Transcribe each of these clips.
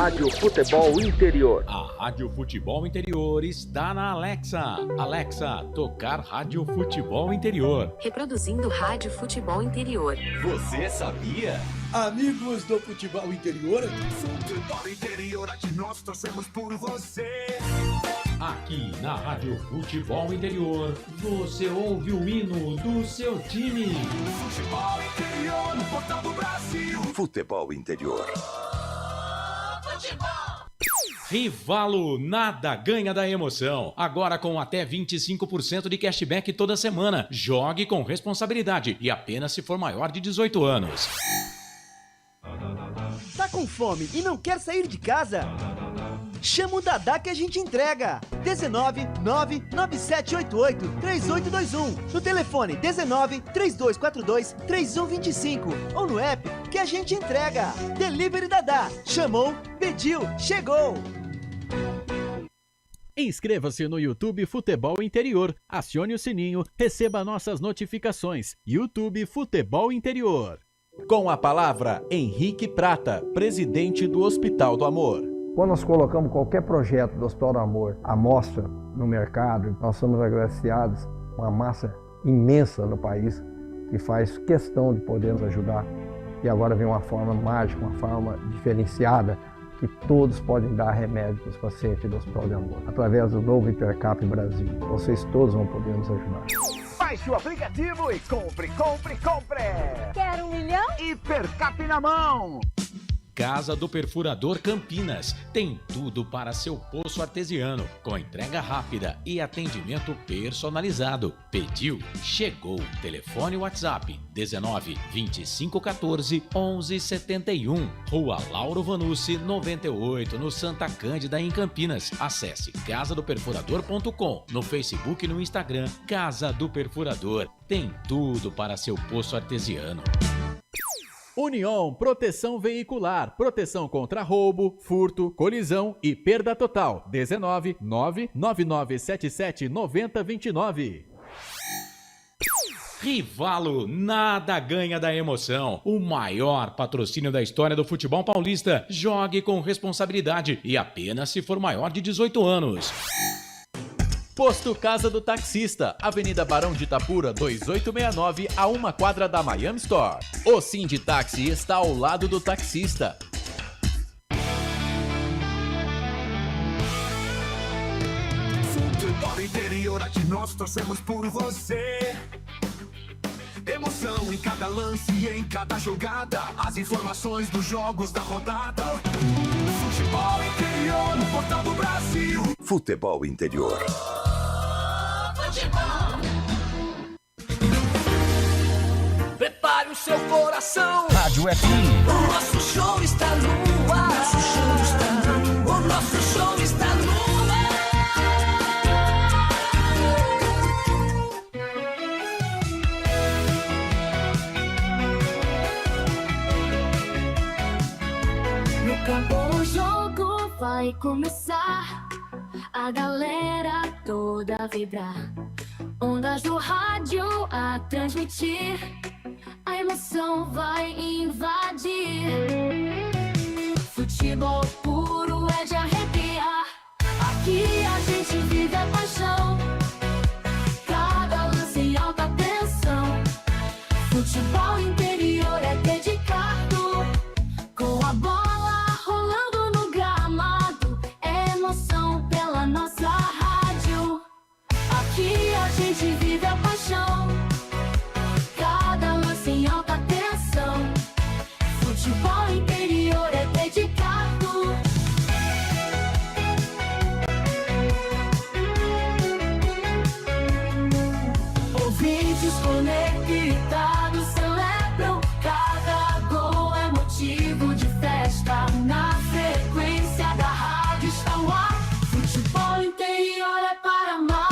Rádio Futebol Interior. A Rádio Futebol Interior está na Alexa. Alexa, tocar Rádio Futebol Interior. Reproduzindo Rádio Futebol Interior. Você sabia? Amigos do Futebol Interior. Futebol Interior, aqui nós torcemos por você. Aqui na Rádio Futebol Interior, você ouve o hino do seu time. Futebol Interior, no portal do Brasil. Futebol Interior. Rivalo, nada ganha da emoção. Agora com até 25% de cashback toda semana. Jogue com responsabilidade e apenas se for maior de 18 anos. Tá com fome e não quer sair de casa? Chama o Dadá que a gente entrega. 19 99788 3821. No telefone 19 3242 3125 ou no app que a gente entrega. Delivery Dadá. Chamou, pediu, chegou. Inscreva-se no YouTube Futebol Interior. Acione o sininho, receba nossas notificações. YouTube Futebol Interior. Com a palavra, Henrique Prata, presidente do Hospital do Amor. Quando nós colocamos qualquer projeto do Hospital do Amor à mostra no mercado, nós somos agraciados com uma massa imensa no país que faz questão de poder nos ajudar. E agora vem uma forma mágica, uma forma diferenciada, que todos podem dar remédio para os pacientes do Hospital do Amor. Através do novo Hipercap Brasil, vocês todos vão poder nos ajudar. Baixe o aplicativo e compre! Quer 1 milhão? Hipercap na mão! Casa do Perfurador Campinas. Tem tudo para seu poço artesiano, com entrega rápida e atendimento personalizado. Pediu? Chegou. Telefone WhatsApp 19 25 14 11 71. Rua Lauro Vanucci 98, no Santa Cândida, em Campinas. Acesse casadoperfurador.com. No Facebook e no Instagram, Casa do Perfurador. Tem tudo para seu poço artesiano. União Proteção Veicular, proteção contra roubo, furto, colisão e perda total. 19 99977 9029. Rivalo, nada ganha da emoção. O maior patrocínio da história do futebol paulista. Jogue com responsabilidade e apenas se for maior de 18 anos. Posto Casa do Taxista, Avenida Barão de Itapura, 2869, a 1 quadra da Miami Store. O Sinditaxi está ao lado do taxista. Futebol Interior, aqui nós torcemos por você. Emoção em cada lance e em cada jogada. As informações dos jogos da rodada. Futebol Interior, no portal do Brasil. Futebol Interior. Prepare o seu coração. Rádio FM. O nosso show está no ar. O nosso show está no No campo o jogo vai começar. A galera toda vibrar. Ondas do rádio a transmitir. A emoção vai invadir. Futebol puro é de arrepiar. Aqui a gente vive a paixão. Cada lance em alta tensão. Futebol interior é dedicado. Com a bola rolando no gramado. É emoção pela nossa rádio. Aqui a gente vive a paixão. Cada lance em alta tensão. Futebol interior é dedicado. Ouvintes conectados celebram. Cada gol é motivo de festa. Na frequência da rádio está o ar. Futebol interior é para amar.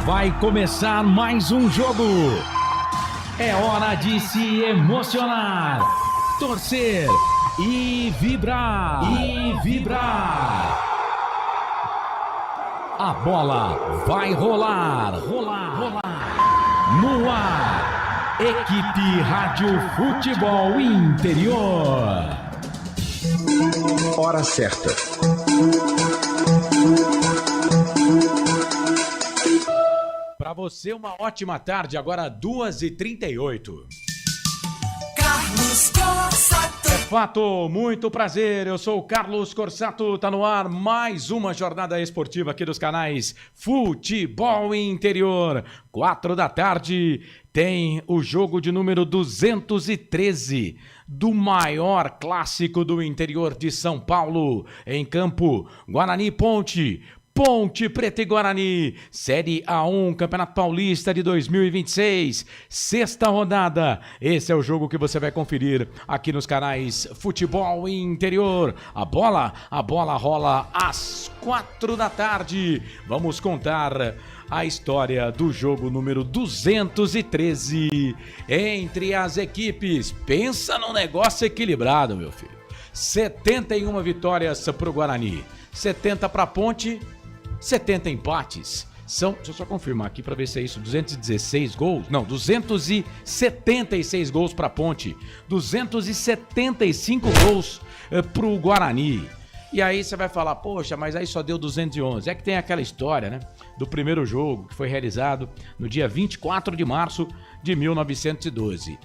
Vai começar mais um jogo. É hora de se emocionar, torcer e vibrar. A bola vai rolar, rolar, rolar. No ar, Equipe Rádio Futebol Interior. Hora certa. Para você, uma ótima tarde, agora 2h38. Carlos Corsato. É fato, muito prazer, eu sou o Carlos Corsato, tá no ar mais uma jornada esportiva aqui dos canais Futebol Interior. 4 da tarde tem o jogo de número 213 do maior clássico do interior de São Paulo, em campo, Guarani Ponte. Ponte Preta e Guarani, Série A1, Campeonato Paulista de 2026, sexta rodada. Esse é o jogo que você vai conferir aqui nos canais Futebol Interior. A bola rola às 4 da tarde. Vamos contar a história do jogo número 213 entre as equipes. Pensa num negócio equilibrado, meu filho. 71 vitórias para o Guarani, 70 para a Ponte, 70 empates. Deixa eu só confirmar aqui para ver se é isso, 216 gols? Não, 276 gols para a Ponte, 275 gols para o Guarani. E aí você vai falar, poxa, mas aí só deu 211. É que tem aquela história, né, do primeiro jogo que foi realizado no dia 24 de março de 1912.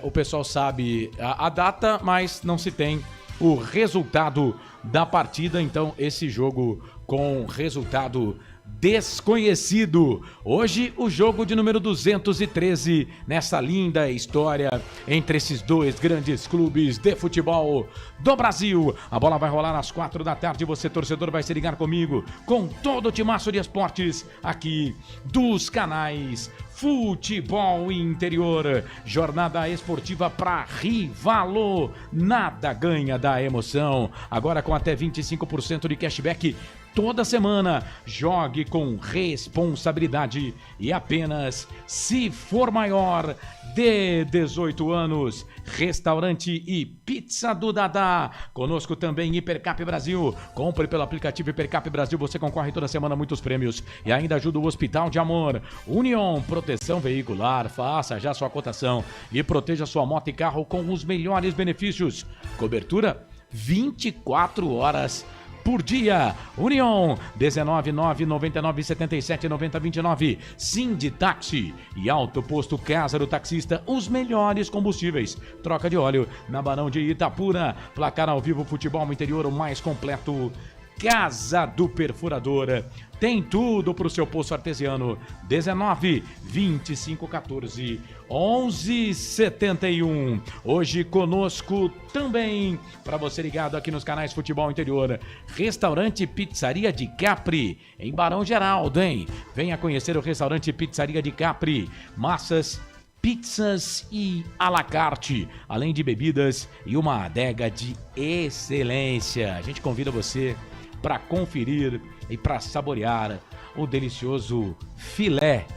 O pessoal sabe a data, mas não se tem o resultado da partida, então esse jogo com resultado desconhecido. Hoje o jogo de número 213 nessa linda história entre esses dois grandes clubes de futebol do Brasil. A bola vai rolar às 4 da tarde, você torcedor vai se ligar comigo com todo o timaço de esportes aqui dos canais Futebol Interior. Jornada esportiva para Rivalo, nada ganha da emoção. Agora com até 25% de cashback toda semana. Jogue com responsabilidade e apenas se for maior de 18 anos. Restaurante e Pizza do Dadá. Conosco também Hipercap Brasil. Compre pelo aplicativo Hipercap Brasil, você concorre toda semana a muitos prêmios e ainda ajuda o Hospital de Amor. Union Proteção Veicular, faça já sua cotação e proteja sua moto e carro com os melhores benefícios. Cobertura 24 horas por dia. União 19999779029. Sind Táxi e Alto Posto Casa do Taxista, os melhores combustíveis. Troca de óleo na Barão de Itapura. Placar ao vivo Futebol Interior, o mais completo. Casa do Perfurador, tem tudo para o seu poço artesiano. 19 25 14 11 71. Hoje conosco também, para você ligado aqui nos canais Futebol Interior, Restaurante Pizzaria de Capri, em Barão Geraldo, hein? Venha conhecer o Restaurante Pizzaria de Capri. Massas, pizzas e à la carte, além de bebidas e uma adega de excelência. A gente convida você para conferir e para saborear o delicioso filé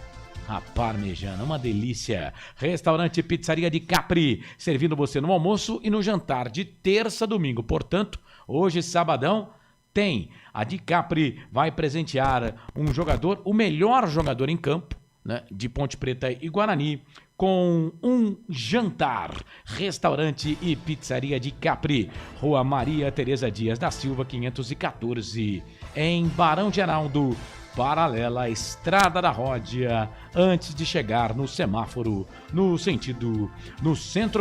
à parmegiana, uma delícia. Restaurante Pizzaria de Capri, servindo você no almoço e no jantar de terça a domingo. Portanto, hoje, sabadão, tem a de Capri, vai presentear um jogador, o melhor jogador em campo, né, de Ponte Preta e Guarani, com um jantar. Restaurante e Pizzaria de Capri, Rua Maria Tereza Dias da Silva, 514, em Barão Geraldo, paralela à Estrada da Ródia, antes de chegar no semáforo, no Centro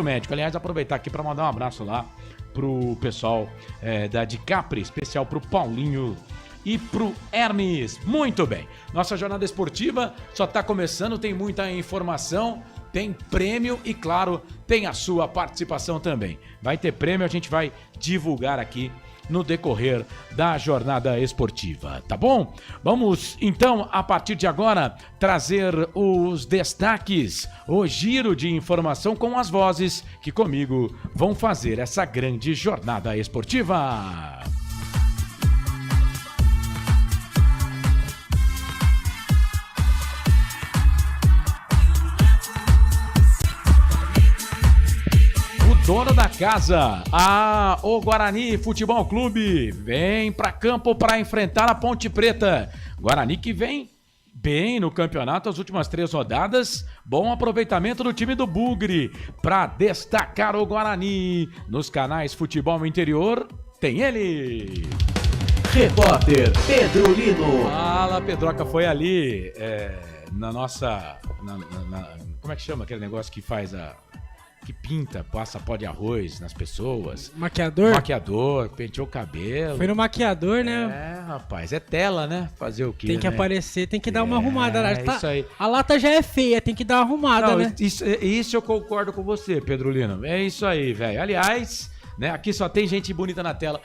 Médico. Aliás, aproveitar aqui para mandar um abraço lá pro pessoal da de Capri, especial pro Paulinho e pro Hermes. Muito bem, nossa jornada esportiva só está começando, tem muita informação, tem prêmio e, claro, tem a sua participação também. Vai ter prêmio, a gente vai divulgar aqui no decorrer da jornada esportiva, tá bom? Vamos, então, a partir de agora, trazer os destaques, o giro de informação com as vozes que comigo vão fazer essa grande jornada esportiva. Dono da casa, o Guarani Futebol Clube vem para campo para enfrentar a Ponte Preta. Guarani que vem bem no campeonato, as últimas 3 rodadas, bom aproveitamento do time do Bugre. Para destacar o Guarani nos canais Futebol Interior, tem ele. Repórter Pedro Lino. Fala, Pedroca, foi ali na nossa... como é que chama aquele negócio que faz que pinta, passa pó de arroz nas pessoas. Maquiador? Maquiador, penteou o cabelo. Foi no maquiador, né? Rapaz, é tela, né? Fazer o quê, tem que aparecer, tem que dar uma arrumada. Isso aí. A lata já é feia, tem que dar uma arrumada, né? Isso eu concordo com você, Pedro Lino. É isso aí, velho. Aliás, né, aqui só tem gente bonita na tela.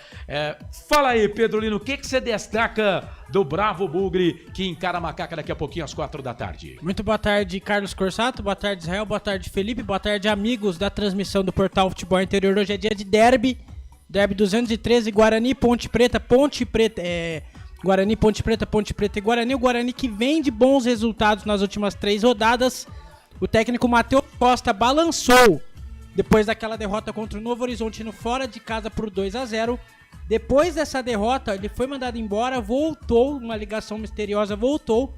Fala aí, Pedro Lino, o que você destaca do Bravo Bugre que encara a Macaca daqui a pouquinho às 4 da tarde? Muito boa tarde, Carlos Corsato, boa tarde, Israel, boa tarde, Felipe, boa tarde, amigos da transmissão do Portal Futebol Interior. Hoje é dia de derby 213, Guarani, Ponte Preta, Guarani, Ponte Preta e Guarani. O Guarani que vem de bons resultados nas últimas 3 rodadas. O técnico Matheus Costa balançou depois daquela derrota contra o Novo Horizontino fora de casa por 2-0. Depois dessa derrota, ele foi mandado embora, voltou, uma ligação misteriosa, voltou.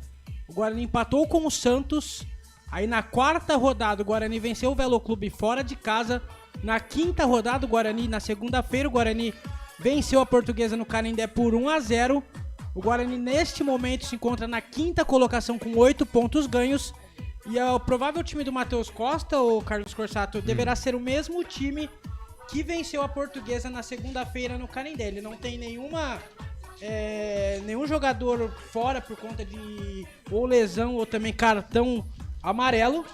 O Guarani empatou com o Santos. Aí na 4ª rodada, o Guarani venceu o Velo Clube fora de casa. Na 5ª rodada, o Guarani, na segunda-feira, o Guarani venceu a Portuguesa no Canindé por 1-0. O Guarani, neste momento, se encontra na 5ª colocação com 8 pontos ganhos. E o provável time do Matheus Costa, o Carlos Corsato, deverá ser o mesmo time que venceu a Portuguesa na segunda-feira no Canindé. Ele não tem nenhum jogador fora por conta de ou lesão ou também cartão amarelo.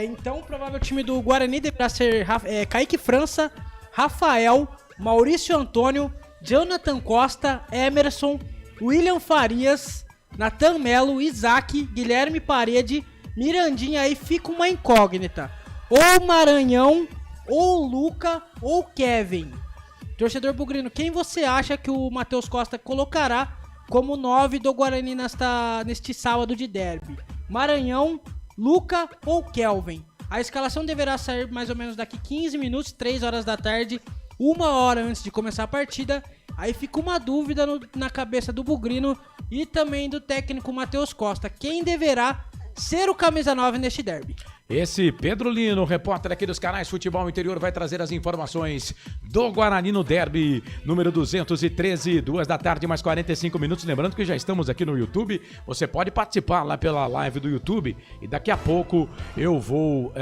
Então o provável time do Guarani deverá ser Kaique França, Rafael, Maurício Antônio, Jonathan Costa, Emerson, William Farias, Nathan Melo, Isaac, Guilherme Parede, Mirandinha. Aí fica uma incógnita. Ou Maranhão, ou Luca, ou Kevin. Torcedor bugrino, quem você acha que o Matheus Costa colocará como 9 do Guarani neste sábado de derby? Maranhão, Luca ou Kelvin? A escalação deverá sair mais ou menos daqui 15 minutos, 3 horas da tarde, 1 hora antes de começar a partida. Aí fica uma dúvida na cabeça do bugrino e também do técnico Matheus Costa. Quem deverá ser o camisa 9 neste derby? Esse Pedro Lino, repórter aqui dos canais Futebol Interior, vai trazer as informações do Guarani no derby número 213, 2 da tarde, mais 45 minutos. Lembrando que já estamos aqui no YouTube. Você pode participar lá pela live do YouTube e daqui a pouco eu vou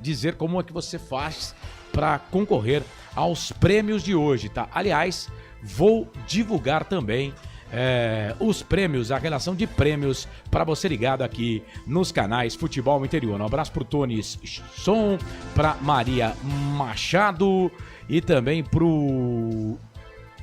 dizer como é que você faz para concorrer aos prêmios de hoje, tá? Aliás, vou divulgar também os prêmios, a relação de prêmios para você ligado aqui nos canais Futebol Interior. Um abraço pro Tony Som, pra Maria Machado e também pro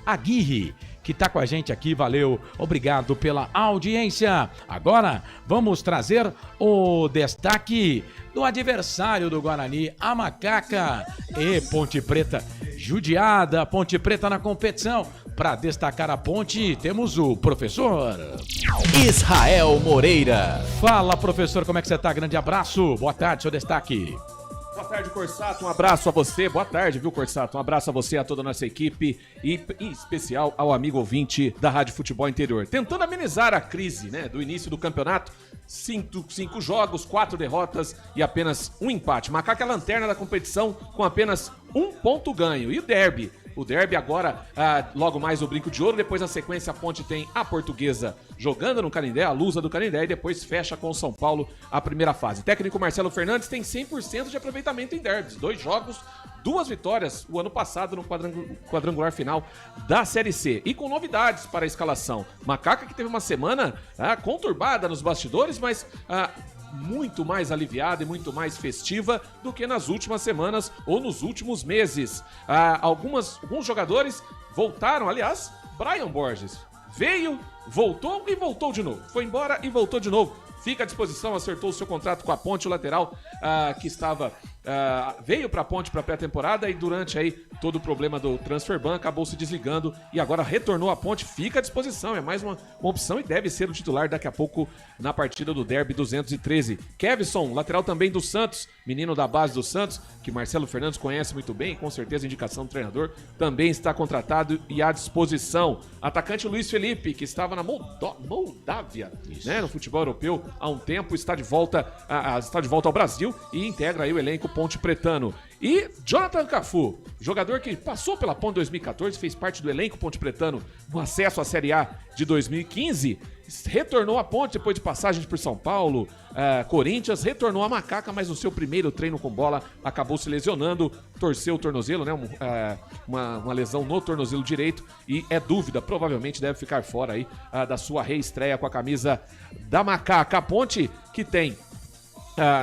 Aguirre, que tá com a gente aqui. Valeu, obrigado pela audiência. Agora vamos trazer o destaque do adversário do Guarani, a Macaca e Ponte Preta. Judiada, Ponte Preta na competição. Para destacar a Ponte, temos o professor Israel Moreira. Fala, professor, como é que você tá? Grande abraço, boa tarde, seu destaque. Boa tarde, Corsato, um abraço a você, boa tarde, viu, Corsato? Um abraço a você, a toda a nossa equipe e em especial ao amigo ouvinte da Rádio Futebol Interior. Tentando amenizar a crise, né, do início do campeonato, 5 jogos, 4 derrotas e apenas 1 empate. Macaca é a lanterna da competição com apenas 1 ponto ganho. E o derby agora, logo mais o Brinco de Ouro, depois na sequência a Ponte tem a Portuguesa jogando no Canindé, a Lusa do Canindé, e depois fecha com o São Paulo a primeira fase. O técnico Marcelo Fernandes tem 100% de aproveitamento em derbys, 2 jogos, 2 vitórias o ano passado no quadrangular final da Série C. E com novidades para a escalação. Macaca que teve uma semana conturbada nos bastidores, mas muito mais aliviada e muito mais festiva do que nas últimas semanas ou nos últimos meses. Alguns jogadores voltaram, aliás, Brian Borges veio, voltou e voltou de novo. Foi embora e voltou de novo. Fica à disposição, acertou o seu contrato com a Ponte, o lateral que estava veio pra Ponte pra pré-temporada e durante aí todo o problema do transfer ban acabou se desligando e agora retornou à Ponte, fica à disposição, é mais uma opção e deve ser o titular daqui a pouco na partida do Derby 213. Kevson, lateral também do Santos, menino da base do Santos, que Marcelo Fernandes conhece muito bem, com certeza indicação do treinador, também está contratado e à disposição. Atacante Luiz Felipe, que estava na Moldávia, né, no futebol europeu há um tempo, está de volta ao Brasil e integra aí o elenco Ponte Pretano. E Jonathan Cafu, jogador que passou pela Ponte 2014, fez parte do elenco Ponte Pretano no acesso à Série A de 2015, retornou à Ponte depois de passagem por São Paulo, Corinthians, retornou à Macaca, mas no seu primeiro treino com bola acabou se lesionando, torceu o tornozelo, né, uma lesão no tornozelo direito e é dúvida, provavelmente deve ficar fora aí da sua reestreia com a camisa da Macaca. A Ponte que tem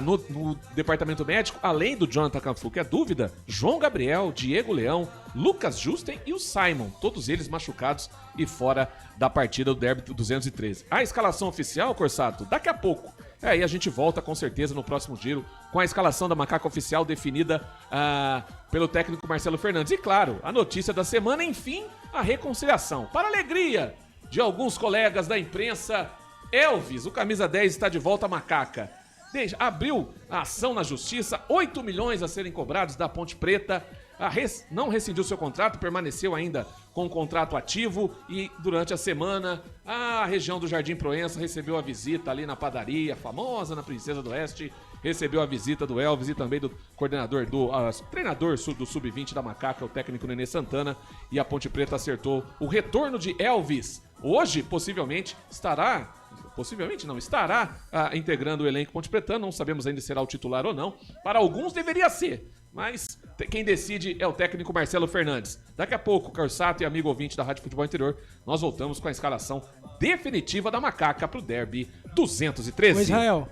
no departamento médico, além do Jonathan Cafu, que é dúvida, João Gabriel, Diego Leão, Lucas Justen e o Simon, todos eles machucados e fora da partida do Derby 213. A escalação oficial, Corsato, daqui a pouco. E a gente volta com certeza no próximo giro com a escalação da Macaca oficial definida pelo técnico Marcelo Fernandes. E claro, a notícia da semana, enfim, a reconciliação. Para a alegria de alguns colegas da imprensa, Elvis, o camisa 10, está de volta à Macaca. Abriu a ação na justiça, 8 milhões a serem cobrados da Ponte Preta, não rescindiu seu contrato, permaneceu ainda com o contrato ativo e durante a semana a região do Jardim Proença recebeu a visita ali na padaria, famosa na Princesa do Oeste, recebeu a visita do Elvis e também do coordenador, treinador do Sub-20 da Macaca, o técnico Nenê Santana, e a Ponte Preta acertou o retorno de Elvis. Hoje, possivelmente, estará integrando o elenco Ponte Pretano, não sabemos ainda se será o titular ou não. Para alguns deveria ser, mas quem decide é o técnico Marcelo Fernandes. Daqui a pouco, Corsato e amigo ouvinte da Rádio Futebol Interior, nós voltamos com a escalação definitiva da Macaca para o Derby 213. Ô Israel,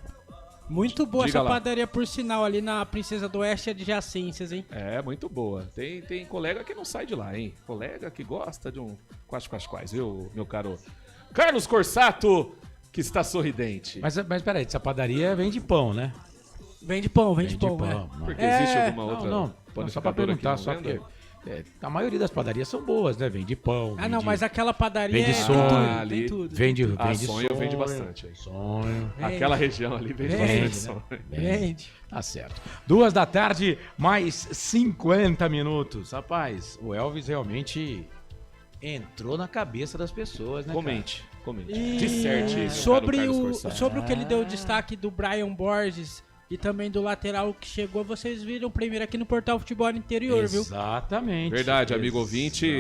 muito boa Diga essa lá. padaria, por sinal, ali na Princesa do Oeste adjacências, hein? É, muito boa. Tem colega que não sai de lá, hein? Colega que gosta de um quais, viu, meu caro Carlos Corsato, que está sorridente. Mas peraí, essa padaria vende pão, né? Vende pão. Porque existe alguma outra? Não, só pra perguntar, só porque a maioria das padarias são boas, né? Vende pão. Não, mas aquela padaria vende sonho, tem tudo. Vende sonho vende bastante. Sonho. Aquela região ali vende bastante sonho. Vende. Tá certo. 2h, mais 50 minutos. Rapaz, o Elvis realmente entrou na cabeça das pessoas, né, Comente. E sobre o que ele deu destaque do Brian Borges e também do lateral que chegou, vocês viram primeiro aqui no Portal Futebol Interior, viu? Exatamente. Verdade, amigo ouvinte.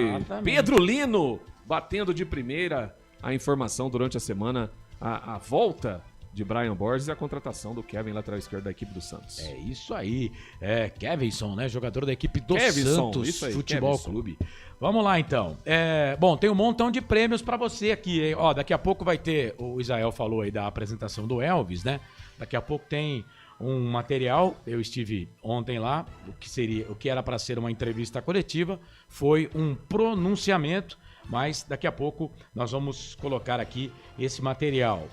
Pedro Lino batendo de primeira a informação durante a semana, a volta de Brian Borges e a contratação do Kevin, lateral esquerdo da equipe do Santos. É isso aí. Kevinson, né? Jogador da equipe do Kevinson, Santos isso aí, Futebol Kevinson. Clube. Vamos lá, então. Bom, tem um montão de prêmios pra você aqui, hein? Ó, daqui a pouco vai ter, o Israel falou aí da apresentação do Elvis, né? Daqui a pouco tem um material, eu estive ontem lá, o que era para ser uma entrevista coletiva, foi um pronunciamento, mas daqui a pouco nós vamos colocar aqui esse material.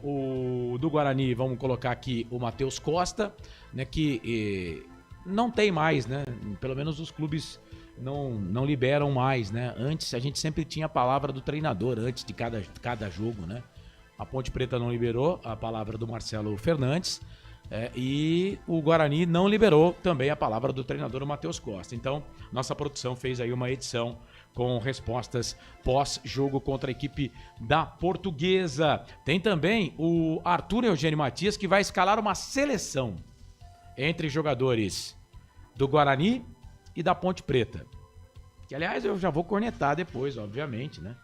O do Guarani, vamos colocar aqui o Matheus Costa, né, que não tem mais, né? Pelo menos os clubes não liberam mais, né? Antes a gente sempre tinha a palavra do treinador antes de cada jogo, né? A Ponte Preta não liberou a palavra do Marcelo Fernandes, e o Guarani não liberou também a palavra do treinador Matheus Costa. Então, nossa produção fez aí uma edição com respostas pós-jogo contra a equipe da Portuguesa. Tem também o Arthur Eugênio Matias, que vai escalar uma seleção entre jogadores do Guarani e da Ponte Preta. Que, aliás, eu já vou cornetar depois, obviamente, né?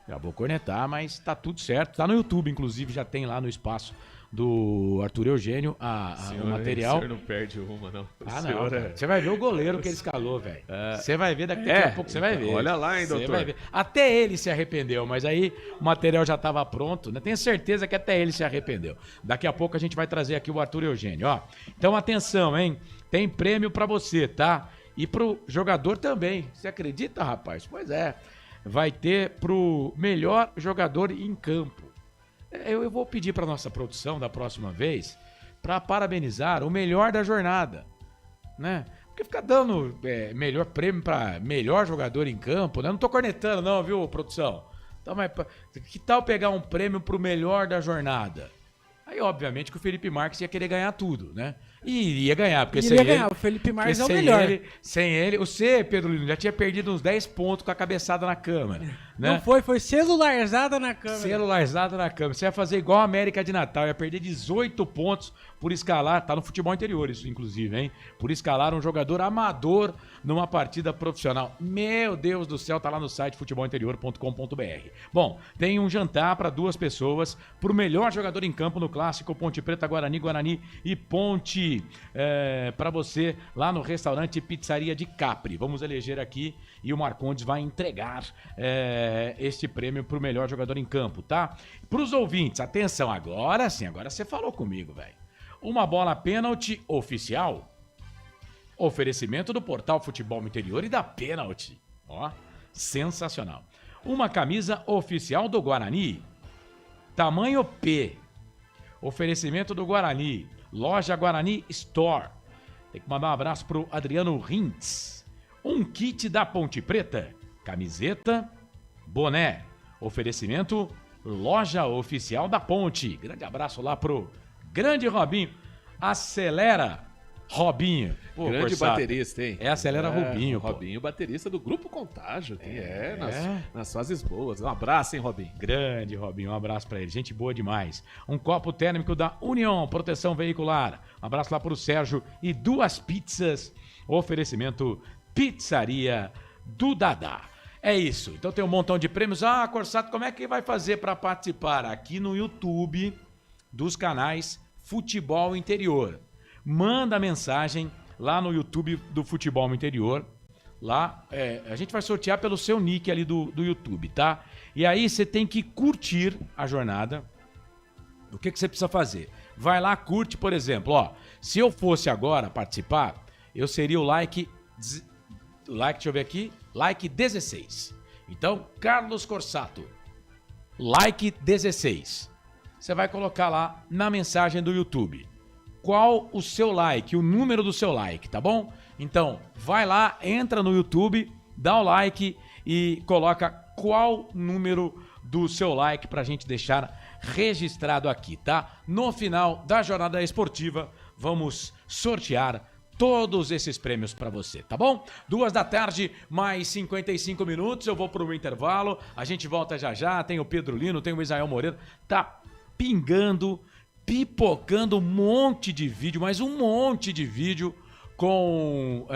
Já vou cornetar, mas tá tudo certo. Tá no YouTube, inclusive, já tem lá no espaço do Arthur Eugênio o material. O senhor não perde uma, não. Não. Você vai ver o goleiro que ele escalou, velho. Você vai ver daqui a pouco, você vai ver. Olha lá, hein, doutor. Vai ver. Até ele se arrependeu, mas aí o material já estava pronto, né? Tenho certeza que até ele se arrependeu. Daqui a pouco a gente vai trazer aqui o Arthur Eugênio, ó. Então atenção, hein? Tem prêmio pra você, tá? E pro jogador também. Você acredita, rapaz? Pois é. Vai ter pro melhor jogador em campo. Eu vou pedir para nossa produção da próxima vez para parabenizar o melhor da jornada. né? Porque fica dando melhor prêmio pra melhor jogador em campo, né? Não tô cornetando não, viu, produção? Então, mas que tal pegar um prêmio pro melhor da jornada? Aí, obviamente, que o Felipe Marques ia querer ganhar tudo, né? E iria ganhar, porque sem ele... o Felipe Marques é o melhor. Sem ele, você, Pedro Lino, já tinha perdido uns 10 pontos com a cabeçada na câmera, né? Não foi celularzada na câmera. Celularzada na câmera. Você ia fazer igual a América de Natal, ia perder 18 pontos por escalar, tá no futebol interior isso, inclusive, hein? Por escalar um jogador amador numa partida profissional. Meu Deus do céu, tá lá no site futebolinterior.com.br. Bom, tem um jantar para 2 pessoas, pro melhor jogador em campo no clássico Ponte Preta, Guarani e Ponte, para você lá no restaurante Pizzaria de Capri. Vamos eleger aqui e o Marcondes vai entregar este prêmio pro melhor jogador em campo, tá? Pros ouvintes, atenção, agora sim, agora você falou comigo, velho. Uma bola pênalti oficial. Oferecimento do Portal Futebol Interior e da Pênalti. Ó, sensacional. Uma camisa oficial do Guarani. Tamanho P. Oferecimento do Guarani. Loja Guarani Store. Tem que mandar um abraço pro Adriano Rintz. Um kit da Ponte Preta. Camiseta, boné. Oferecimento Loja Oficial da Ponte. Grande abraço lá pro grande Robinho. Acelera, Robinho. Pô, grande Corsato. baterista, hein? Acelera Robinho. Robinho, baterista do Grupo Contágio. Nas fases boas. Um abraço, hein, Robinho? Grande Robinho, um abraço pra ele. Gente boa demais. Um copo térmico da União, proteção veicular. Um abraço lá pro Sérgio. E 2 pizzas. Oferecimento Pizzaria do Dadá. É isso. Então tem um montão de prêmios. Ah, Corsato, como é que vai fazer pra participar? Aqui no YouTube dos canais Futebol Interior. Manda mensagem lá no YouTube do Futebol Interior. Lá, a gente vai sortear pelo seu nick ali do YouTube, tá? E aí você tem que curtir a jornada. O que você precisa fazer? Vai lá, curte, por exemplo, ó. Se eu fosse agora participar, eu seria o like, deixa eu ver aqui, like 16. Então, Carlos Corsato, like 16. Você vai colocar lá na mensagem do YouTube qual o seu like, o número do seu like, tá bom? Então, vai lá, entra no YouTube, dá o like e coloca qual número do seu like pra gente deixar registrado aqui, tá? No final da jornada esportiva, vamos sortear todos esses prêmios pra você, tá bom? 2 da tarde, mais 55 minutos, eu vou pro intervalo, a gente volta já já, tem o Pedro Lino, tem o Israel Moreira, tá pingando, pipocando um monte de vídeo, mas um monte de vídeo com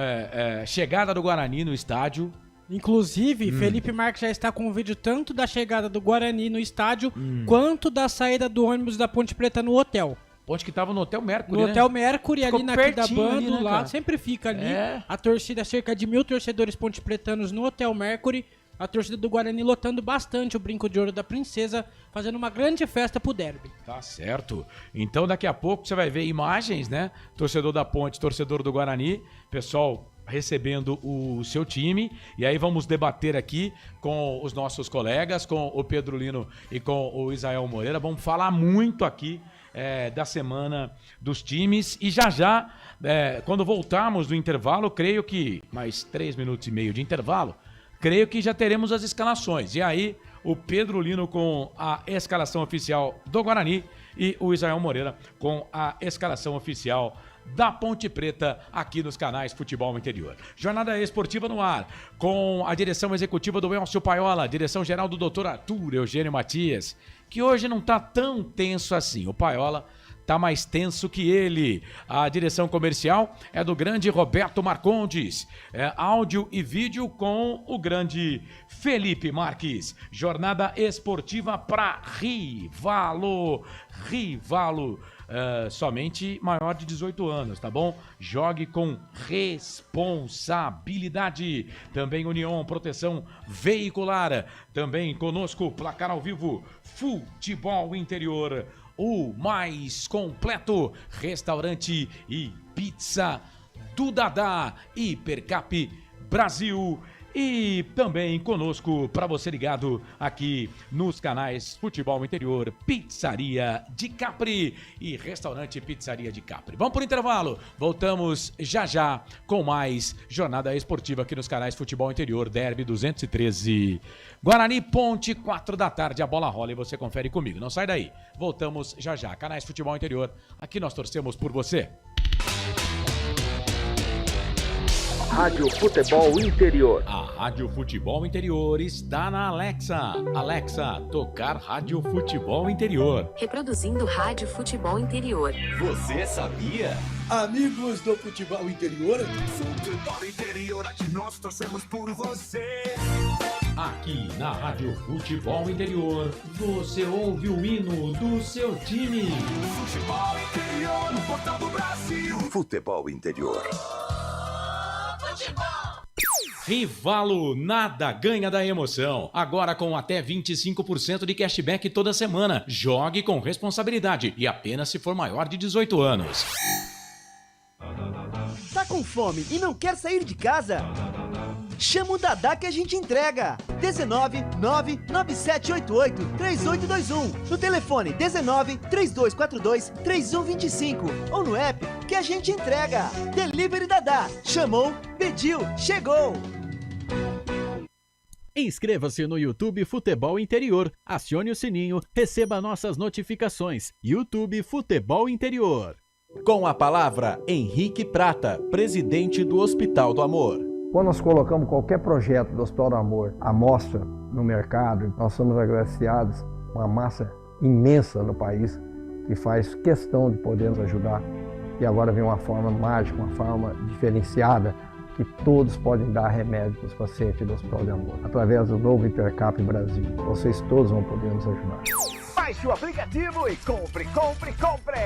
chegada do Guarani no estádio. Inclusive, Felipe Marques já está com um vídeo tanto da chegada do Guarani no estádio, quanto da saída do ônibus da Ponte Preta no hotel. Ponte que tava no Hotel Mercury, No né? Hotel Mercury, Ficou ali na Quidabando, ali, né, lá, cara? sempre fica ali. A torcida, cerca de 1.000 torcedores pontepretanos no Hotel Mercury. A torcida do Guarani lotando bastante o Brinco de Ouro da Princesa, fazendo uma grande festa pro derby. Tá certo. Então daqui a pouco você vai ver imagens, né? Torcedor da Ponte, torcedor do Guarani, pessoal recebendo o seu time. E aí vamos debater aqui com os nossos colegas, com o Pedro Lino e com o Israel Moreira. Vamos falar muito aqui da semana dos times. E já, quando voltarmos do intervalo, creio que mais 3 minutos e meio de intervalo, creio que já teremos as escalações. E aí, o Pedro Lino com a escalação oficial do Guarani e o Israel Moreira com a escalação oficial da Ponte Preta aqui nos canais Futebol Interior. Jornada esportiva no ar, com a direção executiva do Elcio Paiola, direção geral do Dr. Arthur Eugênio Matias, que hoje não tá tão tenso assim. O Paiola tá mais tenso que ele. A direção comercial é do grande Roberto Marcondes. Áudio e vídeo com o grande Felipe Marques. Jornada esportiva para Rivalo. Somente maior de 18 anos, tá bom? Jogue com responsabilidade. Também União, proteção veicular. Também conosco, placar ao vivo, Futebol Interior. O mais completo restaurante e pizza do Dadá. Hipercap Brasil E também conosco, para você ligado aqui nos canais Futebol Interior, Pizzaria de Capri e Restaurante Pizzaria de Capri. Vamos por intervalo, voltamos já já com mais jornada esportiva aqui nos canais Futebol Interior, Derby 213. Guarani Ponte, 4 da tarde, a bola rola e você confere comigo. Não sai daí, voltamos já já. Canais Futebol Interior, aqui nós torcemos por você. Rádio Futebol Interior. A Rádio Futebol Interior está na Alexa. Alexa, tocar Rádio Futebol Interior. Reproduzindo Rádio Futebol Interior. Você sabia? Amigos do Futebol Interior. Futebol Interior, aqui nós torcemos por você. Aqui na Rádio Futebol Interior, você ouve o hino do seu time. Futebol Interior, no Portal do Brasil. Futebol Interior. Rivalo, nada ganha da emoção. Agora com até 25% de cashback toda semana. Jogue com responsabilidade e apenas se for maior de 18 anos. Tá com fome e não quer sair de casa? Chama o Dadá que a gente entrega. 19 99788 3821. No telefone 19 3242 3125. Ou no app que a gente entrega. Delivery Dadá. Chamou, pediu, chegou. Inscreva-se no YouTube Futebol Interior. Acione o sininho, receba nossas notificações. YouTube Futebol Interior. Com a palavra, Henrique Prata, presidente do Hospital do Amor. Quando nós colocamos qualquer projeto do Hospital do Amor à mostra no mercado, nós somos agraciados uma massa imensa no país que faz questão de poder nos ajudar. E agora vem uma forma mágica, uma forma diferenciada, que todos podem dar remédio para os pacientes do Hospital do Amor. Através do novo Hipercap Brasil, vocês todos vão poder nos ajudar. Baixe o aplicativo e compre, compre, compre!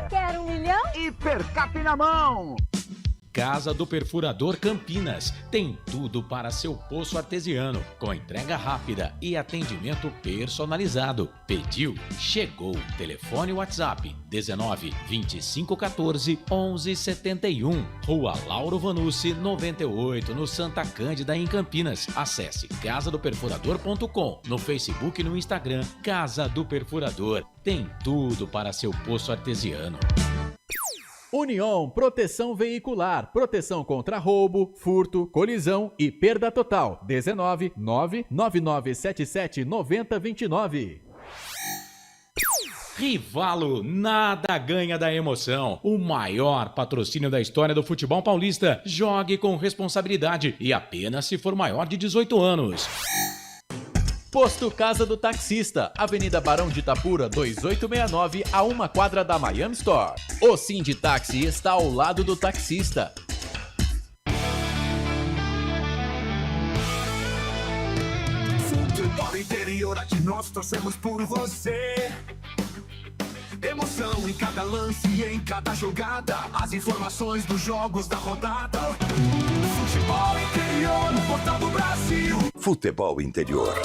Quer 1 milhão? Hipercap na mão! Casa do Perfurador Campinas. Tem tudo para seu poço artesiano, com entrega rápida e atendimento personalizado. Pediu, chegou. Telefone WhatsApp 19 25 14 11 71. Rua Lauro Vanucci 98, no Santa Cândida, em Campinas. Acesse casadoperfurador.com, no Facebook e no Instagram. Casa do Perfurador. Tem tudo para seu poço artesiano. União Proteção Veicular, proteção contra roubo, furto, colisão e perda total. 19 99977 9029. Rivalo, nada ganha da emoção. O maior patrocínio da história do futebol paulista. Jogue com responsabilidade e apenas se for maior de 18 anos. Posto Casa do Taxista, Avenida Barão de Itapura, 2869, a 1 quadra da Miami Store. O Sinditaxi está ao lado do taxista. Futebol Interior, aqui nós torcemos por você. Emoção em cada lance e em cada jogada. As informações dos jogos da rodada. Futebol Interior, no Portal do Brasil. Futebol Interior.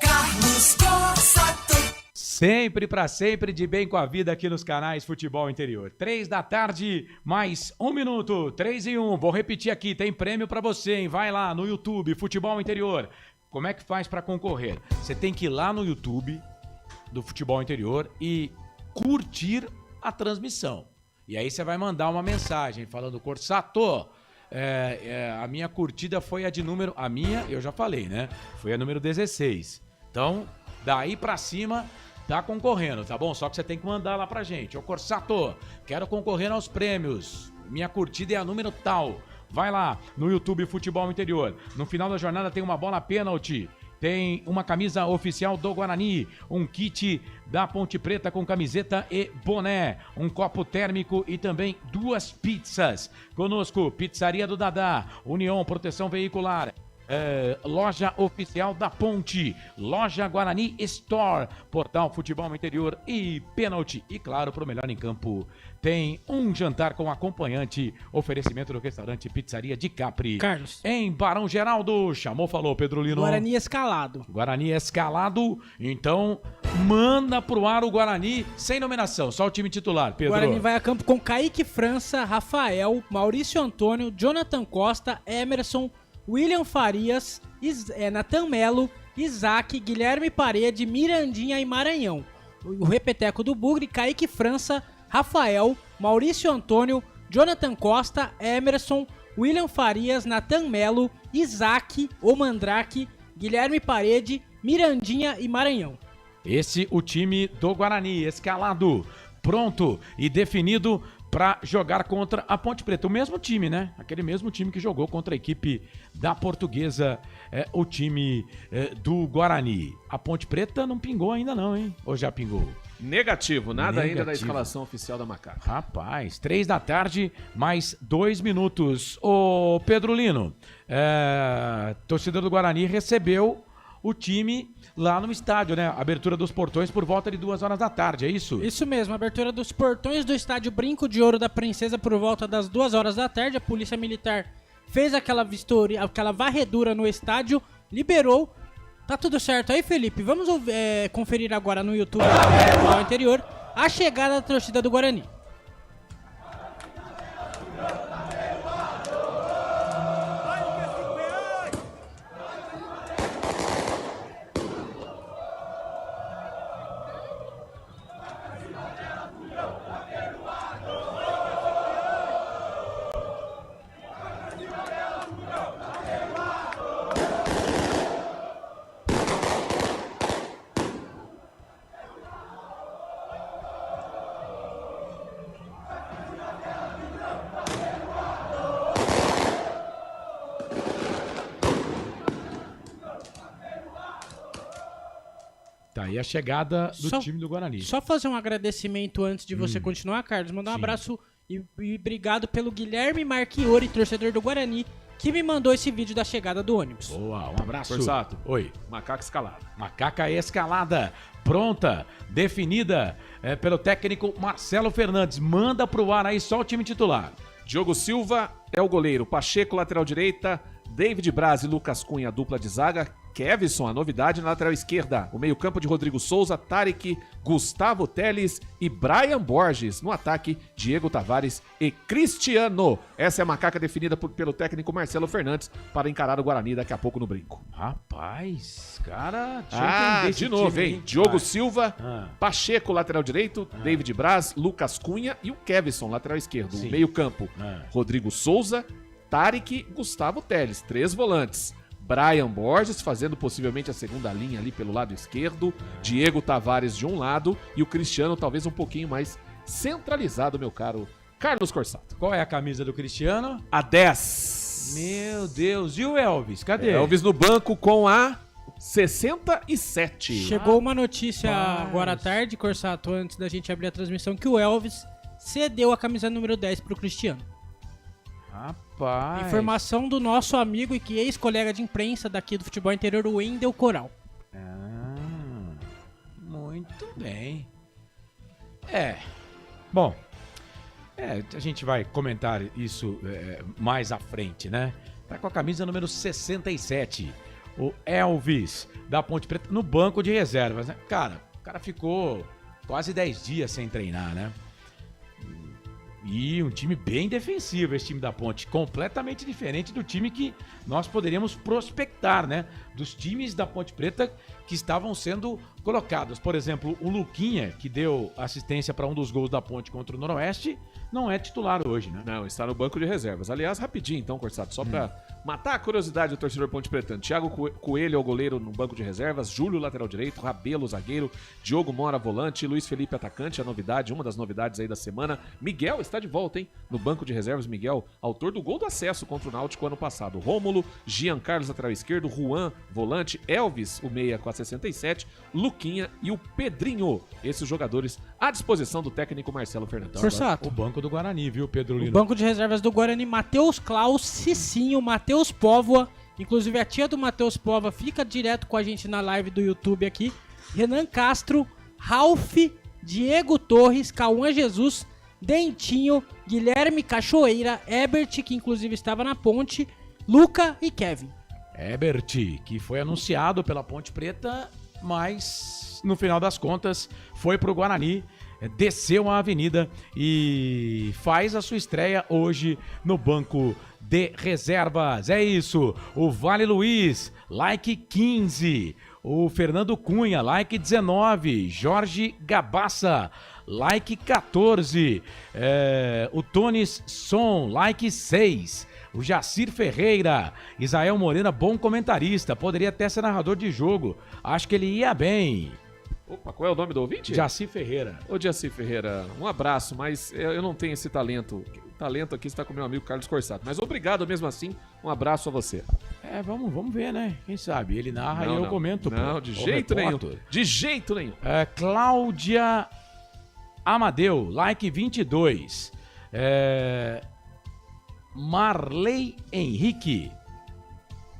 Carlos Corsato. Sempre pra sempre, de bem com a vida aqui nos canais Futebol Interior. 3 da tarde, mais 1 minuto, 3 e 1. Vou repetir aqui, tem prêmio pra você, hein? Vai lá no YouTube, Futebol Interior. Como é que faz pra concorrer? Você tem que ir lá no YouTube do Futebol Interior e curtir a transmissão. E aí você vai mandar uma mensagem falando: Corsato, a minha curtida foi a de número... A minha, eu já falei, né? Foi a número 16. Então, daí pra cima, tá concorrendo, tá bom? Só que você tem que mandar lá pra gente. Ô, Corsato, quero concorrer aos prêmios. Minha curtida é a número tal. Vai lá no YouTube Futebol Interior. No final da jornada tem uma bola pênalti. Tem uma camisa oficial do Guarani, um kit da Ponte Preta com camiseta e boné, um copo térmico e também 2 pizzas. Conosco, Pizzaria do Dadá, União Proteção Veicular, loja oficial da Ponte, loja Guarani Store, portal Futebol no Interior e Pênalti. E claro, pro melhor em campo, tem um jantar com acompanhante, oferecimento do restaurante Pizzaria de Capri. Carlos. Em Barão Geraldo, chamou, falou, Pedro Lino. Guarani escalado. Guarani escalado, então manda pro ar o Guarani sem nominação, só o time titular, Pedro. Guarani vai a campo com Kaique França, Rafael, Maurício Antônio, Jonathan Costa, Emerson, William Farias, Natan Melo, Isaac, Guilherme Parede, Mirandinha e Maranhão. O repeteco do Bugre, Kaique França, Rafael, Maurício Antônio, Jonathan Costa, Emerson, William Farias, Natan Melo, Isaac, O Mandrake, Guilherme Parede, Mirandinha e Maranhão. Esse o time do Guarani, escalado, pronto e definido para jogar contra a Ponte Preta. O mesmo time, né? Aquele mesmo time que jogou contra a equipe da Portuguesa, o time do Guarani. A Ponte Preta não pingou ainda não, hein? Ou já pingou? Negativo, nada ainda da escalação oficial da Macaca. Rapaz, 3 da tarde, mais 2 minutos. Ô Pedro Lino, torcedor do Guarani recebeu o time lá no estádio, né? Abertura dos portões por volta de 2 horas da tarde, é isso? Isso mesmo, abertura dos portões do estádio Brinco de Ouro da Princesa por volta das 2 horas da tarde. A Polícia Militar fez aquela vistoria, aquela varredura no estádio, liberou. Tá tudo certo aí, Felipe? Vamos conferir agora no YouTube do Interior a chegada da torcida do Guarani. Tá aí a chegada do time do Guarani. Só fazer um agradecimento antes de você continuar, Carlos. Mandar um abraço e obrigado pelo Guilherme Marchiori, torcedor do Guarani, que me mandou esse vídeo da chegada do ônibus. Boa, um abraço. Forçato. Oi. Macaca escalada. Macaca escalada, pronta, definida pelo técnico Marcelo Fernandes. Manda pro ar aí só o time titular. Diogo Silva é o goleiro, Pacheco, lateral direita, David Braz e Lucas Cunha, dupla de zaga, Kevson, a novidade na lateral esquerda, o meio-campo de Rodrigo Souza, Tarek, Gustavo Teles e Brian Borges. No ataque, Diego Tavares e Cristiano. Essa é a Macaca definida pelo técnico Marcelo Fernandes para encarar o Guarani daqui a pouco no Brinco. Rapaz, cara... de novo, hein? Diogo Silva, Pacheco, lateral direito, David Braz, Lucas Cunha e o Kevson, lateral esquerdo. O meio-campo, Rodrigo Souza, Tarek, Gustavo Teles, 3 volantes. Brian Borges fazendo possivelmente a segunda linha ali pelo lado esquerdo, Diego Tavares de um lado e o Cristiano talvez um pouquinho mais centralizado, meu caro Carlos Corsato. Qual é a camisa do Cristiano? A 10. Meu Deus, e o Elvis? Cadê? Elvis no banco com a 67. Chegou uma notícia agora à tarde, Corsato, antes da gente abrir a transmissão, que o Elvis cedeu a camisa número 10 pro Cristiano. Rapaz. Informação do nosso amigo e que ex-colega de imprensa daqui do Futebol Interior, o Wendel Coral. Muito bem. Bom, a gente vai comentar isso mais à frente, né? Tá com a camisa número 67, o Elvis da Ponte Preta no banco de reservas, né? Cara, o cara ficou quase 10 dias sem treinar, né? E um time bem defensivo, esse time da Ponte, completamente diferente do time que nós poderíamos prospectar, né? Dos times da Ponte Preta que estavam sendo colocados. Por exemplo, o Luquinha, que deu assistência para um dos gols da Ponte contra o Noroeste, não é titular hoje, né? Não, está no banco de reservas. Aliás, rapidinho então, Corsato, só para matar a curiosidade do torcedor Ponte Pretano. Thiago Coelho é o goleiro no banco de reservas, Júlio lateral direito, Rabelo zagueiro, Diogo Mora volante, Luiz Felipe atacante, a novidade, uma das novidades aí da semana. Miguel está de volta, hein? No banco de reservas, Miguel, autor do gol do acesso contra o Náutico ano passado. Rômulo, Jean Carlos lateral esquerdo, Juan volante, Elvis, o meia com a 67, Luquinha e o Pedrinho. Esses jogadores à disposição do técnico Marcelo Fernandes. Corsato. O banco do Guarani, viu, Pedro Lino? O banco de reservas do Guarani, Matheus Klaus, Cicinho, Matheus Póvoa, Inclusive a tia do Matheus Pova fica direto com a gente na live do YouTube aqui. Renan Castro, Ralph, Diego Torres, Cauã Jesus, Dentinho, Guilherme Cachoeira, Ebert, que inclusive estava na ponte, Luca e Kevin. Ebert, que foi anunciado pela Ponte Preta, mas no final das contas foi pro Guarani, desceu a avenida e faz a sua estreia hoje no banco de reservas. É isso, o Vale Luiz, like 15, o Fernando Cunha, like 19, Jorge Gabaça, like 14, o Tonis Som, like 6, o Jacir Ferreira, Isael Moreira, bom comentarista, poderia até ser narrador de jogo, acho que ele ia bem. Opa, qual é o nome do ouvinte? Jacir Ferreira. Ô Jacir Ferreira, um abraço, mas eu não tenho esse talento. O talento aqui está com meu amigo Carlos Corsato, mas obrigado mesmo assim, um abraço a você. Vamos ver, né? Quem sabe? Ele narra e eu comento. Não, de jeito nenhum. De jeito nenhum. Cláudia Amadeu, like 22. Marley Henrique.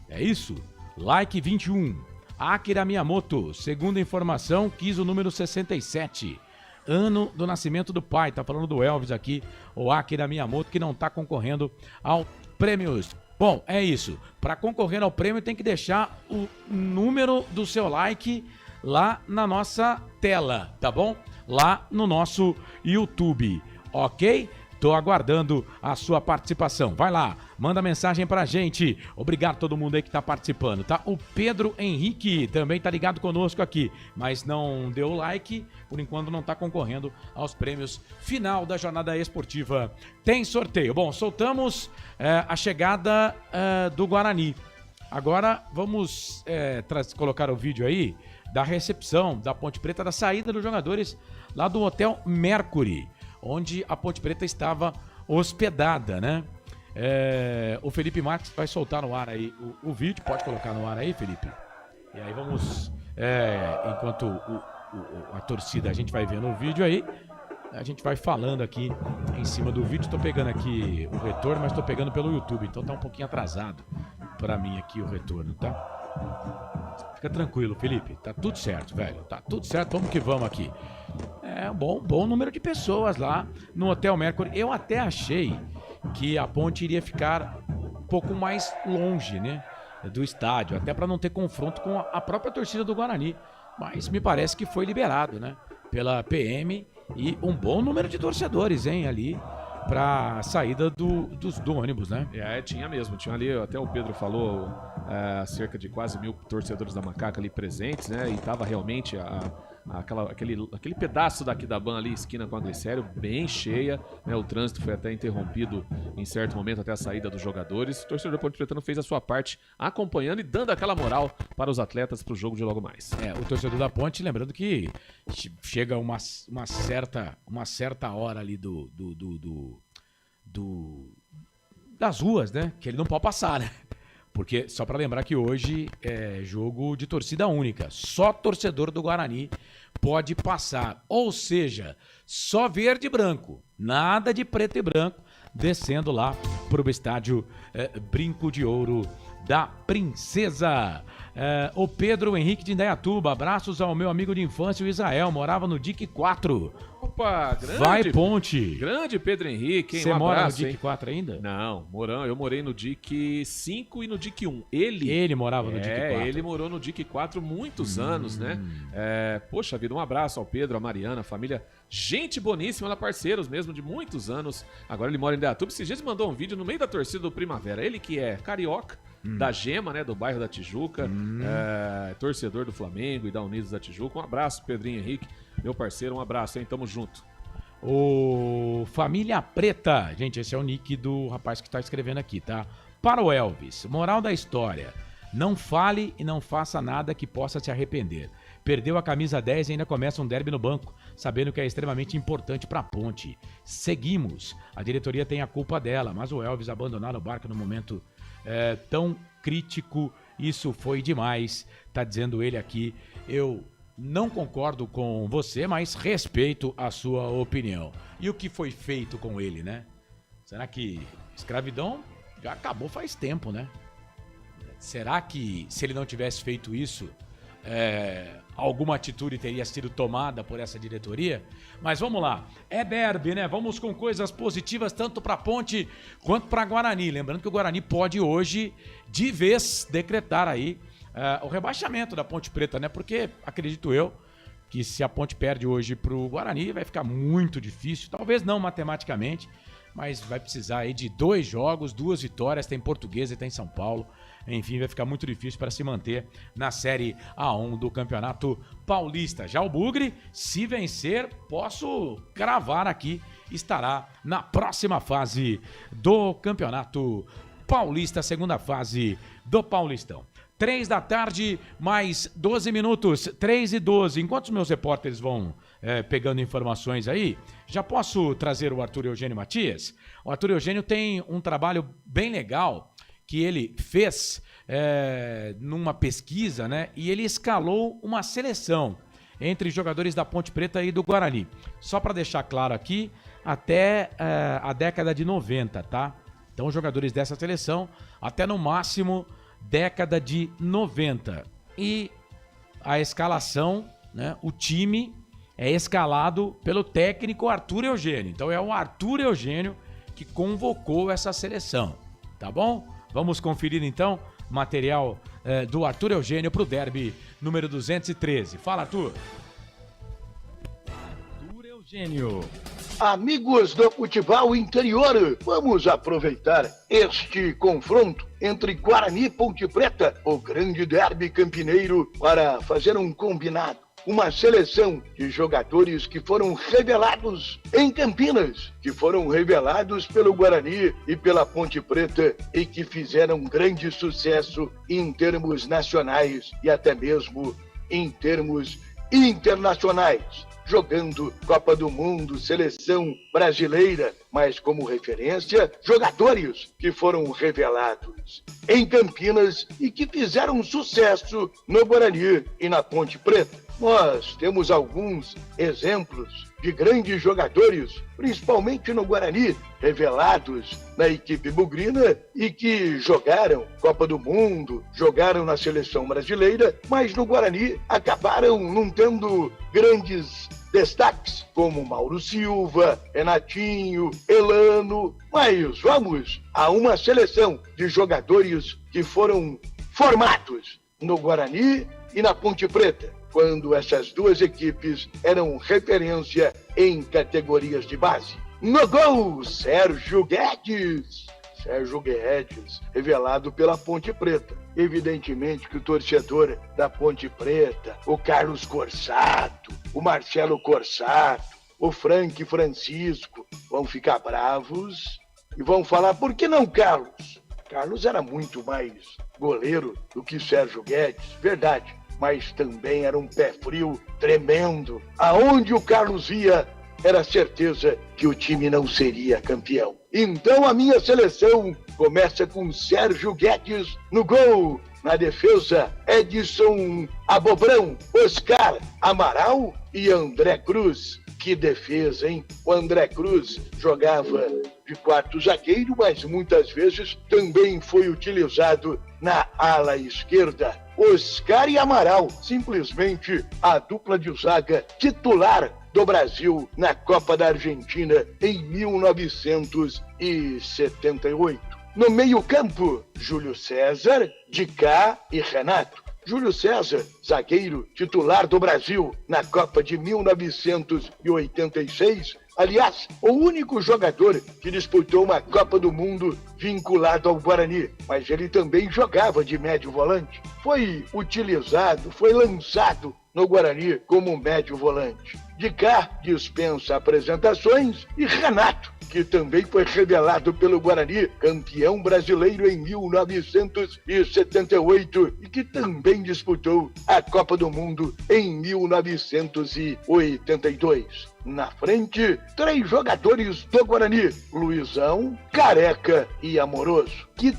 É isso? Like 21. Akira Miyamoto, segundo informação, quis o número 67. Ano do nascimento do pai. Tá falando do Elvis aqui, o Akira Miyamoto, que não tá concorrendo aos prêmios. Bom, é isso. Para concorrer ao prêmio tem que deixar o número do seu like lá na nossa tela, tá bom? Lá no nosso YouTube, ok? Tô aguardando a sua participação. Vai lá, manda mensagem pra gente. Obrigado a todo mundo aí que tá participando, tá? O Pedro Henrique também tá ligado conosco aqui, mas não deu like, por enquanto não tá concorrendo aos prêmios final da jornada esportiva. Tem sorteio. Bom, soltamos a chegada do Guarani. Agora vamos colocar o vídeo aí da recepção da Ponte Preta, da saída dos jogadores lá do Hotel Mercury, onde a Ponte Preta estava hospedada, né? O Felipe Marques vai soltar no ar aí o vídeo, pode colocar no ar aí, Felipe? E aí vamos, enquanto a torcida, a gente vai vendo o vídeo aí, a gente vai falando aqui em cima do vídeo. Tô pegando aqui o retorno, mas tô pegando pelo YouTube, então tá um pouquinho atrasado pra mim aqui o retorno, tá? Fica tranquilo, Felipe, tá tudo certo, velho, tá tudo certo, vamos que vamos aqui. Bom número de pessoas lá no Hotel Mercury. Eu até achei que a Ponte iria ficar um pouco mais longe, né, do estádio, até para não ter confronto com a própria torcida do Guarani, mas me parece que foi liberado, né, pela PM e um bom número de torcedores, hein, ali para a saída do ônibus, né? Tinha mesmo, tinha ali, até o Pedro falou, cerca de quase 1000 torcedores da Macaca ali presentes, né, e tava realmente aquele pedaço daqui da Ban ali, esquina com a Glicério, bem cheia, né? O trânsito foi até interrompido em certo momento até a saída dos jogadores. O torcedor Ponte Pretano fez a sua parte, acompanhando e dando aquela moral para os atletas para o jogo de logo mais. O torcedor da Ponte, lembrando que chega uma certa hora ali das ruas, né? Que ele não pode passar, né? Porque, só para lembrar que hoje é jogo de torcida única. Só torcedor do Guarani pode passar. Ou seja, só verde e branco. Nada de preto e branco descendo lá para o estádio Brinco de Ouro da Princesa. O Pedro Henrique de Indaiatuba, abraços ao meu amigo de infância, o Israel, morava no DIC 4. Opa, grande. Vai, Ponte. Grande Pedro Henrique, hein? Você mora no DIC 4 ainda? Não, eu morei no DIC 5 e no DIC 1. Ele morava no DIC 4. Ele morou no DIC 4 muitos anos, né? Poxa vida, um abraço ao Pedro, a Mariana, a família, gente boníssima, ela parceiros mesmo de muitos anos. Agora ele mora em Indaiatuba. Esses dias mandou um vídeo no meio da torcida do Primavera. Ele que é carioca, da Gema, né, do bairro da Tijuca, torcedor do Flamengo e da Unidos da Tijuca. Um abraço, Pedrinho Henrique, meu parceiro, um abraço, hein, tamo junto. O Família Preta, gente, esse é o nick do rapaz que tá escrevendo aqui, tá? Para o Elvis, moral da história, não fale e não faça nada que possa te arrepender. Perdeu a camisa 10 e ainda começa um derby no banco, sabendo que é extremamente importante para a Ponte. Seguimos, a diretoria tem a culpa dela, mas o Elvis abandonar o barco no momento tão crítico, isso foi demais, tá dizendo ele aqui. Eu não concordo com você, mas respeito a sua opinião. E o que foi feito com ele, né? Será que escravidão já acabou faz tempo, né? Será que se ele não tivesse feito isso, alguma atitude teria sido tomada por essa diretoria? Mas vamos lá, é derby, né? Vamos com coisas positivas tanto para Ponte quanto para Guarani. Lembrando que o Guarani pode hoje, de vez, decretar aí o rebaixamento da Ponte Preta, né? Porque, acredito eu, que se a Ponte perde hoje pro Guarani, vai ficar muito difícil, talvez não matematicamente, mas vai precisar aí de 2 jogos, 2 vitórias, tem Portuguesa e tem São Paulo. Enfim, vai ficar muito difícil para se manter na Série A1 do Campeonato Paulista. Já o Bugre, se vencer, posso cravar aqui, estará na próxima fase do Campeonato Paulista, segunda fase do Paulistão. 3 da tarde, mais 12 minutos, 3:12. Enquanto os meus repórteres vão pegando informações aí, já posso trazer o Arthur Eugênio Matias? O Arthur Eugênio tem um trabalho bem legal que ele fez numa pesquisa, né? E ele escalou uma seleção entre jogadores da Ponte Preta e do Guarani. Só para deixar claro aqui, até a década de 90, tá? Então, jogadores dessa seleção, até no máximo década de 90. E a escalação, né? O time é escalado pelo técnico Arthur Eugênio. Então, é o Arthur Eugênio que convocou essa seleção, tá bom? Vamos conferir, então, material do Arthur Eugênio para o derby número 213. Fala, Arthur. Arthur Eugênio. Amigos do futebol interior, vamos aproveitar este confronto entre Guarani e Ponte Preta, o grande derby campineiro, para fazer um combinado. Uma seleção de jogadores que foram revelados em Campinas, que foram revelados pelo Guarani e pela Ponte Preta e que fizeram grande sucesso em termos nacionais e até mesmo em termos internacionais, jogando Copa do Mundo, seleção brasileira, mas como referência, jogadores que foram revelados em Campinas e que fizeram sucesso no Guarani e na Ponte Preta. Nós temos alguns exemplos de grandes jogadores, principalmente no Guarani, revelados na equipe bugrina e que jogaram Copa do Mundo, jogaram na seleção brasileira, mas no Guarani acabaram não tendo grandes destaques, como Mauro Silva, Renatinho, Elano. Mas vamos a uma seleção de jogadores que foram formados no Guarani e na Ponte Preta, quando essas duas equipes eram referência em categorias de base. No gol, Sérgio Guedes. Sérgio Guedes, revelado pela Ponte Preta. Evidentemente que o torcedor da Ponte Preta, o Carlos Corsato, o Marcelo Corsato, o Frank Francisco, vão ficar bravos e vão falar, por que não Carlos? Carlos era muito mais goleiro do que Sérgio Guedes, verdade. Mas também era um pé frio tremendo. Aonde o Carlos ia, era certeza que o time não seria campeão. Então a minha seleção começa com Sérgio Guedes no gol. Na defesa, Edson Abobrão, Oscar Amaral e André Cruz. Que defesa, hein? O André Cruz jogava de quarto zagueiro, mas muitas vezes também foi utilizado na ala esquerda. Oscar e Amaral, simplesmente a dupla de zaga titular do Brasil na Copa da Argentina em 1978. No meio-campo, Júlio César, Dicá e Renato. Júlio César, zagueiro titular do Brasil na Copa de 1986. Aliás, o único jogador que disputou uma Copa do Mundo vinculado ao Guarani, mas ele também jogava de médio volante. Foi utilizado, foi lançado no Guarani como médio volante. De cá, dispensa apresentações, e Renato, que também foi revelado pelo Guarani, campeão brasileiro em 1978 e que também disputou a Copa do Mundo em 1982. Na frente, 3 jogadores do Guarani, Luizão, Careca e Amoroso. Que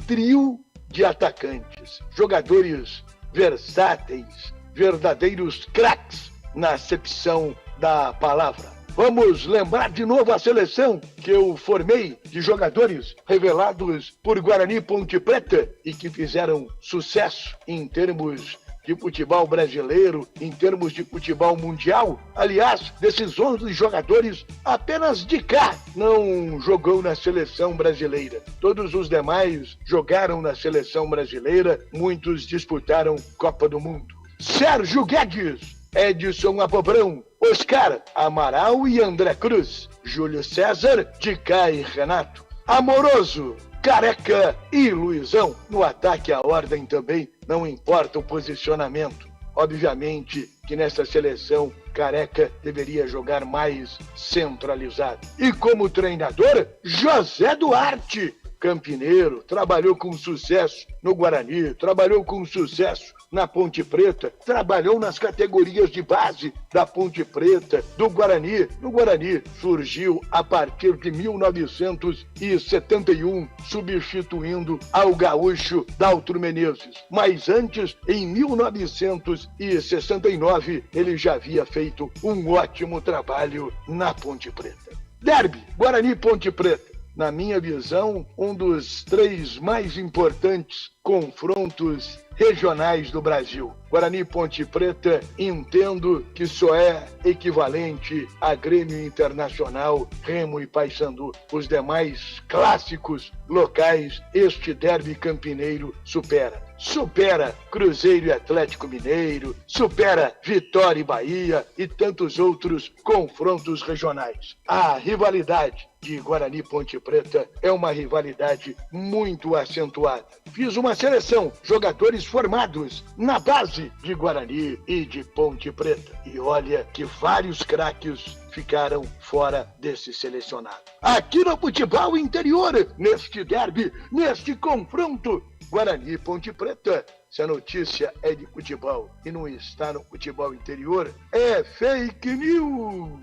trio de atacantes, jogadores versáteis, verdadeiros craques na acepção da palavra. Vamos lembrar de novo a seleção que eu formei de jogadores revelados por Guarani e Ponte Preta e que fizeram sucesso em termos de futebol brasileiro, em termos de futebol mundial. Aliás, desses 11 jogadores, apenas de cá não jogou na seleção brasileira. Todos os demais jogaram na seleção brasileira, muitos disputaram Copa do Mundo. Sérgio Guedes, Edson Abobrão, Oscar Amaral e André Cruz, Júlio César, Dicá e Renato, Amoroso, Careca e Luizão. No ataque, a ordem também não importa o posicionamento. Obviamente que nessa seleção, Careca deveria jogar mais centralizado. E como treinador, José Duarte, campineiro, trabalhou com sucesso no Guarani, trabalhou com sucesso na Ponte Preta, trabalhou nas categorias de base da Ponte Preta, do Guarani. No Guarani surgiu a partir de 1971, substituindo ao gaúcho Daltro Menezes. Mas antes, em 1969, ele já havia feito um ótimo trabalho na Ponte Preta. Derby, Guarani e Ponte Preta. Na minha visão, um dos 3 mais importantes confrontos regionais do Brasil. Guarani e Ponte Preta, entendo que só é equivalente a Grêmio Internacional, Remo e Paysandu. Os demais clássicos locais, este derby campineiro supera. Supera Cruzeiro e Atlético Mineiro, supera Vitória e Bahia e tantos outros confrontos regionais. A rivalidade de Guarani e Ponte Preta é uma rivalidade muito acentuada. Fiz uma seleção, jogadores formados na base de Guarani e de Ponte Preta. E olha que vários craques ficaram fora desse selecionado. Aqui no Futebol Interior, neste derby, neste confronto, Guarani e Ponte Preta. Se a notícia é de futebol e não está no Futebol Interior, é fake news.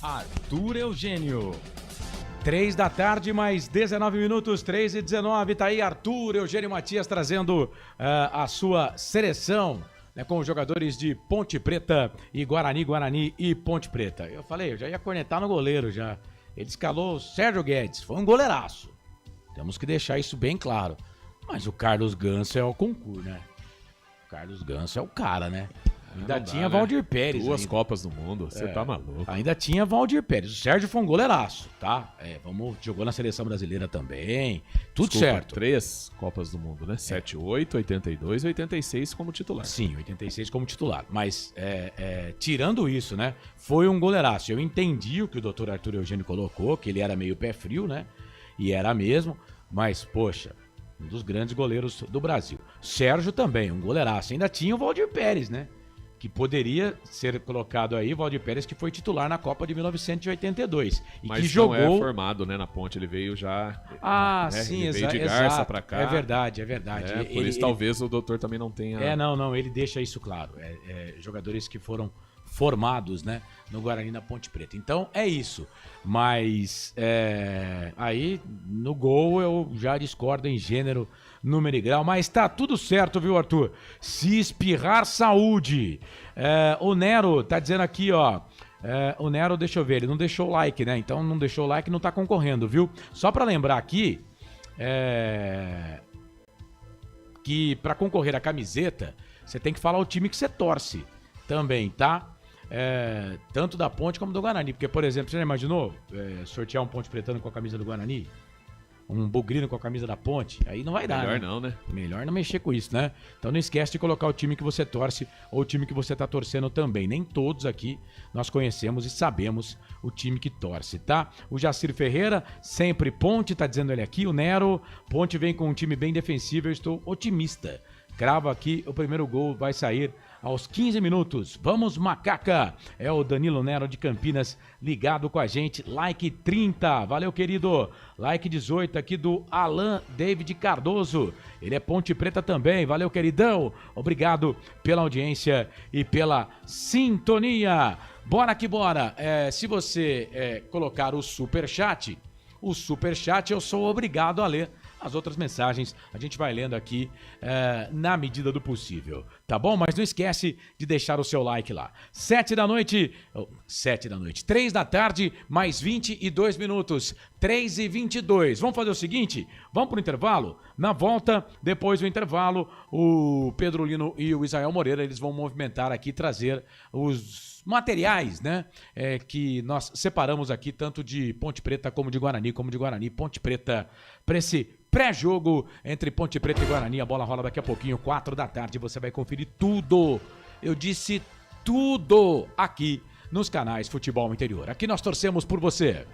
Arthur Eugênio. 3 da tarde, mais 19 minutos, 3h19. Tá aí Arthur Eugênio Matias trazendo a sua seleção, né, com os jogadores de Ponte Preta e Guarani e Ponte Preta. Eu falei, eu já ia cornetar no goleiro já. Ele escalou o Sérgio Guedes, foi um goleiraço. Temos que deixar isso bem claro. Mas o Carlos Ganso é o concurso, né? O Carlos Ganso é o cara, né? Ainda tinha Valdir Pérez. 2 Copas do Mundo, você tá maluco. Ainda tinha Valdir Pérez. O Sérgio foi um goleiraço, tá? Jogou na seleção brasileira também. Tudo certo. 3 Copas do Mundo, né? 78, 82 e 86 como titular. Sim, 86 como titular. Mas, tirando isso, né? Foi um goleiraço. Eu entendi o que o doutor Arthur Eugênio colocou, que ele era meio pé frio, né? E era mesmo. Mas, poxa, um dos grandes goleiros do Brasil. Sérgio também, um goleiraço. Ainda tinha o Valdir Pérez, né? Que poderia ser colocado aí, o Valdir Pérez, que foi titular na Copa de 1982. E mas que jogou... não é formado, né, na Ponte, ele veio já... Ah, né, sim, ele veio de Garça pra cá. É verdade. Por isso talvez o doutor também não tenha... Não, ele deixa isso claro. Jogadores que foram formados, né, no Guarani, na Ponte Preta. Então, é isso. Mas, aí, no gol, eu já discordo em gênero, número e grau, mas tá tudo certo, viu, Arthur? Se espirrar, saúde. O Nero tá dizendo aqui, ó, o Nero, deixa eu ver, ele não deixou o like, né? Então não deixou o like, não tá concorrendo, viu? Só pra lembrar aqui, que pra concorrer à camiseta, você tem que falar o time que você torce também, tá? Tanto da Ponte como do Guarani, porque, por exemplo, você já imaginou sortear um Ponte Pretano com a camisa do Guarani? Um bugrino com a camisa da Ponte, aí não vai dar. Melhor não, né? Melhor não mexer com isso, né? Então não esquece de colocar o time que você torce ou o time que você tá torcendo também. Nem todos aqui nós conhecemos e sabemos o time que torce, tá? O Jacir Ferreira, sempre Ponte, tá dizendo ele aqui. O Nero, Ponte vem com um time bem defensivo, eu estou otimista. Cravo aqui, o primeiro gol vai sair aos 15 minutos. Vamos, Macaca! É o Danilo Nero de Campinas ligado com a gente. Like 30, valeu, querido. Like 18 aqui do Alan David Cardoso. Ele é Ponte Preta também, valeu, queridão. Obrigado pela audiência e pela sintonia. Bora que bora. Se você colocar o superchat eu sou obrigado a ler As outras mensagens a gente vai lendo aqui na medida do possível, tá bom? Mas não esquece de deixar o seu like lá. 3 da tarde, mais 22 minutos, 3h22. Vamos fazer o seguinte, vamos pro intervalo? Na volta, depois do intervalo, o Pedro Lino e o Israel Moreira, eles vão movimentar aqui, trazer os materiais, né, que nós separamos aqui, tanto de Ponte Preta como de Guarani, Ponte Preta, para esse pré-jogo entre Ponte Preta e Guarani. A bola rola daqui a pouquinho, 4 da tarde, você vai conferir tudo, eu disse tudo, aqui nos canais Futebol Interior. Aqui nós torcemos por você.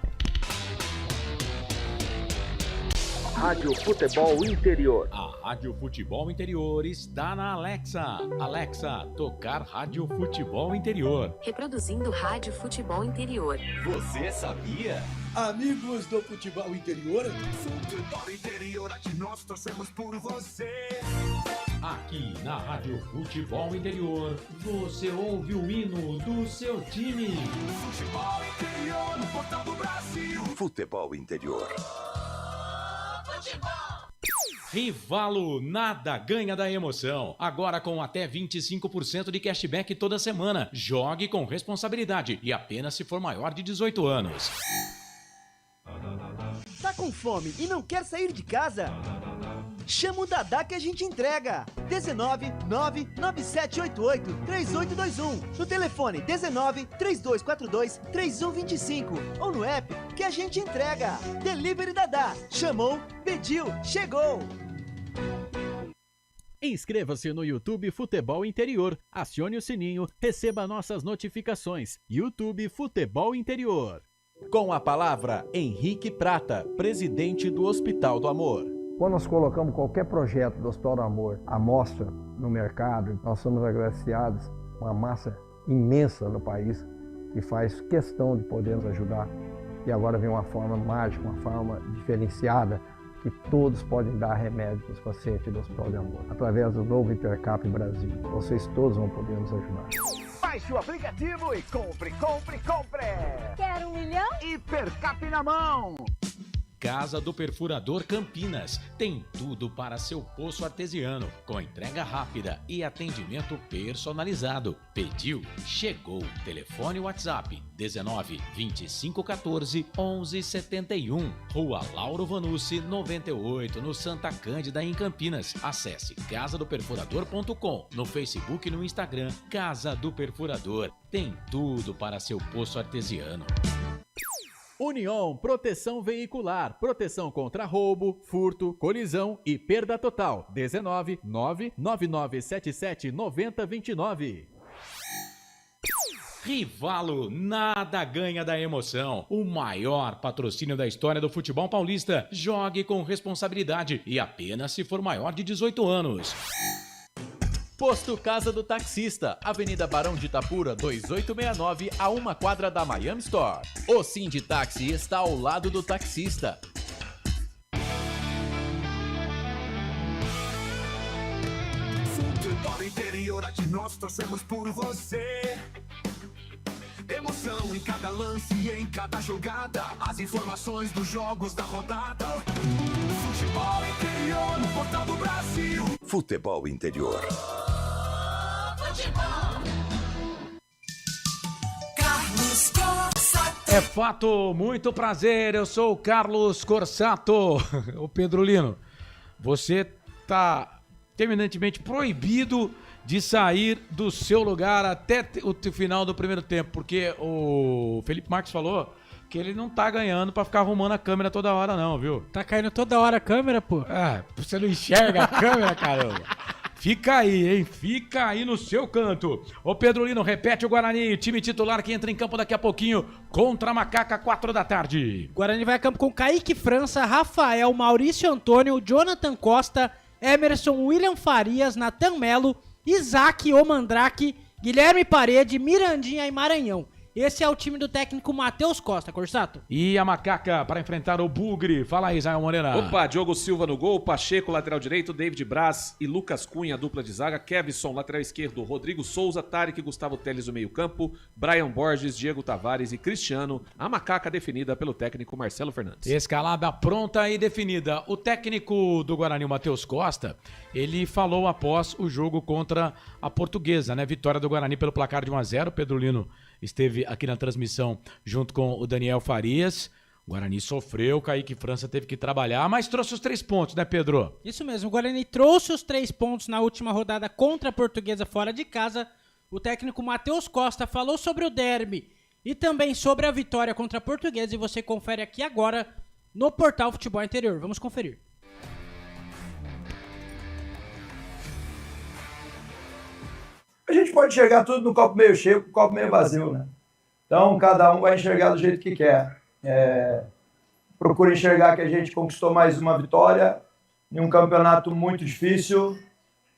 Rádio Futebol Interior. A Rádio Futebol Interior está na Alexa. Alexa, tocar Rádio Futebol Interior. Reproduzindo Rádio Futebol Interior. Você sabia? Amigos do Futebol Interior. Futebol Interior, aqui nós torcemos por você. Aqui na Rádio Futebol Interior, você ouve o hino do seu time. Futebol Interior, no portal do Brasil. Futebol Interior. Rivalo, nada ganha da emoção. Agora com até 25% de cashback toda semana. Jogue com responsabilidade e apenas se for maior de 18 anos. Tá com fome e não quer sair de casa? Chama o Dadá que a gente entrega. 19 99788 3821. No telefone 19 3242 3125. Ou no app que a gente entrega. Delivery Dadá. Chamou, pediu, chegou. Inscreva-se no YouTube Futebol Interior. Acione o sininho, receba nossas notificações. YouTube Futebol Interior. Com a palavra, Henrique Prata, presidente do Hospital do Amor. Quando nós colocamos qualquer projeto do Hospital do Amor à mostra no mercado, nós somos agraciados com uma massa imensa no país que faz questão de poder nos ajudar. E agora vem uma forma mágica, uma forma diferenciada, que todos podem dar remédio para os pacientes do Hospital do Amor. Através do novo Intercap Brasil, vocês todos vão poder nos ajudar. Baixe o aplicativo e compre, compre, compre! Quer 1 milhão? Hipercap na mão! Casa do Perfurador Campinas. Tem tudo para seu poço artesiano, com entrega rápida e atendimento personalizado. Pediu, chegou. Telefone WhatsApp 19 25 14 11 71. Rua Lauro Vanucci 98, no Santa Cândida, em Campinas. Acesse casadoperfurador.com, no Facebook e no Instagram. Casa do Perfurador. Tem tudo para seu poço artesiano. União Proteção Veicular, proteção contra roubo, furto, colisão e perda total. 19 99977 9029. Rivalo, nada ganha da emoção. O maior patrocínio da história do futebol paulista. Jogue com responsabilidade e apenas se for maior de 18 anos. Posto Casa do Taxista, Avenida Barão de Itapura, 2869, a 1 quadra da Miami Store. O Sinditaxi está ao lado do taxista. Futebol Interior, aqui nós torcemos por você. Emoção em cada lance e em cada jogada. As informações dos jogos da rodada. Futebol Interior, no portal do Brasil. Futebol Interior. Carlos Corsato. É fato, muito prazer, eu sou o Carlos Corsato. Ô Pedro Lino, você tá terminantemente proibido de sair do seu lugar até o final do primeiro tempo, porque o Felipe Marques falou que ele não tá ganhando pra ficar arrumando a câmera toda hora não, viu? Tá caindo toda hora a câmera, pô? Ah, você não enxerga a câmera, caramba. Fica aí, hein? Fica aí no seu canto. Ô Pedro Lino, repete o Guarani, time titular que entra em campo daqui a pouquinho contra a Macaca, 4 da tarde. Guarani vai a campo com Kaique França, Rafael, Maurício Antônio, Jonathan Costa, Emerson, William Farias, Natan Melo, Isaac, Omandrake, Guilherme Parede, Mirandinha e Maranhão. Esse é o time do técnico Matheus Costa, Corsato. E a Macaca para enfrentar o Bugre. Fala aí, Israel Moreira. Opa, Diogo Silva no gol, Pacheco, lateral direito, David Braz e Lucas Cunha, dupla de zaga, Kevson, lateral esquerdo, Rodrigo Souza, Tarek, Gustavo Teles no meio campo, Brian Borges, Diego Tavares e Cristiano. A Macaca definida pelo técnico Marcelo Fernandes. Escalada pronta e definida. O técnico do Guarani, o Matheus Costa, ele falou após o jogo contra a Portuguesa, né? Vitória do Guarani pelo placar de 1-0. Pedro Lino esteve aqui na transmissão junto com o Daniel Farias. O Guarani sofreu, Kaique França teve que trabalhar, mas trouxe os 3 pontos, né, Pedro? Isso mesmo, o Guarani trouxe os 3 pontos na última rodada contra a Portuguesa fora de casa. O técnico Matheus Costa falou sobre o derby e também sobre a vitória contra a Portuguesa, e você confere aqui agora no Portal Futebol Interior. Vamos conferir. A gente pode enxergar tudo no copo meio cheio, no copo meio vazio, né? Então, cada um vai enxergar do jeito que quer. Procura enxergar que a gente conquistou mais uma vitória em um campeonato muito difícil.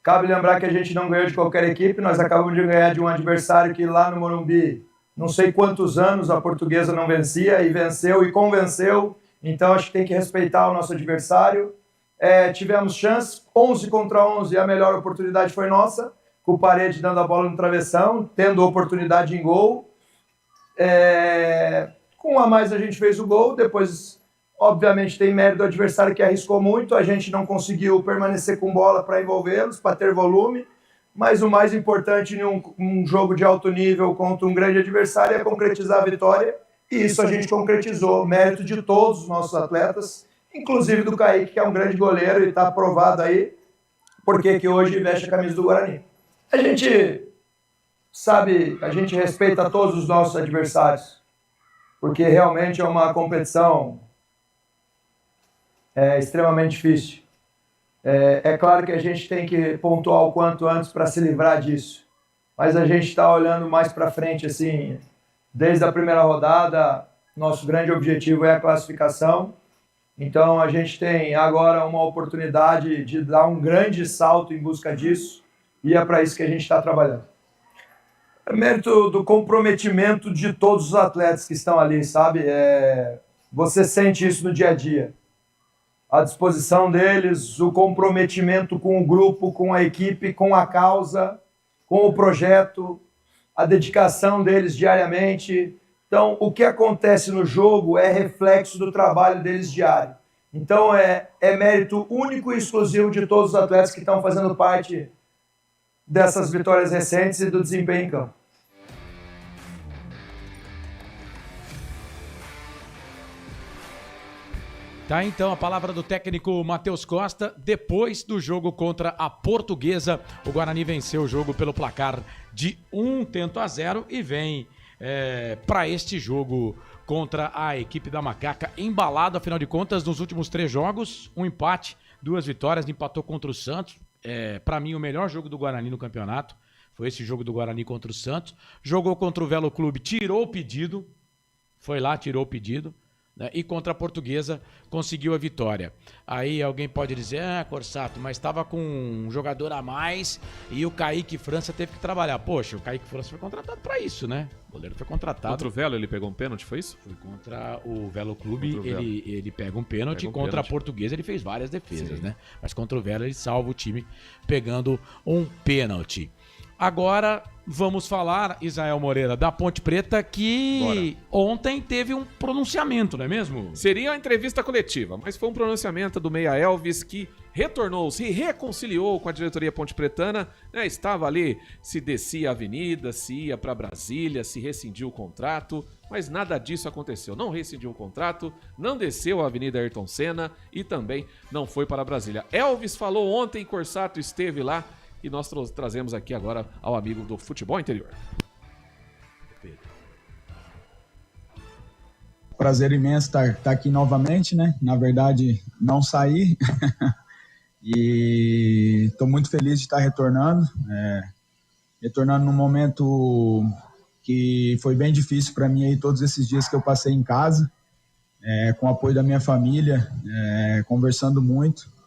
Cabe lembrar que a gente não ganhou de qualquer equipe, nós acabamos de ganhar de um adversário que lá no Morumbi, não sei quantos anos a Portuguesa não vencia, e venceu e convenceu. Então, acho que tem que respeitar o nosso adversário. Tivemos chance, 11 contra 11, e a melhor oportunidade foi nossa, com o Parede dando a bola no travessão, tendo oportunidade em gol. Com um a mais a gente fez o gol, depois, obviamente, tem mérito do adversário que arriscou muito, a gente não conseguiu permanecer com bola para envolvê-los, para ter volume, mas o mais importante em um jogo de alto nível contra um grande adversário é concretizar a vitória, e isso a gente concretizou, mérito de todos os nossos atletas, inclusive do Kaique, que é um grande goleiro e está aprovado aí, porque que hoje veste a camisa do Guarani. A gente sabe, a gente respeita todos os nossos adversários, porque realmente é uma competição extremamente difícil. É claro que a gente tem que pontuar o quanto antes para se livrar disso, mas a gente está olhando mais para frente, assim, desde a primeira rodada, nosso grande objetivo é a classificação, então a gente tem agora uma oportunidade de dar um grande salto em busca disso, e é para isso que a gente está trabalhando. É mérito do comprometimento de todos os atletas que estão ali, sabe? Você sente isso no dia a dia. A disposição deles, o comprometimento com o grupo, com a equipe, com a causa, com o projeto, a dedicação deles diariamente. Então, o que acontece no jogo é reflexo do trabalho deles diário. Então, é mérito único e exclusivo de todos os atletas que estão fazendo parte dessas vitórias recentes e do desempenho em campo. Tá, então, a palavra do técnico Matheus Costa. Depois do jogo contra a Portuguesa, o Guarani venceu o jogo pelo placar de 1-0 e vem para este jogo contra a equipe da Macaca, embalado, afinal de contas, nos últimos 3 jogos, um empate, 2 vitórias, empatou contra o Santos. Para mim, o melhor jogo do Guarani no campeonato foi esse jogo do Guarani contra o Santos. Jogou contra o Velo Clube, tirou o pedido, foi lá, tirou o pedido, né? E contra a Portuguesa conseguiu a vitória. Aí alguém pode dizer, Corsato, mas estava com um jogador a mais e o Kaique França teve que trabalhar. Poxa, o Kaique França foi contratado para isso, né? O goleiro foi contratado. Contra o Velo ele pegou um pênalti, foi isso? Foi contra o Velo Clube, ele pega um pênalti. Contra a Portuguesa ele fez várias defesas, né? Mas contra o Velo ele salva o time pegando um pênalti. Agora vamos falar, Israel Moreira, da Ponte Preta, que ontem teve um pronunciamento, não é mesmo? Seria uma entrevista coletiva, mas foi um pronunciamento do Meia Elvis, que retornou, se reconciliou com a diretoria pontepretana, né? Estava ali, se descia a avenida, se ia para Brasília, se rescindiu o contrato, mas nada disso aconteceu. Não rescindiu o contrato, não desceu a Avenida Ayrton Senna e também não foi para Brasília. Elvis falou ontem, Corsato esteve lá, e nós trazemos aqui agora ao amigo do Futebol Interior. Prazer imenso estar aqui novamente, né? Na verdade, não saí. E estou muito feliz de estar retornando. Retornando num momento que foi bem difícil para mim aí, todos esses dias que eu passei em casa, com o apoio da minha família, conversando muito.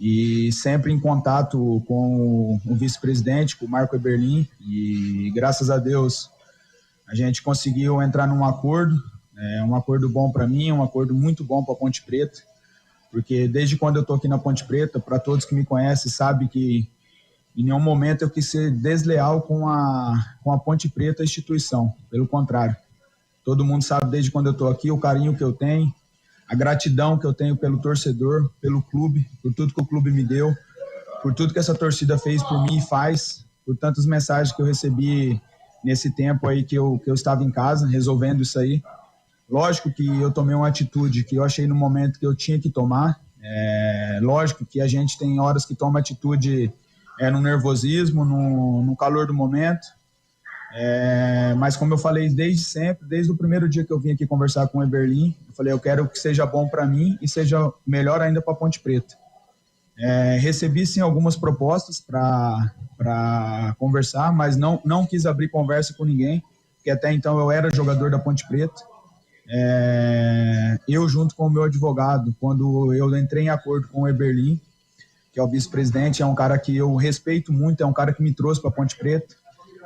E sempre em contato com o vice-presidente, com o Marco Eberlin, e graças a Deus a gente conseguiu entrar num acordo, um acordo bom para mim, um acordo muito bom para a Ponte Preta, porque desde quando eu estou aqui na Ponte Preta, para todos que me conhecem, sabem que em nenhum momento eu quis ser desleal com a Ponte Preta, a instituição. Pelo contrário, todo mundo sabe desde quando eu estou aqui o carinho que eu tenho, a gratidão que eu tenho pelo torcedor, pelo clube, por tudo que o clube me deu, por tudo que essa torcida fez por mim e faz, por tantas mensagens que eu recebi nesse tempo aí que eu estava em casa, resolvendo isso aí. Lógico que eu tomei uma atitude que eu achei no momento que eu tinha que tomar. Lógico que a gente tem horas que toma atitude no nervosismo, no calor do momento. Mas como eu falei desde sempre, desde o primeiro dia que eu vim aqui conversar com o Eberlin, eu falei, eu quero que seja bom para mim e seja melhor ainda para a Ponte Preta. Recebi sim algumas propostas para conversar, mas não quis abrir conversa com ninguém, porque até então eu era jogador da Ponte Preta. Eu junto com o meu advogado, quando eu entrei em acordo com o Eberlin, que é o vice-presidente, é um cara que eu respeito muito, é um cara que me trouxe para a Ponte Preta.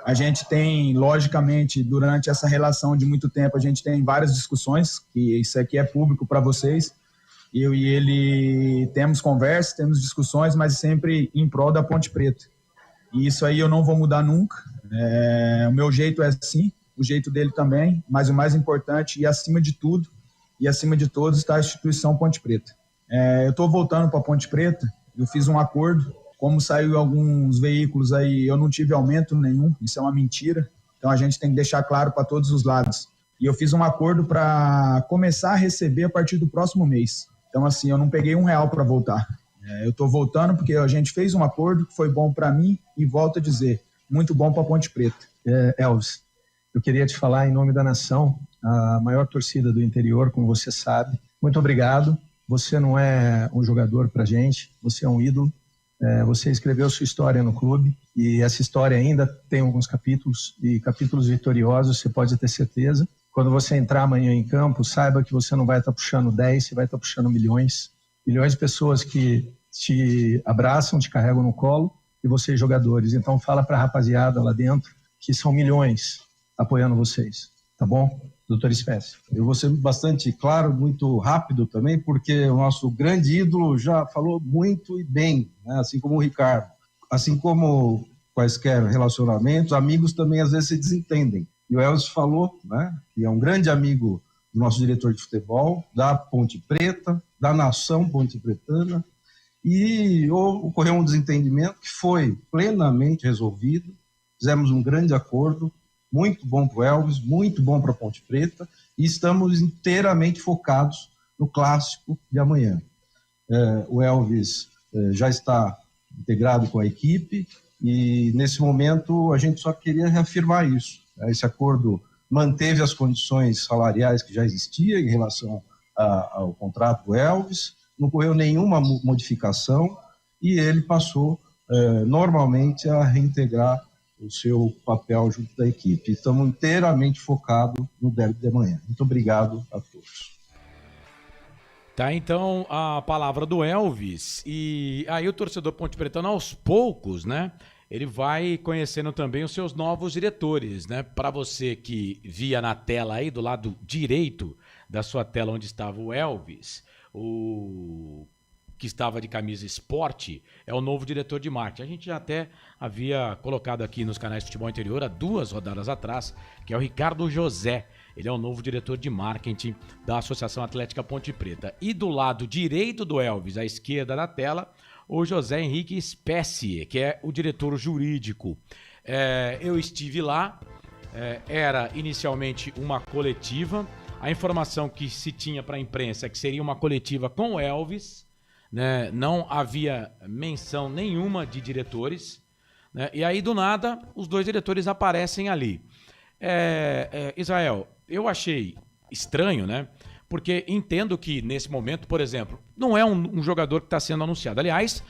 A gente tem, logicamente, durante essa relação de muito tempo, a gente tem várias discussões, que isso aqui é público para vocês. Eu e ele temos conversas, temos discussões, mas sempre em prol da Ponte Preta. E isso aí eu não vou mudar nunca. O meu jeito é assim, o jeito dele também, mas o mais importante e acima de tudo, e acima de todos, está a instituição Ponte Preta. Eu estou voltando para a Ponte Preta, eu fiz um acordo, como saiu em alguns veículos aí, eu não tive aumento nenhum, isso é uma mentira, então a gente tem que deixar claro para todos os lados. E eu fiz um acordo para começar a receber a partir do próximo mês. Então, assim, eu não peguei R$1 para voltar. Eu estou voltando porque a gente fez um acordo que foi bom para mim e, volto a dizer, muito bom para a Ponte Preta. Elvis, eu queria te falar em nome da nação, a maior torcida do interior, como você sabe. Muito obrigado. Você não é um jogador para a gente, você é um ídolo. Você escreveu sua história no clube e essa história ainda tem alguns capítulos e capítulos vitoriosos, você pode ter certeza. Quando você entrar amanhã em campo, saiba que você não vai estar puxando 10, você vai estar puxando milhões de pessoas que te abraçam, te carregam no colo, e vocês jogadores. Então fala para a rapaziada lá dentro que são milhões apoiando vocês, tá bom? Doutor Espécie. Eu vou ser bastante claro, muito rápido também, porque o nosso grande ídolo já falou muito e bem, né? Assim como o Ricardo. Assim como quaisquer relacionamentos, amigos também às vezes se desentendem. E o Elvis falou, né, que é um grande amigo do nosso diretor de futebol, da Ponte Preta, da nação ponte pretana, e ocorreu um desentendimento que foi plenamente resolvido, fizemos um grande acordo, muito bom para o Elvis, muito bom para a Ponte Preta, e estamos inteiramente focados no clássico de amanhã. O Elvis já está integrado com a equipe, e nesse momento a gente só queria reafirmar isso. Esse acordo manteve as condições salariais que já existiam em relação ao contrato do Elvis, não ocorreu nenhuma modificação e ele passou normalmente a reintegrar o seu papel junto da equipe. Estamos inteiramente focados no derby de amanhã. Muito obrigado a todos. Tá, então, a palavra do Elvis. E aí o torcedor ponte pretano, aos poucos, né, ele vai conhecendo também os seus novos diretores, né? Para você que via na tela aí, do lado direito da sua tela onde estava o Elvis, o que estava de camisa esporte, é o novo diretor de marketing. A gente já até havia colocado aqui nos canais de futebol interior há 2 rodadas atrás, que é o Ricardo José. Ele é o novo diretor de marketing da Associação Atlética Ponte Preta. E do lado direito do Elvis, à esquerda da tela, o José Henrique Specie, que é o diretor jurídico. Eu estive lá, era inicialmente uma coletiva. A informação que se tinha para a imprensa é que seria uma coletiva com o Elvis, né? Não havia menção nenhuma de diretores, né? E aí, do nada, os 2 diretores aparecem ali. Israel, eu achei estranho, né? Porque entendo que, nesse momento, por exemplo, não é um jogador que está sendo anunciado. Aliás,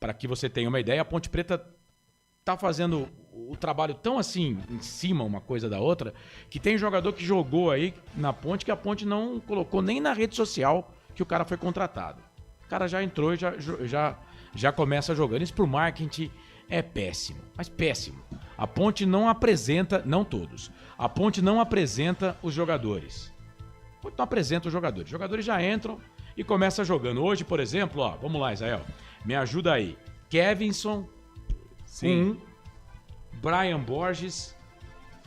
para que você tenha uma ideia, a Ponte Preta está fazendo o trabalho tão assim, em cima uma coisa da outra, que tem jogador que jogou aí na Ponte, que a Ponte não colocou nem na rede social que o cara foi contratado. O cara já entrou e já começa jogando. Isso pro marketing é péssimo, mas péssimo. A Ponte não apresenta, não todos, a Ponte não apresenta os jogadores. A Ponte não apresenta os jogadores. Os jogadores já entram e começam jogando. Hoje, por exemplo, ó, vamos lá, Israel, me ajuda aí. Kevinson, 1. Brian Borges,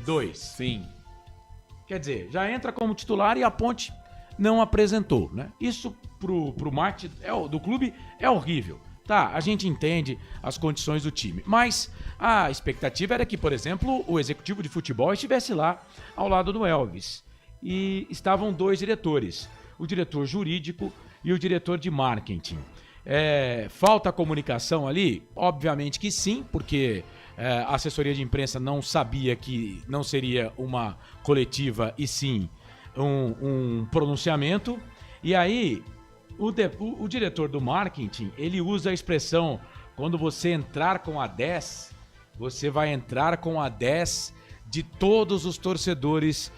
2. Sim. Quer dizer, já entra como titular e a Ponte não apresentou, né? Isso pro marketing do clube é horrível. Tá, a gente entende as condições do time, mas a expectativa era que, por exemplo, o executivo de futebol estivesse lá ao lado do Elvis. E estavam 2 diretores, o diretor jurídico e o diretor de marketing. Falta comunicação ali? Obviamente que sim, porque a assessoria de imprensa não sabia que não seria uma coletiva e sim um pronunciamento. E aí, o diretor do marketing, ele usa a expressão, quando você entrar com a 10, você vai entrar com a 10 de todos os torcedores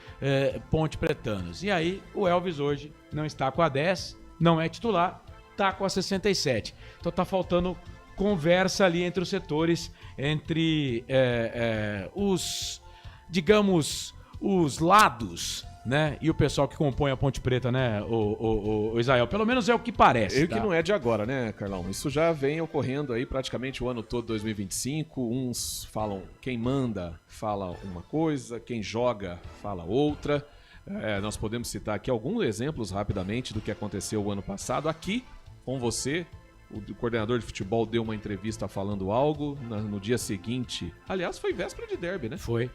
ponte-pretanos. E aí, o Elvis hoje não está com a 10, não é titular, está com a 67. Então tá faltando conversa ali entre os setores, entre os, digamos, os lados, né? E o pessoal que compõe a Ponte Preta, né, o Israel? Pelo menos é o que parece. Que não é de agora, né, Carlão? Isso já vem ocorrendo aí praticamente o ano todo, 2025. Uns falam, quem manda fala uma coisa, quem joga fala outra. Nós podemos citar aqui alguns exemplos rapidamente do que aconteceu o ano passado. Aqui, com você, o coordenador de futebol deu uma entrevista falando algo. No dia seguinte... Aliás, foi véspera de derby, né? Foi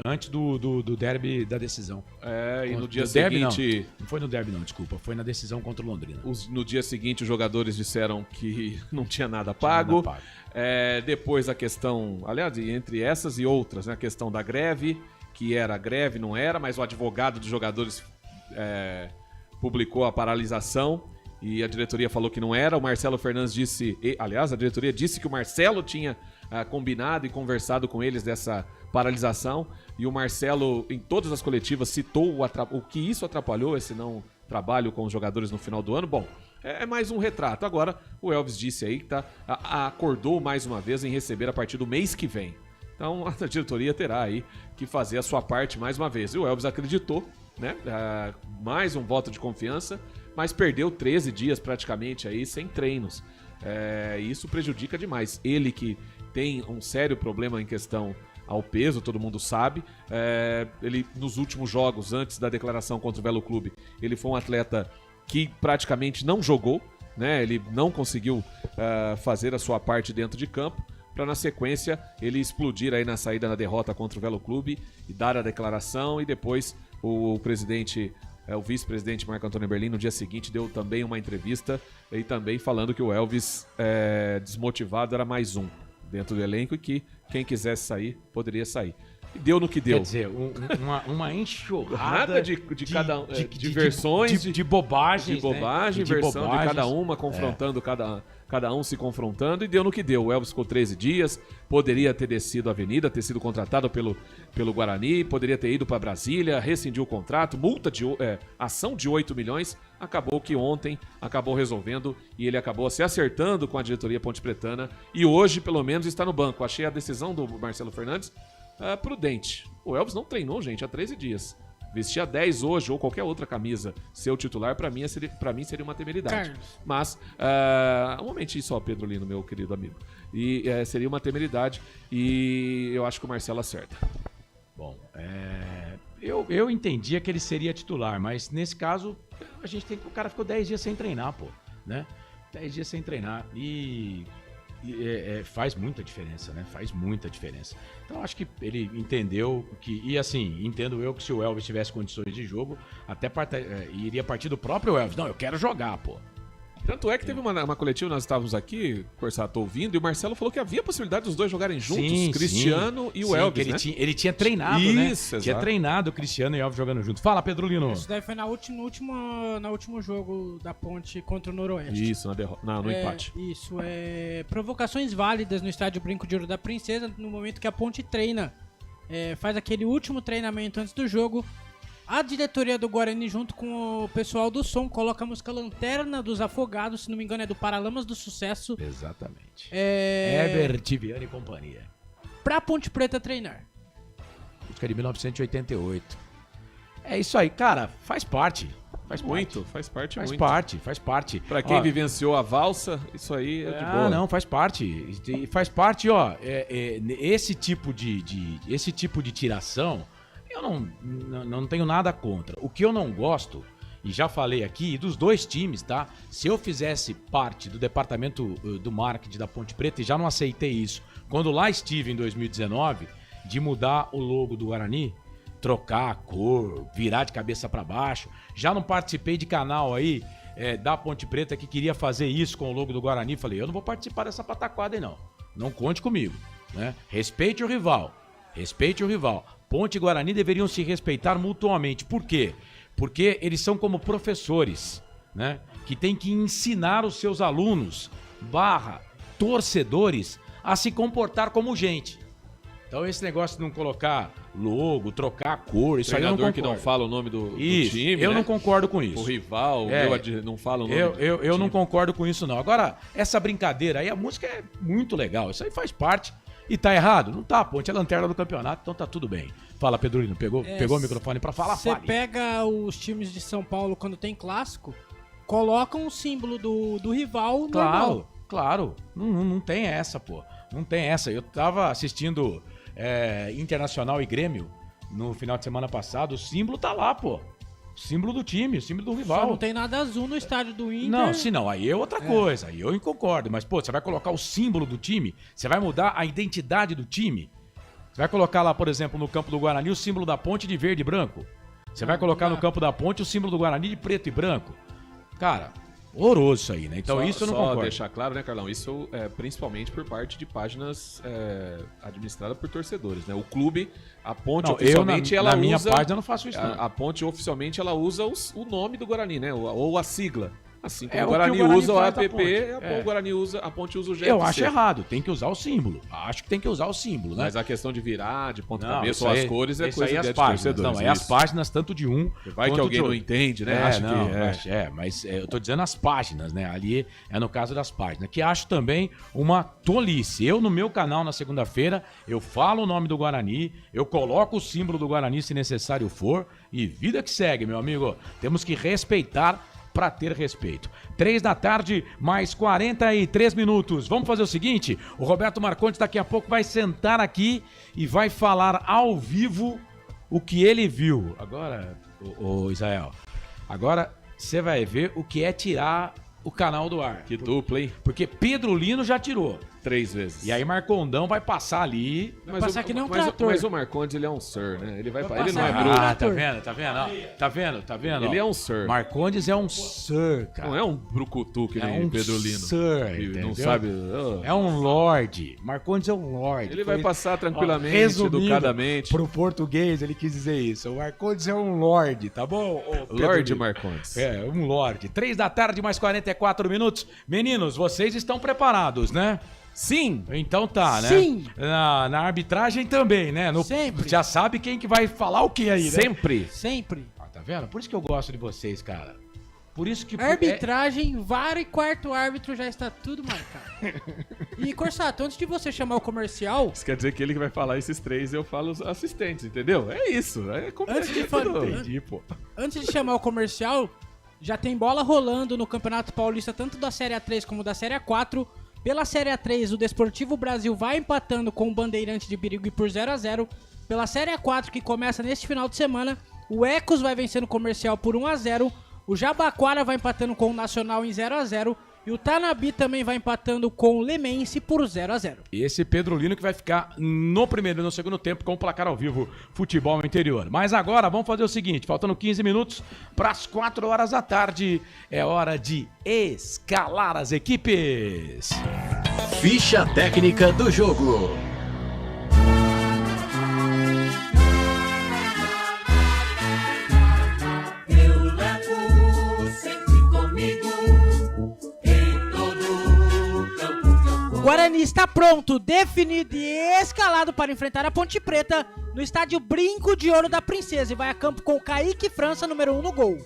antes do derby da decisão. E no dia seguinte... Não foi no derby não, desculpa. Foi na decisão contra o Londrina. No dia seguinte, os jogadores disseram que não tinha nada pago. Depois a questão... Aliás, entre essas e outras, né? A questão da greve, que era greve, não era, mas o advogado dos jogadores publicou a paralisação e a diretoria falou que não era. O Marcelo Fernandes disse... Aliás, a diretoria disse que o Marcelo tinha combinado e conversado com eles dessa paralisação, e o Marcelo, em todas as coletivas, citou o que isso atrapalhou, esse não trabalho com os jogadores no final do ano. Bom, é mais um retrato. Agora, o Elvis disse aí que acordou mais uma vez em receber a partir do mês que vem. Então, a diretoria terá aí que fazer a sua parte mais uma vez. E o Elvis acreditou, né? Mais um voto de confiança, mas perdeu 13 dias praticamente aí sem treinos. Isso prejudica demais. Ele que tem um sério problema em questão ao peso, todo mundo sabe. Ele, nos últimos jogos, antes da declaração contra o Velo Clube, ele foi um atleta que praticamente não jogou, né? Ele não conseguiu fazer a sua parte dentro de campo, para na sequência ele explodir aí na saída na derrota contra o Velo Clube e dar a declaração, e depois o presidente... o vice-presidente Marco Antônio Berlim, no dia seguinte, deu também uma entrevista e também falando que o Elvis, desmotivado, era mais um dentro do elenco e que quem quisesse sair, poderia sair. E deu no que deu. Quer dizer, uma enxurrada de versões, de bobagens, versão de cada uma, confrontando cada um se confrontando, e deu no que deu. O Elvis ficou 13 dias, poderia ter descido a avenida, ter sido contratado pelo Guarani, poderia ter ido para Brasília, rescindiu o contrato, ação de 8 milhões, acabou que ontem acabou resolvendo e ele acabou se acertando com a diretoria ponte-pretana e hoje, pelo menos, está no banco. Achei a decisão do Marcelo Fernandes prudente. O Elvis não treinou, gente, há 13 dias. Vestir a 10 hoje ou qualquer outra camisa, ser o titular, pra mim seria uma temeridade. Carlos. Mas, um momentinho só, Pedro Lino, meu querido amigo. E seria uma temeridade e eu acho que o Marcelo acerta. Bom, eu entendia que ele seria titular, mas nesse caso, o cara ficou 10 dias sem treinar, pô, né? 10 dias sem treinar e faz muita diferença, né? Faz muita diferença. Então acho que ele entendeu que... E assim, entendo eu que se o Elvis tivesse condições de jogo, até iria partir do próprio Elvis. Não, eu quero jogar, pô. Tanto é que teve uma coletiva, nós estávamos aqui, o Corsato ouvindo, e o Marcelo falou que havia possibilidade dos dois jogarem juntos, Cristiano e o Elvis, né? Ele tinha treinado, né? Isso, tinha treinado o Cristiano e o Elvis jogando junto. Fala, Pedro Lino. Isso daí foi no último jogo da Ponte contra o Noroeste. Isso, no empate. Isso, provocações válidas no estádio Brinco de Ouro da Princesa, no momento que a Ponte treina. Faz aquele último treinamento antes do jogo. A diretoria do Guarani, junto com o pessoal do som, coloca a música Lanterna dos Afogados, se não me engano é do Paralamas do Sucesso. Exatamente. Heber, Tiviani e companhia. pra Ponte Preta treinar. Música de 1988. É isso aí, cara, faz parte. Faz parte. Pra quem vivenciou a valsa, isso aí é de boa. Não, faz parte. E faz parte, ó, esse tipo de tiração, eu não tenho nada contra. O que eu não gosto, e já falei aqui, dos dois times, tá? Se eu fizesse parte do departamento do marketing da Ponte Preta, e já não aceitei isso, quando lá estive em 2019, de mudar o logo do Guarani, trocar a cor, virar de cabeça pra baixo. Já não participei de canal aí da Ponte Preta que queria fazer isso com o logo do Guarani. Falei, eu não vou participar dessa pataquada aí não. Não conte comigo, né? Respeite o rival. Ponte e Guarani deveriam se respeitar mutuamente. Por quê? Porque eles são como professores, né? Que tem que ensinar os seus alunos, torcedores, a se comportar como gente. Então esse negócio de não colocar logo, trocar a cor, isso aí eu não concordo. Que não fala o nome do time, eu não concordo com isso. O rival, não fala o nome eu não concordo com isso não. Agora, essa brincadeira aí, a música é muito legal, isso aí faz parte. E tá errado? Não tá, Ponte é a lanterna do campeonato, então tá tudo bem. Fala, Pedrolino, pegou o microfone pra falar? Você pega os times de São Paulo quando tem clássico, colocam o símbolo do rival normal. Claro, não tem essa, pô. Não tem essa. Eu tava assistindo Internacional e Grêmio no final de semana passado, o símbolo tá lá, pô. O símbolo do time, o símbolo do rival. Só não tem nada azul no estádio do Inter. Não, se não, aí é outra coisa, aí eu concordo. Mas, pô, você vai colocar o símbolo do time, você vai mudar a identidade do time. Você vai colocar lá, por exemplo, no campo do Guarani o símbolo da Ponte de verde e branco. Você vai colocar no campo da Ponte o símbolo do Guarani de preto e branco. Cara, horroroso isso aí, né? Então isso eu não concordo. Só deixar claro, né, Carlão? Isso é principalmente por parte de páginas administradas por torcedores, né? O clube, a Ponte oficialmente ela usa... Na minha página eu não faço isso, não. A Ponte oficialmente ela usa o nome do Guarani, né? Ou a sigla. Assim como É o o Guarani que o Guarani usa o faz da APP, Ponte. o Guarani usa, a Ponte usa o GFC. Eu acho errado, tem que usar o símbolo. Acho que tem que usar o símbolo, né? Mas a questão de virar de ponta Não, cabeça isso ou aí- as cores é isso coisa aí de as páginas. torcedores. Não, é as páginas tanto de um Vai que quanto alguém de não outro. entende, né? Acha que mas eu tô dizendo as páginas, né? Ali é no caso das páginas, que acho também uma tolice. Eu, no meu canal, na segunda-feira, eu falo o nome do Guarani, eu coloco o símbolo do Guarani se necessário for, e vida que segue, meu amigo. Temos que respeitar para ter respeito. 3 da tarde, mais 43 minutos. Vamos fazer o seguinte, o Roberto Marcondes daqui a pouco vai sentar aqui e vai falar ao vivo o que ele viu. Agora, o Israel, agora você vai ver o que é tirar o canal do ar. Que dupla, hein? Porque Pedro Lino já tirou 3 vezes. E aí Marcondão vai passar ali. Mas o Marcondes, ele é um sir, né? Ele ele não é Ah, bruto. tá vendo? Tá vendo? Ele ó. é um sir. Marcondes é um sir, cara. Não é um brucutu que nem Pedro Lino. Sir, Que entendeu? não sabe... É um lorde. Marcondes é um lorde. Ele vai passar tranquilamente, resumindo, educadamente. Pro português ele quis dizer isso. O Marcondes é um lorde, tá bom? ô Pedro Lorde Lino? Marcondes. É, um lorde. 3 da tarde, mais 44 minutos. Meninos, vocês estão preparados, né? Sim. Então tá, né? Sim. Na arbitragem também, né? Sempre. Já sabe quem que vai falar o que aí, né? Sempre. Ah, tá vendo? Por isso que eu gosto de vocês, cara. Por isso que... Arbitragem, VAR e quarto árbitro já está tudo marcado. E, Corsato, antes de você chamar o comercial... Isso quer dizer que ele que vai falar esses 3, eu falo os assistentes, entendeu? É isso. É Antes de falar... Entendi, pô. Antes de chamar o comercial, já tem bola rolando no Campeonato Paulista, tanto da Série A3 como da Série A4. Pela Série A3, o Desportivo Brasil vai empatando com o Bandeirante de Birigui por 0x0. Pela Série A4, que começa neste final de semana, o Ecos vai vencendo o Comercial por 1x0. O Jabaquara vai empatando com o Nacional em 0x0. E o Tanabi também vai empatando com o Lemense por 0x0. Esse Pedro Lino que vai ficar no primeiro e no segundo tempo com o placar ao vivo Futebol Interior. Mas agora vamos fazer o seguinte, faltando 15 minutos para as 4 horas da tarde, é hora de escalar as equipes. Ficha técnica do jogo. Eu levo sempre comigo em todo campo. O Guarani está pronto, definido e escalado para enfrentar a Ponte Preta no estádio Brinco de Ouro da Princesa e vai a campo com Kaique França, número 1 no gol.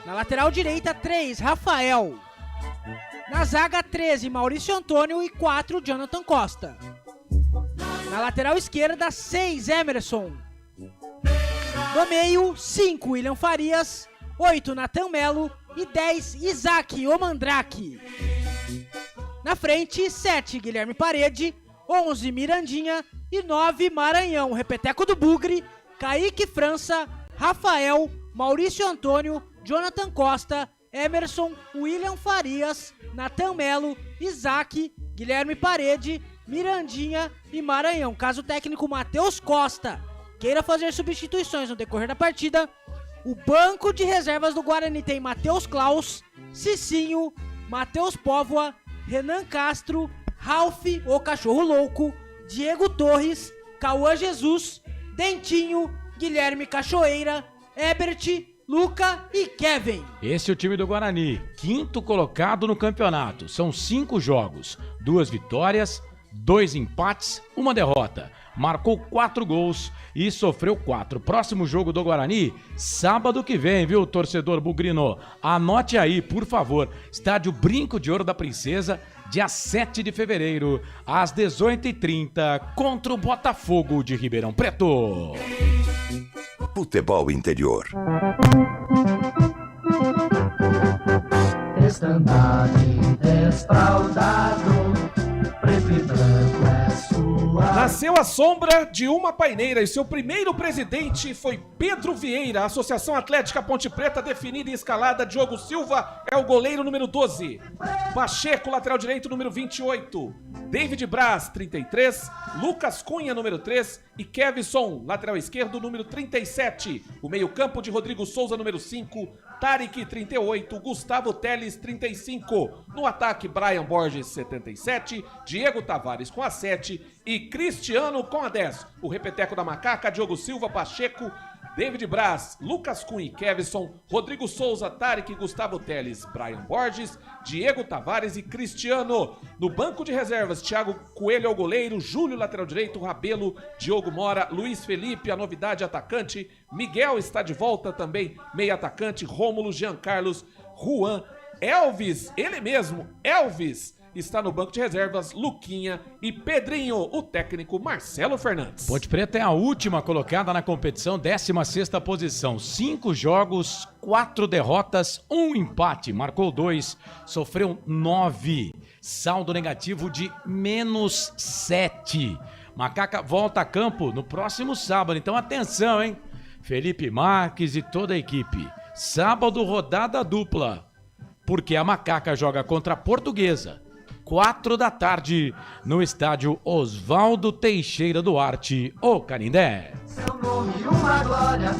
Na lateral direita, 3, Rafael. Na zaga, 13, Maurício Antônio e 4, Jonathan Costa. Na lateral esquerda, 6, Emerson. No meio, 5, William Farias. 8, Natan Melo. E 10, Isaac, o Mandrake. Na frente, 7, Guilherme Parede. 11, Mirandinha. E 9, Maranhão. Repeteco do Bugre, Kaique França, Rafael, Maurício Antônio, Jonathan Costa, Emerson, William Farias, Natan Melo, Isaac, Guilherme Parede, Mirandinha e Maranhão. Caso técnico Matheus Costa queira fazer substituições no decorrer da partida, o banco de reservas do Guarani tem Matheus Klaus, Cicinho, Matheus Póvoa, Renan Castro, Ralf, o Cachorro Louco, Diego Torres, Cauã Jesus, Dentinho, Guilherme Cachoeira, Ebert, Luca e Kevin. Esse é o time do Guarani, 5º colocado no campeonato. São 5 jogos, 2 vitórias, 2 empates, 1 derrota. Marcou 4 gols e sofreu 4. Próximo jogo do Guarani, sábado que vem, viu, torcedor bugrino? Anote aí, por favor. Estádio Brinco de Ouro da Princesa, dia 7 de fevereiro, às 18h30, contra o Botafogo de Ribeirão Preto. Futebol Interior. Estandarte desfraldado, preto e branco é sua. Nasceu à sombra de uma paineira e seu primeiro presidente foi Pedro Vieira. A Associação Atlética Ponte Preta, definida e escalada. Diogo Silva é o goleiro número 12. Pacheco, lateral direito, número 28. David Braz, 33. Lucas Cunha, número 3. E Kevson, lateral esquerdo, número 37. O meio-campo de Rodrigo Souza, número 5. Tarek, 38. Gustavo Teles, 35. No ataque, Brian Borges, 77. Diego Tavares com a 7. E Cristiano com a 10. O repeteco da Macaca, Diogo Silva, Pacheco, David Braz, Lucas Cunha e Kevson, Rodrigo Souza, Tarek, Gustavo Teles, Brian Borges, Diego Tavares e Cristiano. No banco de reservas, Thiago Coelho é o goleiro, Júlio lateral direito, Rabelo, Diogo Mora, Luiz Felipe, a novidade atacante, Miguel está de volta também, meio atacante, Rômulo, Jean Carlos, Juan, Elvis, ele mesmo, Elvis, está no banco de reservas, Luquinha e Pedrinho, o técnico Marcelo Fernandes. Ponte Preta é a última colocada na competição, 16ª posição. 5 jogos, 4 derrotas, 1 empate. Marcou 2, sofreu 9. Saldo negativo de -7. Macaca volta a campo no próximo sábado, então atenção, hein? Felipe Marques e toda a equipe. Sábado, rodada dupla, porque a Macaca joga contra a Portuguesa. 4 da tarde, no estádio Oswaldo Teixeira Duarte, o Canindé. Seu nome, uma glória.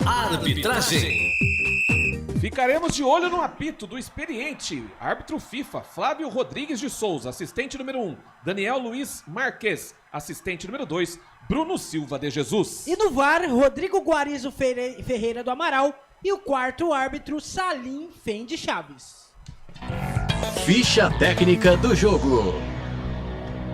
Arbitragem. Ficaremos de olho no apito do experiente árbitro FIFA, Flávio Rodrigues de Souza, assistente número 1, Daniel Luiz Marques, assistente número 2, Bruno Silva de Jesus. E no VAR, Rodrigo Guarizo Ferreira do Amaral e o quarto árbitro, Salim Fendi Chaves. Ficha técnica do jogo.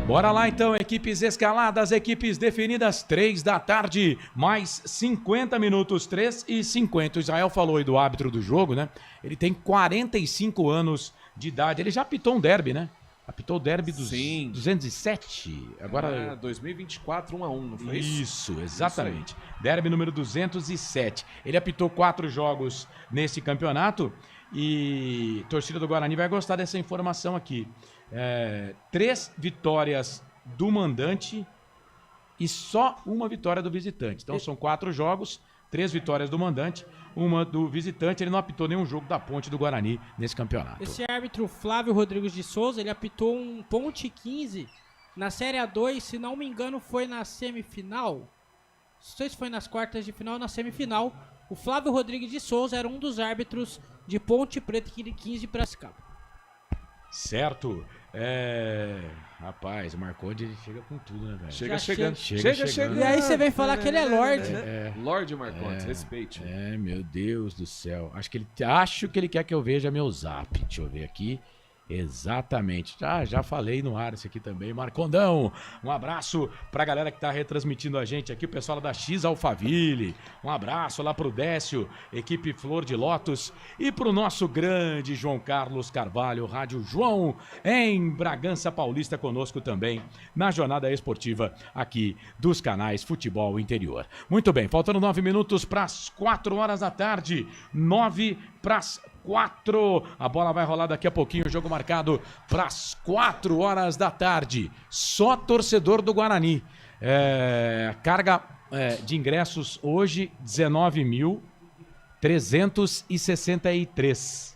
Bora lá então, equipes escaladas, equipes definidas, 3 da tarde, mais 50 minutos, 3h50. O Israel falou aí do árbitro do jogo, né? Ele tem 45 anos de idade, ele já apitou um derby, né? Apitou o derby dos 207. Agora 2024, 1-1, não foi isso? Isso, exatamente. Isso, derby número 207. Ele apitou 4 jogos nesse campeonato e a torcida do Guarani vai gostar dessa informação aqui. 3 vitórias do mandante e só 1 vitória do visitante. Então são 4 jogos, 3 vitórias do mandante, 1 do visitante. Ele não apitou nenhum jogo da Ponte do Guarani nesse campeonato. Esse árbitro Flávio Rodrigues de Souza, ele apitou um Ponte 15 na Série A2, se não me engano foi na semifinal. Não sei se foi nas quartas de final ou na semifinal. O Flávio Rodrigues de Souza era um dos árbitros de Ponte Preta e 15 de Piracicaba. Certo. Rapaz, o Marcondes chega com tudo, né, velho? Chega chegando. E aí você vem falar que ele é Lorde. Lorde Marcondes, respeite. Meu Deus do céu. Acho que ele quer que eu veja meu zap. Deixa eu ver aqui. Exatamente. Já falei no ar isso aqui também. Marcondão, um abraço pra galera que tá retransmitindo a gente aqui, o pessoal da X Alphaville. Um abraço lá pro Décio, equipe Flor de Lótus, e pro nosso grande João Carlos Carvalho, Rádio João, em Bragança Paulista, conosco também na jornada esportiva aqui dos canais Futebol Interior. Muito bem, faltando 9 minutos para as 4 horas da tarde. 9 para as 4. A bola vai rolar daqui a pouquinho. O jogo marcado para as 4 horas da tarde. Só torcedor do Guarani. Carga de ingressos hoje, 19.363.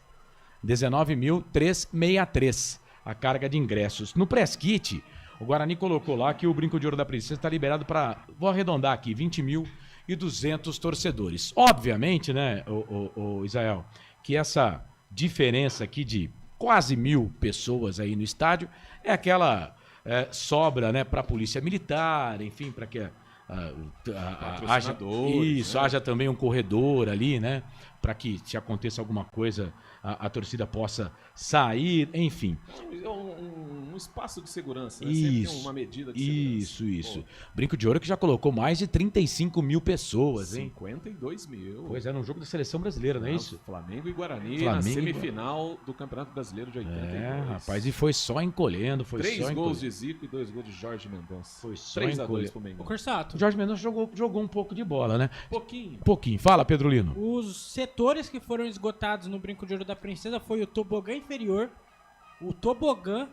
19.363 a carga de ingressos. No press kit, o Guarani colocou lá que o Brinco de Ouro da Princesa está liberado para, vou arredondar aqui, 20.200 torcedores. Obviamente, né, o Israel, que essa diferença aqui de quase 1.000 pessoas aí no estádio é aquela sobra, né, para a polícia militar, enfim, para que haja também um corredor ali, né, para que se aconteça alguma coisa a torcida possa sair, enfim. Um espaço de segurança, né? Isso, sempre tem uma medida de segurança. Isso. Brinco de Ouro que já colocou mais de 35 mil pessoas, hein? 52 mil. Pois é, num jogo da seleção brasileira, não é isso? Flamengo e Guarani na semifinal do Campeonato Brasileiro de 82. Rapaz, e foi só encolhendo, 3 gols de Zico e 2 gols de Jorge Mendonça. Foi só 3-2 pro Mengão. O Corsato. O Jorge Mendonça jogou um pouco de bola, né? Pouquinho. Fala, Pedro Lino. Os setores que foram esgotados no Brinco de Ouro da Princesa foi o tobogã inferior, o tobogã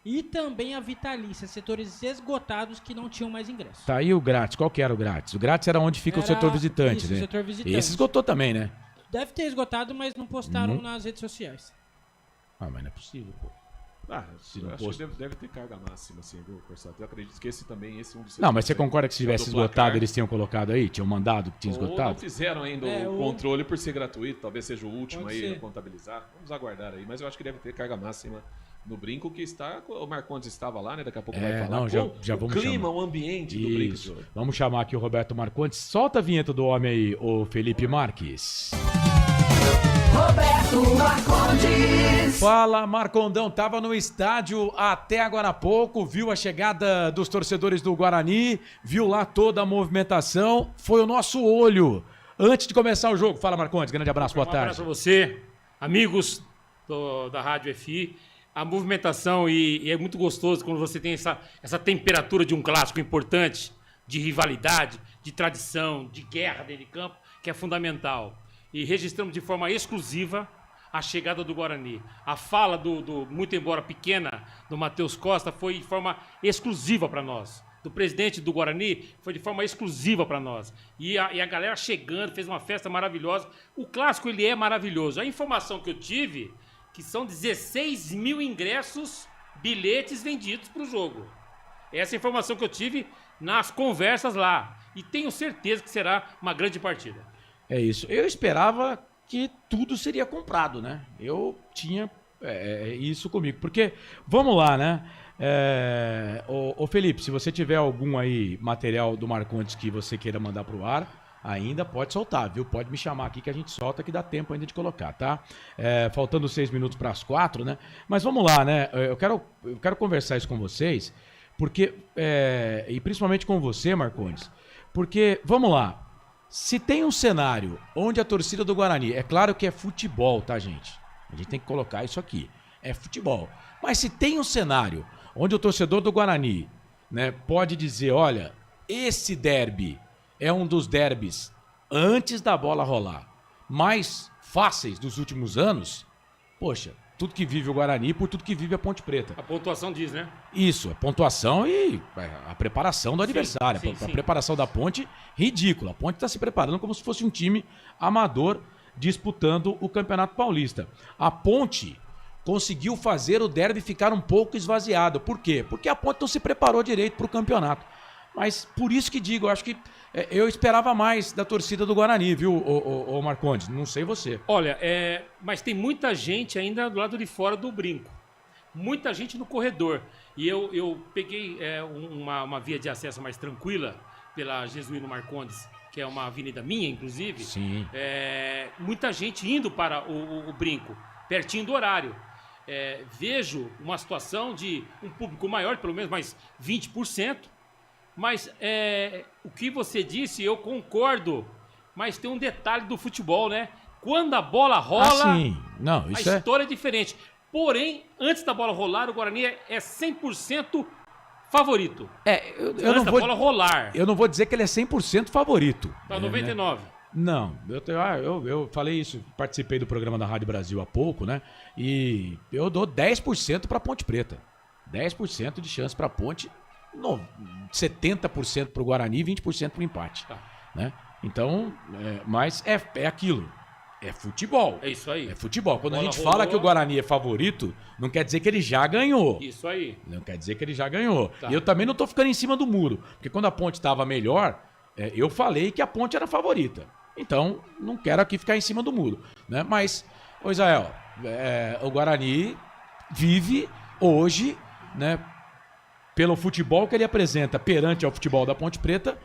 e também a vitalícia, setores esgotados que não tinham mais ingresso. Tá aí o grátis. Qual que era o grátis? O grátis era onde fica o setor visitante, isso, né? O setor visitante. Esse esgotou também, né? Deve ter esgotado, mas não postaram nas redes sociais. Ah, mas não é possível, pô. Se não acho que deve ter carga máxima, assim, viu, Corsato? Eu acredito que esse um dos setores. Não, mas você concorda que se tivesse esgotado, eles tinham colocado aí? Tinham mandado que tinha esgotado? Ou não fizeram ainda o controle por ser gratuito, talvez seja o último aí a contabilizar. Vamos aguardar aí, mas eu acho que deve ter carga máxima no Brinco, que está... O Marcondes estava lá, né? Daqui a pouco vai falar. Não, já vamos o clima, chamar. o ambiente do Brinco de Ouro. Vamos chamar aqui o Roberto Marcondes. Solta a vinheta do homem aí, o Felipe Marques. Roberto Marcondes. Fala, Marcondão, tava no estádio até agora há pouco, viu a chegada dos torcedores do Guarani, viu lá toda a movimentação, foi o nosso olho antes de começar o jogo. Fala, Marcondes, grande abraço, boa tarde. Um abraço a você, amigos da Rádio FI. A movimentação e é muito gostoso quando você tem essa temperatura de um clássico importante, de rivalidade, de tradição, de guerra dentro de campo, que é fundamental. E registramos de forma exclusiva a chegada do Guarani. A fala muito embora pequena, do Matheus Costa foi de forma exclusiva para nós. Do presidente do Guarani foi de forma exclusiva para nós. E a galera chegando, fez uma festa maravilhosa. O clássico, ele é maravilhoso. A informação que eu tive, que são 16 mil ingressos, bilhetes vendidos para o jogo. Essa informação que eu tive nas conversas lá. E tenho certeza que será uma grande partida. É isso. Eu esperava que tudo seria comprado, né? Eu tinha isso comigo. Porque, vamos lá, né? Ô Felipe, se você tiver algum aí material do Marcondes que você queira mandar pro ar, ainda pode soltar, viu? Pode me chamar aqui que a gente solta, que dá tempo ainda de colocar, tá? Faltando 6 minutos para as 4, né? Mas vamos lá, né? Eu quero conversar isso com vocês, porque e principalmente com você, Marcondes, porque, vamos lá, se tem um cenário onde a torcida do Guarani, é claro que é futebol, tá, gente? A gente tem que colocar isso aqui, é futebol. Mas se tem um cenário onde o torcedor do Guarani, né, pode dizer, olha, esse derby é um dos derbys antes da bola rolar, mais fáceis dos últimos anos, poxa, tudo que vive o Guarani por tudo que vive a Ponte Preta. A pontuação diz, né? Isso, a pontuação e a preparação do adversário. Sim. A preparação da Ponte, ridícula. A Ponte está se preparando como se fosse um time amador disputando o Campeonato Paulista. A Ponte conseguiu fazer o derby ficar um pouco esvaziado. Por quê? Porque a Ponte não se preparou direito para o campeonato. Mas por isso que digo, eu acho que eu esperava mais da torcida do Guarani, viu, ô Marcondes? Não sei você. Olha, mas tem muita gente ainda do lado de fora do Brinco. Muita gente no corredor. E eu peguei uma via de acesso mais tranquila pela Jesuíno Marcondes, que é uma avenida minha, inclusive. Sim. Muita gente indo para o Brinco, pertinho do horário. vejo uma situação de um público maior, pelo menos mais 20%, mas o que você disse, eu concordo, mas tem um detalhe do futebol, né? Quando a bola rola, Não, isso a história é diferente. Porém, antes da bola rolar, o Guarani é 100% favorito. Eu não da vou, bola rolar. Eu não vou dizer que ele é 100% favorito. Tá 99. Né? Não, eu falei isso, participei do programa da Rádio Brasil há pouco, né? E eu dou 10% para Ponte Preta. 10% de chance para Ponte, 70% para o Guarani e 20% para o empate. Tá. Né? Então, mas é aquilo. É futebol. É isso aí. É futebol. Quando a gente rolou. fala que o Guarani é favorito, não quer dizer que ele já ganhou. Isso aí. Não quer dizer que ele já ganhou. Tá. E eu também não tô ficando em cima do muro. Porque quando a Ponte estava melhor, eu falei que a Ponte era a favorita. Então, não quero aqui ficar em cima do muro. Né? Mas, ô Israel, o Guarani vive hoje, né, pelo futebol que ele apresenta perante ao futebol da Ponte Preta,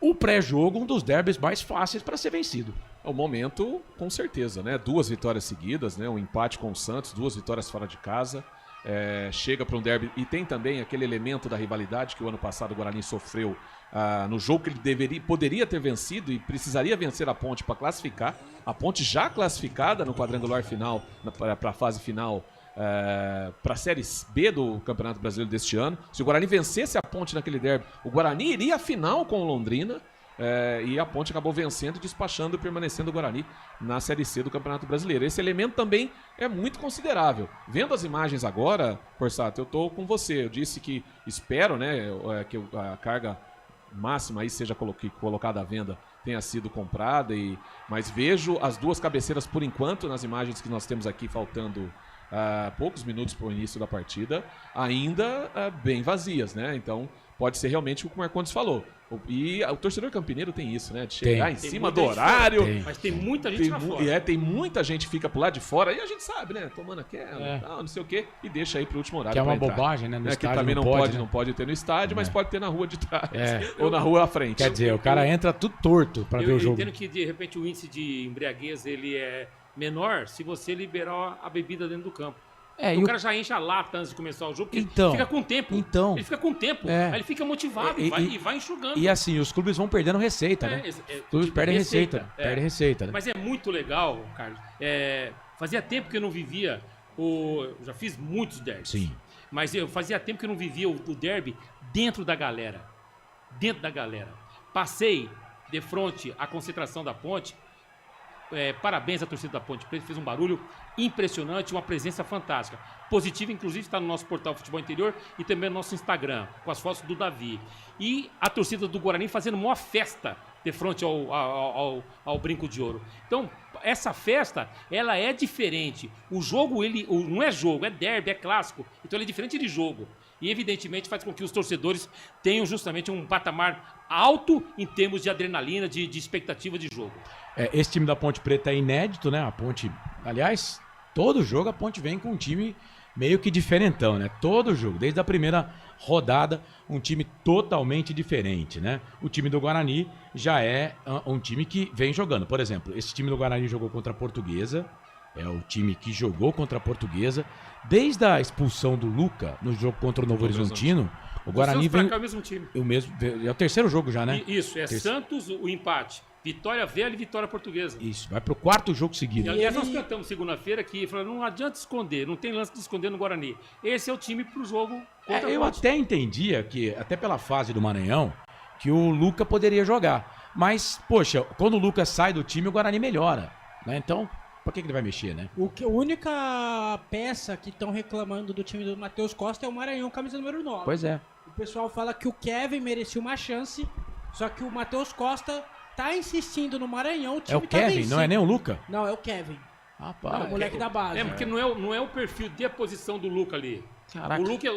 o pré-jogo, um dos derbys mais fáceis para ser vencido. É o momento, com certeza, né? 2 vitórias seguidas, né? Um empate com o Santos, 2 vitórias fora de casa. Chega para um derby e tem também aquele elemento da rivalidade que o ano passado o Guarani sofreu no jogo que ele poderia ter vencido e precisaria vencer a Ponte para classificar. A Ponte já classificada no quadrangular final, para a fase final, para a Série B do Campeonato Brasileiro deste ano. Se o Guarani vencesse a Ponte naquele derby, o Guarani iria à final com o Londrina. E a Ponte acabou vencendo, despachando e permanecendo o Guarani na Série C do Campeonato Brasileiro. Esse elemento também é muito considerável. Vendo as imagens agora, Corsato, eu estou com você. Eu disse que espero, né, que a carga máxima aí seja colocada à venda, tenha sido comprada, mas vejo as 2 cabeceiras por enquanto nas imagens que nós temos aqui, faltando poucos minutos para o início da partida, ainda bem vazias, né? Então pode ser realmente o que o Marcondes falou. E o torcedor campineiro tem isso, né? De chegar em cima do horário. Mas tem muita gente lá fora. Tem muita gente que fica pro lado de fora. E a gente sabe, né? Tomando aquela, não sei o quê. E deixa aí pro último horário. Que é uma entrar. bobagem, né? No estádio que também não não pode ter no estádio, mas pode ter na rua de trás. Ou na rua à frente. Quer dizer, o cara entra tudo torto pra ver o jogo. Eu entendo que, de repente, o índice de embriaguez ele é menor se você liberar a bebida dentro do campo. O cara já enche a lata antes de começar o jogo, porque ele fica com tempo. Ele fica com tempo, aí ele fica motivado e vai enxugando. E assim, os clubes vão perdendo receita, né? Os clubes perdem receita. Perdem receita. Né? Mas é muito legal, Carlos. Fazia tempo que eu não vivia eu já fiz muitos derbys. Sim. Mas fazia tempo que eu não vivia o derby dentro da galera. Dentro da galera. Passei de frente à concentração da Ponte. Parabéns à torcida da Ponte Preta, fez um barulho impressionante, uma presença fantástica. Positiva, inclusive, está no nosso portal Futebol Interior e também no nosso Instagram, com as fotos do Davi. E a torcida do Guarani fazendo uma festa de frente ao Brinco de Ouro. Então, essa festa, ela é diferente. O jogo, não é jogo, é derby, é clássico. Então, ele é diferente de jogo. E, evidentemente, faz com que os torcedores tenham justamente um patamar alto em termos de adrenalina, de expectativa de jogo. Esse time da Ponte Preta é inédito, né? A Ponte, aliás, todo jogo a Ponte vem com um time meio que diferentão, né? Todo jogo, desde a primeira rodada, um time totalmente diferente, né? O time do Guarani já é um time que vem jogando. Por exemplo, esse time do Guarani jogou contra a Portuguesa, é o time que jogou contra a Portuguesa. Desde a expulsão do Luca no jogo contra o Novo Horizontino, o Guarani vem... É o mesmo time. É o terceiro jogo já, né? Isso, Santos, o empate. Vitória Velha e Vitória Portuguesa. Isso, vai pro 4º jogo seguido. E aliás, nós cantamos segunda-feira que não adianta esconder, não tem lance de esconder no Guarani. Esse é o time pro jogo contra eu até entendia que, até pela fase do Maranhão, que o Luca poderia jogar. Mas, poxa, quando o Luca sai do time, o Guarani melhora, né? Então, por que ele vai mexer, né? A única peça que estão reclamando do time do Matheus Costa é o Maranhão, camisa número 9. Pois é. O pessoal fala que o Kevin merecia uma chance, só que o Matheus Costa tá insistindo no Maranhão, o time é o Kevin, vencido. não é nem o Luca? Não, é o Kevin. Rapaz. O moleque da base. Porque não é o perfil de posição do Luca ali. Caraca. O Luca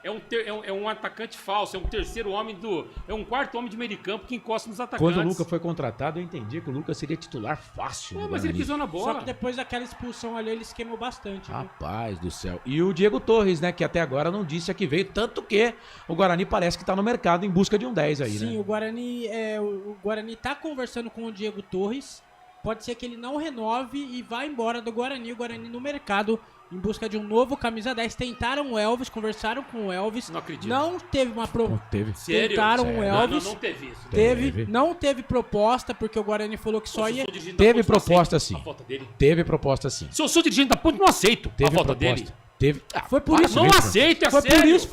é um atacante falso, é um terceiro homem é um quarto homem de meio de campo que encosta nos atacantes. Quando o Luca foi contratado, eu entendi que o Luca seria titular fácil. Mas ele pisou na bola. Só que depois daquela expulsão ali, ele esquemou bastante. Rapaz do céu. E o Diego Torres, né, que até agora não disse a que veio, tanto que o Guarani parece que tá no mercado em busca de um 10 aí, né? Sim, o Guarani tá conversando com o Diego Torres. Pode ser que ele não renove e vá embora do Guarani. O Guarani no mercado em busca de um novo camisa 10. Tentaram o Elvis, conversaram com o Elvis. Não acredito. Não teve uma proposta. Teve. Tentaram o Elvis. Não teve isso. Não teve proposta, porque o Guarani falou que só ia... Teve proposta sim. A falta dele. Teve proposta sim. Se eu sou dirigente da Ponte, não aceito Teve a falta proposta. dele. Teve. Foi por isso. Não aceito, Foi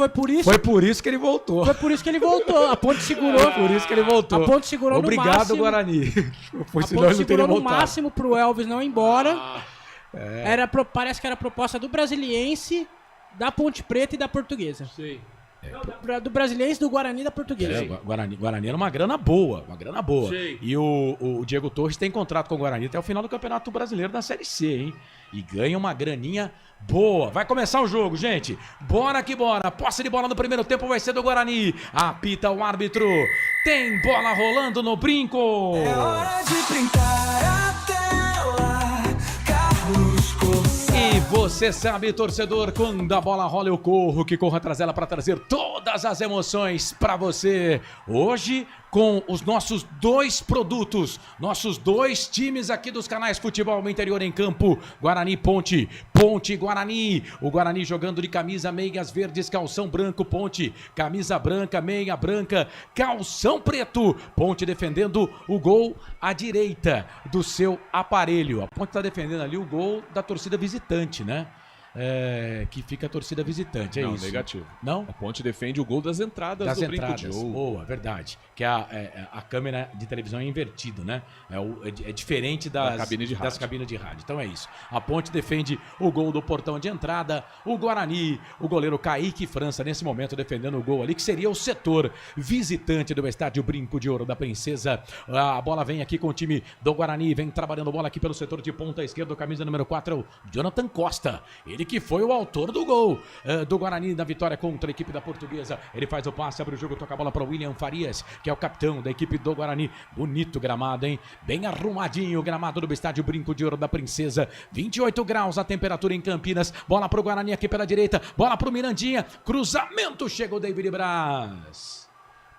por isso. Foi por isso que ele voltou. Foi por isso que ele voltou. A Ponte segurou. Foi por isso que ele voltou. A Ponte segurou Obrigado, no máximo. Guarani. A Ponte segurou no máximo pro Elvis não ir embora. Parece que era a proposta do Brasiliense, da Ponte Preta e da Portuguesa. Sei. Do Brasiliense, do Guarani e da Portuguesa. Guarani era uma grana boa. Sei. E o Diego Torres tem contrato com o Guarani até o final do Campeonato Brasileiro da Série C, hein? E ganha uma graninha boa. Vai começar o jogo, gente. Bora que bora. Posse de bola no primeiro tempo vai ser do Guarani. Apita o árbitro. Tem bola rolando no brinco. É hora de brincar a tela. Carlos Corsa. E você sabe, torcedor, quando a bola rola eu corro, que corro atrás dela para trazer todas as emoções para você. Hoje, com os nossos 2 produtos, nossos 2 times aqui dos canais Futebol Interior em campo, Guarani Ponte, Ponte Guarani, o Guarani jogando de camisa meias verdes, calção branco, Ponte, camisa branca, meia branca, calção preto, Ponte defendendo o gol à direita do seu aparelho. A Ponte está defendendo ali o gol da torcida visitante, né? Que fica a torcida visitante, não, isso? Negativo. Não? A Ponte defende o gol das entradas do Brinco de Ouro. Boa, verdade. Que a câmera de televisão é invertida, né? É diferente das cabines de rádio. Então é isso. A Ponte defende o gol do portão de entrada. O Guarani, o goleiro Kaique França, nesse momento defendendo o gol ali, que seria o setor visitante do estádio Brinco de Ouro da Princesa. A bola vem aqui com o time do Guarani, vem trabalhando bola aqui pelo setor de ponta esquerda, camisa número 4, é o Jonathan Costa. Ele que foi o autor do gol do Guarani na vitória contra a equipe da Portuguesa. Ele faz o passe, abre o jogo, toca a bola para o William Farias, que é o capitão da equipe do Guarani. Bonito gramado, hein? Bem arrumadinho o gramado do estádio Brinco de Ouro da Princesa. 28 graus a temperatura em Campinas. Bola para o Guarani aqui pela direita. Bola para o Mirandinha. Cruzamento, chega o David Braz.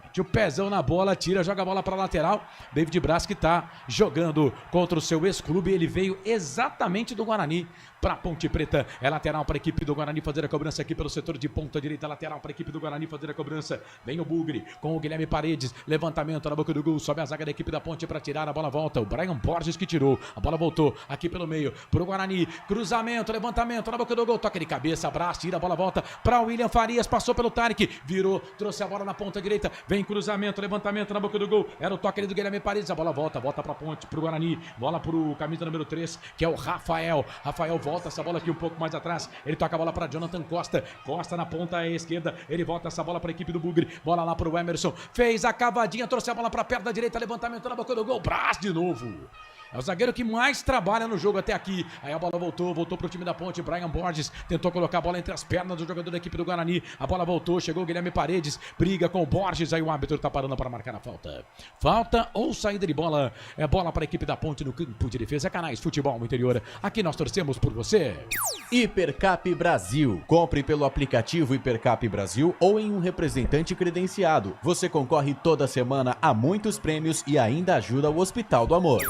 Mete o pezão na bola, tira, joga a bola para lateral. David Braz que tá jogando contra o seu ex-clube. Ele veio exatamente do Guarani para Ponte Preta. É lateral para a equipe do Guarani fazer a cobrança aqui pelo setor de ponta direita. Lateral para a equipe do Guarani fazer a cobrança. Vem o Bugre com o Guilherme Paredes. Levantamento na boca do gol. Sobe a zaga da equipe da Ponte para tirar. A bola volta. O Brian Borges que tirou. A bola voltou aqui pelo meio para o Guarani. Cruzamento, levantamento na boca do gol. Toca de cabeça, abraço, tira a bola, volta para o William Farias. Passou pelo Tarek. Virou, trouxe a bola na ponta direita. Vem cruzamento, levantamento na boca do gol. Era o toque ali do Guilherme Paredes. A bola volta para a Ponte, para o Guarani. Bola para o camisa número 3, que é o Rafael. Rafael volta essa bola aqui um pouco mais atrás. Ele toca a bola para Jonathan Costa. Costa na ponta esquerda. Ele volta essa bola para a equipe do Bugre. Bola lá para o Emerson. Fez a cavadinha, trouxe a bola para perto da direita. Levantamento na boca do gol. Brás de novo. É o zagueiro que mais trabalha no jogo até aqui. Aí a bola voltou pro time da Ponte. Brian Borges tentou colocar a bola entre as pernas do jogador da equipe do Guarani. A bola voltou, chegou o Guilherme Paredes. Briga com o Borges. Aí o árbitro tá parando para marcar a falta. Falta ou saída de bola. É bola para a equipe da Ponte no campo de defesa. Canais Futebol Interior. Aqui nós torcemos por você. Hipercap Brasil. Compre pelo aplicativo Hipercap Brasil ou em um representante credenciado. Você concorre toda semana a muitos prêmios e ainda ajuda o Hospital do Amor.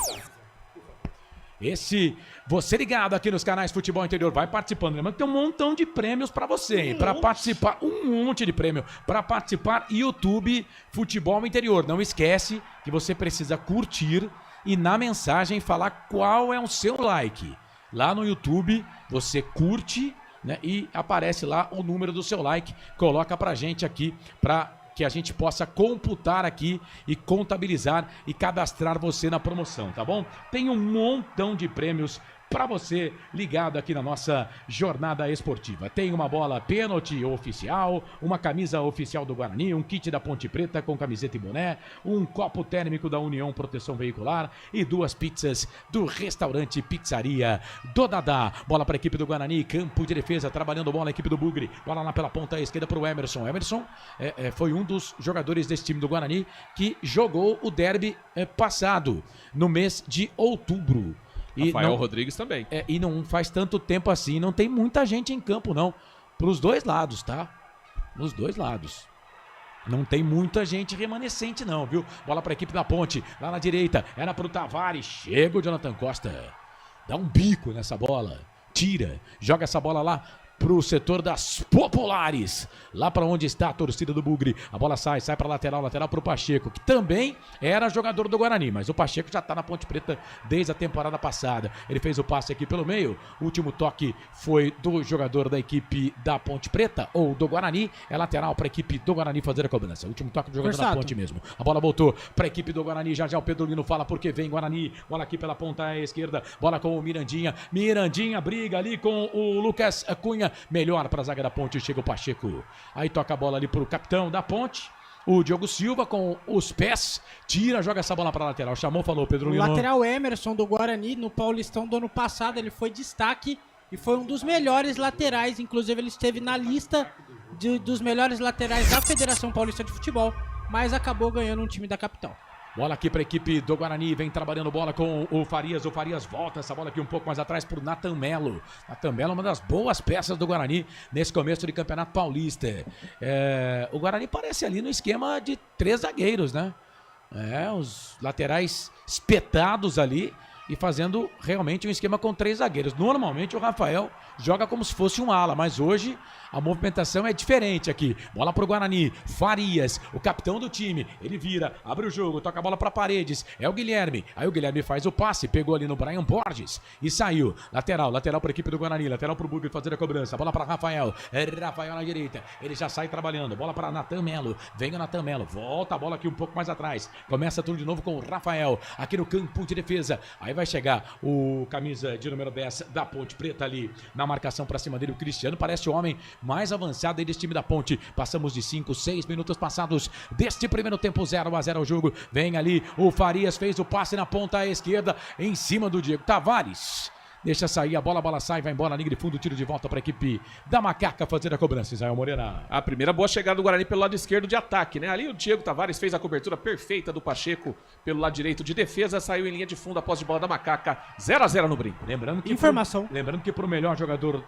Você ligado aqui nos canais Futebol Interior, vai participando. Lembrando que tem um montão de prêmios pra você, hein? Pra participar, um monte de prêmio. Pra participar, YouTube Futebol Interior. Não esquece que você precisa curtir e na mensagem falar qual é o seu like. Lá no YouTube, você curte, né? E aparece lá o número do seu like. Coloca pra gente aqui, que a gente possa computar aqui e contabilizar e cadastrar você na promoção, tá bom? Tem um montão de prêmios para você ligado aqui na nossa jornada esportiva. Tem uma bola pênalti oficial, uma camisa oficial do Guarani, um kit da Ponte Preta com camiseta e boné, um copo térmico da União Proteção Veicular e 2 pizzas do restaurante Pizzaria do Dadá. Bola para a equipe do Guarani, campo de defesa, trabalhando bola a equipe do Bugre. Bola lá pela ponta esquerda para o Emerson. Emerson foi um dos jogadores desse time do Guarani que jogou o derby passado, no mês de outubro. Rafael Rodrigues também. E não faz tanto tempo assim, não tem muita gente em campo não, pros dois lados, tá? Nos dois lados. Não tem muita gente remanescente não, viu? Bola para a equipe da Ponte, lá na direita, era pro Tavares, chega o Jonathan Costa, dá um bico nessa bola. tira, joga essa bola lá pro setor das populares, lá para onde está a torcida do Bugre. A bola sai para lateral pro Pacheco, que também era jogador do Guarani, mas o Pacheco já tá na Ponte Preta desde a temporada passada. Ele fez o passe aqui pelo meio, o último toque foi do jogador da equipe da Ponte Preta, ou do Guarani, é lateral para a equipe do Guarani fazer a cobrança. O último toque do jogador da Ponte mesmo. A bola voltou para a equipe do Guarani, já o Pedro Lino fala porque vem Guarani, bola aqui pela ponta esquerda, bola com o Mirandinha briga ali com o Lucas Cunha, melhor para a zaga da Ponte, chega o Pacheco, aí toca a bola ali pro capitão da Ponte, o Diogo Silva com os pés, tira, joga essa bola para lateral, chamou, falou Pedro Lino. O lateral Emerson do Guarani, no Paulistão do ano passado, ele foi destaque e foi um dos melhores laterais, inclusive ele esteve na lista dos melhores laterais da Federação Paulista de Futebol, mas acabou ganhando um time da capital. Bola aqui para a equipe do Guarani, vem trabalhando bola com o Farias volta essa bola aqui um pouco mais atrás pro Nathan Melo. Nathan Melo é uma das boas peças do Guarani nesse começo de Campeonato Paulista. O Guarani parece ali no esquema de 3 zagueiros, né? Os laterais espetados ali e fazendo realmente um esquema com 3 zagueiros. Normalmente o Rafael joga como se fosse um ala, mas hoje a movimentação é diferente aqui. Bola pro Guarani, Farias, o capitão do time, ele vira, abre o jogo, toca a bola pra Paredes, é o Guilherme, aí o Guilherme faz o passe, pegou ali no Brian Borges e saiu. Lateral pra equipe do Guarani, lateral pro Bugre fazer a cobrança, bola pra Rafael, Rafael na direita, ele já sai trabalhando, bola pra Nathan Melo, vem o Nathan Melo, volta a bola aqui um pouco mais atrás, começa tudo de novo com o Rafael, aqui no campo de defesa, aí vai chegar o camisa de número 10 da Ponte Preta ali, na marcação pra cima dele, o Cristiano, parece o homem mais avançado aí desse time da Ponte. Passamos de 5, 6 minutos passados deste primeiro tempo, 0-0 ao jogo. Vem ali o Farias, fez o passe na ponta esquerda, em cima do Diego Tavares. Deixa sair a bola sai, vai embora, linha de fundo, tiro de volta para a equipe da Macaca fazer a cobrança, Israel Moreira. A primeira boa chegada do Guarani pelo lado esquerdo de ataque, né? Ali o Diego Tavares fez a cobertura perfeita do Pacheco pelo lado direito de defesa, saiu em linha de fundo após de bola da Macaca, 0-0 no brinco. Lembrando que pro melhor jogador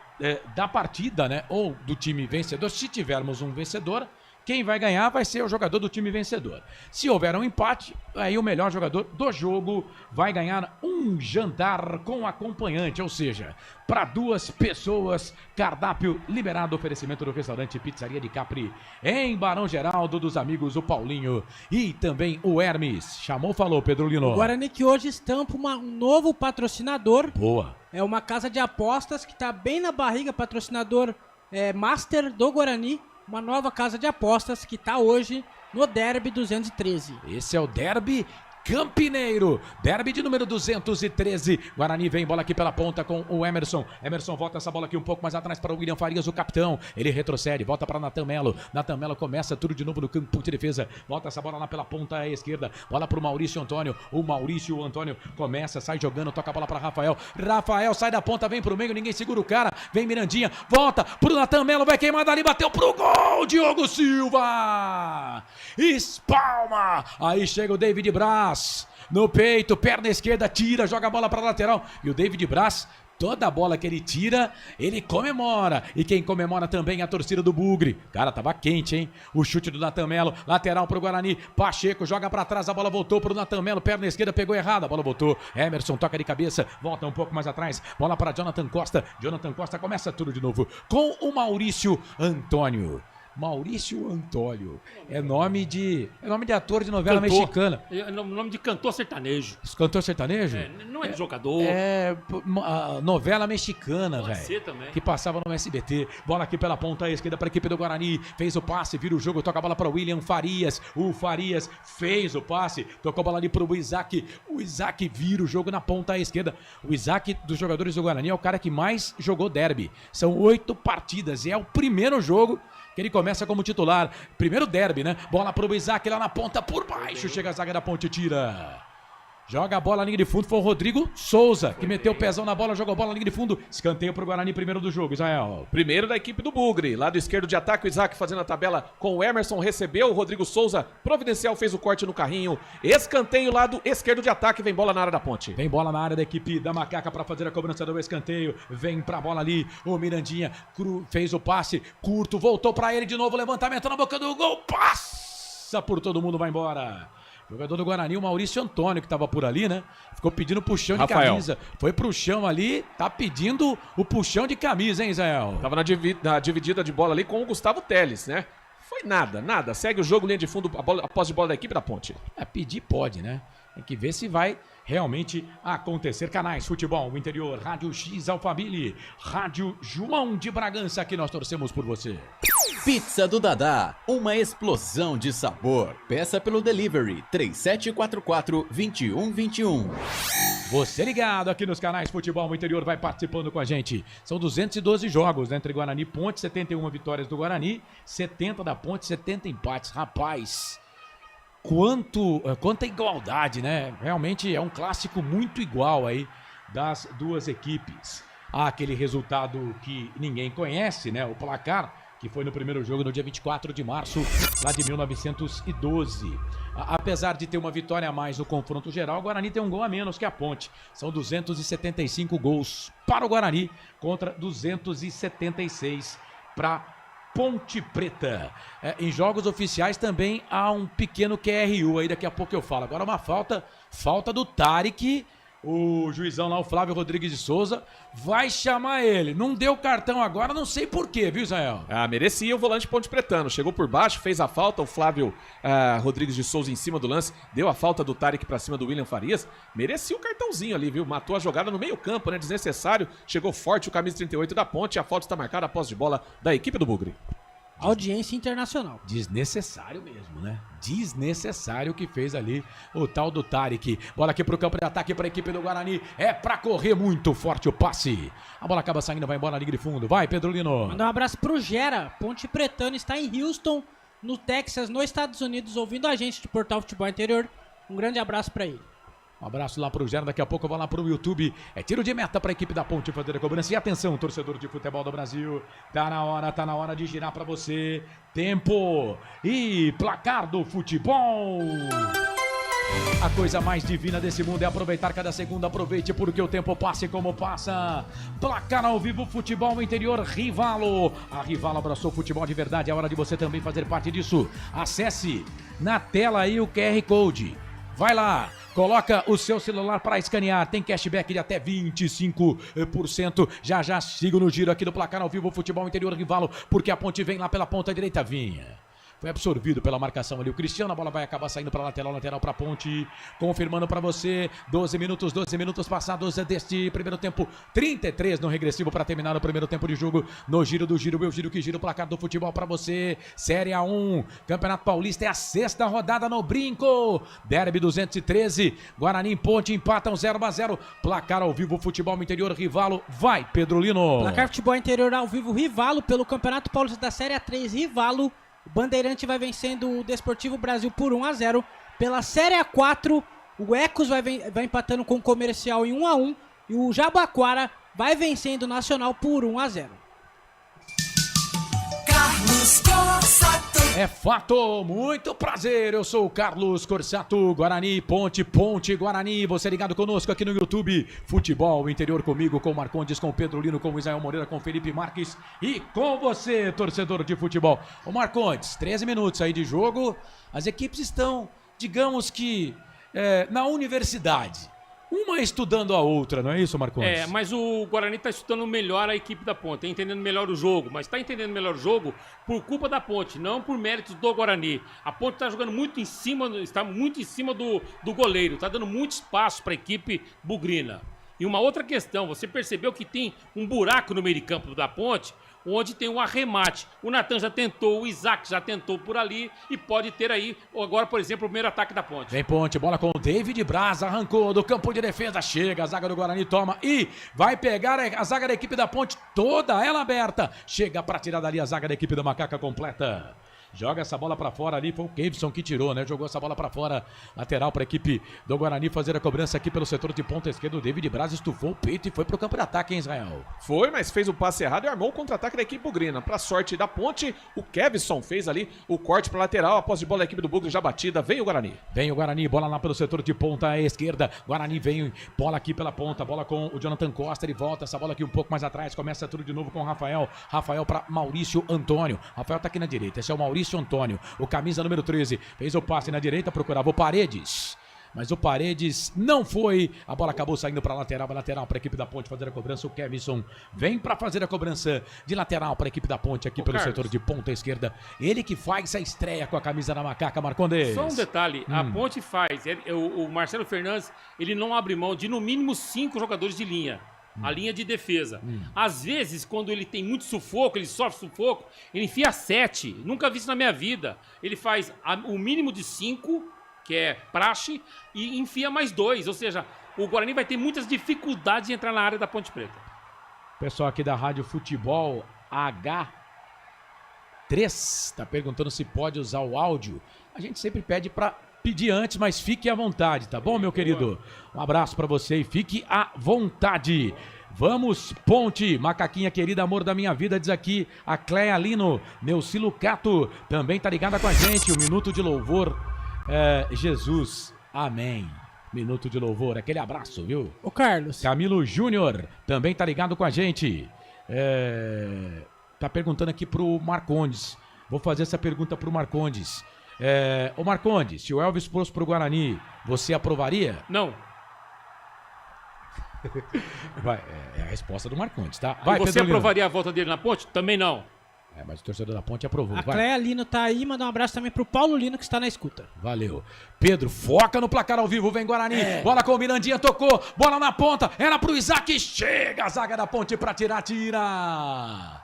da partida, né, ou do time vencedor, se tivermos um vencedor, quem vai ganhar vai ser o jogador do time vencedor. Se houver um empate, aí o melhor jogador do jogo vai ganhar um jantar com acompanhante, ou seja, para 2 pessoas, cardápio liberado, oferecimento do restaurante Pizzaria de Capri, em Barão Geraldo, dos amigos o Paulinho e também o Hermes. Chamou, falou, Pedro Lino. O Guarani que hoje estampa um novo patrocinador. Boa. É uma casa de apostas que está bem na barriga, patrocinador Master do Guarani. Uma nova casa de apostas que está hoje no Derby 213. Esse é o Derby Campineiro, derby de número 213. Guarani vem, bola aqui pela ponta com o Emerson. Emerson volta essa bola aqui um pouco mais atrás para o William Farias, o capitão. Ele retrocede, volta para Nathan Melo. Nathan Melo começa tudo de novo no campo de defesa. Volta essa bola lá pela ponta esquerda. Bola para o Maurício Antônio. O Maurício Antônio começa, sai jogando, toca a bola para Rafael. Rafael sai da ponta, vem pro meio, ninguém segura o cara. Vem Mirandinha, volta pro Nathan Melo, vai queimar dali, bateu pro gol. Diogo Silva espalma. Aí chega o David Braz. No peito, perna esquerda, tira, joga a bola para lateral. E o David Braz, toda a bola que ele tira, ele comemora. E quem comemora também é a torcida do Bugre. Cara, tava quente, hein? O chute do Nathan Melo, lateral pro Guarani. Pacheco joga para trás, a bola voltou pro Nathan Melo, perna esquerda, pegou errado, a bola voltou. Emerson toca de cabeça, volta um pouco mais atrás. Bola para Jonathan Costa. Jonathan Costa começa tudo de novo com o Maurício Antônio. Maurício Antônio. É nome de ator de novela mexicana. É nome de cantor sertanejo. Cantor sertanejo? Não é de jogador. É novela mexicana, velho. Pode ser também. Que passava no SBT. Bola aqui pela ponta esquerda para a equipe do Guarani. Fez o passe, vira o jogo, toca a bola para o William Farias. O Farias fez o passe, tocou a bola ali para o Isaac. O Isaac vira o jogo na ponta esquerda. O Isaac, dos jogadores do Guarani, é o cara que mais jogou derby. São 8 partidas e é o primeiro jogo que ele começa como titular. Primeiro derby, né? Bola pro Isaac lá na ponta, por baixo. Chega a zaga da Ponte, tira. Joga a bola na linha de fundo, foi o Rodrigo Souza, que meteu o pezão na bola, jogou a bola na linha de fundo. Escanteio pro Guarani, primeiro do jogo, Israel. Primeiro da equipe do Bugre. Lado esquerdo de ataque, o Isaac fazendo a tabela com o Emerson, recebeu, o Rodrigo Souza, providencial, fez o corte no carrinho. Escanteio, lado esquerdo de ataque, vem bola na área da Ponte. Vem bola na área da equipe da Macaca para fazer a cobrança do escanteio. Vem pra bola ali, o Mirandinha fez o passe, curto, voltou pra ele de novo, levantamento na boca do gol, passa por todo mundo, vai embora. Jogador do Guarani, o Maurício Antônio, que tava por ali, né? Ficou pedindo puxão de Rafael. camisa. Foi pro chão ali, tá pedindo o puxão de camisa, hein, Israel? Tava na dividida de bola ali com o Gustavo Teles, né? Foi nada. Segue o jogo, linha de fundo, a posse de bola da equipe da Ponte. Pedir pode, né? Tem que ver se vai realmente acontecer. Canais Futebol Interior, Rádio X Alphaville, Rádio João de Bragança, que nós torcemos por você. Pizza do Dadá, uma explosão de sabor. Peça pelo delivery 3744-2121. Você ligado aqui nos canais Futebol Interior vai participando com a gente. São 212 jogos, né, entre Guarani e Ponte, 71 vitórias do Guarani, 70 da Ponte, 70 empates. Rapaz, quanta igualdade, né? Realmente é um clássico muito igual aí das duas equipes. Há aquele resultado que ninguém conhece, né? O placar, que foi no primeiro jogo no dia 24 de março, lá de 1912. Apesar de ter uma vitória a mais no confronto geral, o Guarani tem um gol a menos que a Ponte. São 275 gols para o Guarani contra 276 para Ponte Preta. Em jogos oficiais também há um pequeno QRU, aí daqui a pouco eu falo. Agora uma falta do Tarek. O juizão lá, o Flávio Rodrigues de Souza, vai chamar ele. Não deu cartão agora, não sei porquê, viu, Israel? Merecia o volante Ponte Pretano. Chegou por baixo, fez a falta. O Flávio Rodrigues de Souza em cima do lance. Deu a falta do Tarek pra cima do William Farias. Merecia o cartãozinho ali, viu? Matou a jogada no meio campo, né? Desnecessário. Chegou forte o camisa 38 da Ponte. A falta está marcada, a posse de bola da equipe do Bugre. Audiência internacional. Desnecessário mesmo, né? Desnecessário que fez ali o tal do Tarek. Bola aqui pro campo de ataque para a equipe do Guarani. É pra correr muito forte o passe. A bola acaba saindo, vai embora na linha de fundo. Vai, Pedrolino. Mandar um abraço pro Gera. Ponte Pretano está em Houston, no Texas, nos Estados Unidos, ouvindo a gente do Portal Futebol Interior. Um grande abraço para ele. Um abraço lá pro Gera, daqui a pouco eu vou lá pro YouTube. É tiro de meta pra equipe da Ponte fazer a cobrança. E atenção, torcedor de futebol do Brasil. Tá na hora de girar pra você. Tempo e placar do futebol. A coisa mais divina desse mundo é aproveitar cada segundo. Aproveite porque o tempo passa e como passa. Placar ao vivo, Futebol Interior, Rivalo. A Rivalo abraçou o futebol de verdade. É hora de você também fazer parte disso. Acesse na tela aí o QR Code. Vai lá, coloca o seu celular para escanear, tem cashback de até 25%. Já sigo no giro aqui do Placar ao Vivo, Futebol Interior Rivalo, porque a Ponte vem lá pela ponta direita, vinha. Foi absorvido pela marcação ali o Cristiano, a bola vai acabar saindo para lateral para Ponte, confirmando para você, 12 minutos passados deste primeiro tempo, 33 no regressivo para terminar o primeiro tempo de jogo, no giro do giro, meu giro que gira o placar do futebol para você, Série A1, Campeonato Paulista é a 6ª rodada no brinco, Derby 213, Guarani e Ponte empatam 0-0, placar ao vivo, Futebol Interior Rivalo, vai Pedrolino. Placar Futebol Interior ao vivo, Rivalo, pelo Campeonato Paulista da Série A3, Rivalo. O Bandeirante vai vencendo o Desportivo Brasil por 1-0. Pela Série A4, o Ecos vai empatando com o Comercial em 1-1. E o Jabaquara vai vencendo o Nacional por 1-0. Carlos Corsato. É fato, muito prazer, eu sou o Carlos Corsato, Guarani, Ponte, Guarani, você ligado conosco aqui no YouTube, Futebol Interior comigo, com o Marcondes, com o Pedrolino, com o Israel Moreira, com o Felipe Marques e com você, torcedor de futebol. Ô Marcondes, 13 minutos aí de jogo, as equipes estão, digamos que, na universidade. Uma estudando a outra, não é isso, Marcondes? Mas o Guarani está estudando melhor a equipe da Ponte, está entendendo melhor o jogo, mas está entendendo melhor o jogo por culpa da Ponte, não por méritos do Guarani. A Ponte está jogando muito em cima, está muito em cima do goleiro, está dando muito espaço para a equipe bugrina. E uma outra questão, você percebeu que tem um buraco no meio de campo da Ponte, onde tem um arremate. O Natan já tentou, o Isaac já tentou por ali e pode ter aí, agora, por exemplo, o primeiro ataque da Ponte. Vem Ponte, bola com o David Braz, arrancou do campo de defesa, chega, a zaga do Guarani toma e vai pegar a zaga da equipe da Ponte, toda ela aberta. Chega pra tirar dali a zaga da equipe do Macaca completa. Joga essa bola pra fora ali, foi o Kevson que tirou, né? Jogou essa bola pra fora, lateral pra equipe do Guarani fazer a cobrança aqui pelo setor de ponta esquerda. O David Braz estufou o peito e foi pro campo de ataque, hein, Israel? Foi, mas fez o passe errado e armou o contra-ataque da equipe bugrina. Pra sorte da Ponte, o Kevson fez ali o corte pra lateral, a posse de bola da equipe do Bugre já batida. Vem o Guarani. Vem o Guarani, bola lá pelo setor de ponta esquerda. Guarani vem, bola aqui pela ponta, bola com o Jonathan Costa, ele volta, essa bola aqui um pouco mais atrás, começa tudo de novo com o Rafael. Rafael pra Maurício Antônio. Rafael tá aqui na direita, esse é o Maurício Maurício Antônio. O camisa número 13 fez o passe na direita, procurava o Paredes. Mas o Paredes não foi. A bola acabou saindo para lateral para a equipe da Ponte fazer a cobrança. O Kevson vem para fazer a cobrança de lateral para a equipe da Ponte aqui pelo setor de ponta esquerda. Ele que faz a estreia com a camisa da Macaca, Marcondes. Só um detalhe, a Ponte faz. O Marcelo Fernandes, ele não abre mão de no mínimo 5 jogadores de linha. A linha de defesa. Às vezes, quando ele tem muito sufoco, ele sofre sufoco, ele enfia 7. Nunca vi isso na minha vida. Ele faz o mínimo de 5, que é praxe, e enfia mais 2. Ou seja, o Guarani vai ter muitas dificuldades de entrar na área da Ponte Preta. Pessoal aqui da Rádio Futebol H3 tá perguntando se pode usar o áudio. A gente sempre pede para pedir antes, mas fique à vontade, tá bom, meu querido? Um abraço para você e fique à vontade. Vamos, Ponte, Macaquinha querida, amor da minha vida, diz aqui a Cleia Lino. Neucilo Cato também tá ligada com a gente. O Minuto de Louvor, Jesus, amém. Minuto de Louvor, aquele abraço, viu? Ô, Carlos. Camilo Júnior também tá ligado com a gente. Tá perguntando aqui pro Marcondes. Vou fazer essa pergunta pro Marcondes. Ô Marcondes, se o Elvis fosse pro Guarani, você aprovaria? Não. É a resposta do Marcondes, tá? Vai, você aprovaria a volta dele na Ponte? Também não. Mas o torcedor da Ponte aprovou. A Cleia Lino tá aí, manda um abraço também pro Paulo Lino que está na escuta. Valeu. Pedro, foca no placar ao vivo, vem Guarani. Bola com o Mirandinha, tocou, bola na ponta, era pro Isaac, chega a zaga da Ponte pra tirar, tira.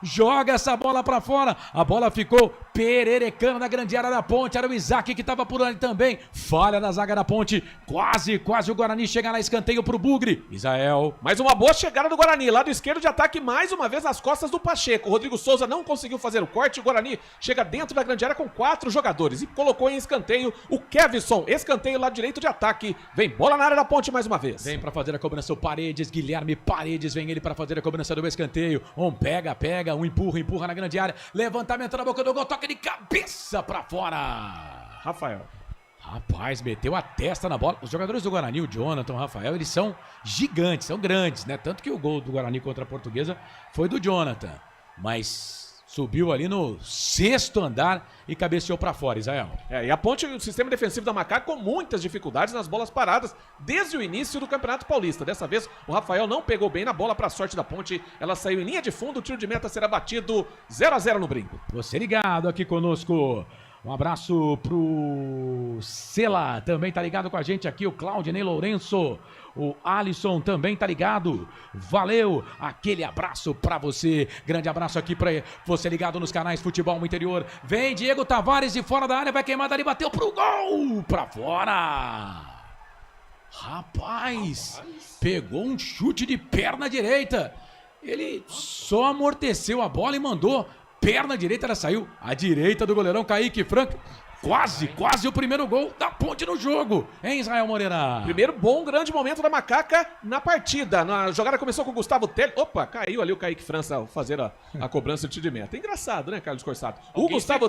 Joga essa bola pra fora. A bola ficou pererecando na grande área da Ponte. Era o Isaac que tava por ali também. Falha da zaga da Ponte. Quase o Guarani chega lá, escanteio pro Bugre. Isael. Mais uma boa chegada do Guarani. Lado esquerdo de ataque mais uma vez nas costas do Pacheco. O Rodrigo Souza não conseguiu fazer o corte. O Guarani chega dentro da grande área com 4 jogadores. E colocou em escanteio o Kevson. Escanteio lado direito de ataque. Vem bola na área da Ponte mais uma vez. Vem pra fazer a cobrança o Paredes. Guilherme Paredes. Vem ele pra fazer a cobrança do escanteio. Pega. Um empurra na grande área. Levantamento na boca do gol. Toque de cabeça pra fora. Rafael. Rapaz, meteu a testa na bola. Os jogadores do Guarani, o Jonathan, o Rafael, eles são gigantes, são grandes, né? Tanto que o gol do Guarani contra a Portuguesa foi do Jonathan. Mas subiu ali no 6º andar e cabeceou pra fora, Israel. E a Ponte, o sistema defensivo da Macaca com muitas dificuldades nas bolas paradas desde o início do Campeonato Paulista. Dessa vez, o Rafael não pegou bem na bola pra sorte da Ponte. Ela saiu em linha de fundo, o tiro de meta será batido 0-0 no brinco. Você ligado aqui conosco. Um abraço pro Cela, também tá ligado com a gente aqui, o Claudinei Lourenço, o Alisson também tá ligado, valeu, aquele abraço pra você, grande abraço aqui pra você ligado nos canais Futebol no Interior, vem Diego Tavares de fora da área, vai queimar dali, bateu pro gol, pra fora, rapaz, pegou um chute de perna direita, ele só amorteceu a bola e mandou. Perna direita, ela saiu à direita do goleirão Kaique Franco. Quase o primeiro gol da Ponte no jogo, hein, Israel Moreira? Primeiro grande momento da Macaca na partida. Na jogada começou com o Gustavo Teles. Opa, caiu ali o Kaique França ao fazer a cobrança de tiro de meta. Engraçado, né, Carlos Corsato? O Gustavo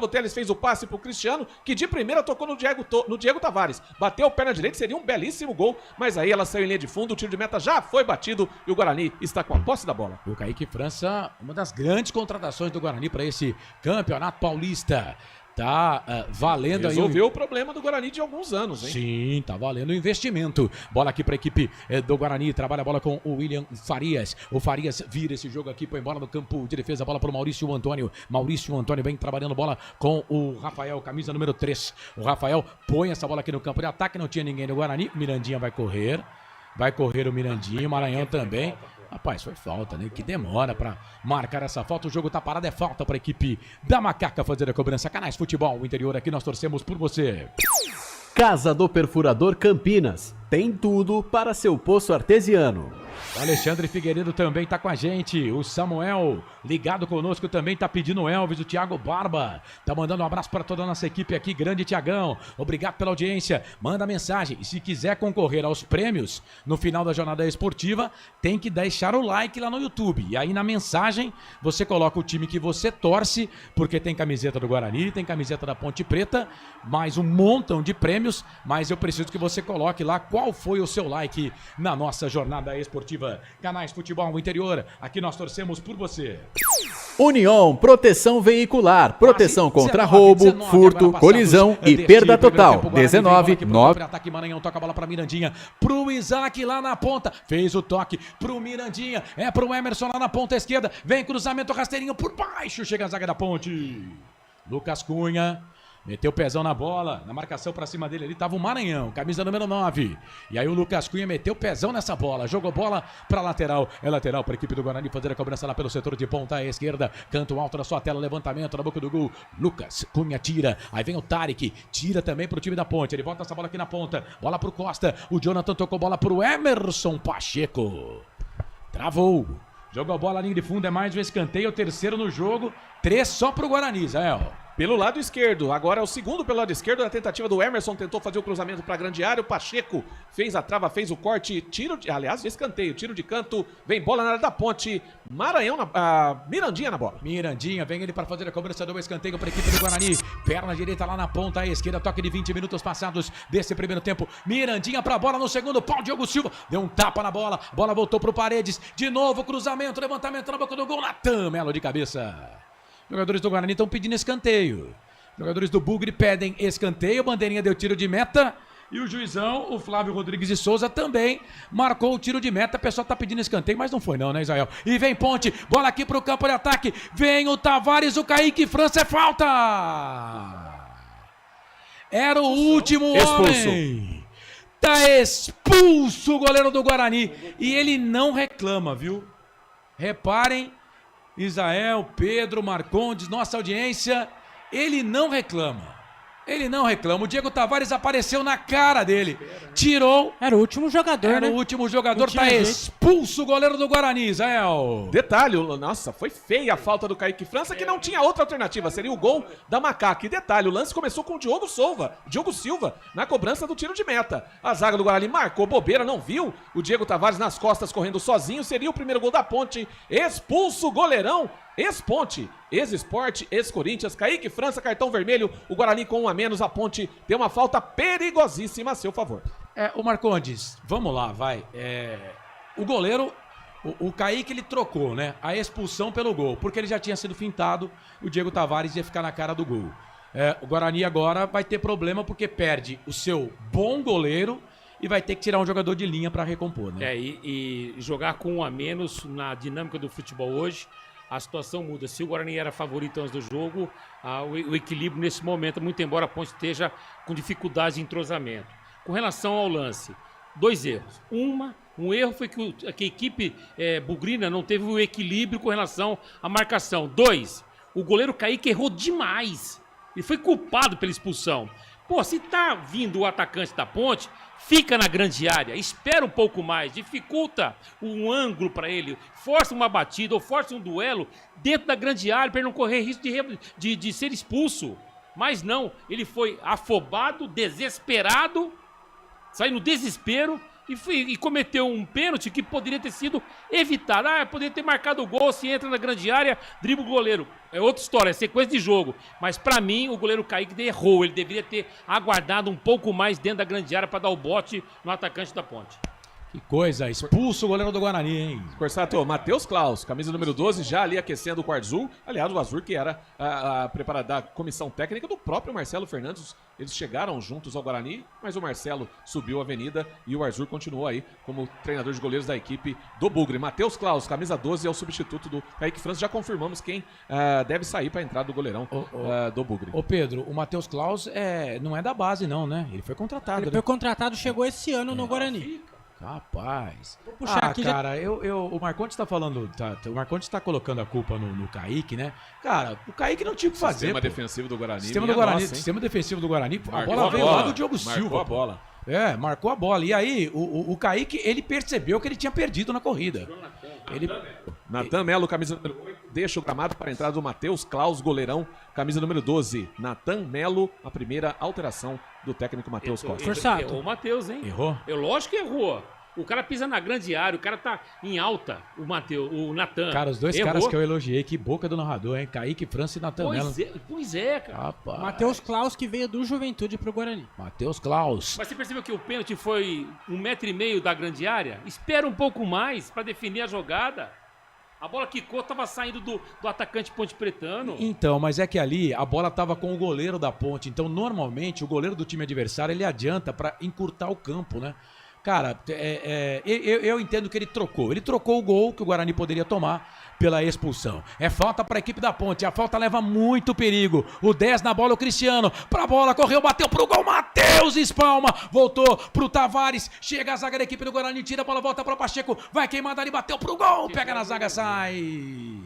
Teles fez o passe pro Cristiano, que de primeira tocou no Diego Tavares. Bateu o pé na direita, seria um belíssimo gol, mas aí ela saiu em linha de fundo, o tiro de meta já foi batido e o Guarani está com a posse da bola. O Kaique França, uma das grandes contratações do Guarani para esse Campeonato Paulista. Tá valendo aí. Resolveu o problema do Guarani de alguns anos, hein? Sim, tá valendo o investimento. Bola aqui pra equipe do Guarani. Trabalha a bola com o William Farias. O Farias vira esse jogo aqui, põe bola no campo de defesa. Bola pro Maurício Antônio. Maurício Antônio vem trabalhando bola com o Rafael, camisa número 3. O Rafael põe essa bola aqui no campo de ataque. Não tinha ninguém do Guarani. Mirandinha vai correr. Vai correr o Mirandinho. Maranhão também. Rapaz, foi falta, né? Que demora pra marcar essa falta. O jogo tá parado, é falta pra equipe da Macaca fazer a cobrança. Canais Futebol, o Interior, aqui nós torcemos por você. Casa do Perfurador Campinas. Tem tudo para seu poço artesiano. O Alexandre Figueiredo também tá com a gente. O Samuel ligado conosco também tá pedindo o Elvis. O Thiago Barba tá mandando um abraço para toda a nossa equipe aqui. Grande Thiagão, obrigado pela audiência. Manda mensagem. E se quiser concorrer aos prêmios no final da jornada esportiva, tem que deixar o like lá no YouTube. E aí na mensagem você coloca o time que você torce, porque tem camiseta do Guarani, tem camiseta da Ponte Preta, mais um montão de prêmios. Mas eu preciso que você coloque lá qual foi o seu like na nossa jornada esportiva. Canais Futebol no Interior, aqui nós torcemos por você. União, proteção veicular, proteção contra roubo, furto, colisão e perda total. 19, 9. Ataque Maranhão, toca a bola pra Mirandinha, pro Isaac lá na ponta, fez o toque pro Mirandinha, é pro Emerson lá na ponta esquerda, vem cruzamento rasteirinho por baixo, chega a zaga da Ponte. Lucas Cunha meteu o pezão na bola, na marcação pra cima dele ali tava o Maranhão, camisa número 9. E aí o Lucas Cunha meteu o pezão nessa bola, jogou bola pra lateral. É lateral pra equipe do Guarani fazer a cobrança lá pelo setor de ponta à esquerda. Canto alto na sua tela, levantamento na boca do gol. Lucas Cunha tira, aí vem o Tarek, tira também pro time da Ponte. Ele bota essa bola aqui na ponta, bola pro Costa. O Jonathan tocou bola pro Emerson Pacheco. Travou. Jogou a bola, linha de fundo, é mais um escanteio, o terceiro no jogo. 3 só pro Guarani, Zael. Pelo lado esquerdo, agora é o segundo pelo lado esquerdo, na tentativa do Emerson, tentou fazer o cruzamento para a grande área, o Pacheco fez a trava, fez o corte, escanteio, tiro de canto, vem bola na área da Ponte, Maranhão, Mirandinha na bola. Mirandinha, vem ele para fazer a cobrança do escanteio para a equipe do Guarani, perna direita lá na ponta à esquerda, toque de 20 minutos passados desse primeiro tempo, Mirandinha para a bola no segundo pau, Diogo Silva, deu um tapa na bola, bola voltou pro Paredes, de novo cruzamento, levantamento na boca do gol, Natan Melo de cabeça. Jogadores do Guarani estão pedindo escanteio. Jogadores do Bugre pedem escanteio. Bandeirinha deu tiro de meta. E o juizão, o Flávio Rodrigues de Souza, também marcou o tiro de meta. O pessoal tá pedindo escanteio, mas não foi não, né, Israel? E vem Ponte, bola aqui pro campo de ataque. Vem o Tavares, o Kaique França, é falta! Era o último homem. Tá expulso o goleiro do Guarani. E ele não reclama, viu? Reparem. Israel, Pedro, Marcondes, nossa audiência, ele não reclama. Ele não reclama. O Diego Tavares apareceu na cara dele. Tirou. Era o último jogador, né? Era o último jogador. Tá expulso o goleiro do Guarani, Israel. Detalhe, nossa, foi feia a falta do Kaique França, que não tinha outra alternativa. Seria o gol da Macaca. E detalhe, o lance começou com o Diogo Silva, na cobrança do tiro de meta. A zaga do Guarani marcou bobeira, não viu? O Diego Tavares nas costas correndo sozinho. Seria o primeiro gol da Ponte. Expulso o goleirão. Ex-Ponte, ex-Sport, ex-Corinthians, Kaique França, cartão vermelho, o Guarani com 1 a menos, a Ponte deu uma falta perigosíssima a seu favor. O Marcondes, vamos lá, vai. O goleiro, o Kaique ele trocou, né? A expulsão pelo gol, porque ele já tinha sido fintado, o Diego Tavares ia ficar na cara do gol. O Guarani agora vai ter problema porque perde o seu bom goleiro e vai ter que tirar um jogador de linha para recompor, né? E jogar com 1 a menos na dinâmica do futebol hoje, a situação muda. Se o Guarani era favorito antes do jogo, o equilíbrio nesse momento, muito embora a Ponte esteja com dificuldade de entrosamento. Com relação ao lance, 2 erros. Um erro foi que a equipe bugrina não teve o equilíbrio com relação à marcação. 2, o goleiro Kaique errou demais. Ele foi culpado pela expulsão. Pô, se tá vindo o atacante da Ponte, fica na grande área, espera um pouco mais, dificulta um ângulo para ele, força uma batida ou força um duelo dentro da grande área para ele não correr risco de ser expulso. Mas não, ele foi afobado, desesperado, saiu no desespero e cometeu um pênalti que poderia ter sido evitado. Poderia ter marcado o gol, se entra na grande área, dribla o goleiro. É outra história, é sequência de jogo. Mas pra mim, o goleiro Kaique errou. Ele deveria ter aguardado um pouco mais dentro da grande área pra dar o bote no atacante da Ponte. Que coisa, expulso o goleiro do Guarani, hein? Corsato, Matheus Klaus, camisa número 12, já ali aquecendo com o Arzul. Aliás, o Arzul que era a preparada da comissão técnica do próprio Marcelo Fernandes. Eles chegaram juntos ao Guarani, mas o Marcelo subiu a avenida e o Arzul continuou aí como treinador de goleiros da equipe do Bugre. Matheus Klaus, camisa 12, é o substituto do Kaique França. Já confirmamos quem deve sair para a entrada do goleirão do Bugre. Ô Pedro, o Matheus Klaus não é da base não, né? Ele foi contratado. Ele foi contratado, chegou esse ano no Guarani. Rapaz. Vou puxar aqui, cara, o Marcondes tá falando, o Marcondes tá colocando a culpa no Kaique, né? Cara, o Kaique não tinha o que fazer. Sistema defensivo do Guarani. Sistema defensivo do Guarani. A bola veio lá do Diogo Silva. Marcou a bola. Marcou a bola. E aí, o Kaique, ele percebeu que ele tinha perdido na corrida. Natan Melo, camisa número 8, deixa o gramado para a entrada do Matheus Klaus, goleirão, camisa número 12. Natan Melo, a primeira alteração do técnico Matheus Costa. Errou o Matheus, hein? Errou? Lógico que errou. O cara pisa na grande área, o cara tá em alta, o Natan. Cara, os dois caras que eu elogiei, que boca do narrador, hein? Kaique França e Natan Melo. Pois é, cara. Rapaz. Matheus Klaus, que veio do Juventude pro Guarani. Matheus Klaus. Mas você percebeu que o pênalti foi 1,5 metro da grande área? Espera um pouco mais pra definir a jogada. A bola quicou, tava saindo do atacante pontepretano. Então, mas é que ali a bola tava com o goleiro da Ponte. Então, normalmente, o goleiro do time adversário, ele adianta pra encurtar o campo, né? Cara, eu entendo que ele trocou. Ele trocou o gol que o Guarani poderia tomar pela expulsão. É falta para a equipe da Ponte. A falta leva muito perigo. O 10 na bola, o Cristiano. Pra bola, correu, bateu pro gol. Matheus espalma. Voltou pro Tavares. Chega a zaga da equipe do Guarani. Tira a bola, volta para Pacheco. Vai queimar dali, bateu pro gol. Pega na zaga, sai.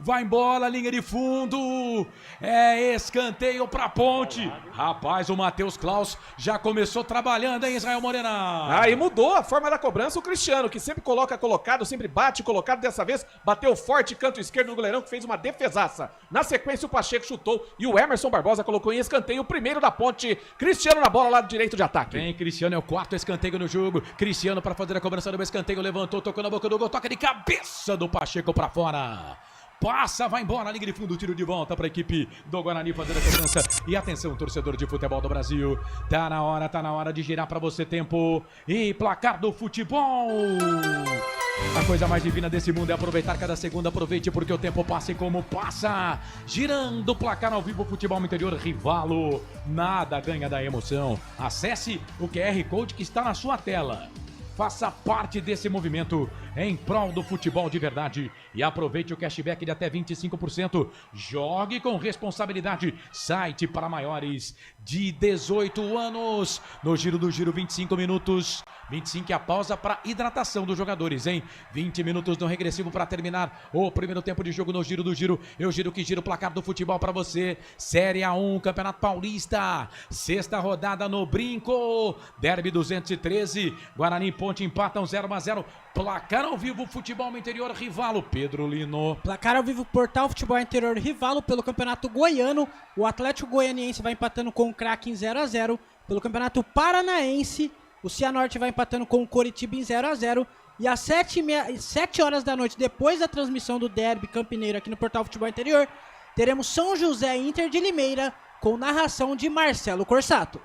Vai embora, linha de fundo. É escanteio pra Ponte. Rapaz, o Matheus Klaus já começou trabalhando, hein, Israel Morena? Aí mudou a forma da cobrança. O Cristiano, que sempre coloca colocado, sempre bate colocado. Dessa vez, bateu forte, canto esquerdo no goleirão, que fez uma defesaça. Na sequência, o Pacheco chutou e o Emerson Barbosa colocou em escanteio o primeiro da Ponte. Cristiano na bola, lado direito de ataque. Vem, Cristiano, é o quarto escanteio no jogo. Cristiano para fazer a cobrança do escanteio, levantou, tocou na boca do gol, toca de cabeça do Pacheco pra fora. Passa, vai embora, liga de fundo, tiro de volta para a equipe do Guarani fazer a cobrança. E atenção, torcedor de futebol do Brasil. Tá na hora de girar para você tempo. E placar do futebol. A coisa mais divina desse mundo é aproveitar cada segundo. Aproveite porque o tempo passa e como passa. Girando o placar ao vivo, futebol interior, Rivalo. Nada ganha da emoção. Acesse o QR Code que está na sua tela. Faça parte desse movimento em prol do futebol de verdade e aproveite o cashback de até 25%. Jogue com responsabilidade. Site para maiores de 18 anos. No giro do giro, 25 minutos. 25 é a pausa para hidratação dos jogadores, hein? 20 minutos no regressivo para terminar o primeiro tempo de jogo no giro do giro. Eu giro que giro o placar do futebol para você. Série A1, Campeonato Paulista. Sexta rodada no Brinco. Derby 213. Guarani e Ponte empatam 0-0. Placar ao vivo, futebol interior, Rivalo, Pedro Lino. Placar ao vivo, Portal Futebol Interior, Rivalo, pelo Campeonato Goiano. O Atlético Goianiense vai empatando com o Kraken em 0-0. Pelo Campeonato Paranaense, o Cianorte vai empatando com o Coritiba em 0-0. E às 7 horas da noite, depois da transmissão do Derby Campineiro aqui no Portal Futebol Interior, teremos São José Inter de Limeira, com narração de Marcelo Corsato.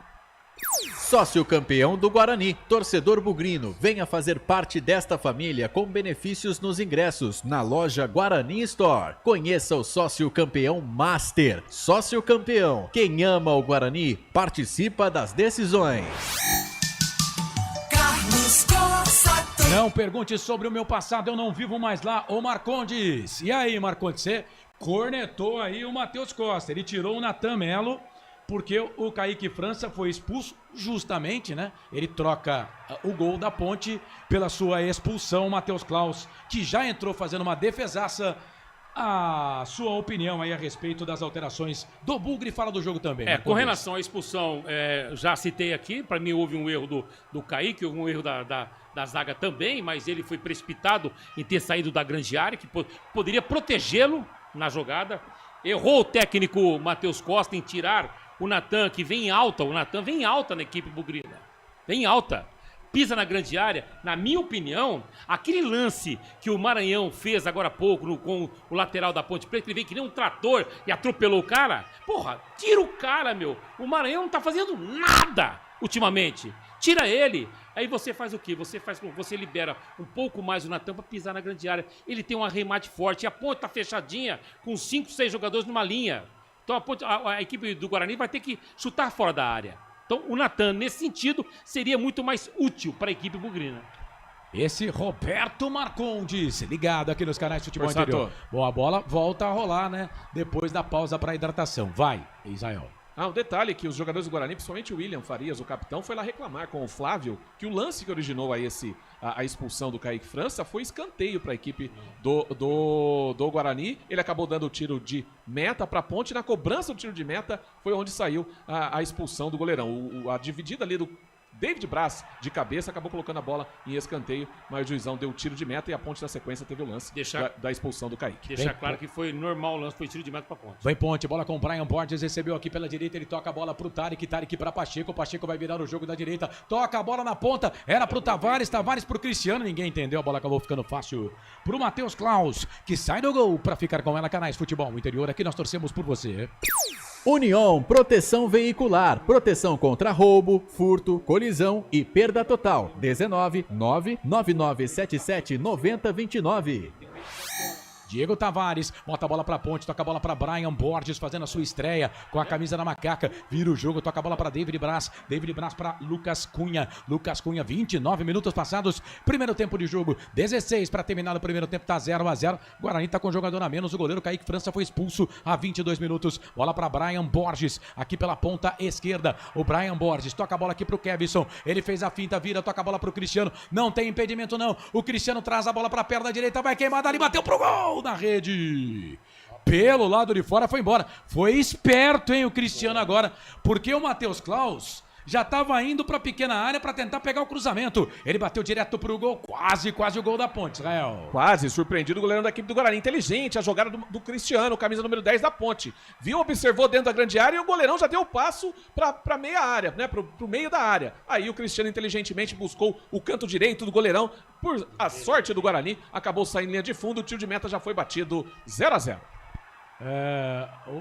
Sócio campeão do Guarani, torcedor bugrino, venha fazer parte desta família com benefícios nos ingressos na loja Guarani Store. Conheça o sócio campeão Master. Sócio campeão, quem ama o Guarani, participa das decisões. Não pergunte sobre o meu passado, eu não vivo mais lá, ô Marcondes. E aí, Marcondes, você cornetou aí o Matheus Costa, ele tirou o Natan Melo, porque o Kaique França foi expulso justamente, né? Ele troca o gol da Ponte pela sua expulsão. O Matheus Klaus, que já entrou fazendo uma defesaça. A sua opinião aí a respeito das alterações do Bugre, fala do jogo também. Com relação à expulsão, já citei aqui, para mim houve um erro do Kaique, houve um erro da zaga também, mas ele foi precipitado em ter saído da grande área, que poderia protegê-lo na jogada. Errou o técnico Matheus Costa em tirar o Natan, que vem alta. O Natan vem alta na equipe bugrina. Vem alta. Pisa na grande área. Na minha opinião, aquele lance que o Maranhão fez agora há pouco com o lateral da Ponte Preta, ele veio que nem um trator e atropelou o cara. Porra, tira o cara, meu. O Maranhão não tá fazendo nada ultimamente. Tira ele. Aí você faz o quê? Você libera um pouco mais o Natan pra pisar na grande área. Ele tem um arremate forte. E a Ponte tá fechadinha com 5, 6 jogadores numa linha. Então a equipe do Guarani vai ter que chutar fora da área. Então o Natan, nesse sentido, seria muito mais útil para a equipe bugrina. Esse Roberto Marcondes, ligado aqui nos canais de Futebol Interior. Bom, a bola volta a rolar, né? Depois da pausa para hidratação. Vai, Israel. Um detalhe que os jogadores do Guarani, principalmente o William Farias, o capitão, foi lá reclamar com o Flávio que o lance que originou aí a expulsão do Kaique França foi escanteio para a equipe do Guarani. Ele acabou dando o tiro de meta para a Ponte. Na cobrança do tiro de meta foi onde saiu a expulsão do goleirão. A dividida ali do David Braz, de cabeça, acabou colocando a bola em escanteio, mas o juizão deu o tiro de meta e a Ponte na sequência teve o lance da expulsão do Kaique. Deixar claro que foi normal o lance, foi tiro de meta pra Ponte. Vai Ponte, bola com o Brian Borges, recebeu aqui pela direita, ele toca a bola pro Tarek pra Pacheco, o Pacheco vai virar o jogo da direita, toca a bola na ponta, era pro Tavares pro Cristiano, ninguém entendeu, a bola acabou ficando fácil pro Matheus Klaus, que sai do gol pra ficar com ela. Canais Futebol Interior, aqui nós torcemos por você. União Proteção Veicular, proteção contra roubo, furto, colisão e perda total. 19 99977 9029. Diego Tavares, bota a bola pra ponte, toca a bola pra Brian Borges, fazendo a sua estreia com a camisa da macaca, vira o jogo, toca a bola pra David Braz pra Lucas Cunha, 29 minutos passados, primeiro tempo de jogo, 16 pra terminar o primeiro tempo, tá 0-0, Guarani tá com jogador a menos, o goleiro Kaique França foi expulso a 22 minutos, bola pra Brian Borges, aqui pela ponta esquerda, o Brian Borges, toca a bola aqui pro Kevson, ele fez a finta, vira, toca a bola pro Cristiano, não tem impedimento não, o Cristiano traz a bola pra perna direita, vai queimar ali, bateu pro gol na rede. Pelo lado de fora foi embora. Foi esperto, hein, o Cristiano agora, porque o Matheus Klaus já estava indo para a pequena área para tentar pegar o cruzamento. Ele bateu direto pro gol, quase o gol da Ponte, Israel. Quase, surpreendido o goleirão da equipe do Guarani. Inteligente a jogada do Cristiano, camisa número 10 da Ponte. Viu, observou dentro da grande área e o goleirão já deu o passo para meia área, né, pro meio da área. Aí o Cristiano inteligentemente buscou o canto direito do goleirão. Por a sorte do Guarani, acabou saindo em linha de fundo, o tiro de meta já foi batido 0-0.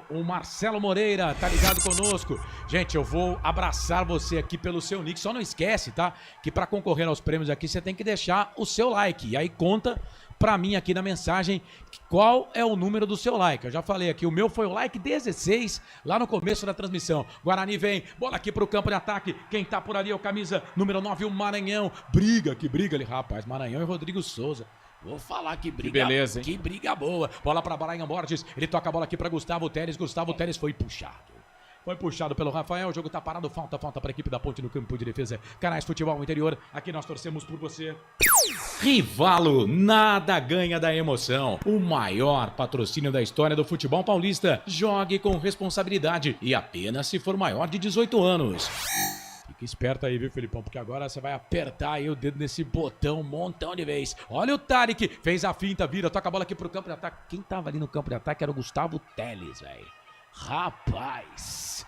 O Marcelo Moreira tá ligado conosco. Gente, eu vou abraçar você aqui pelo seu nick. Só não esquece, tá? Que pra concorrer aos prêmios aqui você tem que deixar o seu like. E aí conta pra mim aqui na mensagem qual é o número do seu like. Eu já falei aqui, o meu foi o like 16 lá no começo da transmissão. Guarani vem, bola aqui pro campo de ataque. Quem tá por ali é o camisa número 9, o Maranhão. Briga ali, rapaz. Maranhão e Rodrigo Souza. Vou falar que briga, que beleza, hein? Que briga boa. Bola pra Brian Borges. Ele toca a bola aqui pra Gustavo Teles. Gustavo Teles foi puxado. Foi puxado pelo Rafael. O jogo tá parado. Falta pra equipe da Ponte no campo de defesa. Canais Futebol Interior. Aqui nós torcemos por você. Rivalo, nada ganha da emoção. O maior patrocínio da história do futebol paulista. Jogue com responsabilidade e apenas se for maior de 18 anos. Fica esperto aí, viu, Felipão? Porque agora você vai apertar aí o dedo nesse botão um montão de vez. Olha o Tarek, fez a finta, vira, toca a bola aqui pro campo de ataque. Quem tava ali no campo de ataque era o Gustavo Teles, velho. Rapaz.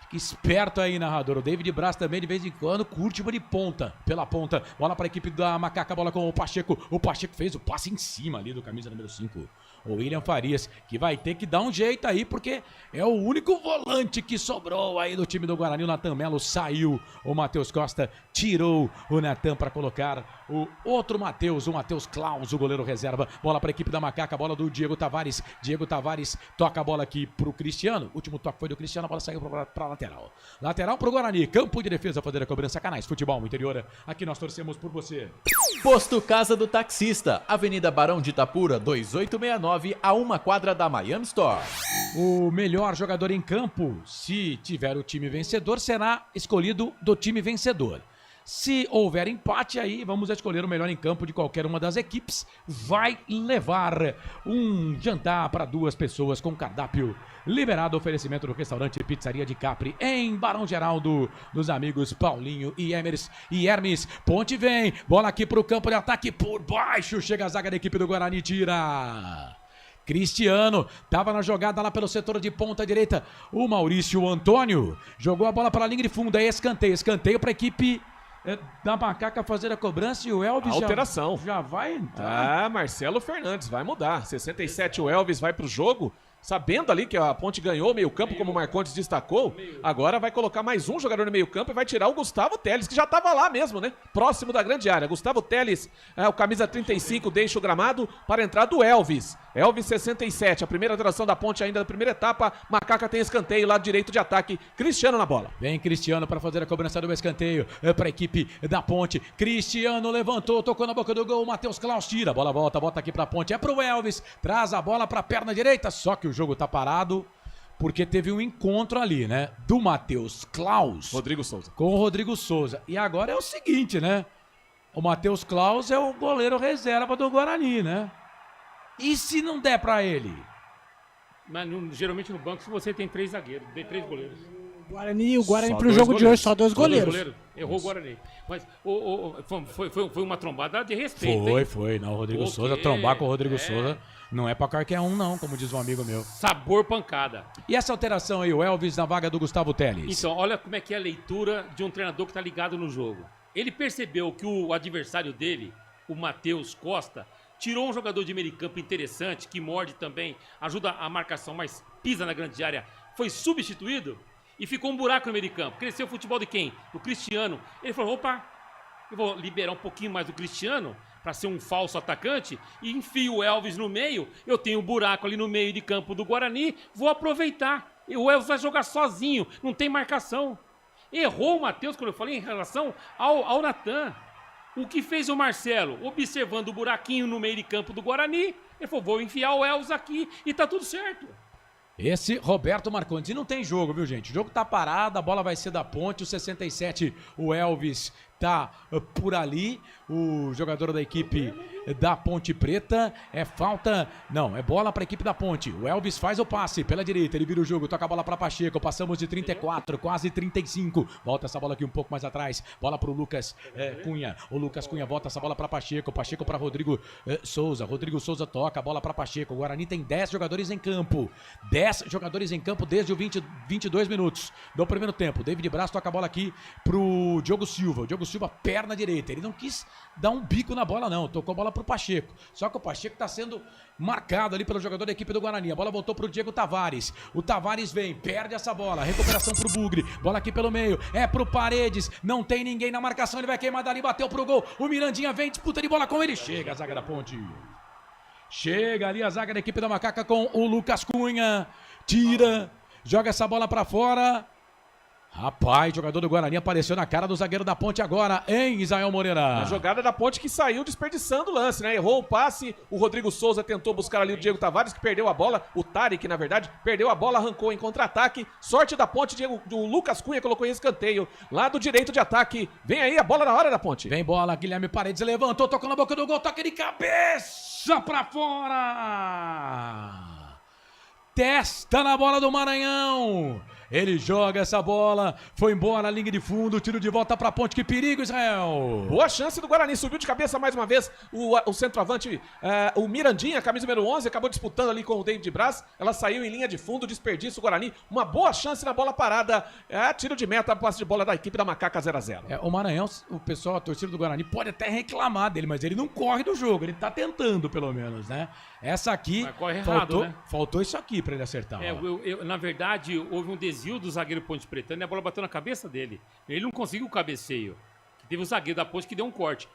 Fica esperto aí, narrador. O David Braz também, de vez em quando, curte uma de ponta. Pela ponta, bola pra equipe da Macaca, bola com o Pacheco. O Pacheco fez o passe em cima ali do camisa número 5. O William Farias, que vai ter que dar um jeito aí, porque é o único volante que sobrou aí do time do Guarani. O Natan Melo saiu, o Matheus Costa tirou o Natan para colocar o outro Matheus, o Matheus Klaus, o goleiro reserva. Bola para a equipe da Macaca, bola do Diego Tavares. Diego Tavares toca a bola aqui pro Cristiano. O último toque foi do Cristiano, a bola saiu para lateral. Lateral pro Guarani, campo de defesa, fazer a cobrança. Canais Futebol Interior, aqui nós torcemos por você. Posto Casa do Taxista, Avenida Barão de Itapura, 2869, a uma quadra da Miami Store. O melhor jogador em campo, se tiver o time vencedor, será escolhido do time vencedor. Se houver empate, aí vamos escolher o melhor em campo de qualquer uma das equipes. Vai levar um jantar para 2 pessoas com cardápio liberado. Oferecimento do restaurante Pizzaria de Capri, em Barão Geraldo, dos amigos Paulinho e Hermes. Ponte vem, bola aqui para o campo de ataque por baixo. Chega a zaga da equipe do Guarani, tira. Cristiano, tava na jogada lá pelo setor de ponta direita. O Maurício Antônio jogou a bola para a linha de fundo. É escanteio para a equipe da Macaca fazer a cobrança e o Elvis alteração. Já vai entrar. Ah, Marcelo Fernandes vai mudar. 67 o Elvis vai pro jogo. Sabendo ali que a Ponte ganhou o meio-campo, como o Marcondes destacou, agora vai colocar mais um jogador no meio-campo e vai tirar o Gustavo Teles, que já estava lá mesmo, né? Próximo da grande área. Gustavo Teles, o camisa 35, deixa o gramado para a entrada do Elvis. Elvis 67, a primeira alteração da Ponte ainda da primeira etapa. Macaca tem escanteio, lado direito de ataque. Cristiano na bola. Vem Cristiano para fazer a cobrança do escanteio para a equipe da Ponte. Cristiano levantou, tocou na boca do gol. Matheus Klaus tira, a bola volta aqui para a Ponte. É pro Elvis, traz a bola para a perna direita, só que o jogo tá parado porque teve um encontro ali, né? Do Matheus Klaus Rodrigo Souza com o Rodrigo Souza. E agora é o seguinte, né? O Matheus Klaus é o goleiro reserva do Guarani, né? E se não der pra ele? Mas geralmente no banco, se você tem 3 zagueiros, tem 3 goleiros. O Guarani pro jogo de hoje, só 2 goleiros. Errou o Guarani. Mas foi uma trombada de respeito. Foi. Não, o Rodrigo Souza, trombar com o Rodrigo Souza não é pra qualquer um, não, como diz um amigo meu. Sabor pancada. E essa alteração aí, o Elvis na vaga do Gustavo Teles? Então, olha como é que é a leitura de um treinador que tá ligado no jogo. Ele percebeu que o adversário dele, o Matheus Costa, tirou um jogador de meio campo interessante, que morde também, ajuda a marcação, mas pisa na grande área. Foi substituído e ficou um buraco no meio de campo. Cresceu o futebol de quem? Do Cristiano. Ele falou, opa, eu vou liberar um pouquinho mais do Cristiano para ser um falso atacante e enfio o Elvis no meio, eu tenho um buraco ali no meio de campo do Guarani, vou aproveitar. E o Elvis vai jogar sozinho, não tem marcação. Errou o Matheus quando eu falei em relação ao Natan. O que fez o Marcelo? Observando o buraquinho no meio de campo do Guarani, ele falou, vou enfiar o Elvis aqui e tá tudo certo. Esse Roberto Marcondes. E não tem jogo, viu, gente? O jogo tá parado, a bola vai ser da Ponte. O 67, o Elvis tá por ali. O jogador da equipe da Ponte Preta. É falta... Não, é bola pra equipe da Ponte. O Elvis faz o passe pela direita. Ele vira o jogo, toca a bola pra Pacheco. Passamos de 34, quase 35. Volta essa bola aqui um pouco mais atrás. Bola pro Lucas Cunha. O Lucas Cunha volta essa bola pra Pacheco. Pacheco pra Rodrigo Souza. Rodrigo Souza toca a bola pra Pacheco. O Guarani tem 10 jogadores em campo. 10 jogadores em campo desde o 22 minutos do primeiro tempo. David Braz toca a bola aqui pro Diogo Silva. O Diogo Silva, perna direita. Ele não quis dar um bico na bola, não. Tocou a bola pro Pacheco. Só que o Pacheco tá sendo marcado ali pelo jogador da equipe do Guarani. A bola voltou pro Diego Tavares. O Tavares vem, perde essa bola. Recuperação pro Bugre. Bola aqui pelo meio. É pro Paredes. Não tem ninguém na marcação. Ele vai queimar dali, bateu pro gol. O Mirandinha vem, disputa de bola com ele. Chega a zaga da Ponte. Chega ali a zaga da equipe da Macaca com o Lucas Cunha. Tira, joga essa bola pra fora. Rapaz, jogador do Guarani apareceu na cara do zagueiro da Ponte agora, hein, Isael Moreira? A jogada da Ponte que saiu desperdiçando o lance, né? Errou o passe, o Rodrigo Souza tentou buscar ali o Diego Tavares, que perdeu a bola. O Tarek, na verdade, perdeu a bola, arrancou em contra-ataque. Sorte da Ponte, o Lucas Cunha colocou em escanteio. Lado direito de ataque. Vem aí a bola na hora da Ponte. Vem bola, Guilherme Paredes levantou, tocou na boca do gol, toque de cabeça pra fora. Testa na bola do Maranhão. Ele joga essa bola, foi embora a linha de fundo, tiro de volta pra Ponte, que perigo, Israel. Boa chance do Guarani, subiu de cabeça mais uma vez o centroavante, o Mirandinha, camisa número 11, acabou disputando ali com o David Braz, ela saiu em linha de fundo, desperdício o Guarani, uma boa chance na bola parada, tiro de meta, passe de bola da equipe da Macaca 0-0. O Maranhão, o pessoal, a torcida do Guarani pode até reclamar dele, mas ele não corre do jogo, ele tá tentando pelo menos, né? Essa aqui, faltou, né? Faltou isso aqui pra ele acertar. Na verdade, houve um desvio do zagueiro Ponte Pretano e a bola bateu na cabeça dele. Ele não conseguiu o cabeceio. Teve o zagueiro da Ponte que deu um corte.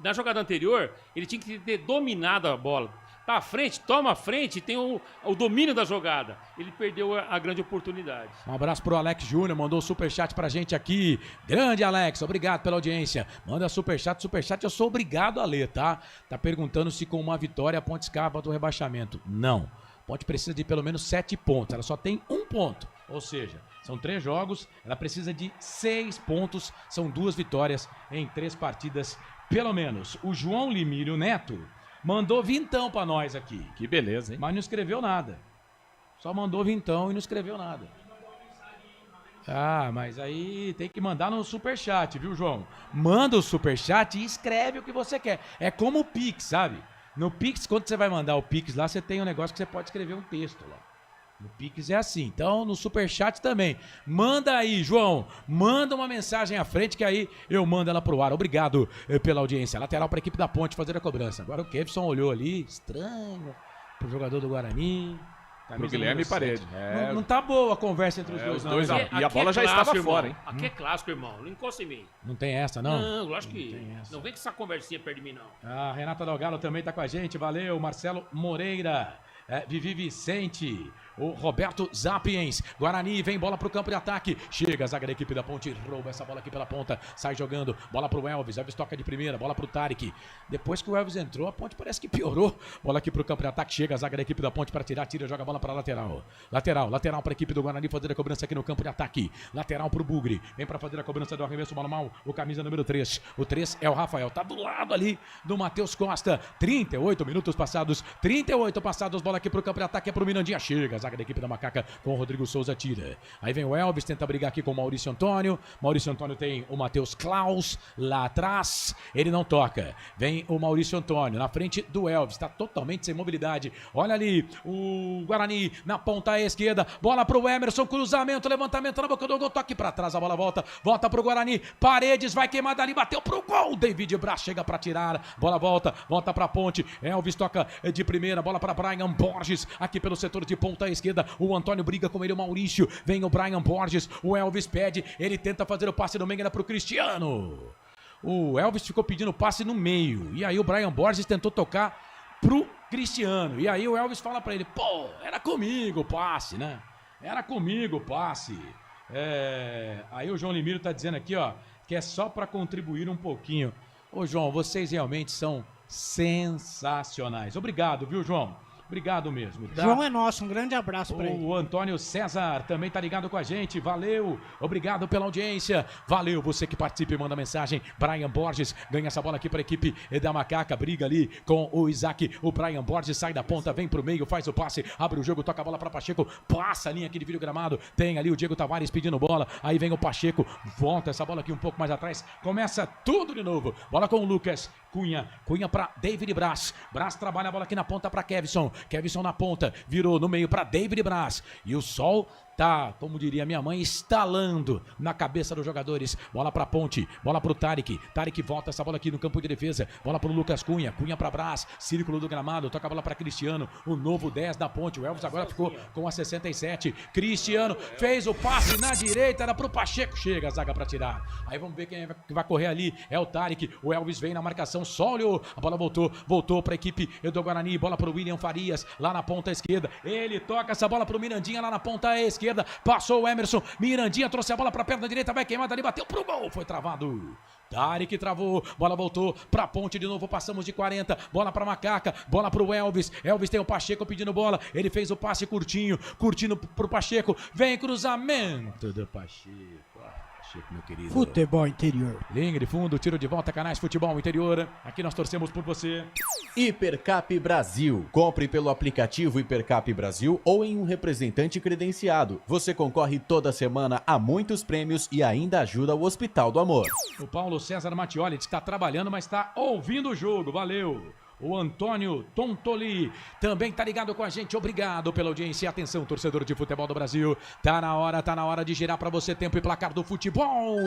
Na jogada anterior, ele tinha que ter dominado a bola. Tá à frente, toma a frente, tem o domínio da jogada. Ele perdeu a grande oportunidade. Um abraço pro Alex Júnior, mandou um superchat pra gente aqui. Grande Alex, obrigado pela audiência. Manda superchat eu sou obrigado a ler, tá? Tá perguntando se com uma vitória a Ponte escapa do rebaixamento. Não. Ponte precisa de pelo menos 7 pontos, ela só tem 1 ponto. Ou seja, são 3 jogos, ela precisa de 6 pontos, são 2 vitórias em 3 partidas, pelo menos. O João Limírio Neto mandou vintão pra nós aqui. Que beleza, hein? Mas não escreveu nada. Só mandou vintão e não escreveu nada. Ah, mas aí tem que mandar no superchat, viu, João? Manda o superchat e escreve o que você quer. É como o Pix, sabe? No Pix, quando você vai mandar o Pix lá, você tem um negócio que você pode escrever um texto lá. No Pix é assim. Então, no Superchat também. Manda aí, João. Manda uma mensagem à frente que aí eu mando ela pro ar. Obrigado pela audiência. Lateral para a equipe da Ponte fazer a cobrança. Agora o Kevson olhou ali, estranho, pro jogador do Guarani. Pro Guilherme Paredes. Não tá boa a conversa entre os dois, não. E a bola já estava fora, hein? Aqui é clássico, irmão. Não encosta em mim. Não tem essa, não? Não, lógico que não vem com essa conversinha perto de mim, não. A Renata Delgado também tá com a gente. Valeu, Marcelo Moreira. Vivi Vicente, o Roberto Zapiens, Guarani, vem bola pro campo de ataque, chega a zaga da equipe da Ponte, rouba essa bola aqui pela ponta, sai jogando, bola pro Elvis, Elvis toca de primeira, bola pro Tarek, depois que o Elvis entrou, a Ponte parece que piorou, bola aqui pro campo de ataque, chega a zaga da equipe da Ponte para tirar, joga a bola pra lateral pra equipe do Guarani fazer a cobrança aqui no campo de ataque, lateral pro Bugre, vem pra fazer a cobrança do arremesso, bola mal, o camisa número 3, o 3 é o Rafael, tá do lado ali do Matheus Costa, 38 minutos passados, bola aqui pro campo de ataque, é pro Mirandinha, chega a zaga da equipe da Macaca com o Rodrigo Souza, tira. Aí vem o Elvis, tenta brigar aqui com o Maurício Antônio tem o Matheus Klaus lá atrás, ele não toca, vem o Maurício Antônio na frente do Elvis, tá totalmente sem mobilidade, olha ali o Guarani na ponta esquerda, bola pro Emerson, cruzamento, levantamento na boca do gol, toque pra trás, a bola volta pro Guarani, Paredes vai queimar dali, bateu pro gol, David Braz chega pra tirar, bola volta pra Ponte, Elvis toca de primeira, bola pra Brian Borges, aqui pelo setor de ponta esquerda, o Antônio briga com ele, o Maurício, vem o Brian Borges, o Elvis pede, ele tenta fazer o passe do Menguera pro Cristiano. o Elvis ficou pedindo passe no meio. E aí o Brian Borges tentou tocar pro Cristiano. E aí o Elvis fala pra ele, pô, era comigo o passe, né? Era comigo o passe. Aí o João Limiro tá dizendo aqui, ó, que é só pra contribuir um pouquinho. Ô, João, vocês realmente são sensacionais. Obrigado, viu, João? Obrigado mesmo. Tá? João é nosso, um grande abraço pra ele. O Antônio César também tá ligado com a gente, valeu, obrigado pela audiência, valeu você que participa e manda mensagem. Brian Borges ganha essa bola aqui para a equipe da Macaca, briga ali com o Isaac, o Brian Borges sai da ponta, vem pro meio, faz o passe, abre o jogo, toca a bola para Pacheco, passa a linha aqui de vídeo gramado, tem ali o Diego Tavares pedindo bola, aí vem o Pacheco, volta essa bola aqui um pouco mais atrás, começa tudo de novo, bola com o Lucas, Cunha para David Braz, Braz trabalha a bola aqui na ponta para Kevson na ponta, virou no meio para David Braz, e o sol tá, como diria minha mãe, estalando na cabeça dos jogadores. Bola pra Ponte, bola pro Tarek volta essa bola aqui no campo de defesa, bola pro Lucas Cunha pra Braz, círculo do gramado, toca a bola pra Cristiano, o novo 10 da Ponte, o Elvis agora ficou com a 67, Cristiano fez o passe na direita, era pro Pacheco, chega a zaga pra tirar, aí vamos ver quem vai correr ali, é o Tarek, o Elvis vem na marcação, só olhou, a bola voltou pra equipe do Guarani, bola pro William Farias, lá na ponta esquerda, ele toca essa bola pro Mirandinha lá na ponta esquerda, passou o Emerson, Mirandinha trouxe a bola pra perna direita, vai queimada ali, bateu pro gol, foi travado. Tarek travou, bola voltou pra Ponte de novo, passamos de 40, bola pra Macaca, bola pro Elvis tem o Pacheco pedindo bola, ele fez o passe curtinho pro Pacheco, vem cruzamento do Pacheco. Meu querido. Futebol Interior. Linha de fundo, tiro de volta, Canais Futebol Interior. Aqui nós torcemos por você. Hipercap Brasil. Compre pelo aplicativo Hipercap Brasil ou em um representante credenciado. Você concorre toda semana a muitos prêmios e ainda ajuda o Hospital do Amor. O Paulo César Mattioli está trabalhando, mas está ouvindo o jogo. Valeu. O Antônio Tontoli também tá ligado com a gente, obrigado pela audiência. Atenção, torcedor de futebol do Brasil, tá na hora de girar pra você tempo e placar do futebol.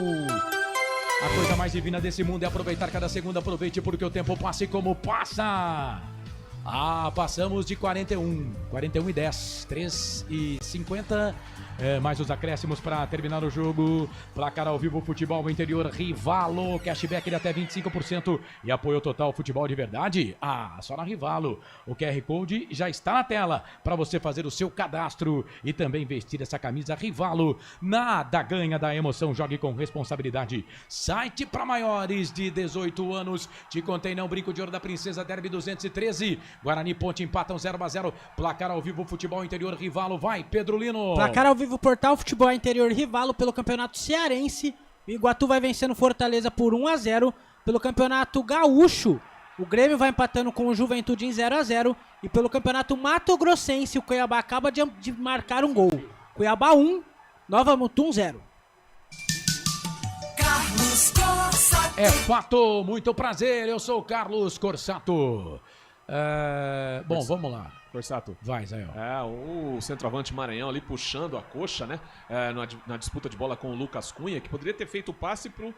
A coisa mais divina desse mundo é aproveitar cada segundo, aproveite porque o tempo passa e como passa. Passamos de 41 e 10, 3 e 50, mais os acréscimos para terminar o jogo. Placar ao vivo, futebol interior, Rivalo, cashback de até 25% e apoio total, futebol de verdade, só na Rivalo. O QR Code já está na tela para você fazer o seu cadastro e também vestir essa camisa Rivalo. Nada ganha da emoção, jogue com responsabilidade. Site para maiores de 18 anos, te contei não, brinco de ouro da Princesa, Derby 213, Guarani Ponte empatam 0-0, placar ao vivo, futebol interior, Rivalo, vai, Pedro Lino. Placar ao vivo, portal Futebol Interior, Rivalo pelo Campeonato Cearense, o Iguatu vai vencendo Fortaleza por 1-0, pelo Campeonato Gaúcho, o Grêmio vai empatando com o Juventude em 0-0, e pelo Campeonato Mato Grossense, o Cuiabá acaba de marcar um gol, Cuiabá 1, Nova Mutum 0. Carlos Corsato. É fato, muito prazer, eu sou o Carlos Corsato. Bom, vamos lá. Corsato. Vai, Zé. O centroavante Maranhão ali puxando a coxa, né? Na disputa de bola com o Lucas Cunha, que poderia ter feito o passe pro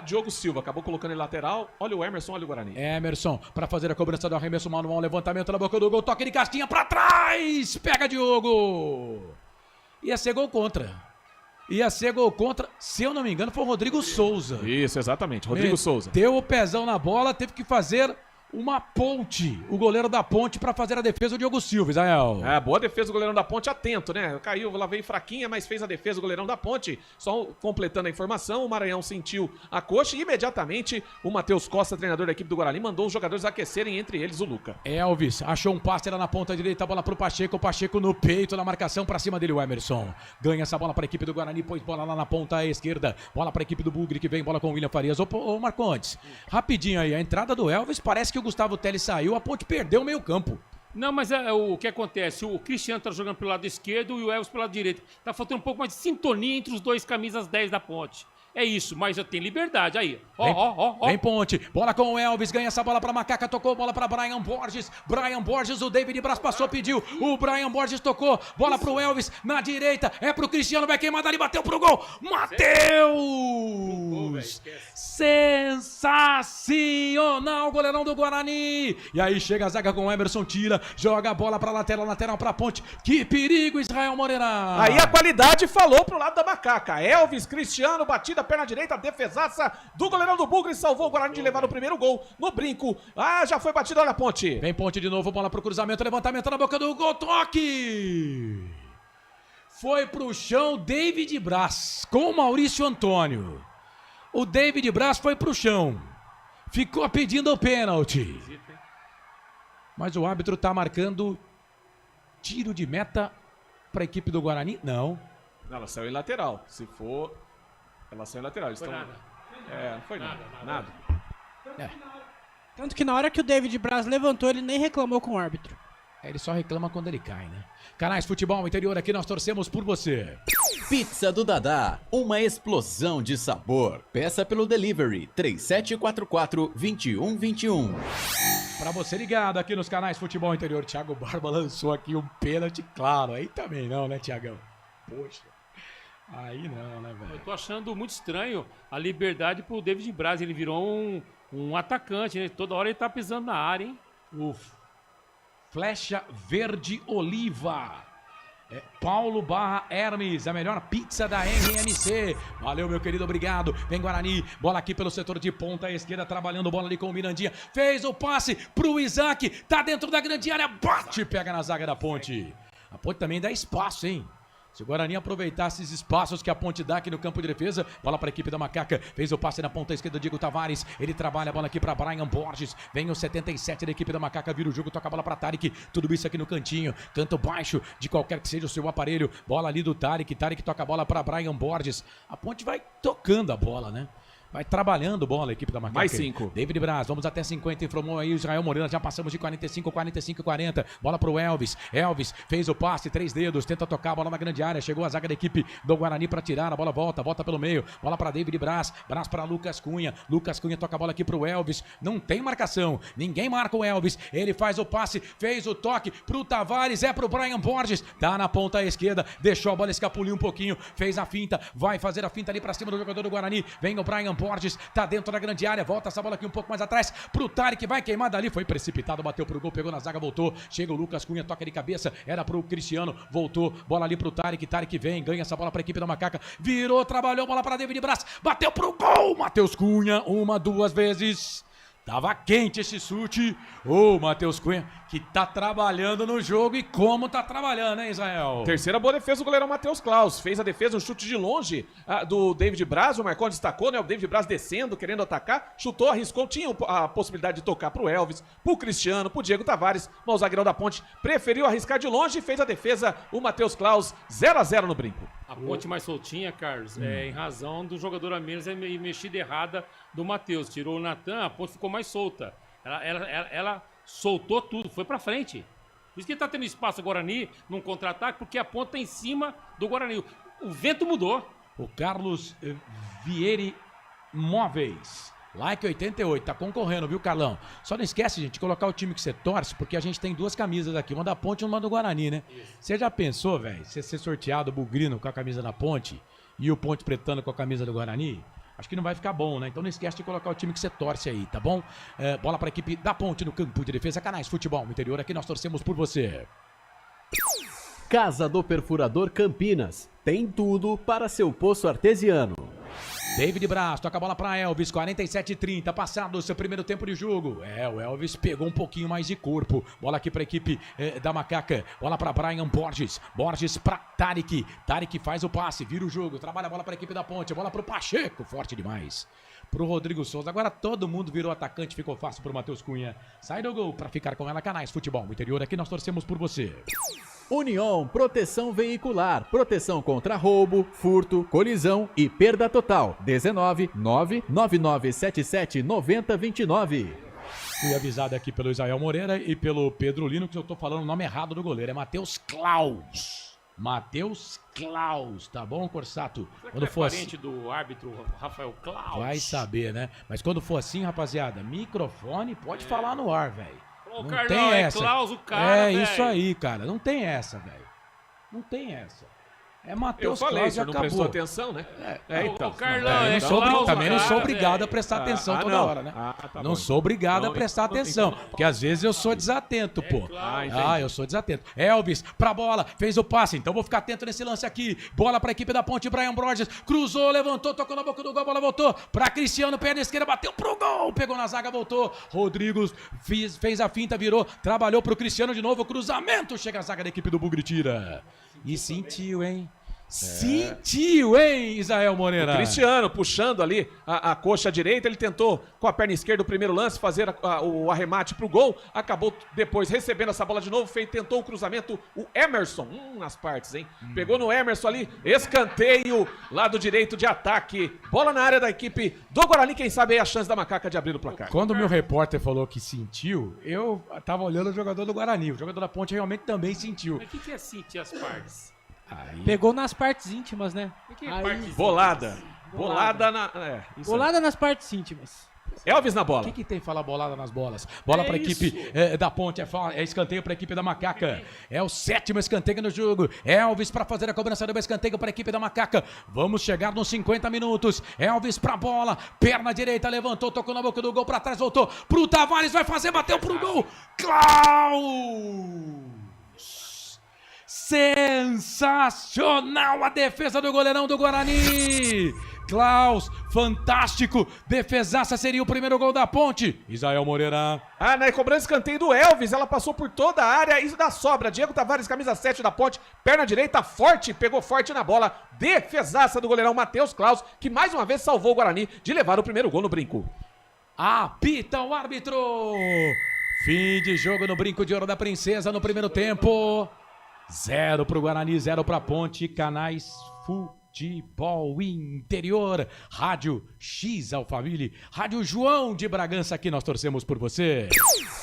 Diogo Silva. Acabou colocando ele lateral. Olha o Emerson, olha o Guarani. Emerson, pra fazer a cobrança do arremesso manual, levantamento na boca do gol, toque de casquinha pra trás. Pega Diogo. Ia ser gol contra. Se eu não me engano, foi o Rodrigo Souza. Isso, exatamente, Rodrigo Souza. Deu o pezão na bola, teve que fazer uma ponte, o goleiro da Ponte, para fazer a defesa, o Diogo Silva, Israel. Boa defesa do goleirão da Ponte, atento, né? Caiu, lá veio fraquinha, mas fez a defesa do goleirão da Ponte. Só completando a informação, o Maranhão sentiu a coxa e imediatamente o Matheus Costa, treinador da equipe do Guarani, mandou os jogadores aquecerem, entre eles o Luca. Elvis achou um passe lá na ponta direita, a bola pro Pacheco, o Pacheco no peito, na marcação, pra cima dele o Emerson. Ganha essa bola pra equipe do Guarani, pôs bola lá na ponta esquerda, bola pra equipe do Bugre, que vem, bola com o William Farias. Ô Marcondes, rapidinho aí, a entrada do Elvis, parece que o Gustavo Teles saiu, a Ponte perdeu o meio campo. Não, mas o que acontece? O Cristiano tá jogando pelo lado esquerdo e o Elvis pelo lado direito. Tá faltando um pouco mais de sintonia entre os dois camisas 10 da Ponte. É isso, mas já tem liberdade aí. Vem Ponte, bola com o Elvis, ganha essa bola pra Macaca, tocou, bola pra Brian Borges, o David Braz passou, pediu, o Brian Borges tocou, bola pro Elvis, na direita, é pro Cristiano, vai queimar dali, bateu pro gol, Matheus! Sensacional, goleirão do Guarani! E aí chega a zaga com o Emerson, tira, joga a bola pra lateral pra Ponte, que perigo, Israel Moreira! Aí a qualidade falou pro lado da Macaca, Elvis, Cristiano, batida esquerda, perna direita, defesaça do goleirão do Bugre, salvou o Guarani de levar o primeiro gol no brinco. Ah, já foi batido, olha a Ponte. Vem Ponte de novo, bola pro cruzamento, levantamento na boca do gol, toque! Foi pro chão David Braz com o Maurício Antônio. O David Braz foi pro chão. Ficou pedindo o pênalti. Mas o árbitro tá marcando tiro de meta para a equipe do Guarani? Não. Não, ela saiu em lateral. Se for, ela saiu em lateral. Não foi nada. Não foi nada. É. Tanto que na hora que o David Braz levantou, ele nem reclamou com o árbitro. Ele só reclama quando ele cai, né? Canais Futebol Interior, aqui nós torcemos por você. Pizza do Dadá, uma explosão de sabor. Peça pelo delivery 3744-2121. Pra você ligado aqui nos canais Futebol Interior, Thiago Barba lançou aqui um pênalti, claro. Aí também não, né, Thiagão? Poxa, aí não, né, velho? Eu tô achando muito estranho a liberdade pro David Braz. Ele virou um atacante, né? Toda hora ele tá pisando na área, hein? Ufa. Flecha Verde Oliva. Paulo / Hermes, a melhor pizza da RMC. Valeu, meu querido, obrigado. Vem Guarani, bola aqui pelo setor de ponta esquerda, trabalhando bola ali com o Mirandinha. Fez o passe pro Isaac, tá dentro da grande área, bate, pega na zaga da Ponte. A Ponte também dá espaço, hein? Se o Guarani aproveitasse esses espaços que a Ponte dá aqui no campo de defesa, bola para a equipe da Macaca, fez o passe na ponta esquerda, Diego Tavares, ele trabalha a bola aqui para Brian Borges, vem o 77 da equipe da Macaca, vira o jogo, toca a bola para Tarek, tudo isso aqui no cantinho, canto baixo de qualquer que seja o seu aparelho, bola ali do Tarek toca a bola para Brian Borges, a Ponte vai tocando a bola, né? Vai trabalhando bola a equipe da Macaca. Mais 5. David Braz, vamos até 50, informou aí o Israel Moreira, já passamos de 45, 40. Bola pro Elvis. Elvis fez o passe, 3 dedos, tenta tocar a bola na grande área. Chegou a zaga da equipe do Guarani para tirar, a bola volta pelo meio. Bola para David Braz, Braz para Lucas Cunha. Lucas Cunha toca a bola aqui pro Elvis. Não tem marcação, ninguém marca o Elvis. Ele faz o passe, fez o toque pro Tavares, pro Brian Borges. Tá na ponta esquerda, deixou a bola escapulir um pouquinho, fez a finta, vai fazer a finta ali para cima do jogador do Guarani. Vem o Brian Borges, tá dentro da grande área, volta essa bola aqui um pouco mais atrás pro Tarek, vai queimar dali, foi precipitado, bateu pro gol, pegou na zaga, voltou, chega o Lucas Cunha, toca de cabeça, era pro Cristiano, voltou, bola ali pro Tarek, Tarek vem, ganha essa bola pra equipe da Macaca, virou, trabalhou, bola pra David Braz, bateu pro gol, Matheus Cunha, 1, 2 vezes. Tava quente esse chute. Ô, Matheus Cunha, que tá trabalhando no jogo e como tá trabalhando, hein, Israel? Terceira boa defesa do goleirão Matheus Klaus. Fez a defesa, um chute de longe do David Braz. O Marcon destacou, né? O David Braz descendo, querendo atacar. Chutou, arriscou. Tinha a possibilidade de tocar pro Elvis, pro Cristiano, pro Diego Tavares. Mas o zagueirão da Ponte preferiu arriscar de longe e fez a defesa. O Matheus Klaus, 0-0 no brinco. A Ponte mais soltinha, Carlos, em razão do jogador a menos e mexida errada do Matheus. Tirou o Natan, a Ponte ficou mais solta. Ela soltou tudo, foi pra frente. Por isso que ele tá tendo espaço Guarani num contra-ataque, porque a Ponte tá em cima do Guarani. O vento mudou. O Carlos Vieri Móveis. Like 88, tá concorrendo, viu, Carlão? Só não esquece, gente, de colocar o time que você torce, porque a gente tem 2 camisas aqui, uma da Ponte e uma do Guarani, né? Você já pensou, velho, você ser sorteado o Bugrino com a camisa da Ponte e o Ponte Pretano com a camisa do Guarani? Acho que não vai ficar bom, né? Então não esquece de colocar o time que você torce aí, tá bom? Bola pra equipe da Ponte no campo de defesa, Canais Futebol Interior, aqui nós torcemos por você. Casa do Perfurador Campinas, tem tudo para seu poço artesiano. David Braz, toca a bola para Elvis, 47-30, passado o seu primeiro tempo de jogo. O Elvis pegou um pouquinho mais de corpo. Bola aqui para a equipe da Macaca. Bola para Brian Borges. Borges para Tarek. Tarek faz o passe, vira o jogo. Trabalha a bola para a equipe da Ponte. Bola para o Pacheco, forte demais. Pro Rodrigo Souza. Agora todo mundo virou atacante, ficou fácil pro Matheus Cunha. Sai do gol para ficar com ela, Canais Futebol Interior. Aqui nós torcemos por você. União Proteção Veicular, proteção contra roubo, furto, colisão e perda total. 19 99977 9029. Fui avisado aqui pelo Israel Moreira e pelo Pedro Lino que eu tô falando o nome errado do goleiro. É Matheus Klaus. Matheus Klaus, tá bom, Corsato? Quando for parente do árbitro Rafael Klaus. Vai saber, né? Mas quando for assim, rapaziada, microfone pode falar no ar, velho. Ô, Carlão, tem essa. Klaus, o cara, isso aí, cara. Não tem essa, velho. Não tem essa. É Matheus Eu falei, Claus, você não acabou. prestou atenção, né? Então. O Carlão, Também não sou obrigado a prestar atenção toda não. hora, né? Tá não bom. sou obrigado Não, a prestar atenção, porque às vezes eu sou desatento, pô. Claro. Eu sou desatento. Elvis, pra bola, fez o passe, então vou ficar atento nesse lance aqui. Bola pra equipe da Ponte, Brian Borges, cruzou, levantou, tocou na boca do gol, a bola voltou pra Cristiano, perna esquerda, bateu pro gol, pegou na zaga, voltou. Rodrigo fez a finta, virou, trabalhou pro Cristiano de novo, cruzamento, chega a zaga da equipe do Bugre, tira. E sentiu, hein? Sentiu, hein, Israel Moreira? O Cristiano puxando ali a coxa direita, ele tentou com a perna esquerda o primeiro lance, fazer o arremate pro gol, acabou depois recebendo essa bola de novo, tentou o cruzamento, o Emerson, nas partes, hein? Pegou no Emerson ali, escanteio, lado direito de ataque, bola na área da equipe do Guarani, quem sabe aí a chance da Macaca de abrir o placar. Quando o meu repórter falou que sentiu, eu tava olhando o jogador do Guarani, o jogador da Ponte realmente também sentiu. Mas o que é sentir as partes? Pegou nas partes íntimas, né? Bolada nas partes íntimas. Elvis na bola. O que tem que falar bolada nas bolas? Bola pra equipe da Ponte, é escanteio pra equipe da Macaca. É o 7º escanteio no jogo. Elvis pra fazer a cobrança do escanteio pra equipe da Macaca. Vamos chegar nos 50 minutos. Elvis pra bola, perna direita, levantou, tocou na boca do gol, pra trás, voltou pro Tavares, vai fazer, bateu pro gol. Klaus! Sensacional a defesa do goleirão do Guarani! Klaus, fantástico! Defesaça seria o primeiro gol da Ponte. Israel Moreira. Na cobrança escanteio do Elvis, ela passou por toda a área, isso dá sobra. Diego Tavares, camisa 7 da Ponte, perna direita, forte, pegou forte na bola. Defesaça do goleirão Matheus Klaus, que mais uma vez salvou o Guarani de levar o primeiro gol no brinco. Apita o árbitro! Fim de jogo no Brinco de Ouro da Princesa no primeiro tempo. 0 pro Guarani, 0 pra Ponte. Canais Futebol Interior, Rádio X Alphaville, Rádio João de Bragança, aqui nós torcemos por você.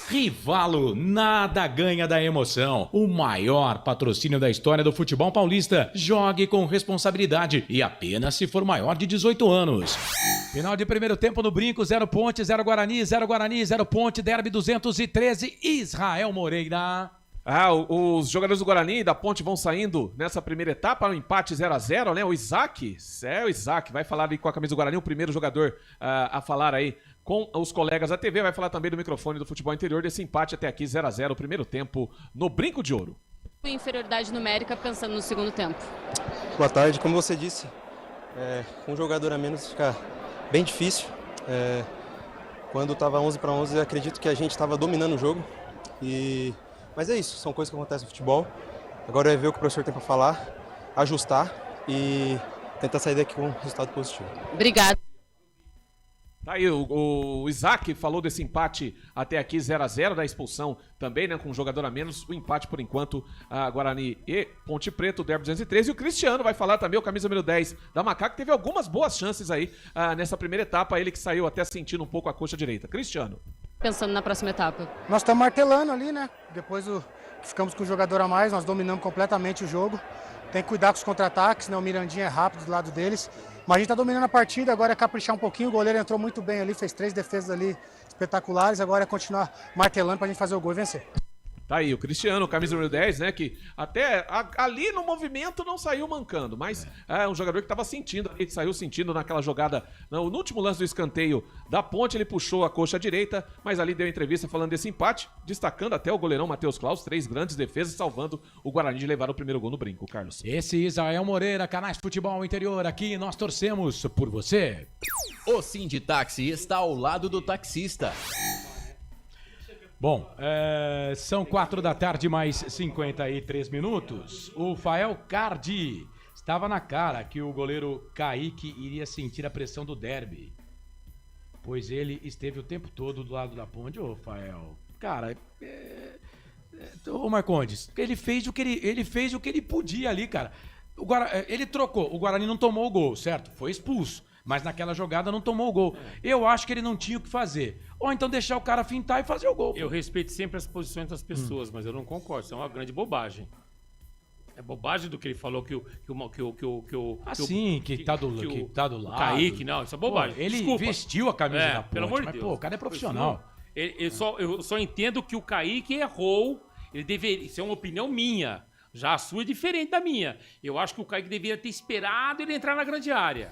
Rivalo, nada ganha da emoção. O maior patrocínio da história do futebol paulista. Jogue com responsabilidade e apenas se for maior de 18 anos. Final de primeiro tempo no Brinco, 0 Ponte, 0 Guarani, 0 Guarani, 0 Ponte, Derby 213, Israel Moreira. Os jogadores do Guarani e da Ponte vão saindo nessa primeira etapa, no empate 0-0, né? O Isaac vai falar ali com a camisa do Guarani, o primeiro jogador a falar aí com os colegas da TV, vai falar também do microfone do Futebol Interior desse empate até aqui 0-0, o primeiro tempo no Brinco de Ouro. Inferioridade numérica pensando no segundo tempo. Boa tarde, como você disse, com um jogador a menos fica bem difícil. Quando estava 11-11, acredito que a gente estava dominando o jogo mas é isso, são coisas que acontecem no futebol. Agora é ver o que o professor tem para falar, ajustar e tentar sair daqui com um resultado positivo. Obrigado. Tá aí, o Isaac falou desse empate até aqui 0-0, da expulsão também, né, com um jogador a menos. O empate, por enquanto, Guarani e Ponte Preta, o Derby 213. E o Cristiano vai falar também, o camisa número 10 da Macaca, que teve algumas boas chances aí nessa primeira etapa. Ele que saiu até sentindo um pouco a coxa direita. Cristiano. Pensando na próxima etapa. Nós estamos martelando ali, né? Depois que ficamos com o jogador a mais, nós dominamos completamente o jogo. Tem que cuidar com os contra-ataques, né? O Mirandinha é rápido do lado deles. Mas a gente tá dominando a partida, agora é caprichar um pouquinho. O goleiro entrou muito bem ali, fez 3 defesas ali espetaculares. Agora é continuar martelando pra gente fazer o gol e vencer. Tá aí, o Cristiano, camisa número 10, né, que até ali no movimento não saiu mancando, mas é um jogador que tava sentindo, ele saiu sentindo naquela jogada, no último lance do escanteio da Ponte, ele puxou a coxa direita, mas ali deu entrevista falando desse empate, destacando até o goleirão Matheus Klaus, 3 grandes defesas, salvando o Guarani de levar o primeiro gol no brinco, Carlos. Esse Israel Moreira, Canais Futebol Interior, aqui nós torcemos por você. O Sinditáxi está ao lado do taxista. Bom, são 4 da tarde mais 53 minutos. O Fael Cardi estava na cara que o goleiro Kaique iria sentir a pressão do derby, pois ele esteve o tempo todo do lado da Ponte. Ô, Fael, cara, ô Marcondes, ele fez o que ele podia ali, cara. Ele trocou, o Guarani não tomou o gol, certo? Foi expulso. Mas naquela jogada não tomou o gol. Eu acho que ele não tinha o que fazer. Ou então deixar o cara fintar e fazer o gol. Eu respeito sempre as posições das pessoas, mas eu não concordo. Isso é uma grande bobagem. É bobagem do que ele falou que tá do lado. O Kaique, não, isso é bobagem. Pô, ele vestiu a camisa da Ponte, pelo amor de mas, Deus. pô, o cara é profissional. Eu só entendo que o Kaique errou. Ele deveria, isso é uma opinião minha. Já a sua é diferente da minha. Eu acho que o Kaique deveria ter esperado ele entrar na grande área.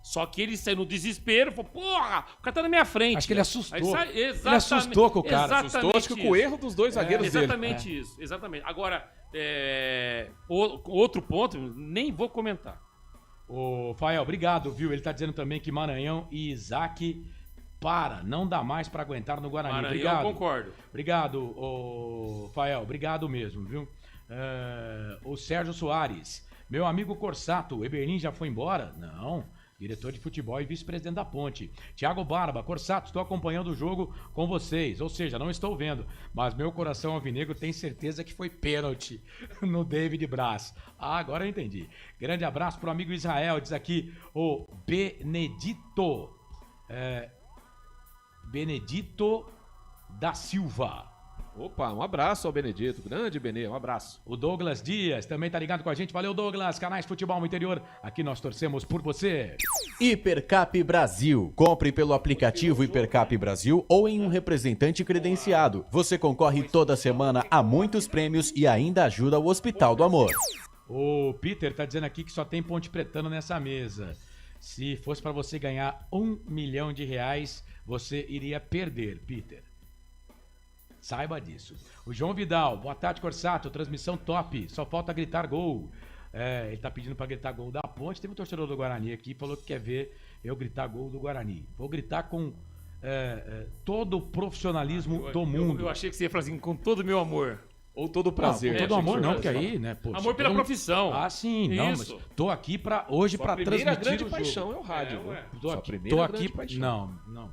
Só que ele saiu no desespero, falou, porra, o cara tá na minha frente. Acho que ele assustou. Ele assustou com o cara. Assustou, acho que com o erro dos dois zagueiros dele. Exatamente isso, exatamente. Agora, outro ponto, nem vou comentar. Ô, Fael, obrigado, viu? Ele tá dizendo também que Maranhão e Isaac não dá mais pra aguentar no Guarani. Maranhão, obrigado. Concordo. Obrigado, ô, Fael, obrigado mesmo, viu? O Sérgio Soares, meu amigo Corsato, o Eberlin já foi embora? Não. Diretor de futebol e vice-presidente da Ponte. Thiago Barba, Corsato, estou acompanhando o jogo com vocês. Ou seja, não estou vendo, mas meu coração alvinegro tem certeza que foi pênalti no David Braz. Agora eu entendi. Grande abraço pro amigo Israel, diz aqui o Benedito. Benedito da Silva. Opa, um abraço ao Benedito, grande Benê, um abraço. O Douglas Dias também tá ligado com a gente, valeu Douglas, Canais Futebol Interior, aqui nós torcemos por você. Hipercap Brasil, compre pelo aplicativo Hipercap Brasil ou em um representante credenciado. Você concorre toda semana a muitos prêmios e ainda ajuda o Hospital do Amor. O Peter tá dizendo aqui que só tem Ponte Pretano nessa mesa. Se fosse pra você ganhar R$1 milhão, você iria perder, Peter. Saiba disso. O João Vidal, boa tarde, Corsato, transmissão top, só falta gritar gol. Ele tá pedindo pra gritar gol da Ponte. Teve um torcedor do Guarani aqui, falou que quer ver eu gritar gol do Guarani. Vou gritar com todo o profissionalismo do mundo. Eu achei que você ia falar assim, com todo o meu amor. Ou todo o prazer. Todo amor não, porque aí, né? Pô, amor pela profissão. Ah, sim, não, mas tô aqui hoje pra transmitir grande paixão é o rádio. Tô aqui paixão. Não.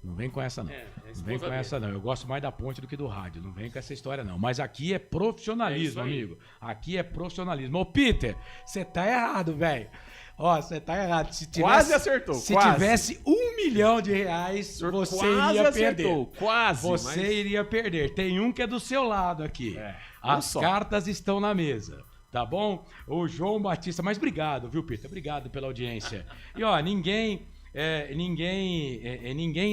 Não vem com essa, não. Não vem com essa, não. Eu gosto mais da Ponte do que do rádio. Não vem com essa história, não. Mas aqui é profissionalismo, amigo. Aqui é profissionalismo. Ô, Peter, você tá errado, velho. Ó, você tá errado. Quase acertou. Se tivesse R$1 milhão, você iria perder. Quase. Você iria perder. Tem um que é do seu lado aqui. As cartas estão na mesa. Tá bom? O João Batista. Mas obrigado, viu, Peter? Obrigado pela audiência. E, ó, ninguém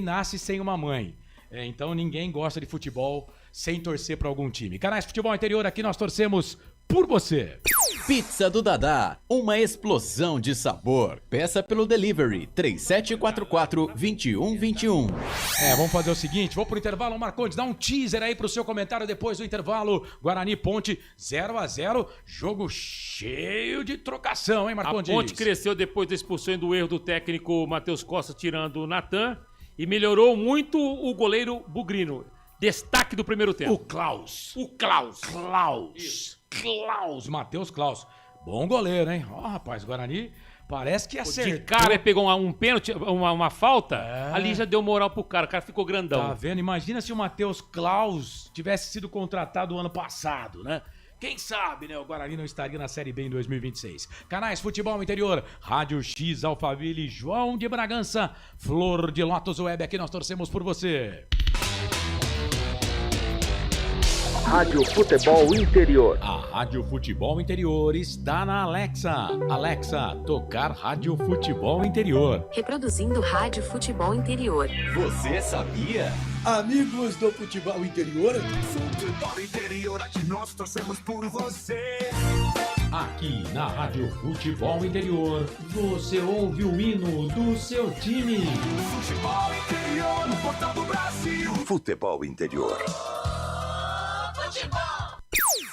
nasce sem uma mãe. Então ninguém gosta de futebol sem torcer para algum time. Canais Futebol Interior, aqui nós torcemos por você. Pizza do Dadá, uma explosão de sabor. Peça pelo delivery 3744-2121. Vamos fazer o seguinte, vou pro intervalo, Marcondes, dá um teaser aí pro seu comentário depois do intervalo. Guarani Ponte 0-0, jogo cheio de trocação, hein, Marcondes? A Ponte cresceu depois da expulsão e do erro do técnico Matheus Costa tirando o Natan e melhorou muito o goleiro Bugrino. Destaque do primeiro tempo. O Klaus. Isso. Matheus Klaus. Bom goleiro, hein? Ó, rapaz, Guarani parece que acertou. De cara pegou um pênalti, uma falta, ali já deu moral pro cara, o cara ficou grandão. Tá vendo? Imagina se o Matheus Klaus tivesse sido contratado ano passado, né? Quem sabe, né? O Guarani não estaria na Série B em 2026. Canais Futebol Interior, Rádio X, Alphaville, João de Bragança, Flor de Lótus Web, aqui nós torcemos por você. Rádio Futebol Interior. A Rádio Futebol Interior está na Alexa. Alexa, tocar Rádio Futebol Interior. Reproduzindo Rádio Futebol Interior. Você sabia? Amigos do Futebol Interior. Futebol Interior, aqui nós torcemos por você. Aqui na Rádio Futebol Interior, você ouve o hino do seu time. Futebol Interior, no portal do Brasil. Futebol Interior.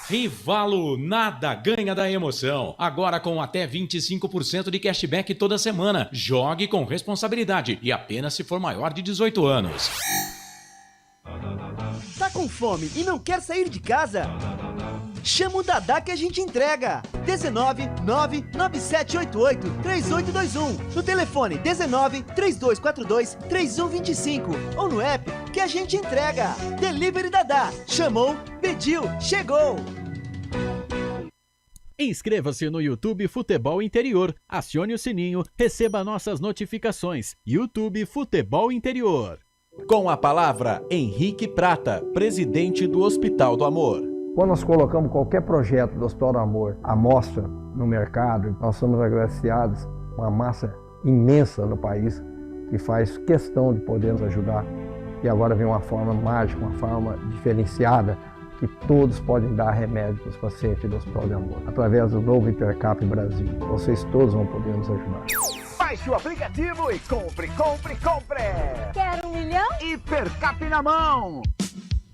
Rivalo, nada ganha da emoção. Agora com até 25% de cashback toda semana. Jogue com responsabilidade e apenas se for maior de 18 anos. Tá com fome e não quer sair de casa? Chama o Dadá que a gente entrega. 19997883821. No telefone 19342423125 ou no app que a gente entrega. Delivery Dadá. Chamou, pediu, chegou. Inscreva-se no YouTube Futebol Interior. Acione o sininho, receba nossas notificações. YouTube Futebol Interior. Com a palavra, Henrique Prata, presidente do Hospital do Amor. Quando nós colocamos qualquer projeto do Hospital do Amor à mostra no mercado, nós somos agraciados uma massa imensa no país que faz questão de poder nos ajudar. E agora vem uma forma mágica, uma forma diferenciada que todos podem dar remédio para os pacientes do Hospital de Amor. Através do novo Hipercap Brasil, vocês todos vão poder nos ajudar. Baixe o aplicativo e compre, compre, compre! Quero 1 milhão? Hipercap na mão!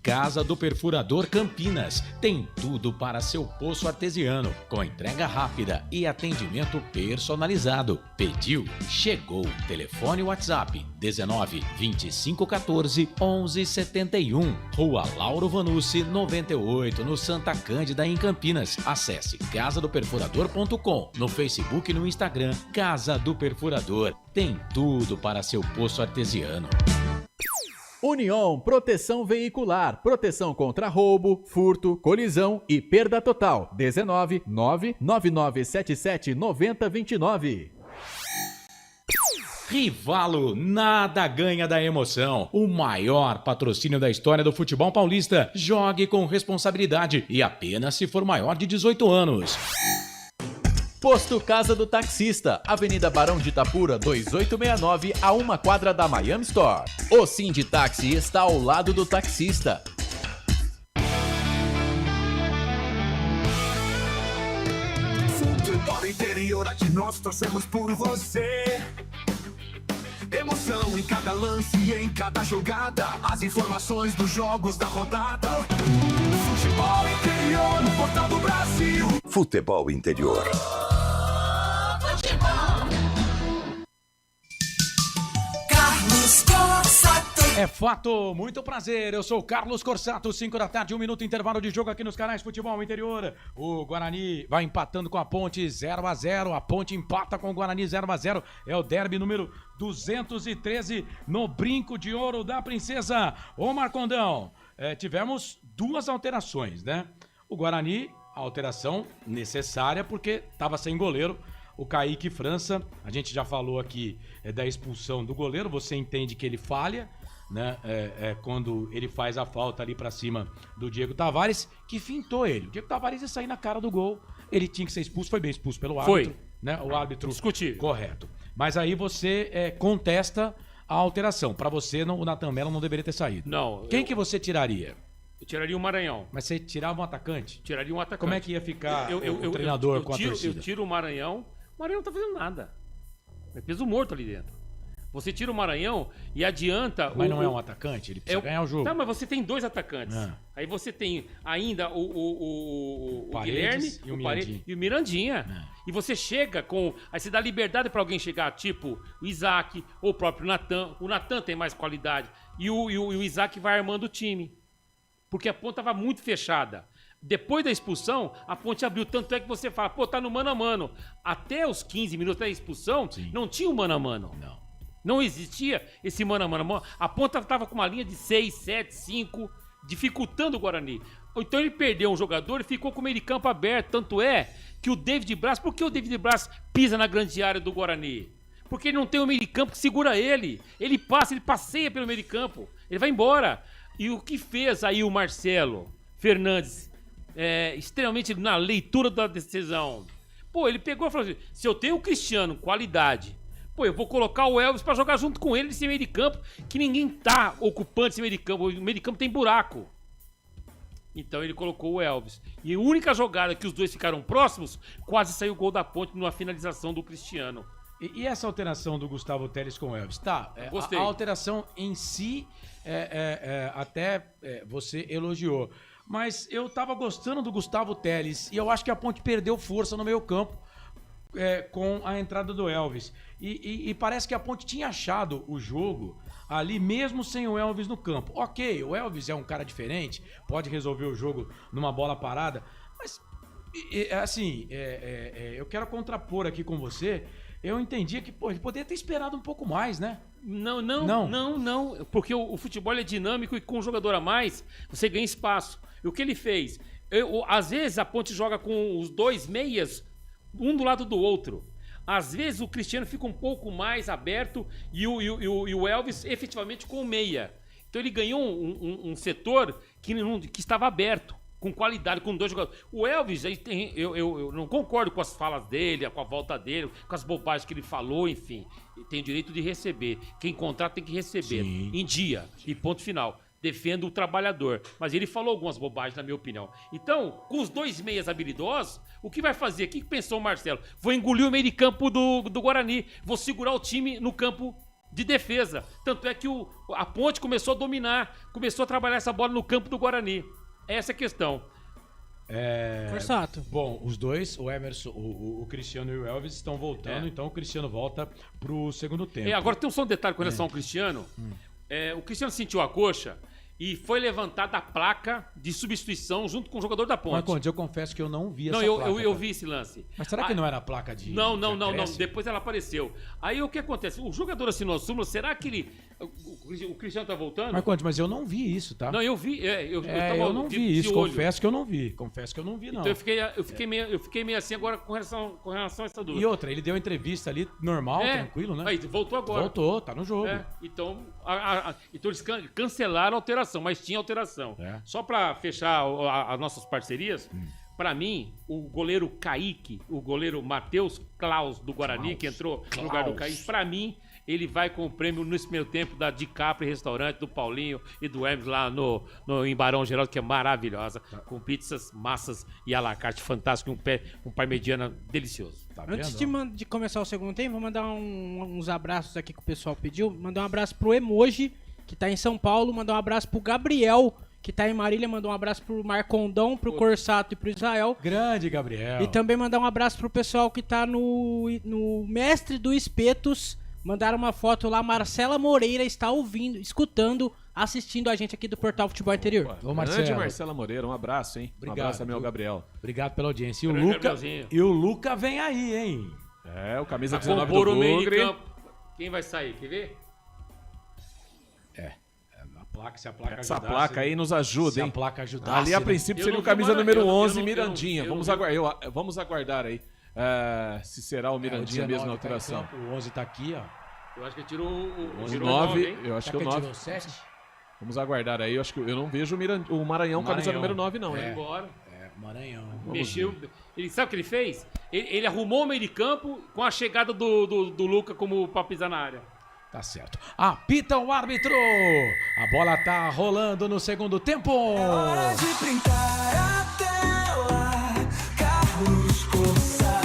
Casa do Perfurador Campinas tem tudo para seu poço artesiano, com entrega rápida e atendimento personalizado. Pediu, chegou. Telefone WhatsApp 19 25 14 11 71. Rua Lauro Vanucci 98, no Santa Cândida, em Campinas. Acesse casadoperfurador.com, no Facebook e no Instagram. Casa do Perfurador tem tudo para seu poço artesiano. União Proteção Veicular, proteção contra roubo, furto, colisão e perda total. 19 99977 9029. Rivalo, nada ganha da emoção. O maior patrocínio da história do futebol paulista. Jogue com responsabilidade e apenas se for maior de 18 anos. Posto Casa do Taxista, Avenida Barão de Itapura, 2869, a 1 quadra da Miami Store. O Sinditaxi está ao lado do taxista. Futebol interior, aqui nós torcemos por você. Emoção em cada lance e em cada jogada. As informações dos jogos da rodada. Futebol interior, no Portal do Brasil. Futebol interior. Carlos Corsato. É fato, muito prazer, eu sou o Carlos Corsato, 5 da tarde, 1 minuto, intervalo de jogo aqui nos canais Futebol Interior. O Guarani vai empatando com a Ponte 0-0, a Ponte empata com o Guarani 0-0, é o derby número 213 no Brinco de Ouro da Princesa. Ô Marcondão, tivemos 2 alterações, né? O Guarani, a alteração necessária porque estava sem goleiro. O Kaique França, a gente já falou aqui da expulsão do goleiro, você entende que ele falha, né? Quando ele faz a falta ali pra cima do Diego Tavares, que fintou ele. O Diego Tavares ia sair na cara do gol, ele tinha que ser expulso, foi bem expulso pelo árbitro. Foi. Né? O árbitro discutível. Correto. Mas aí você contesta a alteração. Pra você, o Natan Melo não deveria ter saído. Não. Quem que você tiraria? Eu tiraria o Maranhão. Mas você tirava um atacante? Tiraria um atacante. Como é que ia ficar o treinador com a torcida? Eu tiro o Maranhão. O Maranhão não tá fazendo nada. É peso morto ali dentro. Você tira o Maranhão e adianta... Mas não é um atacante? Ele precisa ganhar o jogo. Tá, mas você tem 2 atacantes. Aí você tem ainda o Guilherme e o Mirandinha. E você chega com... Aí você dá liberdade pra alguém chegar, tipo o Isaac ou o próprio Natan. O Natan tem mais qualidade. E o Isaac vai armando o time. Porque a ponta tava muito fechada. Depois da expulsão, a Ponte abriu. Tanto é que você fala, pô, tá no mano a mano. Até os 15 minutos da expulsão, não tinha o mano a mano. Não existia esse mano a mano. A Ponte tava com uma linha de 6, 7, 5, dificultando o Guarani. Então ele perdeu um jogador e ficou com o meio de campo aberto. Tanto é que o David Braz... Por que o David Braz pisa na grande área do Guarani? Porque ele não tem o meio de campo que segura ele. Ele passeia pelo meio de campo. Ele vai embora. E o que fez aí o Marcelo Fernandes... extremamente na leitura da decisão. Pô, ele pegou e falou assim: se eu tenho o Cristiano, qualidade, pô, eu vou colocar o Elvis pra jogar junto com ele nesse meio de campo, que ninguém tá ocupando esse meio de campo. O meio de campo tem buraco. Então ele colocou o Elvis. E a única jogada que os dois ficaram próximos, quase saiu o gol da Ponte numa finalização do Cristiano. E essa alteração do Gustavo Teles com o Elvis? Tá, Gostei. A alteração em si, até você elogiou. Mas eu tava gostando do Gustavo Teles e eu acho que a Ponte perdeu força no meio campo com a entrada do Elvis. E parece que a Ponte tinha achado o jogo ali mesmo sem o Elvis no campo. Ok, o Elvis é um cara diferente, pode resolver o jogo numa bola parada, mas assim, eu quero contrapor aqui com você. Eu entendia que ele poderia ter esperado um pouco mais, né? Não. Porque o futebol é dinâmico e com um jogador a mais, você ganha espaço. E o que ele fez? Às vezes a Ponte joga com os 2 meias, um do lado do outro. Às vezes o Cristiano fica um pouco mais aberto e o Elvis efetivamente com o meia. Então ele ganhou um setor que estava aberto, com qualidade, com 2 jogadores. O Elvis, eu não concordo com as falas dele, com a volta dele, com as bobagens que ele falou, enfim. Ele tem o direito de receber. Quem contrata tem que receber. Em dia. E ponto final. defendo o trabalhador. Mas ele falou algumas bobagens, na minha opinião. Então, com os 2 meias habilidosos, o que vai fazer? O que pensou o Marcelo? Vou engolir o meio de campo do Guarani. Vou segurar o time no campo de defesa. Tanto é que a Ponte começou a dominar, começou a trabalhar essa bola no campo do Guarani. Essa é a questão. Forçato. Bom, os dois, o Emerson, o Cristiano e o Elvis estão voltando, então o Cristiano volta pro segundo tempo. Agora tem só um detalhe com relação ao Cristiano. O Cristiano sentiu a coxa e foi levantada a placa de substituição junto com o jogador da Ponte. Marcondes, eu confesso que eu não vi essa placa. Eu vi esse lance. Mas será que não era a placa de... Não. Depois ela apareceu. Aí o que acontece? O jogador assinou a súmula, será que ele... O Cristiano tá voltando? Marcondes, mas eu não vi isso, tá? Não, eu vi. Eu não vi isso, confesso que eu não vi. Não. Então eu fiquei meio assim agora com relação a essa dúvida. E outra, ele deu entrevista ali normal, tranquilo, né? Aí, voltou agora. Voltou, tá no jogo. Então eles cancelaram a alteração, mas tinha alteração. Só pra fechar as nossas parcerias, pra mim, o goleiro Kaique, o goleiro Matheus Klaus do Guarani, que entrou no lugar do Kaique, pra mim, ele vai com o prêmio nesse meio tempo da DiCaprio Restaurante, do Paulinho e do Hermes lá em Barão Geraldo, que é maravilhosa, com pizzas, massas e à la carte fantástico, um parmegiana delicioso. Antes de começar o segundo tempo, vou mandar uns abraços aqui que o pessoal pediu. Mandar um abraço pro Emoji, que tá em São Paulo. Mandar um abraço pro Gabriel, que tá em Marília. Mandar um abraço pro Marcondão, pro Corsato e pro Israel. Grande Gabriel. E também mandar um abraço pro pessoal que tá no Mestre do Espetos. Mandaram uma foto lá, Marcela Moreira está ouvindo, escutando, assistindo a gente aqui do Portal Futebol Interior. Ô, Grande Marcela Moreira, um abraço, hein? Obrigado, um abraço, meu Gabriel. Obrigado pela audiência. E o Luca vem aí, hein? O camisa 19 do Bugre. Quem vai sair? Quer ver? Se a placa Essa ajudasse, placa aí nos ajuda, hein? Se a placa ajudasse, ali, a princípio, seria o camisa número 11, Mirandinha. Eu Vamos aguardar aí. Se será o Mirandinha mesmo na alteração. O 11 tá aqui, ó. Eu acho que tirou o 9. Eu acho que o 9. Tirou 7? Vamos aguardar aí. Eu acho que eu não vejo o Maranhão camisa número 9, não. Embora. Maranhão. Mexeu. Ele sabe o que ele fez? Ele arrumou o meio de campo com a chegada do Luca como pra pisar na área. Tá certo. Apita o árbitro. A bola tá rolando no segundo tempo. É hora de printar a tela. Carlos Corsato.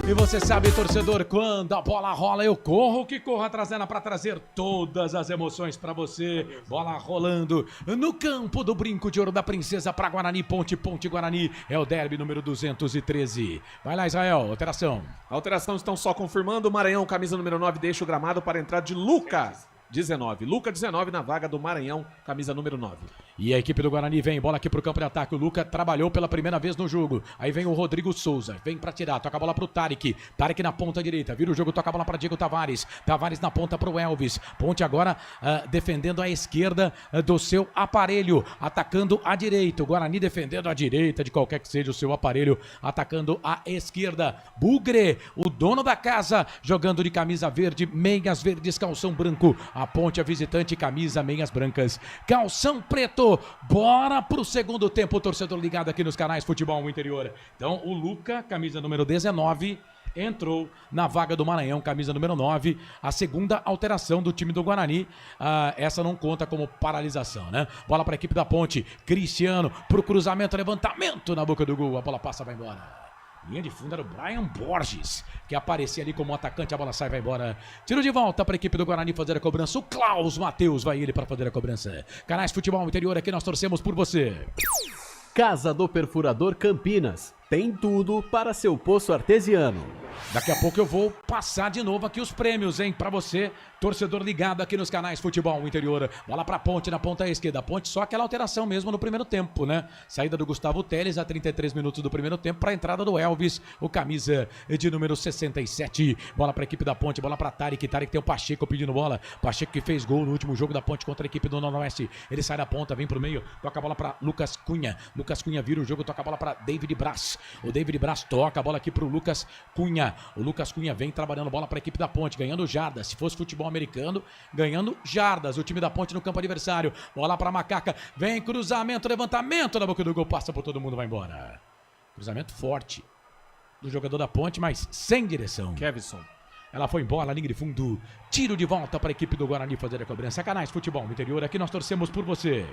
E você sabe, torcedor, quando a bola rola, eu corro que corro atrás dela para trazer todas as emoções para você. Bola rolando no campo do Brinco de Ouro da Princesa para Guarani, Ponte Guarani. É o derby número 213. Vai lá, Israel, alteração. A alteração estão só confirmando. O Maranhão, camisa número 9, deixa o gramado para a entrada de Luca 19. Luca 19 na vaga do Maranhão, camisa número 9. E a equipe do Guarani vem, bola aqui pro campo de ataque. O Luca trabalhou pela primeira vez no jogo. Aí vem o Rodrigo Souza, vem pra tirar, toca a bola pro Tarek. Tarek na ponta direita, vira o jogo, toca a bola pra Diego Tavares. Tavares na ponta pro Elvis. Ponte agora defendendo a esquerda do seu aparelho, atacando a direita. O Guarani defendendo a direita, de qualquer que seja o seu aparelho, atacando a esquerda. Bugre, o dono da casa, jogando de camisa verde, meias verdes, calção branco. A Ponte, a visitante, camisa, meias brancas, calção preto. Bora pro segundo tempo, torcedor ligado aqui nos canais Futebol Interior. Então, o Luca, camisa número 19, entrou na vaga do Maranhão, camisa número 9. A segunda alteração do time do Guarani. Essa não conta como paralisação, né? Bola para a equipe da Ponte. Cristiano pro cruzamento, levantamento na boca do gol. A bola passa, vai embora. Linha de fundo era o Brian Borges, que aparecia ali como atacante, a bola sai, vai embora. Tiro de volta para a equipe do Guarani fazer a cobrança. O Klaus Matheus vai ele para fazer a cobrança. Canais Futebol Interior, aqui nós torcemos por você. Casa do Perfurador Campinas. Tem tudo para seu poço artesiano. Daqui a pouco eu vou passar de novo aqui os prêmios, hein? Pra você, torcedor ligado aqui nos canais Futebol Interior. Bola pra Ponte na ponta esquerda. Ponte só aquela alteração mesmo no primeiro tempo, né? Saída do Gustavo Teles a 33 minutos do primeiro tempo pra entrada do Elvis, o camisa de número 67. Bola pra equipe da Ponte, bola pra Tarek. Tarek tem o Pacheco pedindo bola. Pacheco que fez gol no último jogo da Ponte contra a equipe do Noroeste. Ele sai da ponta, vem pro meio, toca a bola pra Lucas Cunha. Lucas Cunha vira o jogo, toca a bola pra David Braz. O David Braz toca a bola aqui pro Lucas Cunha. O Lucas Cunha vem trabalhando bola para a equipe da Ponte, ganhando jardas. Se fosse futebol americano, ganhando jardas. O time da Ponte no campo adversário. Bola para Macaca. Vem cruzamento, levantamento na boca do gol. Passa por todo mundo, vai embora. Cruzamento forte do jogador da Ponte, mas sem direção. Kevson. Ela foi embora, linha de fundo. Tiro de volta para a equipe do Guarani fazer a cobrança. Canais Futebol Interior, aqui nós torcemos por você.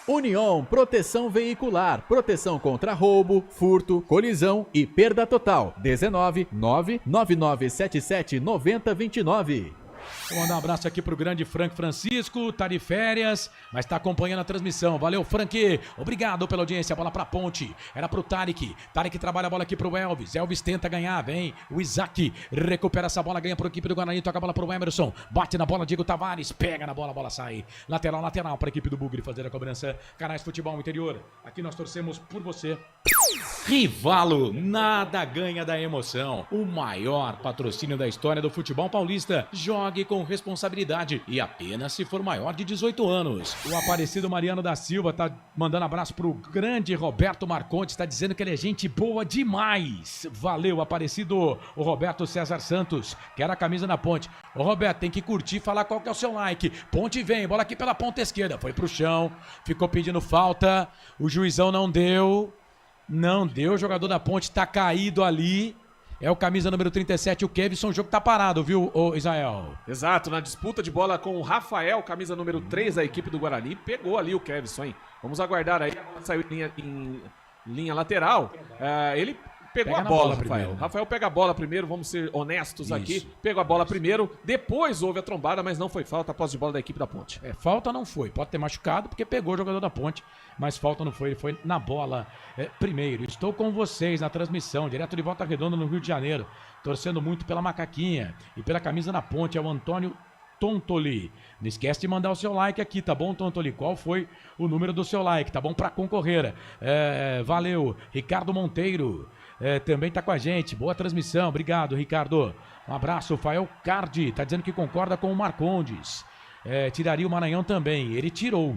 União Proteção Veicular. Proteção contra roubo, furto, colisão e perda total. 19 99977 9029. Vou mandar um abraço aqui pro grande Frank Francisco, tá de férias, mas tá acompanhando a transmissão. Valeu, Frank. Obrigado pela audiência. Bola pra Ponte. Era pro Tarek. Tarek trabalha a bola aqui pro Elvis. Elvis tenta ganhar, vem. O Isaac recupera essa bola, ganha pro equipe do Guarani, toca a bola pro Emerson. Bate na bola, Diego Tavares. Pega na bola, a bola sai. Lateral pra equipe do Bugre fazer a cobrança. Canais Futebol Interior. Aqui nós torcemos por você. Rivalo, nada ganha da emoção. O maior patrocínio da história do futebol paulista. Jogue com responsabilidade e apenas se for maior de 18 anos. O Aparecido Mariano da Silva tá mandando abraço pro grande Roberto Marcontes, tá dizendo que ele é gente boa demais. Valeu, Aparecido. O Roberto César Santos, quer a camisa na Ponte. Ô Roberto, tem que curtir, falar qual que é o seu like. Ponte vem, bola aqui pela ponta esquerda, foi pro chão, ficou pedindo falta, o juizão não deu, o jogador da Ponte tá caído ali. É o camisa número 37, o Kevson. O jogo tá parado, viu, Israel? Exato, na disputa de bola com o Rafael, camisa número 3 da equipe do Guarani. Pegou ali o Kevson, hein? Vamos aguardar aí. Saiu em linha lateral. Ele pegou a bola, Rafael. Primeiro, né? Rafael pega a bola primeiro, vamos ser honestos aqui. Pegou a bola primeiro, depois houve a trombada, mas não foi falta. Posse de bola da equipe da Ponte. Falta não foi. Pode ter machucado porque pegou o jogador da Ponte, mas falta não foi. Ele foi na bola primeiro. Estou com vocês na transmissão, direto de Volta Redonda, no Rio de Janeiro. Torcendo muito pela macaquinha e pela camisa na Ponte. É o Antônio Tontoli. Não esquece de mandar o seu like aqui, tá bom, Tontoli? Qual foi o número do seu like, tá bom? Pra concorrer. Valeu. Ricardo Monteiro também tá com a gente. Boa transmissão. Obrigado, Ricardo. Um abraço. Fael Cardi tá dizendo que concorda com o Marcondes. Tiraria o Maranhão também. Ele tirou,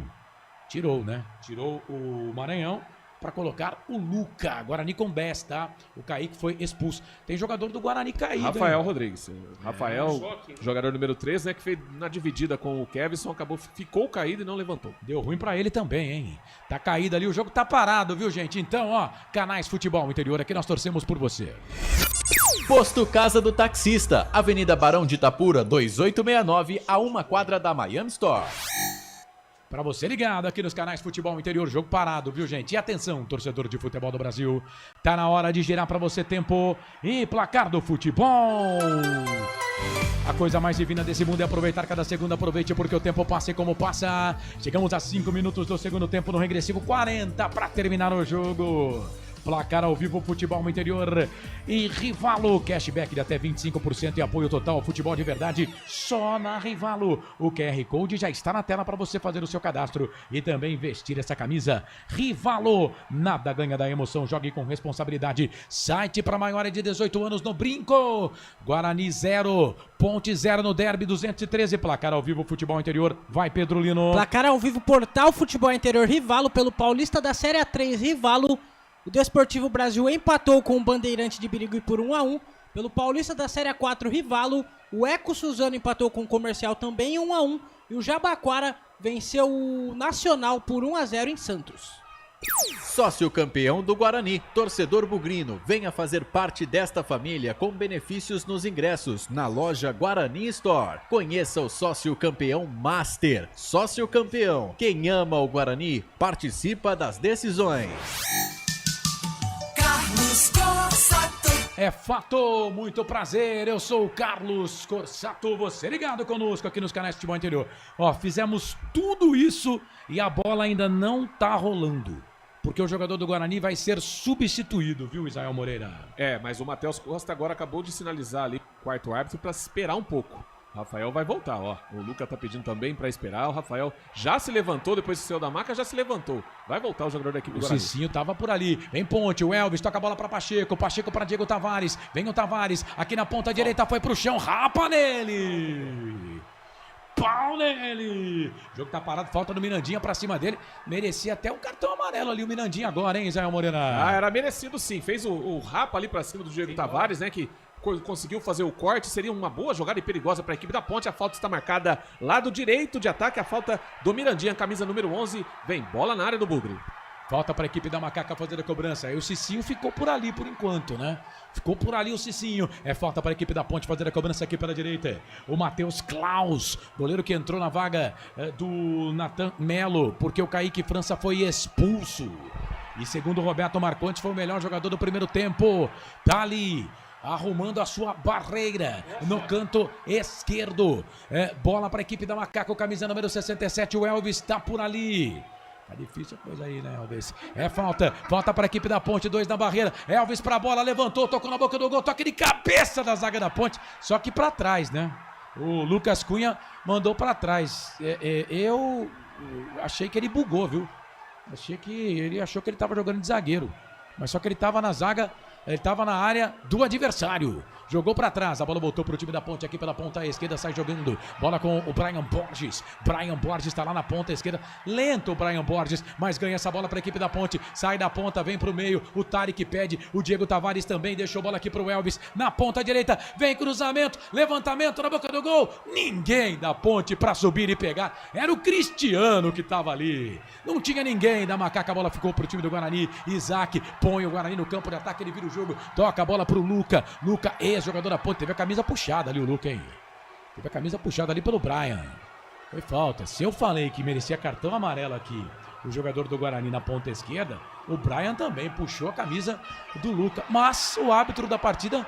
né? Tirou o Maranhão para colocar o Luca. Guarani com 10, tá? O Kaique foi expulso. Tem jogador do Guarani caído. Rafael Rodrigues. Rafael, jogador número 3, né? Que fez na dividida com o Kevson, ficou caído e não levantou. Deu ruim pra ele também, hein? Tá caído ali, o jogo tá parado, viu, gente? Então, ó, Canais Futebol Interior, aqui nós torcemos por você. Posto Casa do Taxista, Avenida Barão de Itapura, 2869, a 1 quadra da Miami Store. Pra você ligado aqui nos Canais Futebol Interior, jogo parado, viu, gente? E atenção, torcedor de futebol do Brasil, tá na hora de girar pra você tempo e placar do futebol. A coisa mais divina desse mundo é aproveitar cada segundo. Aproveite porque o tempo passa e como passa. Chegamos a 5 minutos do segundo tempo no regressivo 40 pra terminar o jogo. Placar ao vivo, futebol no interior e Rivalo, cashback de até 25% e apoio total ao futebol de verdade só na Rivalo. O QR Code já está na tela para você fazer o seu cadastro e também vestir essa camisa. Rivalo, nada ganha da emoção, jogue com responsabilidade. Site para maiores de 18 anos no Brinco. Guarani 0, Ponte 0 no Derby 213. Placar ao vivo, futebol interior. Vai, Pedro Lino. Placar ao vivo, Portal Futebol Interior, Rivalo pelo Paulista da Série A3, Rivalo. O Desportivo Brasil empatou com o Bandeirante de Birigui por 1-1. Pelo Paulista da Série A4, Rivalo. O Eco Suzano empatou com o Comercial também 1-1. E o Jabaquara venceu o Nacional por 1-0 em Santos. Sócio campeão do Guarani, torcedor bugrino, venha fazer parte desta família com benefícios nos ingressos na loja Guarani Store. Conheça o sócio campeão Master. Sócio campeão, quem ama o Guarani, participa das decisões. É fato, muito prazer, eu sou o Carlos Corsato, você ligado conosco aqui nos Canais Futebol Interior. Ó, fizemos tudo isso e a bola ainda não tá rolando, porque o jogador do Guarani vai ser substituído, viu, Israel Moreira? Mas o Matheus Costa agora acabou de sinalizar ali o quarto árbitro para esperar um pouco. Rafael vai voltar, ó. O Luca tá pedindo também pra esperar. O Rafael já se levantou, depois que saiu da maca, já se levantou. Vai voltar o jogador da equipe do Guarani. O Cicinho tava por ali. Vem Ponte, o Elvis toca a bola pra Pacheco. Pacheco pra Diego Tavares. Vem o Tavares. Aqui na ponta direita foi pro chão. Rapa nele! Pau nele! O jogo tá parado, falta do Mirandinha pra cima dele. Merecia até um cartão amarelo ali o Mirandinha agora, hein, Israel Moreira? Era merecido sim. Fez o rapa ali pra cima do Diego Tavares, né, que conseguiu fazer o corte, seria uma boa jogada e perigosa para a equipe da Ponte. A falta está marcada lado direito de ataque, a falta do Mirandinha, camisa número 11, vem bola na área do Bugre. Falta para a equipe da Macaca fazer a cobrança. Aí o Cicinho ficou por ali por enquanto, né? Ficou por ali o Cicinho. É falta para a equipe da Ponte fazer a cobrança aqui pela direita. O Matheus Klaus, goleiro que entrou na vaga do Nathan Melo, porque o Kaique França foi expulso. E segundo o Roberto Marcontes, foi o melhor jogador do primeiro tempo. Tá ali, arrumando a sua barreira no canto esquerdo. Bola para a equipe da Macaca, camisa número 67, o Elvis está por ali. Tá difícil a coisa aí, né, Elvis? Falta para a equipe da Ponte, 2 na barreira. Elvis pra bola, levantou, tocou na boca do gol, toque de cabeça da zaga da Ponte, só que pra trás, né? O Lucas Cunha mandou pra trás. Eu achei que ele bugou, viu? Ele achou que ele tava jogando de zagueiro, mas só que ele tava na zaga. Ele estava na área do adversário. Jogou para trás. A bola voltou para o time da Ponte aqui pela ponta esquerda. Sai jogando. Bola com o Brian Borges. Brian Borges está lá na ponta esquerda. Lento o Brian Borges, mas ganha essa bola para a equipe da Ponte. Sai da ponta, vem para o meio. O Tarek pede. O Diego Tavares também deixou a bola aqui para o Elvis. Na ponta direita. Vem cruzamento. Levantamento na boca do gol. Ninguém da Ponte para subir e pegar. Era o Cristiano que estava ali. Não tinha ninguém da Macaca. A bola ficou para o time do Guarani. Isaac põe o Guarani no campo de ataque. Ele vira o jogo, toca a bola pro Luca. Luca, ex-jogador da Ponte, teve a camisa puxada ali o Luca, hein? Teve a camisa puxada ali pelo Brian. Foi falta. Se eu falei que merecia cartão amarelo aqui, o jogador do Guarani na ponta esquerda, o Brian também puxou a camisa do Luca. Mas o árbitro da partida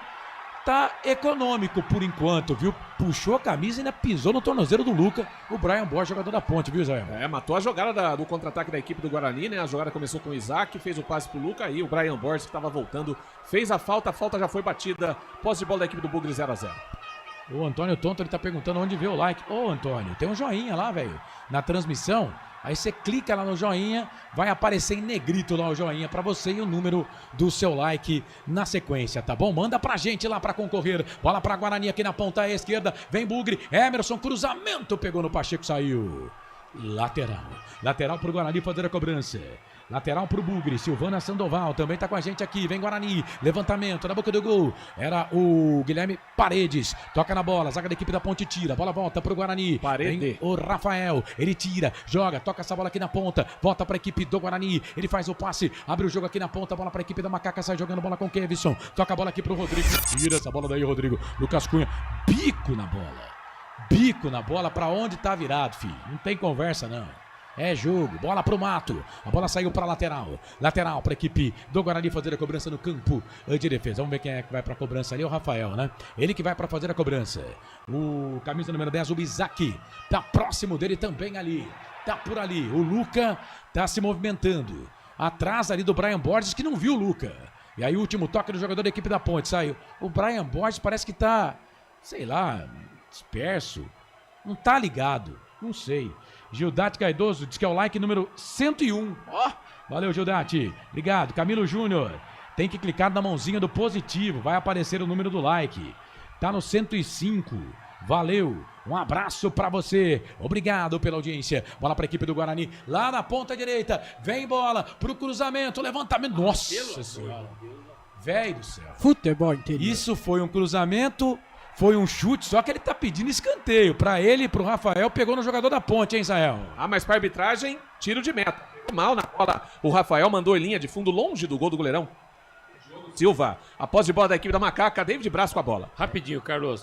tá econômico por enquanto, viu? Puxou a camisa e ainda pisou no tornozelo do Luca, o Brian Borges, jogador da Ponte, viu, Israel? Matou a jogada do contra-ataque da equipe do Guarani, né? A jogada começou com o Isaac, fez o passe pro Luca, aí o Brian Borges, que estava voltando, fez a falta já foi batida, posse de bola da equipe do Bugre 0-0. O Antônio Tonto, ele tá perguntando onde vê o like. Ô, Antônio, tem um joinha lá, velho, na transmissão. Aí você clica lá no joinha, vai aparecer em negrito lá o joinha pra você e o número do seu like na sequência, tá bom? Manda pra gente lá pra concorrer. Bola pra Guarani aqui na ponta esquerda. Vem Bugre, Emerson, cruzamento, pegou no Pacheco, saiu. Lateral pro Guarani fazer a cobrança. Lateral pro Bugre, Silvana Sandoval também tá com a gente aqui, vem Guarani, levantamento na boca do gol, era o Guilherme Paredes, toca na bola, zaga da equipe da Ponte tira, bola volta pro Guarani, vem o Rafael, ele tira, joga, toca essa bola aqui na ponta, volta pra equipe do Guarani, ele faz o passe, abre o jogo aqui na ponta, bola pra equipe da Macaca, sai jogando bola com o Kevson, toca a bola aqui pro Rodrigo, tira essa bola daí, Rodrigo, Lucas Cunha, bico na bola, pra onde tá virado, filho, não tem conversa não. É jogo, bola pro Mato, a bola saiu pra lateral pra equipe do Guarani fazer a cobrança no campo de defesa. Vamos ver quem é que vai pra cobrança ali, é o Rafael, né? Ele que vai pra fazer a cobrança. O camisa número 10, o Isaac, tá próximo dele também ali, tá por ali. O Luca tá se movimentando, atrás ali do Brian Borges, que não viu o Luca. E aí o último toque do jogador da equipe da Ponte, saiu. O Brian Borges parece que tá, sei lá, disperso, não tá ligado, não sei. Gildate Caidoso diz que é o like número 101. Valeu, Gildate. Obrigado. Camilo Júnior. Tem que clicar na mãozinha do positivo. Vai aparecer o número do like. Tá no 105. Valeu. Um abraço pra você. Obrigado pela audiência. Bola pra equipe do Guarani. Lá na ponta direita. Vem bola pro cruzamento. Levantamento. Nossa Senhora. Velho do céu. Futebol interior. Isso foi um cruzamento. Foi um chute, só que ele tá pedindo escanteio. Pra ele e pro Rafael, pegou no jogador da Ponte, hein, Israel? Mas pra arbitragem, tiro de meta. Mal na bola. O Rafael mandou em linha de fundo, longe do gol do goleirão. Silva, após de bola da equipe da Macaca, David Braz com a bola. Rapidinho, Carlos.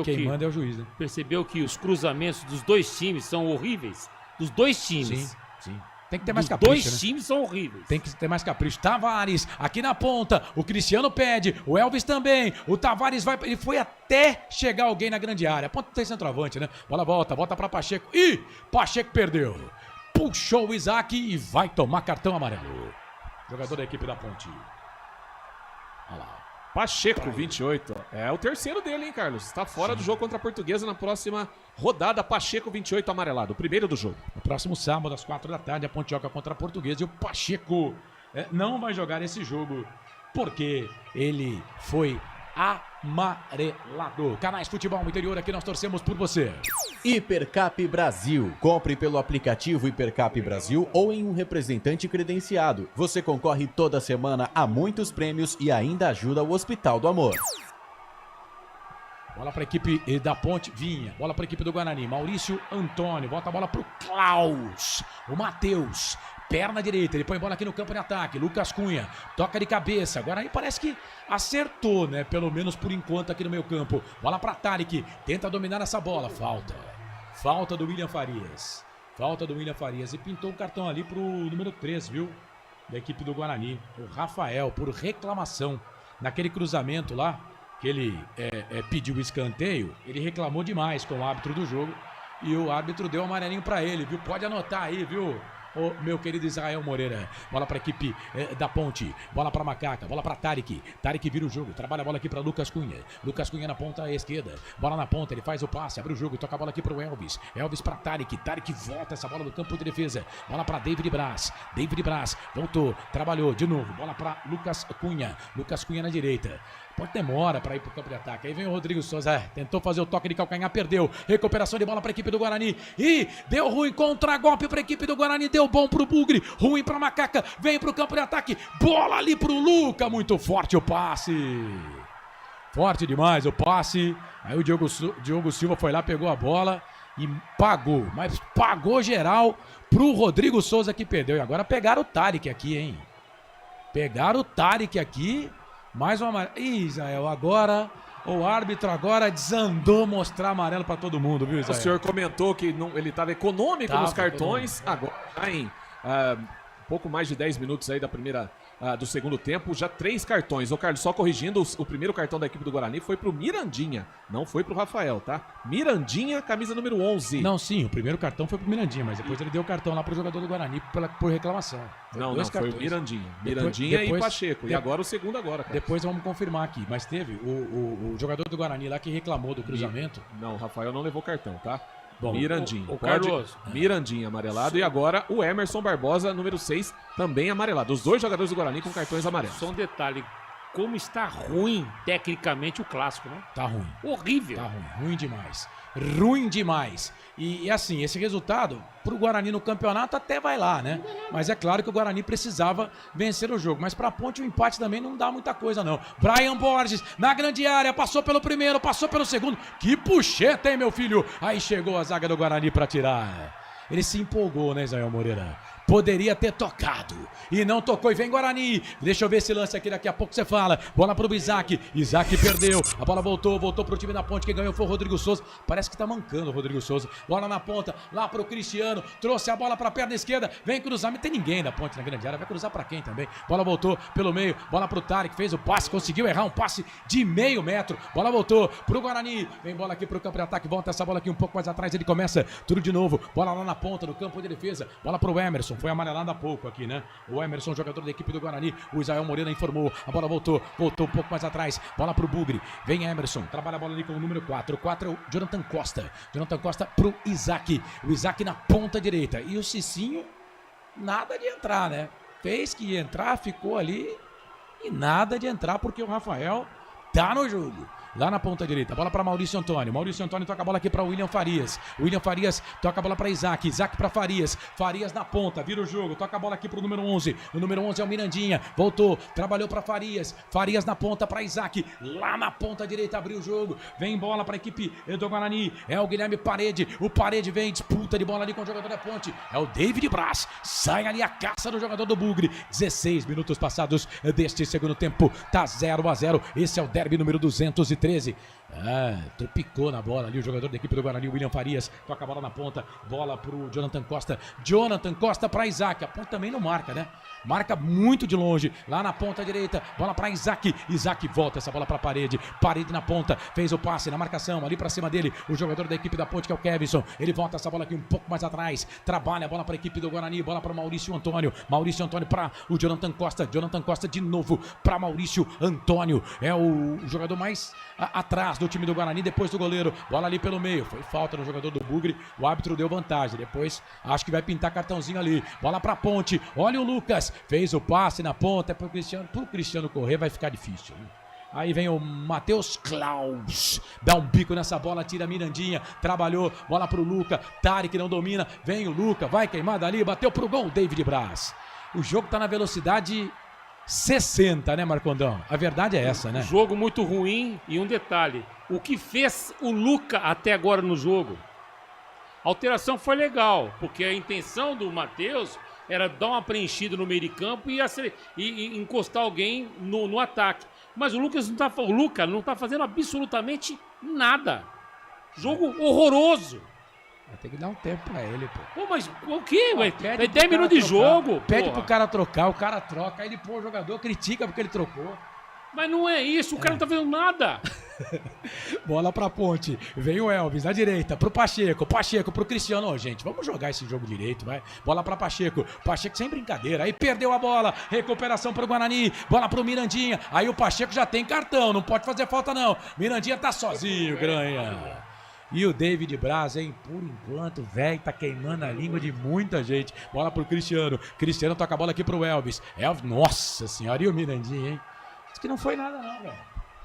Quem manda é o juiz, né? Percebeu que os cruzamentos dos dois times são horríveis? Dos dois times. Sim. Tem que ter mais capricho, dois times são horríveis. Tem que ter mais capricho. Tavares, aqui na ponta. O Cristiano pede. O Elvis também. O Tavares vai. Ele foi até chegar alguém na grande área. Ponto tem centroavante, né? Bola volta pra Pacheco. Ih! Pacheco perdeu. Puxou o Isaac e vai tomar cartão amarelo. Jogador da equipe da Ponte. Olha lá. Pacheco, 28. É o terceiro dele, hein, Carlos? Está fora do jogo contra a Portuguesa na próxima rodada. Pacheco, 28, amarelado. O primeiro do jogo. No próximo sábado, às 4 da tarde, a Ponte joga contra a Portuguesa. E o Pacheco não vai jogar esse jogo porque ele foi amarelado. Canais Futebol Interior, aqui nós torcemos por você. Hipercap Brasil. Compre pelo aplicativo Hipercap Brasil ou em um representante credenciado. Você concorre toda semana a muitos prêmios e ainda ajuda o Hospital do Amor. Bola para a equipe da Ponte, Vinha. Bola para a equipe do Guarani, Maurício Antônio. Bota a bola para o Klaus. O Matheus perna direita, ele põe bola aqui no campo de ataque, Lucas Cunha, toca de cabeça, agora aí parece que acertou, né, pelo menos por enquanto aqui no meio campo, bola para Tarek, tenta dominar essa bola, falta do William Farias, e pintou um cartão ali pro número 3, viu, da equipe do Guarani, o Rafael, por reclamação, naquele cruzamento lá, que ele pediu o escanteio, ele reclamou demais com o árbitro do jogo, e o árbitro deu um amarelinho pra ele, viu? Pode anotar aí, viu? O meu querido Israel Moreira. Bola pra equipe da Ponte. Bola pra Macaca. Bola pra Tarek. Tarek vira o jogo. Trabalha a bola aqui pra Lucas Cunha. Lucas Cunha na ponta esquerda. Bola na ponta. Ele faz o passe. Abre o jogo. Toca a bola aqui pro Elvis. Elvis pra Tarek. Tarek volta essa bola do campo de defesa. Bola pra David Braz. David Braz voltou. Trabalhou de novo. Bola pra Lucas Cunha. Lucas Cunha na direita. Pode demora para ir pro campo de ataque. Aí vem o Rodrigo Souza. Tentou fazer o toque de calcanhar, perdeu. Recuperação de bola para a equipe do Guarani. E deu ruim, contra-golpe para a equipe do Guarani. Deu bom pro Bugre. Ruim para Macaca. Vem pro campo de ataque. Bola ali pro Luca. Muito forte o passe. Forte demais o passe. Aí o Diogo Silva foi lá, pegou a bola e pagou. Mas pagou geral pro Rodrigo Souza que perdeu. E agora pegaram o Tarek aqui, hein? Pegaram o Tarek aqui. Mais uma amarela. Ih, Israel, agora o árbitro agora desandou mostrar amarelo pra todo mundo, viu, Israel? O senhor comentou que ele estava econômico nos cartões. Agora, em pouco mais de 10 minutos aí do segundo tempo, já 3 cartões. Ô, Carlos, só corrigindo, o primeiro cartão da equipe do Guarani foi pro Mirandinha, não foi pro Rafael, tá? Mirandinha, camisa número 11. Não, sim, o primeiro cartão foi pro Mirandinha, mas depois ele deu o cartão lá pro jogador do Guarani por reclamação. Não, foi o Mirandinha. Mirandinha e Pacheco. E agora o segundo agora, cara. Depois vamos confirmar aqui, mas teve o jogador do Guarani lá que reclamou do cruzamento. Não, o Rafael não levou cartão, tá? Bom, Mirandinha. O Carlos. Mirandinha amarelado. E agora o Emerson Barbosa, número 6, também amarelado. Os dois jogadores do Guarani com cartões amarelos. Só um detalhe. Como está ruim, tecnicamente, o clássico, né? Tá ruim. Horrível. Tá ruim. Ruim demais. Ruim demais. E assim, esse resultado, pro Guarani no campeonato até vai lá, né? Mas é claro que o Guarani precisava vencer o jogo. Mas pra Ponte o empate também não dá muita coisa, não. Brian Borges, na grande área, passou pelo primeiro, passou pelo segundo. Que puxeta, hein, meu filho? Aí chegou a zaga do Guarani pra tirar. Ele se empolgou, né, Israel Moreira? Poderia ter tocado e não tocou, e vem Guarani. Deixa eu ver esse lance aqui, daqui a pouco você fala. Bola pro Isaac, Isaac perdeu. A bola voltou pro time da Ponte. Quem ganhou foi o Rodrigo Souza. Parece que tá mancando o Rodrigo Souza. Bola na ponta, lá pro Cristiano. Trouxe a bola pra perna esquerda. Vem cruzar, mas tem ninguém da Ponte na grande área. Vai cruzar pra quem também? Bola voltou pelo meio, bola pro Tarek, fez o passe, conseguiu errar um passe de meio metro. Bola voltou pro Guarani. Vem bola aqui pro campo de ataque, volta essa bola aqui um pouco mais atrás. Ele começa tudo de novo. Bola lá na ponta, no campo de defesa. Bola pro Emerson. Foi amarelado há pouco aqui, né? O Emerson, jogador da equipe do Guarani. O Israel Moreira informou. A bola voltou um pouco mais atrás. Bola pro Bugre. Vem Emerson. Trabalha a bola ali com o número 4. O 4 é o Jonathan Costa. Jonathan Costa pro Isaac. O Isaac na ponta direita. E o Cicinho, nada de entrar, né? Fez que ia entrar, ficou ali e nada de entrar porque o Rafael tá no jogo. Lá na ponta direita, bola para Maurício Antônio. Maurício Antônio toca a bola aqui para William Farias. William Farias toca a bola para Isaac. Isaac para Farias. Farias na ponta, vira o jogo. Toca a bola aqui para o número 11. O número 11 é o Mirandinha. Voltou, trabalhou para Farias. Farias na ponta para Isaac. Lá na ponta direita abriu o jogo. Vem bola para a equipe do Guarani. É o Guilherme Parede. O Parede vem, disputa de bola ali com o jogador da Ponte. É o David Braz. Sai ali a caça do jogador do Bugre. 16 minutos passados deste segundo tempo. Tá 0-0. Esse é o derby número 213. Tropicou na bola ali o jogador da equipe do Guarani, William Farias. Toca a bola na ponta, bola pro Jonathan Costa. Jonathan Costa pra Isaac. A ponta também não marca, né? Marca muito de longe, lá na ponta direita. Bola pra Isaac. Isaac volta essa bola pra Parede. Parede na ponta, fez o passe na marcação, ali pra cima dele o jogador da equipe da Ponte, que é o Kevson. Ele volta essa bola aqui um pouco mais atrás, trabalha a bola pra equipe do Guarani. Bola para Maurício Antônio. Maurício Antônio pra o Jonathan Costa. Jonathan Costa de novo pra Maurício Antônio. É o jogador mais atrás do time do Guarani, depois do goleiro. Bola ali pelo meio, foi falta no jogador do Bugre. O árbitro deu vantagem, depois acho que vai pintar cartãozinho ali. Bola pra Ponte, olha o Lucas, fez o passe na ponta. É pro Cristiano correr vai ficar difícil, hein? Aí vem o Matheus Klaus, dá um bico nessa bola, tira a Mirandinha, trabalhou, bola pro Luca, Tarek não domina, vem o Luca, vai queimada ali, bateu pro gol, David Braz. O jogo tá na velocidade 60, né, Marcondão? A verdade é essa, né? Jogo muito ruim. E um detalhe, o que fez o Luca até agora no jogo? A alteração foi legal, porque a intenção do Matheus era dar uma preenchida no meio de campo e encostar alguém no ataque. Mas o Luca não tá fazendo absolutamente nada. Jogo horroroso. Vai ter que dar um tempo pra ele, pô. Pô, mas o quê? Pede 10 minutos de jogo. Pede pro cara trocar, o cara troca, aí ele põe o jogador, critica porque ele trocou. Mas não é isso, o cara não tá fazendo nada. Bola pra ponte, vem o Elvis na direita, pro Pacheco pro Cristiano. Ô, gente, vamos jogar esse jogo direito, vai. Bola pra Pacheco sem brincadeira, aí perdeu a bola, recuperação pro Guarani, bola pro Mirandinha, aí o Pacheco já tem cartão, não pode fazer falta não. Mirandinha tá sozinho, Granha. E o David Braz, hein? Por enquanto, velho, tá queimando a língua de muita gente. Bola pro Cristiano, toca a bola aqui pro Elvis, nossa senhora, e o Mirandinha, hein? Diz que não foi nada não, velho.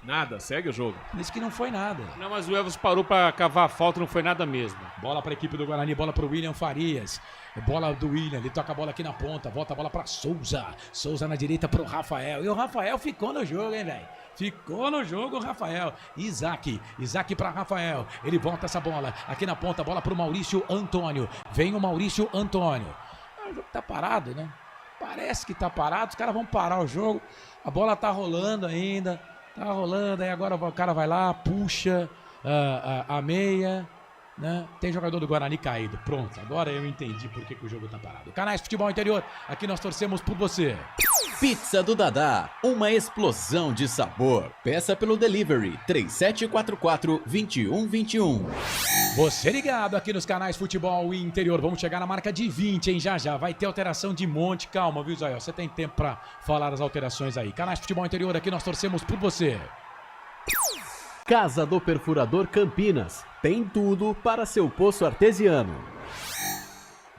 Nada, segue o jogo. Diz que não foi nada. Não, mas o Elvis parou pra cavar a falta, não foi nada mesmo. Bola pra equipe do Guarani, bola pro William Farias. Bola do William, ele toca a bola aqui na ponta, volta a bola pra Souza. Souza na direita pro Rafael. E o Rafael ficou no jogo, hein, velho? Ficou no jogo o Rafael. Isaac pra Rafael. Ele volta essa bola aqui na ponta, bola pro Maurício Antônio. Vem o Maurício Antônio. O jogo tá parado, né? Parece que tá parado, os caras vão parar o jogo. A bola tá rolando ainda. Tá rolando, aí agora o cara vai lá, puxa a meia, né? Tem jogador do Guarani caído. Pronto, agora eu entendi por que o jogo tá parado. Canais Futebol Interior, aqui nós torcemos por você. Pizza do Dadá, uma explosão de sabor. Peça pelo delivery 3744-2121. Você ligado aqui nos canais Futebol Interior. Vamos chegar na marca de 20, hein? Já vai ter alteração de monte. Calma, viu, Israel? Você tem tempo pra falar as alterações aí. Canais Futebol Interior, aqui nós torcemos por você. Casa do Perfurador Campinas. Tem tudo para seu poço artesiano.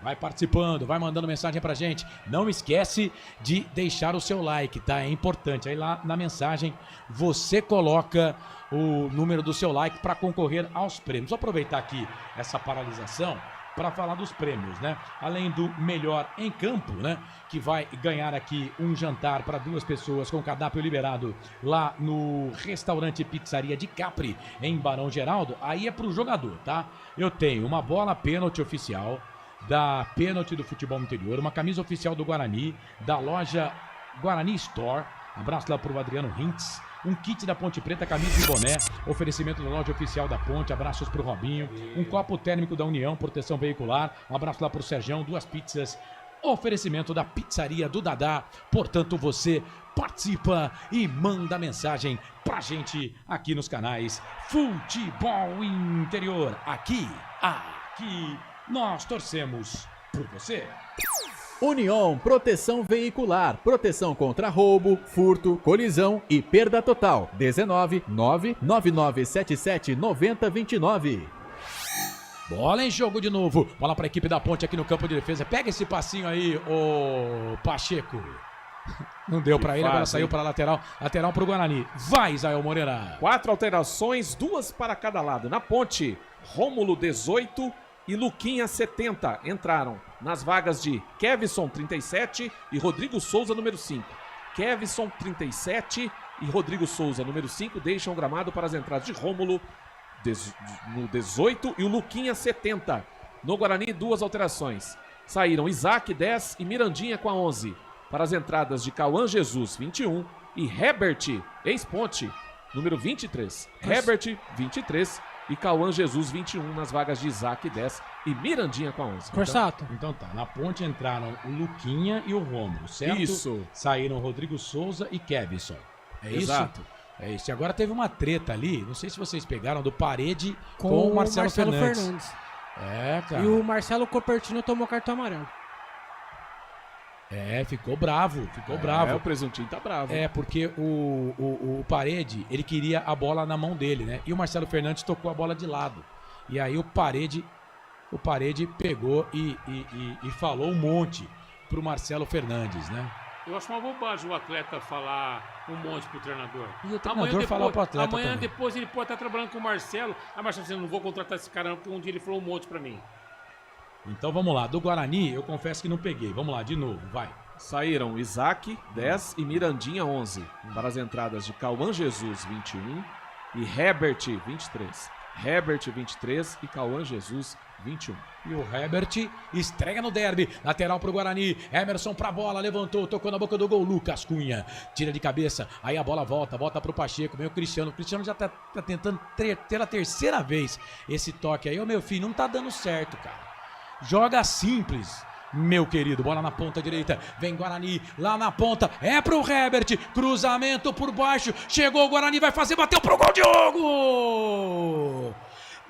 Vai participando, vai mandando mensagem pra gente. Não esquece de deixar o seu like, tá? É importante. Aí lá na mensagem você coloca o número do seu like para concorrer aos prêmios. Vou aproveitar aqui essa paralisação para falar dos prêmios, né? Além do melhor em campo, né? Que vai ganhar aqui um jantar para 2 pessoas com cardápio liberado lá no restaurante Pizzaria de Capri, em Barão Geraldo. Aí é pro jogador, tá? Eu tenho uma bola pênalti oficial da Pênalti do Futebol Interior, uma camisa oficial do Guarani, da loja Guarani Store, abraço lá pro Adriano Hintz, um kit da Ponte Preta, camisa e boné, oferecimento da loja oficial da Ponte, abraços pro Robinho, um copo térmico da União, proteção veicular, um abraço lá pro Serjão, 2 pizzas, oferecimento da Pizzaria do Dadá. Portanto, você participa e manda mensagem pra gente aqui nos canais Futebol Interior, aqui nós torcemos por você. União Proteção Veicular. Proteção contra roubo, furto, colisão e perda total. 19-99977-9029. Bola em jogo de novo. Bola para a equipe da Ponte aqui no campo de defesa. Pega esse passinho aí, ô Pacheco. Não deu para ele, agora saiu para lateral. Lateral para o Guarani. Vai, Israel Moreira. 4 alterações, 2 para cada lado. Na Ponte, Rômulo 18 e Luquinha 70 entraram nas vagas de Kevson 37 e Rodrigo Souza número 5. Kevson 37 e Rodrigo Souza número 5 deixam o gramado para as entradas de Rômulo no 18 e o Luquinha 70. No Guarani, 2 alterações. Saíram Isaac 10 e Mirandinha com a 11. Para as entradas de Cauã Jesus 21 e Herbert, ex-Ponte, número 23. Herbert 23 e Cauã Jesus 21 nas vagas de Isaac 10 e Mirandinha com a 11. Corsato. Então tá, na Ponte entraram o Luquinha e o Rômulo, certo? Isso. Saíram Rodrigo Souza e Kevson. É Exato. Isso? É isso. E agora teve uma treta ali, não sei se vocês pegaram, do Parede com o Marcelo Fernandes. É, cara. E o Marcelo Copertino tomou cartão amarelo. É, ficou bravo, o presuntinho tá bravo. É, porque o Parede, ele queria a bola na mão dele, né? E o Marcelo Fernandes tocou a bola de lado. E aí o Parede pegou e falou um monte pro Marcelo Fernandes, né? Eu acho uma bobagem o atleta falar um monte pro treinador. E o treinador falar pro atleta amanhã também. Depois ele pode estar trabalhando com o Marcelo. Ah, Marcelo, eu não vou contratar esse cara não, porque um dia ele falou um monte pra mim. Então vamos lá, do Guarani eu confesso que não peguei. Vamos lá, de novo, vai. Saíram Isaac 10 e Mirandinha 11. Para as entradas de Cauã Jesus 21 e Herbert 23. Herbert 23 e Cauã Jesus 21. E o Herbert estreia no derby. Lateral pro Guarani. Emerson pra bola. Levantou, tocou na boca do gol. Lucas Cunha tira de cabeça. Aí a bola volta pro Pacheco. Vem o Cristiano. O Cristiano já tá tentando ter a terceira vez esse toque aí. Ô meu filho, não tá dando certo, cara. Joga simples, meu querido. Bola na ponta direita. Vem Guarani lá na ponta. É pro Herbert. Cruzamento por baixo. Chegou o Guarani. Vai fazer. Bateu pro gol. Diogo!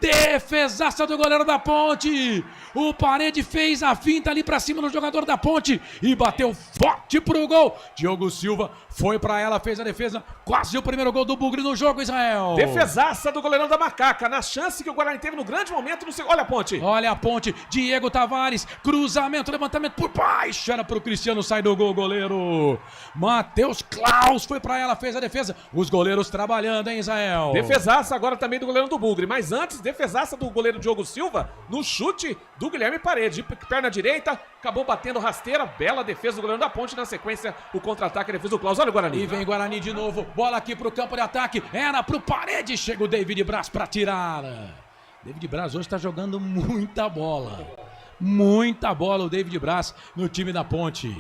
Defesaça do goleiro da Ponte. O Parede fez a finta ali pra cima no jogador da Ponte e bateu forte pro gol. Diogo Silva foi pra ela, fez a defesa. Quase o primeiro gol do Bugre no jogo, Israel. Defesaça do goleirão da Macaca. Na chance que o Guarani teve no grande momento. Olha a Ponte. Olha a Ponte. Diego Tavares. Cruzamento, levantamento por baixo. Era pro Cristiano, sai do gol, goleiro. Matheus Klaus foi pra ela, fez a defesa. Os goleiros trabalhando, hein, Israel? Defesaça agora também do goleirão do Bugre. Mas antes, defesaça do goleiro Diogo Silva no chute do Guilherme Paredes. De perna direita, acabou batendo rasteira. Bela defesa do goleiro da Ponte. Na sequência, o contra-ataque, a defesa do Klaus. Olha o Guarani. E vem Guarani de novo. Bola aqui pro campo de ataque. Era pro Paredes. Chega o David Braz pra tirar. David Braz hoje tá jogando muita bola. Muita bola o David Braz no time da Ponte.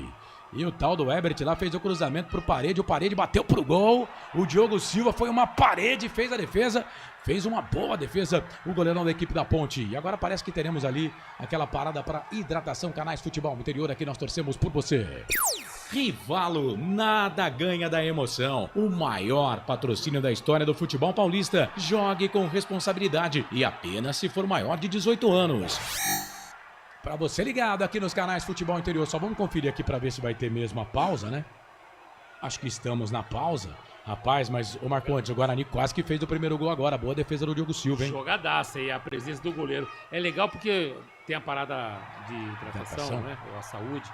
E o tal do Herbert lá fez o cruzamento pro Parede. O Parede bateu pro gol. O Diogo Silva foi uma parede, fez a defesa. Fez uma boa defesa o goleirão da equipe da Ponte. E agora parece que teremos ali aquela parada para hidratação. Canais Futebol Interior, aqui nós torcemos por você. Rivalo, nada ganha da emoção. O maior patrocínio da história do futebol paulista. Jogue com responsabilidade e apenas se for maior de 18 anos. Para você ligado aqui nos canais Futebol Interior, só vamos conferir aqui para ver se vai ter mesmo a pausa, né? Acho que estamos na pausa. Rapaz, mas o Marcondes, o Guarani quase que fez o primeiro gol agora. Boa defesa do Diogo Silva, hein? Jogadaça aí, a presença do goleiro. É legal porque tem a parada de hidratação, né? A saúde,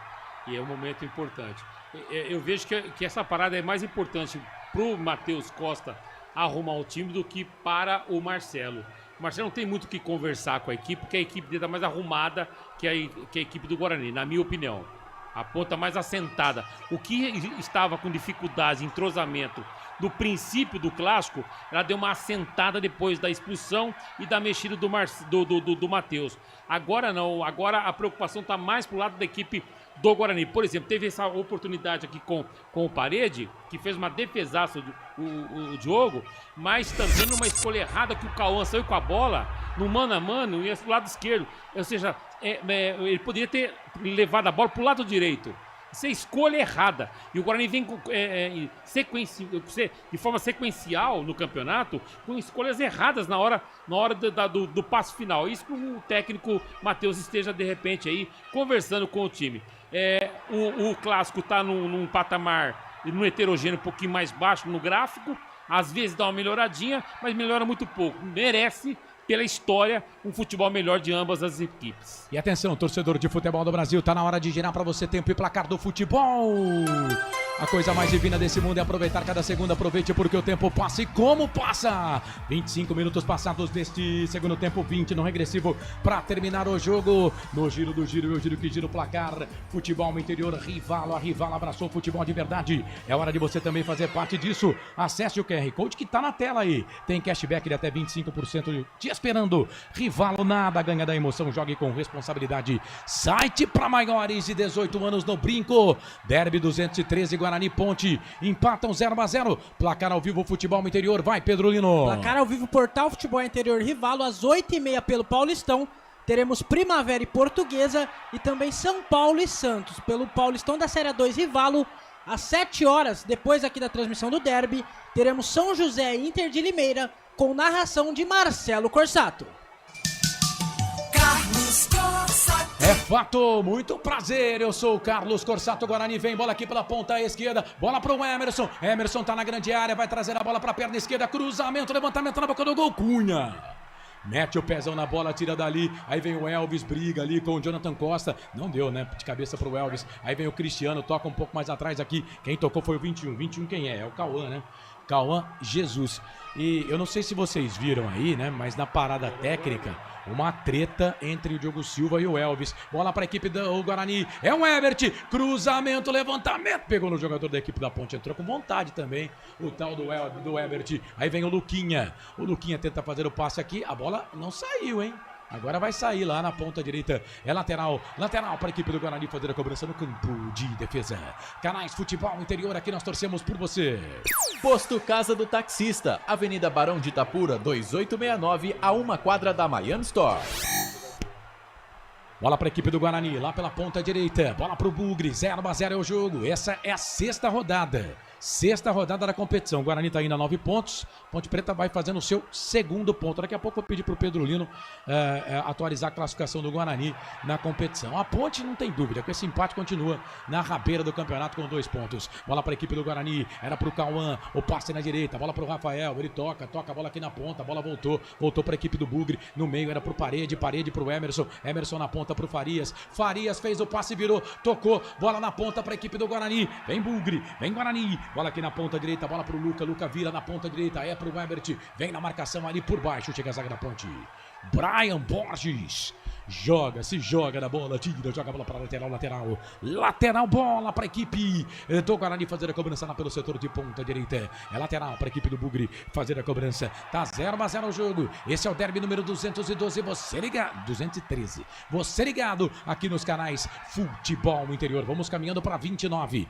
e é um momento importante. Eu vejo que essa parada é mais importante pro Matheus Costa arrumar o time do que para o Marcelo. O Marcelo não tem muito o que conversar com a equipe, porque a equipe dele está mais arrumada que a equipe do Guarani, na minha opinião. A ponta mais assentada. O que estava com dificuldade, entrosamento no princípio do clássico, ela deu uma assentada depois da expulsão e da mexida do Matheus. Agora não, agora a preocupação está mais pro lado da equipe do Guarani. Por exemplo, teve essa oportunidade aqui com o Parede, que fez uma defesaça o Diogo, mas também numa escolha errada que o Cauã saiu com a bola no mano a mano e pro lado esquerdo. Ou seja, ele poderia ter levado a bola pro lado direito. Isso é escolha errada. E o Guarani vem de forma sequencial no campeonato com escolhas erradas na hora do passo final. Isso que o técnico Matheus esteja, de repente, aí conversando com o time. O clássico está num patamar, num heterogêneo um pouquinho mais baixo no gráfico. Às vezes dá uma melhoradinha, mas melhora muito pouco. Merece, pela história, um futebol melhor de ambas as equipes. E atenção, torcedor de futebol do Brasil, tá na hora de girar para você tempo e placar do futebol. A coisa mais divina desse mundo é aproveitar cada segundo. Aproveite porque o tempo passa e como passa. 25 minutos passados deste segundo tempo, 20 no regressivo para terminar o jogo. No giro do giro, eu giro que gira o placar. Futebol Interior, Rivalo, a Rivalo abraçou o futebol de verdade. É hora de você também fazer parte disso. Acesse o QR Code que tá na tela aí. Tem cashback de até 25% te esperando. Rivalo, nada ganha da emoção. Jogue com responsabilidade. Site para maiores de 18 anos no Brinco. Derby 213 Guarani Ponte, empatam 0-0, placar ao vivo Futebol Interior, vai Pedro Lino. Placar ao vivo Portal Futebol Interior Rivalo, às 8h30 pelo Paulistão, teremos Primavera e Portuguesa e também São Paulo e Santos. Pelo Paulistão da Série 2 Rivalo, às 7 horas, depois aqui da transmissão do Derby, teremos São José e Inter de Limeira, com narração de Marcelo Corsato. Carlos Corsato. É fato, muito prazer, eu sou o Carlos Corsato. Guarani vem, bola aqui pela ponta esquerda, bola pro Emerson, Emerson tá na grande área, vai trazer a bola pra perna esquerda, cruzamento, levantamento na boca do gol, Cunha. Mete o pezão na bola, tira dali, aí vem o Elvis, briga ali com o Jonathan Costa, não deu, né, de cabeça pro Elvis, aí vem o Cristiano, toca um pouco mais atrás aqui, quem tocou foi o 21 quem é? É o Cauã, né? Cauã Jesus. E eu não sei se vocês viram aí, né, mas na parada técnica, uma treta entre o Diogo Silva e o Elvis. Bola para a equipe do Guarani. É um Herbert. Cruzamento, levantamento. Pegou no jogador da equipe da Ponte. Entrou com vontade também. O tal do Herbert. Aí vem o Luquinha. O Luquinha tenta fazer o passe aqui. A bola não saiu, hein? Agora vai sair lá na ponta direita. É lateral para a equipe do Guarani fazer a cobrança no campo de defesa. Canais Futebol Interior, aqui nós torcemos por você. Posto Casa do Taxista, Avenida Barão de Itapura, 2869, a 1 quadra da Miami Store. Bola para a equipe do Guarani, lá pela ponta direita. Bola para o Bugre, 0-0 é o jogo. Essa é a sexta rodada. Sexta rodada da competição. O Guarani está indo a 9 pontos. Ponte Preta vai fazendo o seu segundo ponto. Daqui a pouco eu vou pedir para o Pedro Lino atualizar a classificação do Guarani na competição. A Ponte não tem dúvida, que esse empate continua na rabeira do campeonato com 2 pontos. Bola para a equipe do Guarani, era para o Cauã, o passe na direita, bola para o Rafael, ele toca a bola aqui na ponta, a bola voltou para a equipe do Bugre, no meio era para o Parede para o Emerson na ponta para o Farias fez o passe, virou, tocou, bola na ponta para a equipe do Guarani, vem Bugre, vem Guarani, bola aqui na ponta direita, bola para o Luca vira na ponta direita, é para o Ebert, vem na marcação ali por baixo, chega a zaga da Ponte. Brian Borges se joga na bola, tira, joga a bola para lateral, bola para a equipe do Guarani fazer a cobrança lá pelo setor de ponta direita, é lateral para a equipe do Bugre fazer a cobrança, tá 0-0 o jogo, esse é o derby número 212, 213, você ligado aqui nos canais Futebol Interior, vamos caminhando para 29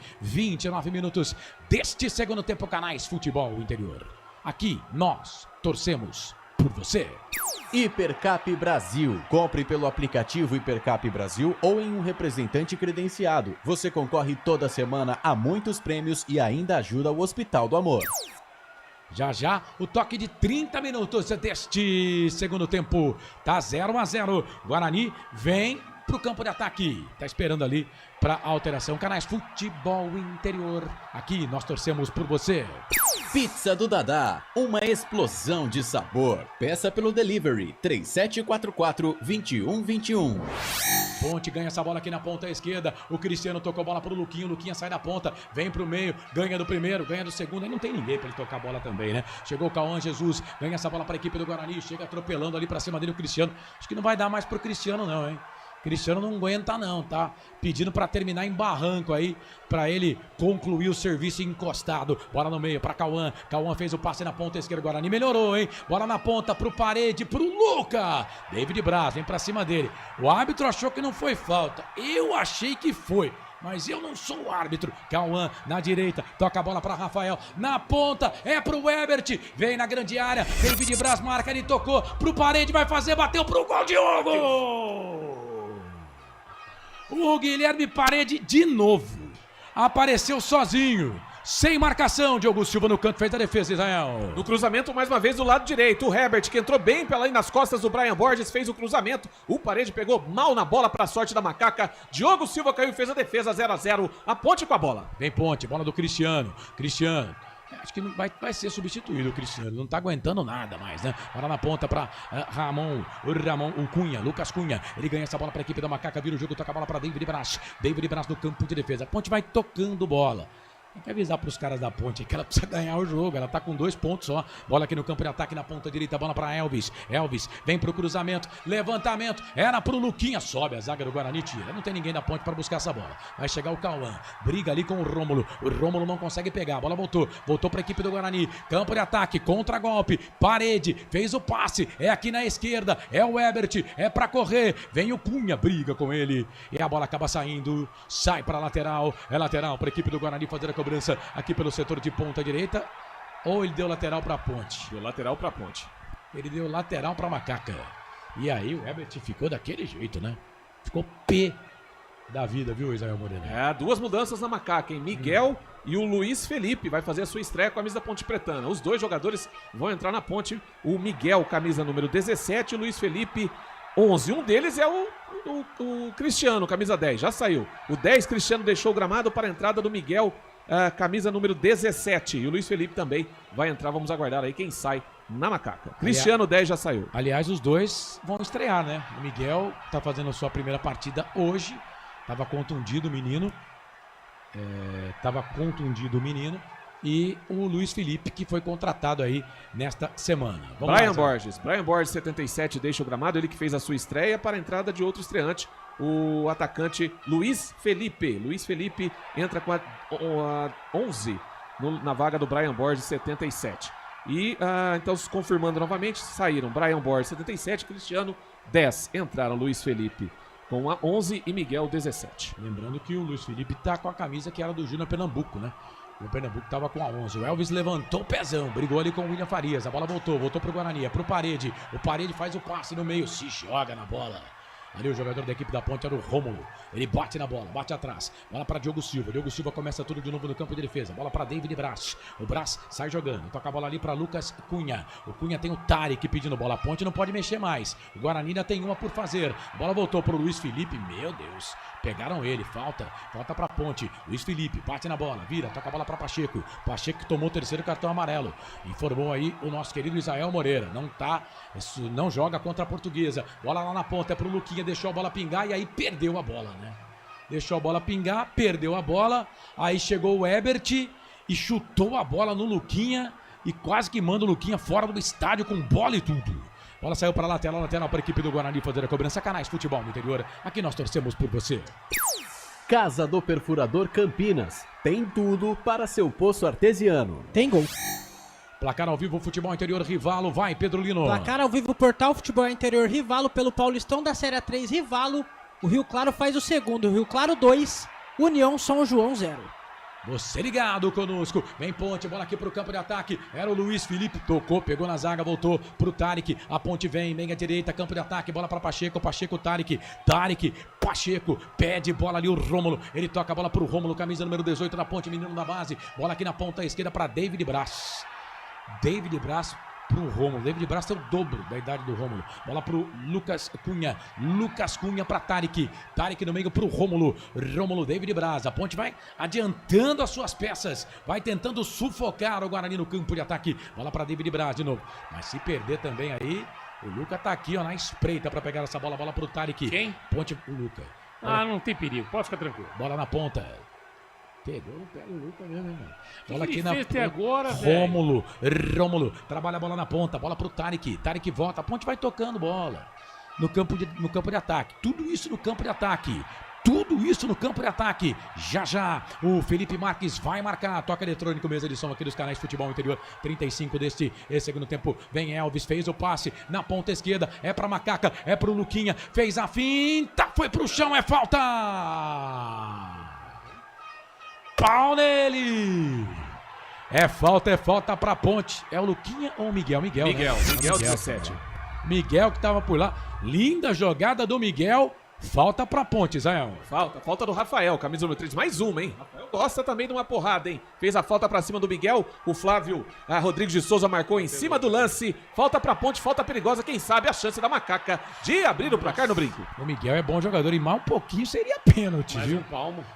minutos deste segundo tempo, canais Futebol Interior, aqui nós torcemos por você. Hipercap Brasil. Compre pelo aplicativo Hipercap Brasil ou em um representante credenciado. Você concorre toda semana a muitos prêmios e ainda ajuda o Hospital do Amor. Já, o toque de 30 minutos deste segundo tempo. Tá 0-0. Guarani vem pro campo de ataque. Tá esperando ali para alteração. Canais Futebol Interior. Aqui nós torcemos por você. Pizza do Dadá, uma explosão de sabor. Peça pelo delivery 3744-2121. Ponte ganha essa bola aqui na ponta esquerda. O Cristiano tocou a bola pro Luquinho. Luquinha sai da ponta, vem pro meio, ganha do primeiro, ganha do segundo. Aí não tem ninguém pra ele tocar a bola também, né? Chegou o Cauã Jesus, ganha essa bola pra equipe do Guarani. Chega atropelando ali pra cima dele o Cristiano. Acho que não vai dar mais pro Cristiano não, hein? Cristiano não aguenta não, tá? Pedindo pra terminar em barranco aí, pra ele concluir o serviço encostado. Bola no meio pra Cauã. Cauã fez o passe na ponta esquerda, Guarani melhorou, hein? Bola na ponta pro Parede, pro Luca. David Braz, vem pra cima dele. O árbitro achou que não foi falta. Eu achei que foi. Mas eu não sou o árbitro. Cauã na direita, toca a bola para Rafael. Na ponta, é pro Ebert. Vem na grande área, David Braz marca, ele tocou pro Parede, vai fazer, bateu pro gol, Diogo! O Guilherme Parede de novo apareceu sozinho, sem marcação. Diogo Silva no canto fez a defesa, Israel. No cruzamento, mais uma vez, do lado direito. O Herbert, que entrou bem pela aí nas costas do Brian Borges, fez o cruzamento. O Parede pegou mal na bola para a sorte da Macaca. Diogo Silva caiu e fez a defesa, 0-0. A Ponte com a bola. Vem Ponte, bola do Cristiano. Acho que não vai ser substituído o Cristiano, não tá aguentando nada mais, né? Bola na ponta pra Lucas Cunha, ele ganha essa bola pra equipe da Macaca, vira o jogo, toca a bola pra David Braz no campo de defesa, a Ponte vai tocando bola. Tem que avisar pros caras da Ponte que ela precisa ganhar o jogo. Ela tá com 2 pontos só. Bola aqui no campo de ataque na ponta direita. Bola pra Elvis. Elvis vem pro cruzamento. Levantamento. Era pro Luquinha. Sobe a zaga do Guarani. Tira. Não tem ninguém da Ponte pra buscar essa bola. Vai chegar o Cauã. Briga ali com o Rômulo. O Rômulo não consegue pegar. A bola voltou. Voltou pra equipe do Guarani. Campo de ataque. Contra-golpe. Parede. Fez o passe. É aqui na esquerda. É o Ebert. É pra correr. Vem o Cunha. Briga com ele. E a bola acaba saindo. Sai pra lateral. É lateral pra equipe do Guarani fazer a cobrança aqui pelo setor de ponta direita. Ou ele deu lateral pra Ponte? Deu lateral pra Ponte. Ele deu lateral pra Macaca. E aí o Herbert ficou daquele jeito, né? Ficou pé da vida, viu, Israel Moreno? 2 mudanças na Macaca, hein? Miguel e o Luiz Felipe vai fazer a sua estreia com a camisa da Ponte Pretana. Os 2 jogadores vão entrar na Ponte. O Miguel, camisa número 17, e o Luiz Felipe, 11. Um deles é o Cristiano, camisa 10. Já saiu. O 10, Cristiano, deixou o gramado para a entrada do Miguel, camisa número 17. E o Luiz Felipe também vai entrar. Vamos aguardar aí quem sai na Macaca. Cristiano, 10, já saiu. Aliás, os 2 vão estrear, né? O Miguel tá fazendo a sua primeira partida hoje. Tava contundido o menino. E o Luiz Felipe, que foi contratado aí nesta semana. Brian Borges, 77, deixa o gramado. Ele que fez a sua estreia para a entrada de outro estreante, o atacante Luiz Felipe. Luiz Felipe entra com a 11 na vaga do Brian Borges, 77. E então, se confirmando novamente, saíram Brian Borges, 77, Cristiano, 10. Entraram Luiz Felipe com a 11 e Miguel, 17. Lembrando que o Luiz Felipe tá com a camisa que era do Júnior Pernambuco, né? O Pernambuco tava com a 11. O Elvis levantou o pezão, brigou ali com o William Farias. A bola voltou pro Guarani, é pro Parede. O Parede faz o passe no meio, se joga na bola. Ali o jogador da equipe da Ponte era o Rômulo. Ele bate na bola, bate atrás. Bola para Diogo Silva. Diogo Silva começa tudo de novo no campo de defesa. Bola para David Braz. O Braz sai jogando. Toca a bola ali para Lucas Cunha. O Cunha tem o Tarek pedindo bola. A Ponte não pode mexer mais. O Guarani ainda tem uma por fazer. A bola voltou para o Luiz Felipe. Meu Deus. Pegaram ele. Falta para a Ponte. Luiz Felipe bate na bola. Vira. Toca a bola para Pacheco. Pacheco que tomou o terceiro cartão amarelo. Informou aí o nosso querido Israel Moreira. Não joga contra a Portuguesa. Bola lá na ponta. É para o Luquinha. Deixou a bola pingar e aí perdeu a bola, né? Deixou a bola pingar, perdeu a bola. Aí chegou o Ebert e chutou a bola no Luquinha e quase que manda o Luquinha fora do estádio com bola e tudo. Bola saiu para a lateral para a equipe do Guarani fazer a cobrança. Canais Futebol no Interior. Aqui nós torcemos por você. Casa do Perfurador Campinas. Tem tudo para seu poço artesiano. Tem gol. Placar ao vivo, Futebol Interior, Rivalo, vai Pedro Lino. Placar ao vivo, Portal Futebol Interior, Rivalo pelo Paulistão da Série A3, Rivalo. O Rio Claro faz o segundo, Rio Claro 2, União São João 0. Você ligado conosco, vem Ponte, bola aqui pro campo de ataque, era o Luiz Felipe, tocou, pegou na zaga, voltou pro Tarek, a Ponte vem, meia direita, campo de ataque, bola para Pacheco, Tarek, Pacheco, pede bola ali o Rômulo, ele toca a bola pro Rômulo, camisa número 18 da Ponte, menino da base, bola aqui na ponta esquerda para David Braz. David Braz pro Rômulo. David Braz tem o dobro da idade do Rômulo. Bola pro Lucas Cunha. Lucas Cunha pra Tarek. Tarek no meio pro Rômulo. Rômulo, David Braz. A Ponte vai adiantando as suas peças. Vai tentando sufocar o Guarani no campo de ataque. Bola pra David Braz de novo. Mas se perder também aí, o Luca tá aqui, ó, na espreita pra pegar essa bola. Bola pro Tarek. Quem? Ponte, o Luca. Bola. Não tem perigo. Pode ficar tranquilo. Bola na ponta. Pegou, pega o Luca mesmo, hein, mano. Bola que aqui na ponta. Agora, Rômulo, trabalha a bola na ponta, bola pro Tarek. Tarek volta, a Ponte vai tocando bola no campo de ataque. Tudo isso no campo de ataque. Já, o Felipe Marques vai marcar. Toca eletrônico, mesa de som aqui dos canais Futebol Interior. 35 deste segundo tempo. Vem Elvis, fez o passe na ponta esquerda. É pra Macaca, é pro Luquinha. Fez a finta, foi pro chão, é falta! Pau nele! É falta pra Ponte. É o Luquinha ou o Miguel? Miguel, 17. Miguel que tava por lá. Linda jogada do Miguel. Falta pra Ponte, Israel. Falta do Rafael, camisa número 3. Mais uma, hein? Rafael gosta também de uma porrada, hein? Fez a falta pra cima do Miguel. O Flávio Rodrigues de Souza marcou em cima do lance. Falta pra Ponte, falta perigosa. Quem sabe a chance da Macaca de abrir o placar no brinco. O Miguel é bom jogador e mais um pouquinho seria pênalti, viu?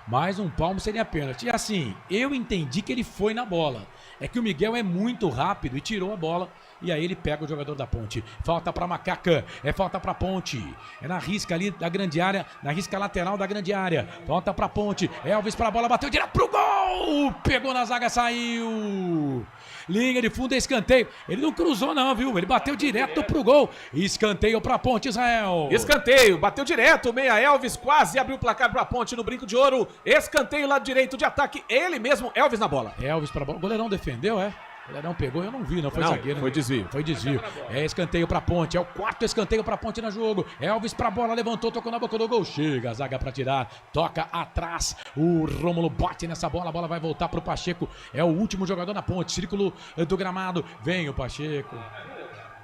Mais um palmo seria pênalti. E assim, eu entendi que ele foi na bola. É que o Miguel é muito rápido e tirou a bola. E aí ele pega o jogador da Ponte. Falta pra Macaca. É falta pra Ponte. É na risca ali da grande área. Na risca lateral da grande área. Falta pra Ponte. Elvis pra bola. Bateu direto pro gol. Pegou na zaga, saiu. Linha de fundo, escanteio. Ele não cruzou não, viu? Ele bateu direto pro gol. Escanteio pra Ponte, Israel. Escanteio. Bateu direto. Meia Elvis quase abriu o placar pra Ponte no brinco de ouro. Escanteio lado direito de ataque. Ele mesmo, Elvis na bola. Elvis pra bola. O goleirão defendeu, é? O goleirão pegou, eu não vi, não. Foi zagueiro. Foi desvio. Foi desvio. É escanteio pra Ponte. É o quarto escanteio pra Ponte no jogo. Elvis pra bola, levantou, tocou na boca do gol. Chega a zaga pra tirar. Toca atrás. O Rômulo bate nessa bola. A bola vai voltar pro Pacheco. É o último jogador na Ponte. Círculo do gramado. Vem o Pacheco.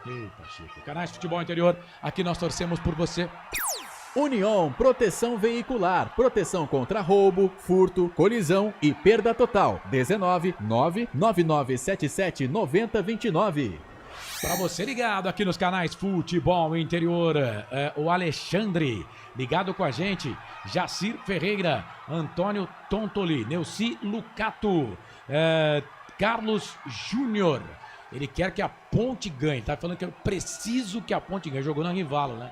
Ei, Pacheco. Canais Futebol Interior. Aqui nós torcemos por você. União Proteção Veicular. Proteção contra roubo, furto, colisão e perda total. 19 99977 9029. Para você ligado aqui nos canais Futebol Interior, o Alexandre ligado com a gente, Jacir Ferreira, Antônio Tontoli, Neuci Lucato, Carlos Júnior. Ele quer que a Ponte ganhe, tá falando que eu preciso que a Ponte ganhe. Jogou na Rivalo, né?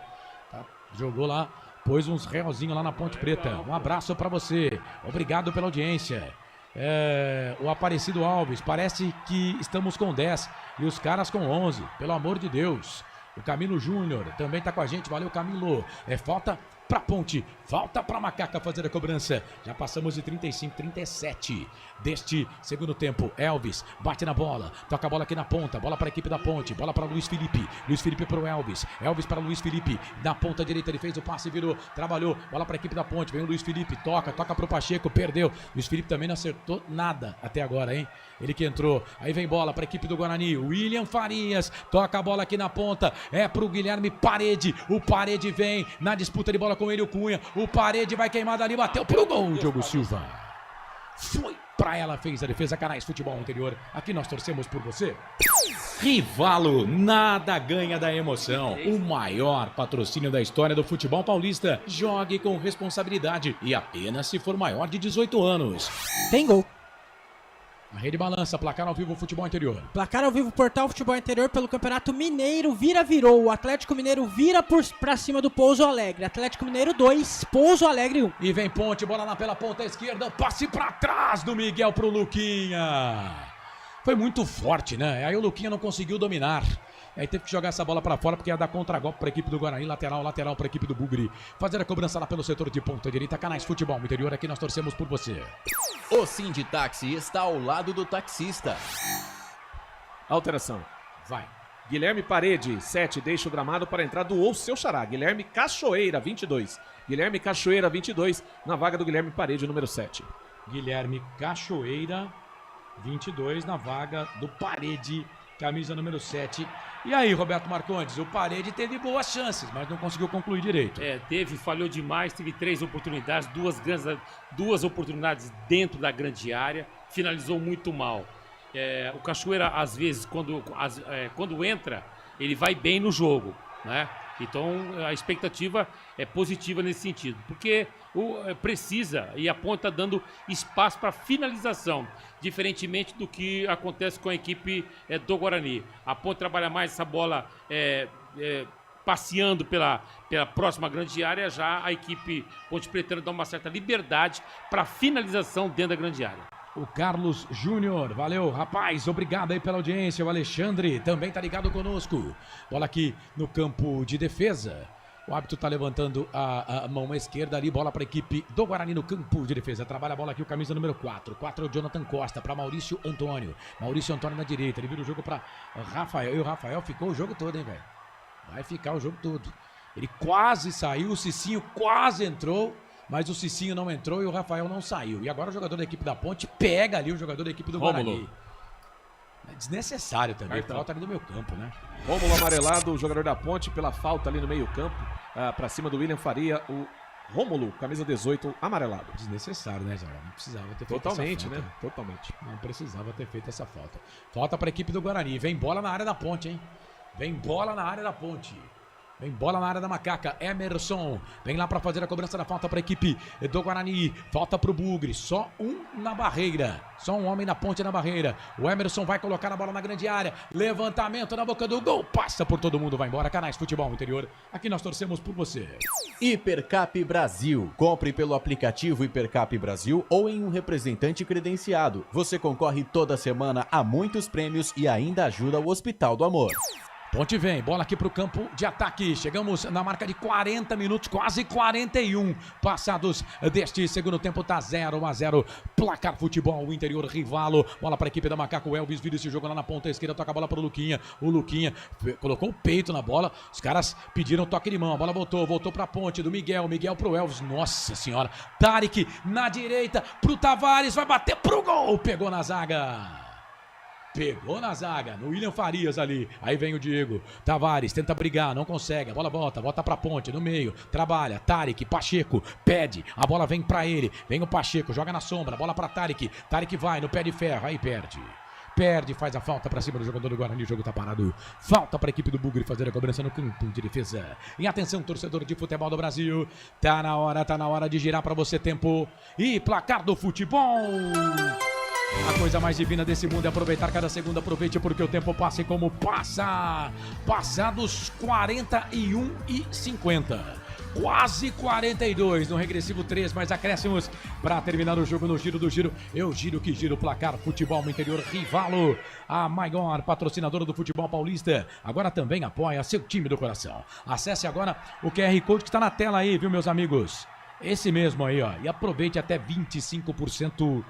Jogou lá, pôs uns realzinhos lá na Ponte Preta. Um abraço pra você. Obrigado pela audiência. O Aparecido Alves, parece que estamos com 10 e os caras com 11. Pelo amor de Deus. O Camilo Júnior também tá com a gente. Valeu, Camilo. Falta pra Ponte, volta pra Macaca fazer a cobrança. Já passamos de 35, 37 deste segundo tempo. Elvis bate na bola, toca a bola aqui na ponta, bola para a equipe da Ponte, bola para Luiz Felipe. Luiz Felipe pro Elvis, Elvis para Luiz Felipe, na ponta direita ele fez o passe, virou, trabalhou, bola para a equipe da Ponte, vem o Luiz Felipe, toca pro Pacheco, perdeu. Luiz Felipe também não acertou nada até agora, hein? Ele que entrou, aí vem bola para a equipe do Guarani, William Farias, toca a bola aqui na ponta, é pro Guilherme Parede, o Parede vem na disputa de bola com ele, o Cunha, o Parede vai queimar dali, bateu pro gol, Diogo Silva. Foi pra ela, fez a defesa. Canais Futebol Interior, aqui nós torcemos por você. Rivalo, nada ganha da emoção. O maior patrocínio da história do futebol paulista. Jogue com responsabilidade e apenas se for maior de 18 anos. Tem gol. A rede balança, placar ao vivo Futebol Interior. Placar ao vivo, Portal Futebol Interior pelo Campeonato Mineiro, virou. O Atlético Mineiro vira pra cima do Pouso Alegre. Atlético Mineiro 2, Pouso Alegre 1. E vem Ponte, bola lá pela ponta esquerda, passe pra trás do Miguel pro Luquinha. Foi muito forte, né? Aí o Luquinha não conseguiu dominar. Aí teve que jogar essa bola pra fora porque ia dar contragolpe pra equipe do Guarani. Lateral pra equipe do Bugre. Fazer a cobrança lá pelo setor de ponta direita. Canais Futebol Interior, aqui nós torcemos por você. O Sinditáxi está ao lado do taxista. Alteração. Vai. Guilherme Parede, 7, deixa o gramado para entrar do seu xará. Guilherme Cachoeira, 22. Guilherme Cachoeira, 22, na vaga do Guilherme Parede, número 7. Guilherme Cachoeira, 22, na vaga do Parede, camisa número 7. E aí, Roberto Marcondes, o Parede teve boas chances, mas não conseguiu concluir direito. Falhou demais, teve 3 oportunidades, duas oportunidades dentro da grande área, finalizou muito mal. O Cachoeira, às vezes, quando entra, ele vai bem no jogo, né? Então, a expectativa é positiva nesse sentido, porque precisa, e a Ponte está dando espaço para finalização, diferentemente do que acontece com a equipe do Guarani. A Ponte trabalha mais essa bola passeando pela próxima grande área, já a equipe Ponte Pretana dá uma certa liberdade para finalização dentro da grande área. O Carlos Júnior, valeu, rapaz, obrigado aí pela audiência. O Alexandre também tá ligado conosco. Bola aqui no campo de defesa. O árbitro tá levantando a mão esquerda ali, bola para a equipe do Guarani no campo de defesa. Trabalha a bola aqui o camisa número 4. 4 é o Jonathan Costa para Maurício Antônio. Maurício Antônio na direita, ele vira o jogo para Rafael. E o Rafael ficou o jogo todo, hein, velho? Vai ficar o jogo todo. Ele quase saiu, o Cicinho quase entrou. Mas o Cicinho não entrou e o Rafael não saiu. E agora o jogador da equipe da Ponte pega ali o jogador da equipe do Guarani. É desnecessário também, falta ali no meio campo, né? Rômulo amarelado, o jogador da Ponte pela falta ali no meio campo. Pra cima do William Faria, o Rômulo, camisa 18, amarelado. Desnecessário, né, Zé? Não precisava ter feito totalmente, essa falta. Né? Totalmente. Não precisava ter feito essa falta. Falta para a equipe do Guarani. Vem bola na área da Ponte, hein? Vem bola na área da Ponte. Vem bola na área da Macaca, Emerson, vem lá para fazer a cobrança da falta para a equipe do Guarani, falta para o Bugre, só um na barreira, só um homem na ponte na barreira, o Emerson vai colocar a bola na grande área, levantamento na boca do gol, passa por todo mundo, vai embora. Canais Futebol Interior, aqui nós torcemos por você. Hipercap Brasil, compre pelo aplicativo Hipercap Brasil ou em um representante credenciado, você concorre toda semana a muitos prêmios e ainda ajuda o Hospital do Amor. Ponte vem, bola aqui pro campo de ataque, chegamos na marca de 40 minutos, quase 41 passados deste segundo tempo, tá 0-0, placar Futebol Interior, Rivalo, bola para a equipe da Macaco, o Elvis vira esse jogo lá na ponta esquerda, toca a bola pro Luquinha, o Luquinha colocou o peito na bola, os caras pediram toque de mão, a bola voltou pra Ponte, do Miguel pro Elvis, nossa senhora, Tarek na direita, pro Tavares, vai bater pro gol, pegou na zaga, no William Farias ali, aí vem o Diego Tavares, tenta brigar, não consegue, a bola volta pra Ponte, no meio, trabalha, Tarek, Pacheco, pede, a bola vem pra ele, vem o Pacheco, joga na sombra, bola pra Tarek vai no pé de ferro, aí perde, faz a falta pra cima do jogador do Guarani, o jogo tá parado, falta pra equipe do Bugre fazer a cobrança no campo de defesa. E atenção, torcedor de futebol do Brasil, tá na hora de girar pra você tempo e placar do futebol. A coisa mais divina desse mundo é aproveitar cada segundo, aproveite porque o tempo passa e como passa. Passados 41 e 50. quase 42, no regressivo 3, mais acréscimos para terminar o jogo no Giro do Giro. Eu giro que giro, placar Futebol no Interior Rivalo, a maior patrocinadora do futebol paulista, agora também apoia seu time do coração. Acesse agora o QR Code que está na tela aí, viu, meus amigos? Esse mesmo aí, ó, e aproveite até 25%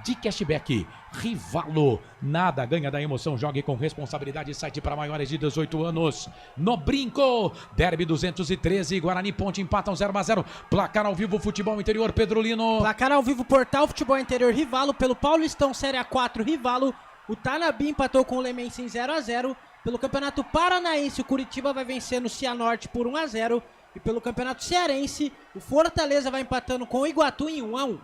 de cashback. Rivalo, nada ganha da emoção, jogue com responsabilidade, site para maiores de 18 anos. No Brinco, Derby 213, Guarani Ponte empatam 0-0, placar ao vivo Futebol Interior, Pedro Lino. Placar ao vivo, Portal Futebol Interior Rivalo, pelo Paulistão Série A4 Rivalo, o Tanabi empatou com o Lemense em 0-0, pelo Campeonato Paranaense o Curitiba vai vencer no Cianorte por 1-0, e pelo Campeonato Cearense o Fortaleza vai empatando com o Iguatu em 1-1.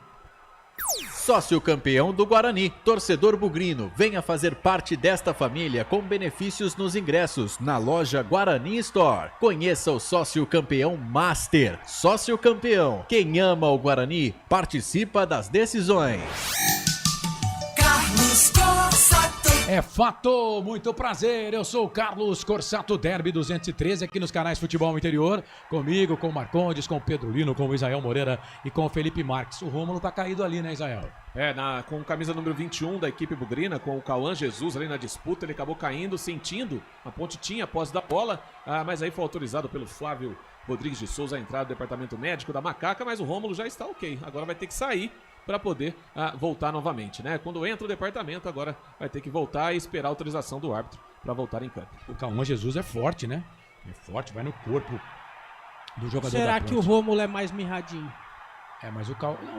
Sócio campeão do Guarani, torcedor bugrino, venha fazer parte desta família com benefícios nos ingressos na loja Guarani Store. Conheça o Sócio Campeão Master. Sócio Campeão, quem ama o Guarani, participa das decisões. Carlos Corsato. É fato, muito prazer, eu sou o Carlos Corsato, Derby 213 aqui nos canais Futebol Interior, comigo, com o Marcondes, com o Pedro Lino, com o Israel Moreira e com o Felipe Marques. O Rômulo tá caído ali, né, Israel? Com camisa número 21 da equipe bugrina, com o Cauã Jesus ali na disputa, ele acabou caindo, sentindo, a Ponte tinha a posse da bola, mas aí foi autorizado pelo Flávio Rodrigues de Souza a entrada do departamento médico da Macaca, mas o Rômulo já está ok, agora vai ter que sair para poder voltar novamente, né? Quando entra o departamento, agora vai ter que voltar e esperar a autorização do árbitro para voltar em campo. O Cauã Jesus é forte, né? É forte, vai no corpo do jogador. Será que o Rômulo é mais mirradinho? Mas o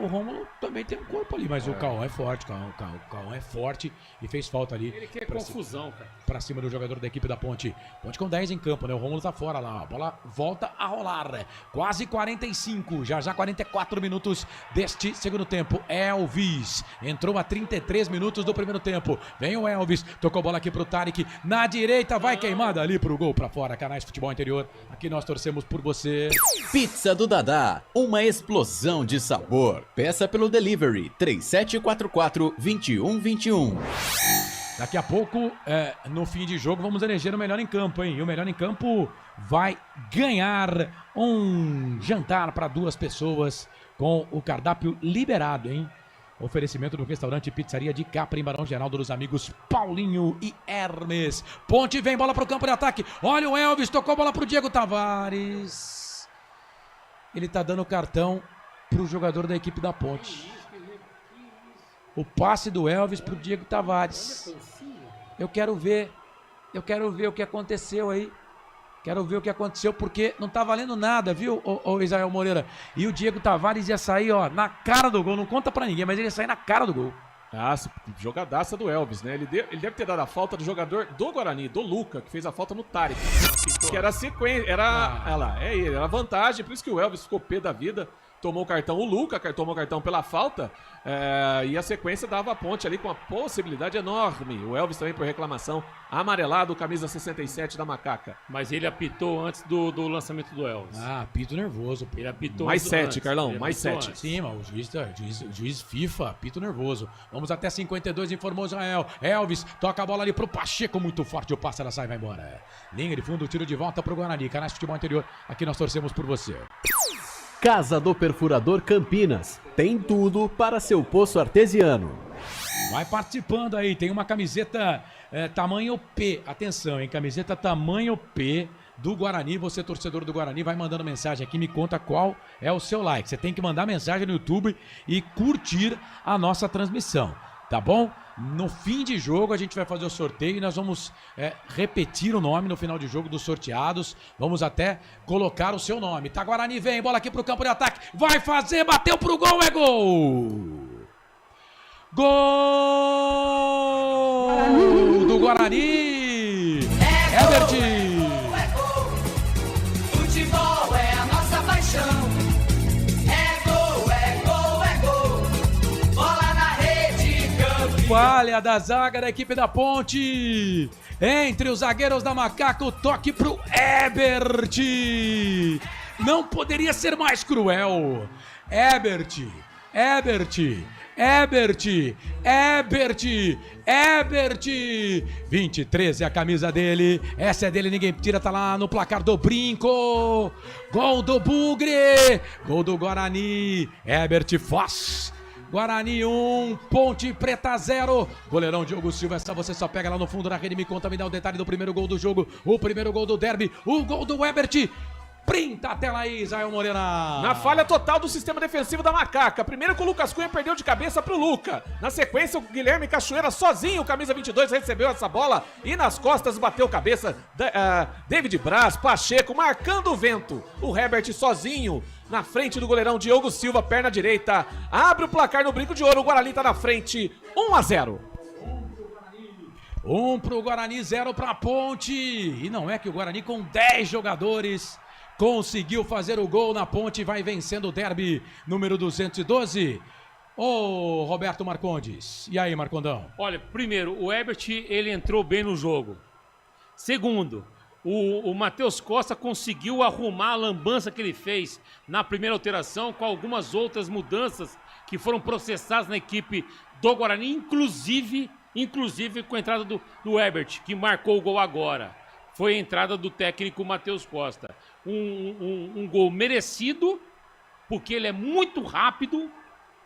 Rômulo também tem um corpo ali, mas o Cauã é forte, o Cauã é forte e fez falta ali. Ele quer confusão, cara. Pra cima do jogador da equipe da Ponte. Ponte com 10 em campo, né? O Rômulo tá fora lá, a bola volta a rolar. Quase 45, já 44 minutos deste segundo tempo. Elvis entrou a 33 minutos do primeiro tempo. Vem o Elvis, tocou a bola aqui pro Tarek, na direita, vai queimada ali pro gol pra fora. Canais Futebol Interior, aqui nós torcemos por você. Pizza do Dadá, uma explosão de sabor. Peça pelo delivery 3744-2121. Daqui a pouco, no fim de jogo, vamos eleger o melhor em campo, hein? E o melhor em campo vai ganhar um jantar para 2 pessoas com o cardápio liberado, hein? Oferecimento do restaurante Pizzaria de Capra em Barão Geraldo dos amigos Paulinho e Hermes. Ponte vem, bola pro campo de ataque. Olha o Elvis, tocou a bola pro Diego Tavares. Ele tá dando cartão pro jogador da equipe da Ponte. O passe do Elvis pro Diego Tavares. Eu quero ver o que aconteceu aí. Quero ver o que aconteceu, porque não tá valendo nada, viu, o Israel Moreira? E o Diego Tavares ia sair, ó, na cara do gol. Não conta pra ninguém, mas ele ia sair na cara do gol. Jogadaça do Elvis, né? Ele deve ter dado a falta do jogador do Guarani, do Luca, que fez a falta no Tarek. Que era a sequência, era a vantagem, por isso que o Elvis ficou pé da vida. Tomou o cartão, o Luca tomou o cartão pela falta, e a sequência dava a Ponte ali com uma possibilidade enorme. O Elvis também por reclamação, amarelado, camisa 67 da Macaca. Mas ele apitou antes do lançamento do Elvis. Apito nervoso. Ele apitou mais 7, antes. Carlão, mais 7. Sim, mas o juiz FIFA, apito nervoso. Vamos até 52, informou Israel. Elvis toca a bola ali pro Pacheco, muito forte, o passe, ela sai e vai embora. Linha de fundo, tiro de volta pro Guarani. Canais Futebol Interior, aqui nós torcemos por você. Casa do Perfurador Campinas, tem tudo para seu poço artesiano. Vai participando aí, tem uma camiseta tamanho P, atenção, hein, camiseta tamanho P do Guarani. Você, torcedor do Guarani, vai mandando mensagem aqui, me conta qual é o seu like. Você tem que mandar mensagem no YouTube e curtir a nossa transmissão, tá bom? No fim de jogo a gente vai fazer o sorteio e nós vamos repetir o nome no final de jogo dos sorteados. Vamos até colocar o seu nome. Tá, Guarani, vem, bola aqui pro campo de ataque. Vai fazer, bateu pro gol, é gol! Gol do Guarani! Herbert! Futebol é a nossa paixão. Falha da zaga da equipe da Ponte. Entre os zagueiros da Macaca, o toque pro Herbert. Não poderia ser mais cruel. Herbert Herbert, 23 é a camisa dele, essa é dele, ninguém tira, tá lá no placar do Brinco, gol do Bugre, gol do Guarani, Herbert Foz. Guarani 1, Ponte Preta 0. Goleirão Diogo Silva, essa você só pega lá no fundo da rede. Me conta, me dá o detalhe do primeiro gol do jogo. O primeiro gol do derby, o gol do Herbert. Printa a tela aí, Israel Moreira. Na falha total do sistema defensivo da Macaca. Primeiro que o Lucas Cunha perdeu de cabeça pro Luca. Na sequência, o Guilherme Cachoeira sozinho, camisa 22, recebeu essa bola e nas costas bateu cabeça. David Braz, Pacheco, marcando o vento. O Herbert sozinho, na frente do goleirão Diogo Silva, perna direita. Abre o placar no Brinco de Ouro, o Guarani tá na frente, 1-0. 1 pro Guarani, 0 pra Ponte. E não é que o Guarani com 10 jogadores conseguiu fazer o gol na Ponte, vai vencendo o derby número 212. Ô, Roberto Marcondes. E aí, Marcondão? Olha, primeiro, o Herbert, ele entrou bem no jogo. Segundo, o Matheus Costa conseguiu arrumar a lambança que ele fez na primeira alteração com algumas outras mudanças que foram processadas na equipe do Guarani, inclusive com a entrada do Herbert, que marcou o gol agora. Foi a entrada do técnico Matheus Costa. Um gol merecido, porque ele é muito rápido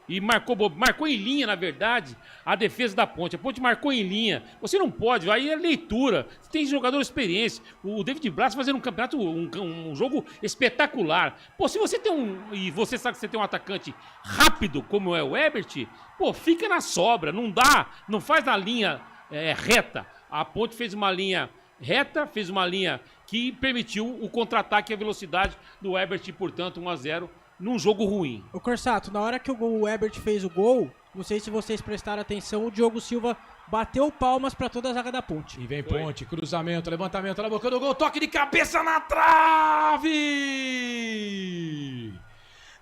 e marcou em linha, na verdade, a defesa da Ponte. A Ponte marcou em linha. Você não pode, aí é leitura. Você tem jogador experiência. O David Braz fazendo um campeonato, um jogo espetacular. Pô, se você tem e você sabe que você tem um atacante rápido, como é o Herbert, pô, fica na sobra. Não dá, não faz na linha reta. A Ponte fez uma linha reta, fez uma linha que permitiu o contra-ataque e a velocidade do Herbert, e, portanto, 1-0 num jogo ruim. O Corsato, na hora que o Herbert fez o gol, não sei se vocês prestaram atenção, o Diogo Silva bateu palmas para toda a zaga da Ponte. E vem Ponte, cruzamento, levantamento na boca do gol, toque de cabeça na trave!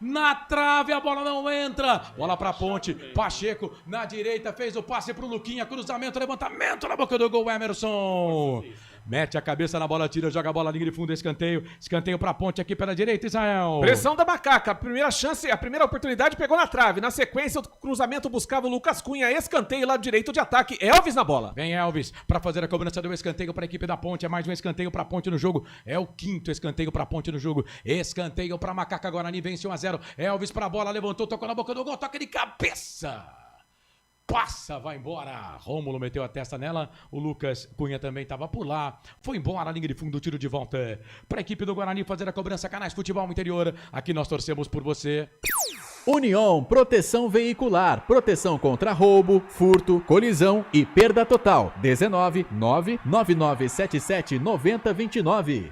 Na trave, a bola não entra. Bola pra Ponte. Pacheco na direita, fez o passe pro Luquinha. Cruzamento, levantamento na boca do gol, Emerson. Mete a cabeça na bola, tira, joga a bola, linha de fundo, escanteio. Escanteio pra Ponte aqui pela direita, Israel. Pressão da Macaca. A primeira chance, a primeira oportunidade pegou na trave. Na sequência, o cruzamento buscava o Lucas Cunha. Escanteio, lado direito de ataque. Elvis na bola. Vem Elvis pra fazer a cobrança do escanteio pra equipe da Ponte. É mais um escanteio pra Ponte no jogo. É o quinto escanteio pra Ponte no jogo. Escanteio pra Macaca. Guarani vence 1-0. Elvis pra bola, levantou, tocou na boca do gol. Toque de cabeça. Passa, vai embora. Rômulo meteu a testa nela. O Lucas Cunha também estava por lá. Foi embora a linha de fundo, tiro de volta para a equipe do Guarani fazer a cobrança. Canais Futebol Interior. Aqui nós torcemos por você. União Proteção Veicular. Proteção contra roubo, furto, colisão e perda total. 19 99977 9029.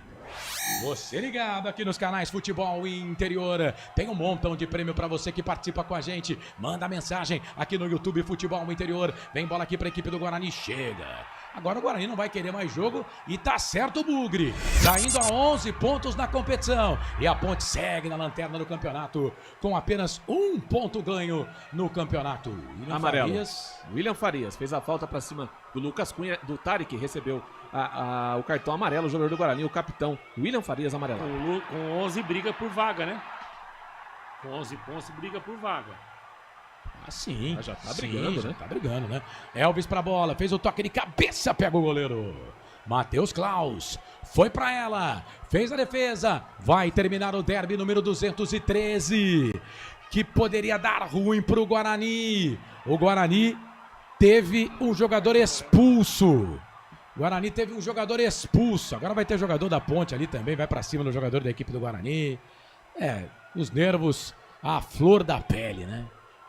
Você ligado aqui nos canais Futebol Interior. Tem um montão de prêmio pra você que participa com a gente. Manda mensagem aqui no YouTube Futebol Interior. Vem bola aqui pra equipe do Guarani. Chega. Agora o Guarani não vai querer mais jogo e tá certo o Bugre. Tá indo a 11 pontos na competição. E a Ponte segue na lanterna do campeonato com apenas 1 ponto ganho no campeonato. William Farias fez a falta pra cima do Lucas Cunha, do Tarek, recebeu o cartão amarelo, o jogador do Guarani, o capitão William Farias amarelo. Com 11 briga por vaga, né? Com 11 pontos briga por vaga. Ah, sim. Já tá brigando, né? Tá brigando, né? Elvis pra bola, fez o toque de cabeça, pega o goleiro. Matheus Klaus, foi pra ela, fez a defesa, vai terminar o derby número 213, que poderia dar ruim pro Guarani. O Guarani teve um jogador expulso. Agora vai ter jogador da Ponte ali também, vai pra cima do jogador da equipe do Guarani. Os nervos à flor da pele, né?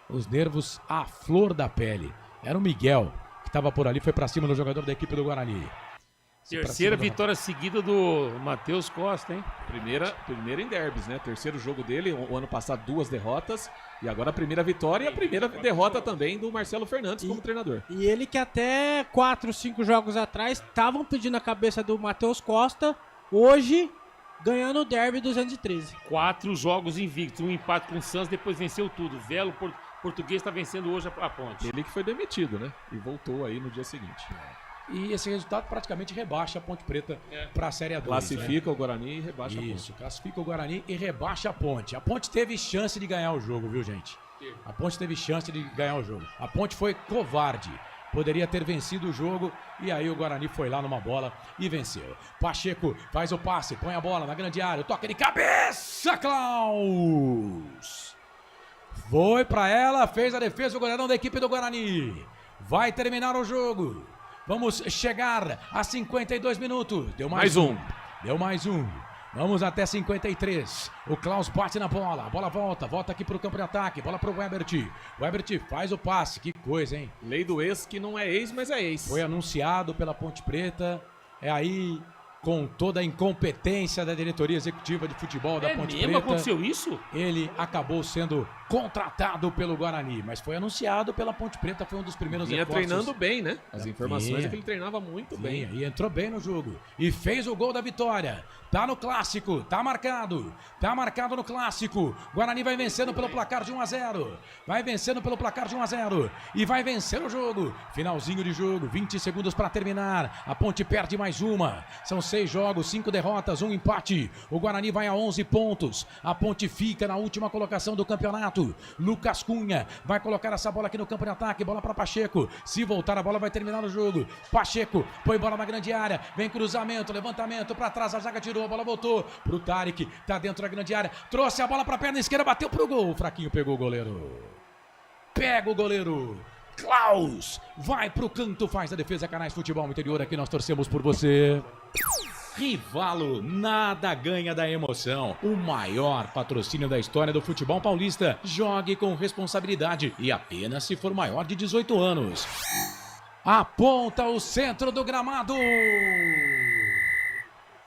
Os nervos à flor da pele. Era o Miguel que estava por ali, foi pra cima do jogador da equipe do Guarani. Terceira vitória seguida do Matheus Costa, hein? Primeira em derbys, né? Terceiro jogo dele, o ano passado 2 derrotas. E agora a primeira vitória e a primeira derrota também do Marcelo Fernandes como treinador. E ele que até 4, 5 jogos atrás estavam pedindo a cabeça do Matheus Costa, hoje ganhando o derby 213. 4 jogos invictos, um empate com o Santos, depois venceu tudo. Velo português está vencendo hoje a Ponte. Ele que foi demitido, né? E voltou aí no dia seguinte. E esse resultado praticamente rebaixa a Ponte Preta para a Série A2. Classifica o Guarani e rebaixa a Ponte. Isso, classifica o Guarani e rebaixa a Ponte. A Ponte teve chance de ganhar o jogo, viu, gente? A Ponte teve chance de ganhar o jogo. A Ponte foi covarde. Poderia ter vencido o jogo e aí o Guarani foi lá numa bola e venceu. Pacheco faz o passe, põe a bola na grande área, toca de cabeça, Klaus! Foi pra ela, fez a defesa, o goleirão da equipe do Guarani. Vai terminar o jogo. Vamos chegar a 52 minutos. Deu mais um. Deu mais um. Vamos até 53. O Klaus bate na bola. A bola volta aqui pro campo de ataque. Bola pro Webert. O Webert faz o passe. Que coisa, hein? Lei do ex, que não é ex, mas é ex. Foi anunciado pela Ponte Preta. É aí, com toda a incompetência da diretoria executiva de futebol da Ponte Preta. Aconteceu isso? Ele acabou sendo contratado pelo Guarani, mas foi anunciado pela Ponte Preta, foi um dos primeiros reforços. Vinha treinando bem, né? As informações é que ele treinava muito bem. E entrou bem no jogo. E fez o gol da vitória. Tá no clássico, tá marcado no clássico. Guarani vai vencendo pelo placar de 1-0. Vai vencendo pelo placar de 1-0. E vai vencer o jogo. Finalzinho de jogo, 20 segundos para terminar. A Ponte perde mais uma. São 6 jogos, 5 derrotas, 1 empate. O Guarani vai a 11 pontos. A Ponte fica na última colocação do campeonato. Lucas Cunha vai colocar essa bola aqui no campo de ataque. Bola para Pacheco. Se voltar a bola vai terminar o jogo. Pacheco põe bola na grande área. Vem cruzamento, levantamento para trás. A zaga tirou, a bola voltou pro Tarek. Tá dentro da grande área. Trouxe a bola para a perna esquerda, bateu pro gol. O fraquinho pegou o goleiro. Pega o goleiro. Klaus vai pro canto, faz a defesa. Canais Futebol Interior, aqui nós torcemos por você. Rivalo, nada ganha da emoção. O maior patrocínio da história do futebol paulista. Jogue com responsabilidade e apenas se for maior de 18 anos. Aponta o centro do gramado.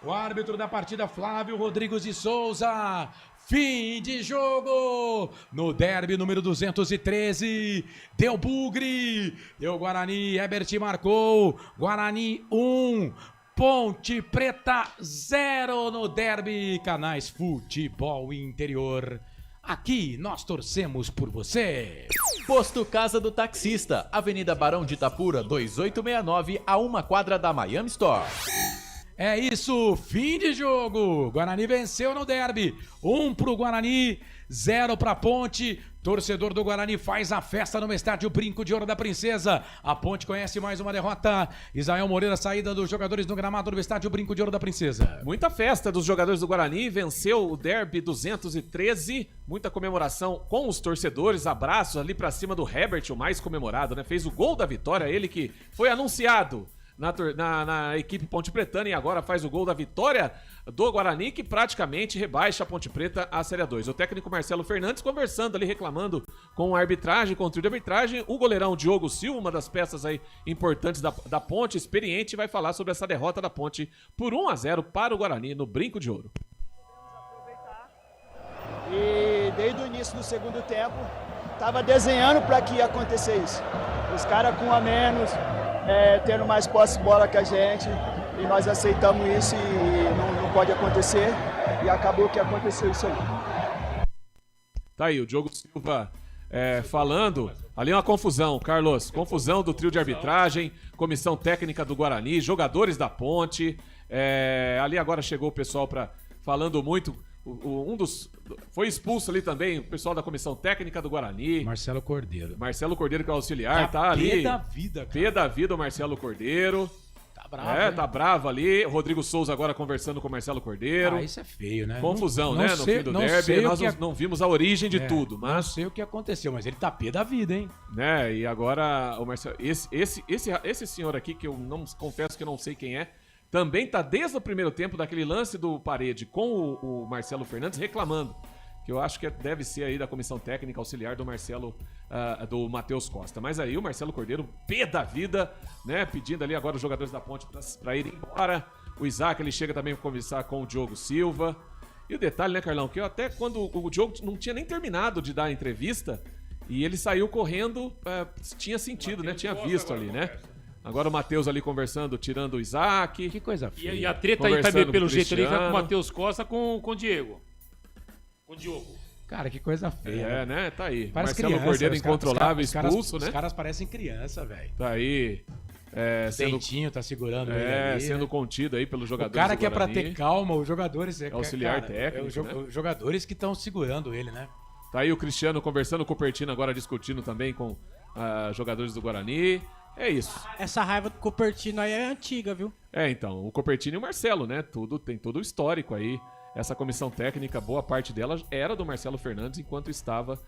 O árbitro da partida, Flávio Rodrigues de Souza. Fim de jogo no derby número 213. Deu bugre. Deu Guarani. Herbert marcou. Guarani 1. Ponte Preta 0 no derby. Canais Futebol Interior. Aqui nós torcemos por você. Posto Casa do Taxista, Avenida Barão de Itapura, 2869, a 1 quadra da Miami Store. É isso, fim de jogo. Guarani venceu no derby. 1 pro Guarani, 0 pra Ponte. Torcedor do Guarani faz a festa no estádio Brinco de Ouro da Princesa. A Ponte conhece mais uma derrota. Isael Moreira, saída dos jogadores no gramado do estádio Brinco de Ouro da Princesa. Muita festa dos jogadores do Guarani. Venceu o derby 213. Muita comemoração com os torcedores. Abraços ali pra cima do Herbert, o mais comemorado, né? Fez o gol da vitória. Ele que foi anunciado na equipe Ponte Pretana e agora faz o gol da vitória do Guarani, que praticamente rebaixa a Ponte Preta à Série 2. O técnico Marcelo Fernandes conversando ali, reclamando com a arbitragem, com o trio de arbitragem. O goleirão Diogo Silva, uma das peças aí importantes da Ponte, experiente, vai falar sobre essa derrota da Ponte por 1-0 para o Guarani no Brinco de Ouro. E desde o início do segundo tempo, estava desenhando para que ia acontecer isso. Os caras com a menos, tendo mais posse de bola que a gente, e nós aceitamos isso e não pode acontecer, e acabou que aconteceu isso aí. Tá aí, o Diogo Silva falando, ali é uma confusão, Carlos, confusão do trio de arbitragem, comissão técnica do Guarani, jogadores da Ponte, ali agora chegou o pessoal falando muito. Foi expulso ali também o pessoal da comissão técnica do Guarani. Marcelo Cordeiro, que é auxiliar, tá ali. Pé da vida, cara. Pé da vida o Marcelo Cordeiro. Tá bravo, tá bravo ali. Rodrigo Souza agora conversando com o Marcelo Cordeiro. Isso é feio, né? Confusão, né? No fim do derby. Nós não vimos a origem de tudo, mas... Não sei o que aconteceu, mas ele tá pé da vida, hein? E agora o Marcelo... Esse senhor aqui, que eu não confesso que eu não sei quem é, também tá desde o primeiro tempo daquele lance do Parede com o Marcelo Fernandes reclamando. Que eu acho que deve ser aí da comissão técnica auxiliar do Marcelo, do Matheus Costa. Mas aí o Marcelo Cordeiro, pé da vida, né? Pedindo ali agora os jogadores da Ponte para irem embora. O Isaac, ele chega também para conversar com o Diogo Silva. E o detalhe, né, Carlão, que até quando o Diogo não tinha nem terminado de dar a entrevista e ele saiu correndo, tinha sentido, né? Tinha visto ali, né? Agora o Matheus ali conversando, tirando o Isaac. Que coisa feia. E a treta aí também, pelo jeito ali, vai com o Matheus Costa com o Diego. Com o Diogo. Cara, que coisa feia. Né? Tá aí. Parece Marcelo criança, Cordeiro incontrolável, expulso, né? Os caras parecem criança, velho. Tá aí. Dentinho tá segurando ele ali, sendo né? contido aí pelos jogadores. O cara que é pra ter calma, os jogadores... Auxiliar técnico, Os jogadores que estão segurando ele, né? Tá aí o Cristiano conversando com o Cupertino, agora discutindo também com jogadores do Guarani. É isso. Essa raiva do Cupertino aí é antiga, viu? Então, o Cupertino e o Marcelo, né? Tem todo o histórico aí. Essa comissão técnica, boa parte dela era do Marcelo Fernandes enquanto estava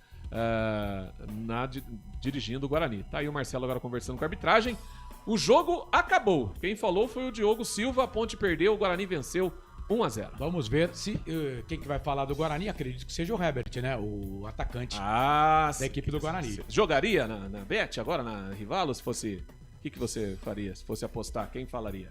dirigindo o Guarani. Tá aí o Marcelo agora conversando com a arbitragem. O jogo acabou. Quem falou foi o Diogo Silva. A Ponte perdeu, o Guarani venceu 1-0. Vamos ver se quem que vai falar do Guarani. Acredito que seja o Herbert, né? O atacante da equipe do Guarani. Jogaria na Bet agora, na Rivalo, se fosse... O que você faria se fosse apostar? Quem falaria?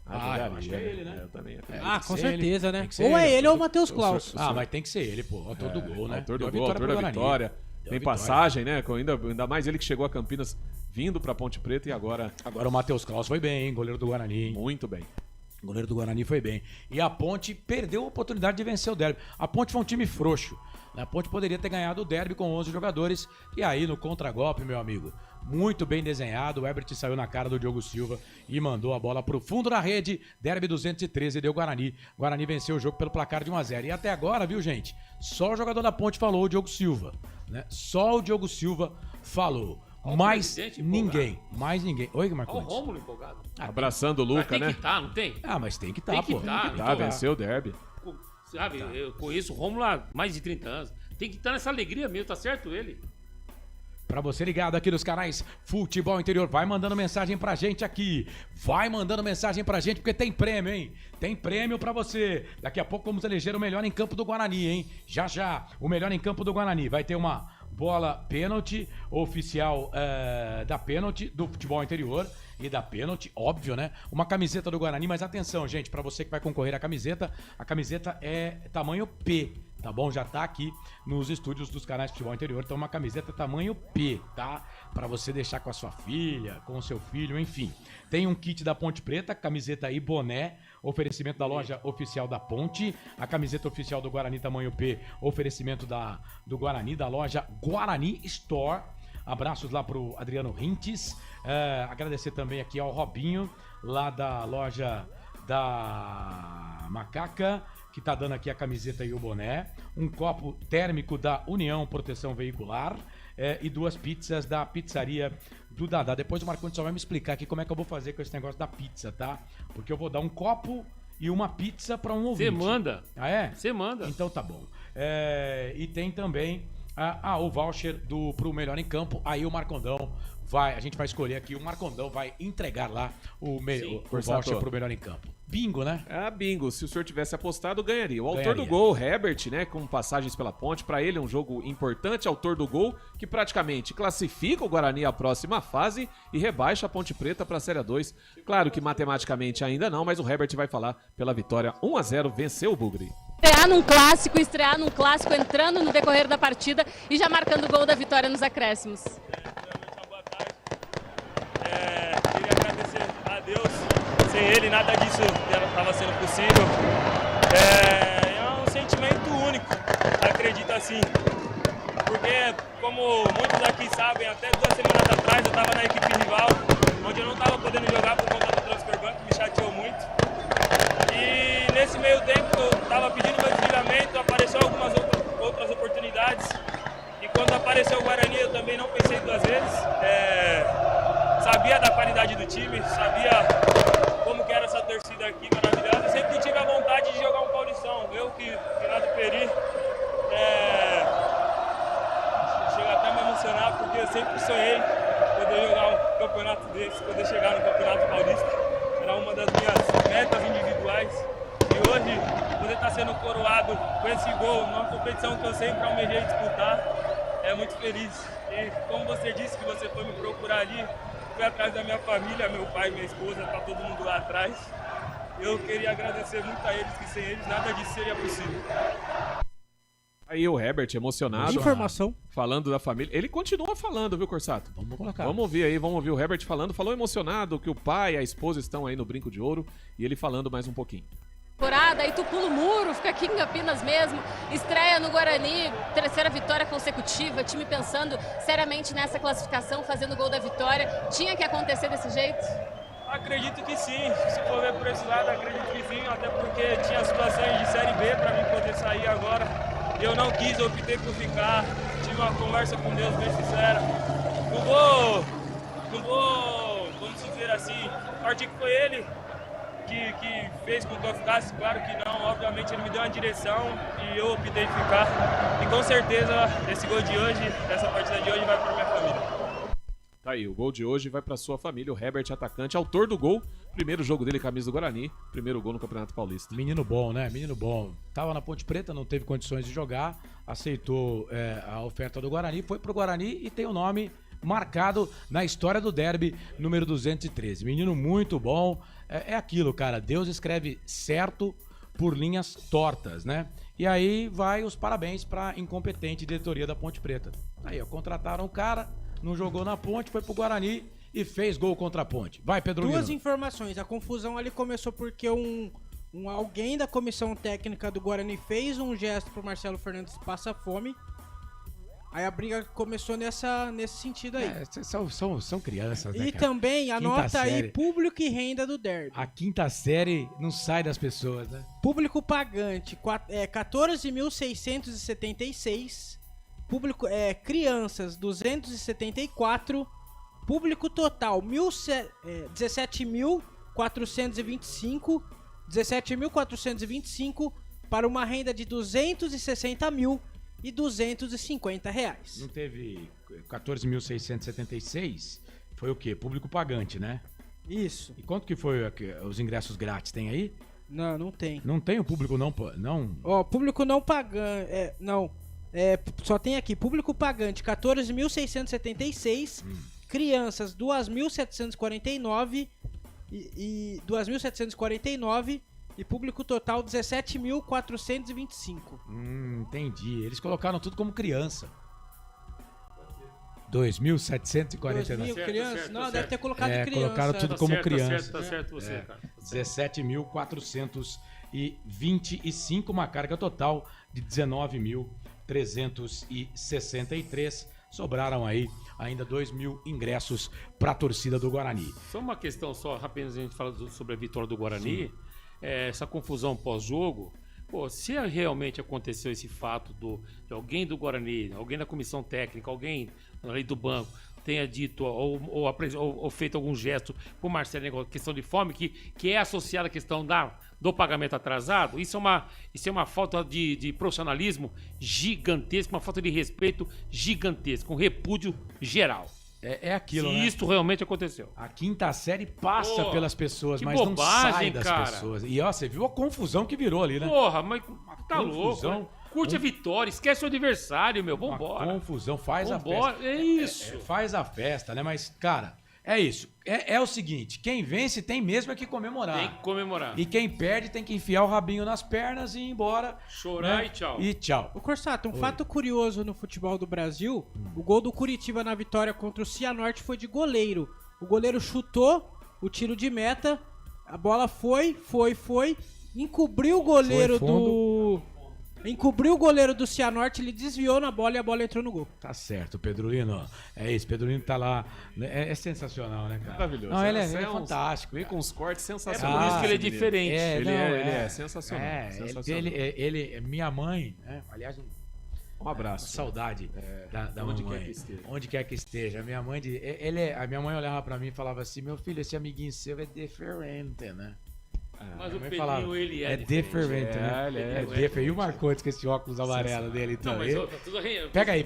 Eu acho que é ele, né? Eu também com certeza, né? Ou é ele ou o Matheus Klaus. Mas tem que ser ele, pô. Autor do gol, né? Autor do gol, autor da vitória. Tem passagem, né? Ainda mais ele que chegou a Campinas vindo pra Ponte Preta e agora... Agora o Matheus Klaus foi bem, hein? Goleiro do Guarani, hein? Muito bem. O goleiro do Guarani foi bem. E a Ponte perdeu a oportunidade de vencer o derby. A Ponte foi um time frouxo. A Ponte poderia ter ganhado o derby com 11 jogadores. E aí, no contragolpe, meu amigo, muito bem desenhado. O Herbert saiu na cara do Diogo Silva e mandou a bola pro fundo da rede. Derby 213, deu Guarani. Guarani venceu o jogo pelo placar de 1-0. E até agora, viu, gente? Só o jogador da Ponte falou, o Diogo Silva. Né? Só o Diogo Silva falou. Mais ninguém. Oi, Marcos. Olha o Rômulo empolgado. Abraçando o Luca, né? Tem que estar, não tem? Mas tem que estar, pô. Tem que estar, venceu o derby. Sabe, eu conheço o Rômulo há mais de 30 anos. Tem que estar nessa alegria mesmo, tá certo ele? Pra você ligado aqui nos canais Futebol Interior, vai mandando mensagem pra gente aqui. Vai mandando mensagem pra gente, porque tem prêmio, hein? Tem prêmio pra você. Daqui a pouco vamos eleger o melhor em campo do Guarani, hein? Já, o melhor em campo do Guarani. Vai ter uma bola pênalti oficial da pênalti do Futebol Interior e da pênalti, óbvio, né? Uma camiseta do Guarani, mas atenção, gente, pra você que vai concorrer à camiseta, a camiseta é tamanho P. Tá bom? Já tá aqui nos estúdios dos canais Futebol Interior. Então uma camiseta tamanho P, tá? Pra você deixar com a sua filha, com o seu filho, enfim. Tem um kit da Ponte Preta, camiseta e boné, oferecimento da loja oficial da Ponte. A camiseta oficial do Guarani tamanho P, oferecimento do Guarani, da loja Guarani Store. Abraços lá pro Adriano Rintes. Agradecer também aqui ao Robinho, lá da loja da Macaca, que tá dando aqui a camiseta e o boné, um copo térmico da União Proteção Veicular e 2 pizzas da pizzaria do Dadá. Depois o Marcondes só vai me explicar aqui como é que eu vou fazer com esse negócio da pizza, tá? Porque eu vou dar um copo e uma pizza pra um ouvinte. Você manda. Ah, é? Você manda. Então tá bom. E tem também o voucher pro Melhor em Campo. Aí o Marcondão a gente vai escolher aqui, o Marcondão vai entregar lá o voucher pro Melhor em Campo. Bingo, né? Bingo. Se o senhor tivesse apostado, ganharia. O autor do gol, Herbert, né, com passagens pela Ponte, pra ele é um jogo importante, autor do gol, que praticamente classifica o Guarani à próxima fase e rebaixa a Ponte Preta pra Série 2. Claro que matematicamente ainda não, mas o Herbert vai falar pela vitória 1-0, venceu o Bugre. Estrear num clássico, entrando no decorrer da partida e já marcando o gol da vitória nos acréscimos. Boa tarde. Queria agradecer a Deus. Sem ele, nada disso estava sendo possível. É um sentimento único, acredito assim. Porque, como muitos aqui sabem, até 2 semanas atrás eu estava na equipe rival, onde eu não estava podendo jogar por conta do transfer ban, que me chateou muito. E nesse meio tempo eu estava pedindo meu desligamento, apareceu algumas outras oportunidades. E quando apareceu o Guarani eu também não pensei 2 vezes. Sabia da qualidade do time, sabia como que era essa torcida aqui maravilhosa. Sempre tive a vontade de jogar um Paulistão. Eu que lá do Peri, chego até a me emocionar, porque eu sempre sonhei poder jogar um campeonato desse, poder chegar no Campeonato Paulista. Era uma das minhas metas individuais. E hoje, poder estar sendo coroado com esse gol, numa competição que eu sempre almejei disputar, é muito feliz. E como você disse que você foi me procurar ali, fui atrás da minha família, meu pai, minha esposa, tá todo mundo lá atrás. Eu queria agradecer muito a eles, que sem eles nada disso seria possível. Aí o Herbert, emocionado. Informação. Falando da família. Ele continua falando, viu, Corsato? Vamos colocar. Vamos ouvir o Herbert falando. Falou emocionado que o pai e a esposa estão aí no Brinco de Ouro. E ele falando mais um pouquinho. Aí tu pula o muro, fica aqui em Campinas mesmo, estreia no Guarani, 3ª vitória consecutiva, time pensando seriamente nessa classificação, fazendo o gol da vitória. Tinha que acontecer desse jeito? Acredito que sim, se for ver por esse lado, acredito que sim, até porque tinha situações de Série B para mim poder sair agora. eu não quis, eu optei por ficar. Tive uma conversa com Deus bem sincera. Não vou, vamos dizer assim, partir que foi ele que fez com que eu ficasse. Claro que não, obviamente ele me deu uma direção e eu optei em ficar. E com certeza esse gol de hoje, essa partida de hoje vai para minha família. Tá aí, o gol de hoje vai pra sua família, o Herbert, atacante, autor do gol, primeiro jogo dele, camisa do Guarani, primeiro gol no Campeonato Paulista. Menino bom, né? Menino bom. Tava na Ponte Preta, não teve condições de jogar, aceitou a oferta do Guarani, foi pro Guarani e tem o nome marcado na história do derby, número 213. Menino muito bom, é aquilo, cara, Deus escreve certo por linhas tortas, né? E aí vai os parabéns pra incompetente diretoria da Ponte Preta. Aí, ó, contrataram o cara, não jogou na Ponte, foi pro Guarani e fez gol contra a Ponte. Vai, Pedro Duas Lino. informações. A confusão ali começou porque alguém da comissão técnica do Guarani fez um gesto pro Marcelo Fernandes passa fome. Aí a briga começou nesse sentido aí. São crianças, né, E cara? também, anota Quinta aí, série. público e renda do derby. A quinta série não sai das pessoas, né? Público pagante, 14.676. Público, crianças, 274. Público total, 17.425. 17.425 para uma renda de R$260.250. Não teve 14.676? Foi o quê? Público pagante, né? Isso. E quanto que foi os ingressos grátis? Tem aí? Não tem. Não tem o público não? Ó, público não pagante, não. Só tem aqui, público pagante 14.676, crianças 2.749 e 2.749 e público total 17.425. Entendi. Eles colocaram tudo como criança. 2.749. Crianças? Não, deve ter colocado criança. Colocaram tudo como criança. Tá certo você, cara. 17.425, uma carga total de 19.363. Sobraram aí ainda 2.000 ingressos para a torcida do Guarani. Só uma questão, apenas a gente fala sobre a vitória do Guarani, essa confusão pós-jogo. Pô, se realmente aconteceu esse fato de alguém do Guarani, alguém da comissão técnica, alguém ali do banco tenha dito ou feito algum gesto pro Marcelo em questão de fome, que é associada à questão do pagamento atrasado, isso é uma falta de profissionalismo gigantesca, uma falta de respeito gigantesca, um repúdio geral. É aquilo, né? Se isso realmente aconteceu. A quinta série passa pelas pessoas, mas bobagem, não sai das cara. pessoas. E ó, você viu a confusão que virou ali, né? Porra, mas tá confusão. louco, né? Curte a vitória, esquece o adversário, meu, vambora. Confusão, faz a festa. É isso. Faz a festa, né? Mas, cara, é isso. É o seguinte, quem vence tem mesmo que comemorar. Tem que comemorar. E quem perde tem que enfiar o rabinho nas pernas e ir embora. Chorar, né? E tchau. O Corsato, fato curioso no futebol do Brasil, o gol do Curitiba na vitória contra o Cianorte foi de goleiro. O goleiro chutou o tiro de meta, a bola foi, encobriu o goleiro Encobriu o goleiro do Cianorte, ele desviou na bola e a bola entrou no gol. Tá certo, Pedro Lino. É isso, Pedro Lino tá lá. É sensacional, né, cara? Maravilhoso. Não, ele é fantástico. E com os cortes É sensacionais. por isso que ele é diferente. Ele é sensacional. Ele minha mãe, né? Aliás, um abraço. Saudade da onde mamãe. Quer que esteja. Onde quer que esteja. A minha mãe, a minha mãe olhava pra mim e falava assim: meu filho, esse amiguinho seu é diferente, né? Mas o Pedrinho, falava, ele é diferente, né? Ele é diferente. E o Marcondes com esse óculos amarelo dele, então. Não, mas tá tudo Pega aí.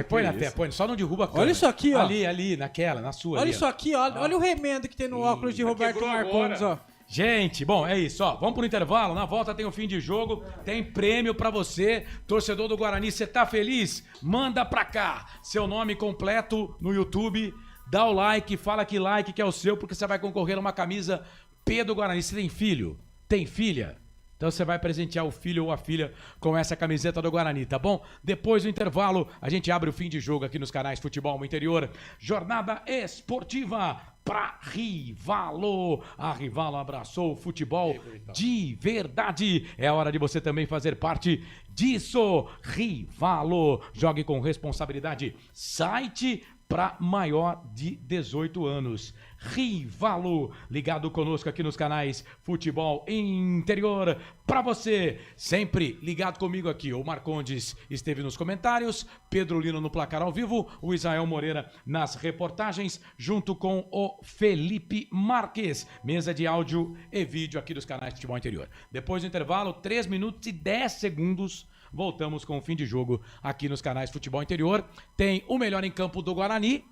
Põe na tela, só não derruba a câmera. Olha isso aqui, ó. Ali, na sua. Olha isso aqui, ó. Olha o remendo que tem no óculos de Roberto Marcondes, ó. Gente, bom, é isso, ó. Vamos pro intervalo. Na volta tem o fim de jogo, tem prêmio pra você, torcedor do Guarani. Você tá feliz? Manda pra cá seu nome completo no YouTube. Dá o like, fala que like que é o seu, porque você vai concorrer a uma camisa Pedro Guarani. Você tem filho? Tem filha? Então você vai presentear o filho ou a filha com essa camiseta do Guarani, tá bom? Depois do intervalo, a gente abre o fim de jogo aqui nos canais Futebol no Interior. Jornada esportiva pra Rivalo. A Rivalo abraçou o futebol de verdade. É hora de você também fazer parte disso. Rivalo. Jogue com responsabilidade. Site para maior de 18 anos. Rivalo, ligado conosco aqui nos canais Futebol Interior, para você, sempre ligado comigo aqui. O Marcondes esteve nos comentários, Pedro Lino no placar ao vivo, o Israel Moreira nas reportagens, junto com o Felipe Marques, mesa de áudio e vídeo aqui dos canais Futebol Interior. Depois do intervalo, 3 minutos e 10 segundos, voltamos com o fim de jogo aqui nos canais Futebol Interior. Tem o melhor em campo do Guarani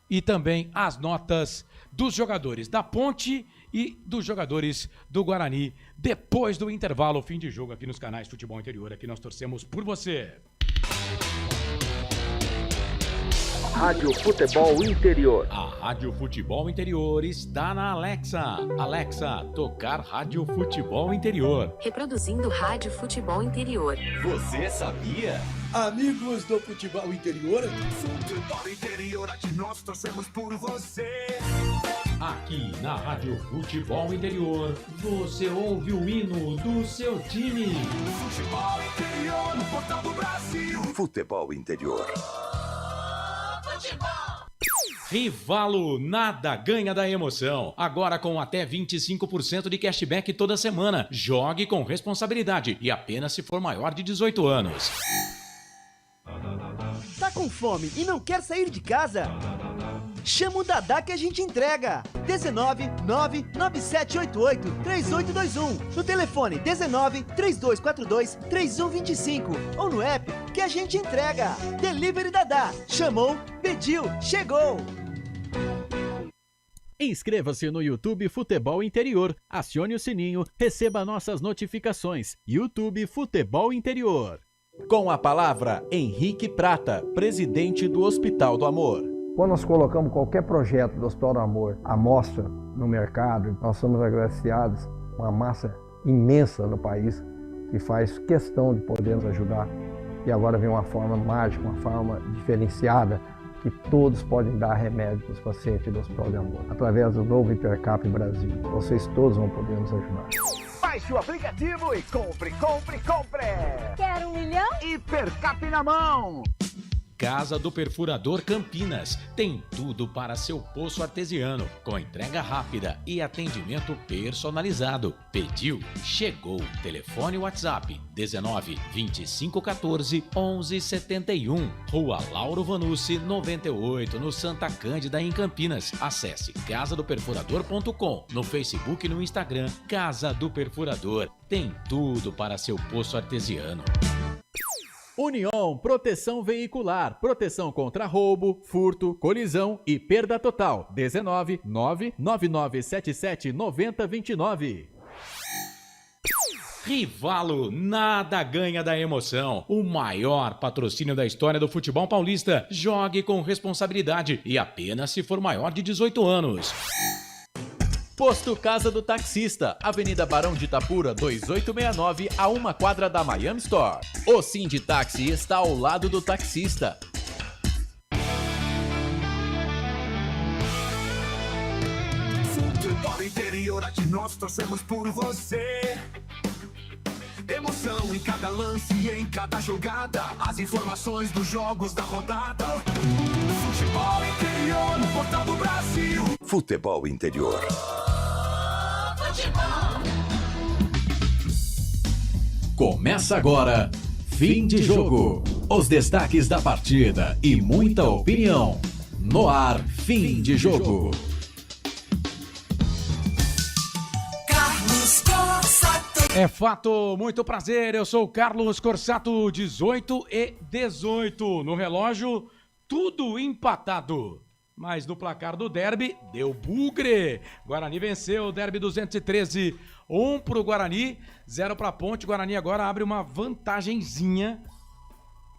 e também as notas dos jogadores da Ponte e dos jogadores do Guarani depois do intervalo, fim de jogo aqui nos canais Futebol Interior. Aqui nós torcemos por você. Rádio Futebol Interior. A Rádio Futebol Interior está na Alexa. Alexa, tocar Rádio Futebol Interior. Reproduzindo Rádio Futebol Interior. Você sabia? Amigos do Futebol Interior, Futebol Interior, aqui nós torcemos por você. Aqui na Rádio Futebol Interior, você ouve o hino do seu time. Futebol Interior, no portal do Brasil. Futebol Interior. Rivalo, nada ganha da emoção. Agora com até 25% de cashback toda semana. Jogue com responsabilidade e apenas se for maior de 18 anos. Tá com fome e não quer sair de casa? Chama o Dadá que a gente entrega. 19 99788 3821. No telefone 19 3242 3125 ou no app que a gente entrega. Delivery Dadá. Chamou, pediu, chegou. Inscreva-se no YouTube Futebol Interior, acione o sininho, receba nossas notificações. YouTube Futebol Interior. Com a palavra, Henrique Prata, presidente do Hospital do Amor. Quando nós colocamos qualquer projeto do Hospital do Amor à mostra no mercado, nós somos agraciados com uma massa imensa no país que faz questão de poder nos ajudar. E agora vem uma forma mágica, uma forma diferenciada, que todos podem dar remédio para os pacientes do Hospital do Amor. Através do novo Hipercap Brasil, vocês todos vão poder nos ajudar. Baixe o aplicativo e compre, compre, compre! Quer 1 milhão? Hipercap na mão! Casa do Perfurador Campinas. Tem tudo para seu poço artesiano, com entrega rápida e atendimento personalizado. Pediu, chegou. Telefone WhatsApp 19 25 14 11 71. Rua Lauro Vanucci 98, no Santa Cândida, em Campinas. Acesse casadoperfurador.com. No Facebook e no Instagram, Casa do Perfurador. Tem tudo para seu poço artesiano. União Proteção Veicular, proteção contra roubo, furto, colisão e perda total. 19 99977 9029. Rivalo, nada ganha da emoção. O maior patrocínio da história do futebol paulista. Jogue com responsabilidade e apenas se for maior de 18 anos. Posto Casa do Taxista, Avenida Barão de Itapura, 2869, a 1 quadra da Miami Store. O Sinditaxi está ao lado do taxista. Futebol Interior, aqui nós torcemos por você. Emoção em cada lance e em cada jogada. As informações dos jogos da rodada. Futebol Interior, no portal do Brasil. Futebol Interior. Começa agora, fim de jogo. Os destaques da partida e muita opinião. No ar, fim de jogo. Carlos Corsato. É fato, muito prazer, eu sou o Carlos Corsato, 18 e 18. No relógio, tudo empatado. Mas no placar do derby, deu bugre. Guarani venceu o derby 213. 1 pro Guarani, 0 pra Ponte. Guarani agora abre uma vantagenzinha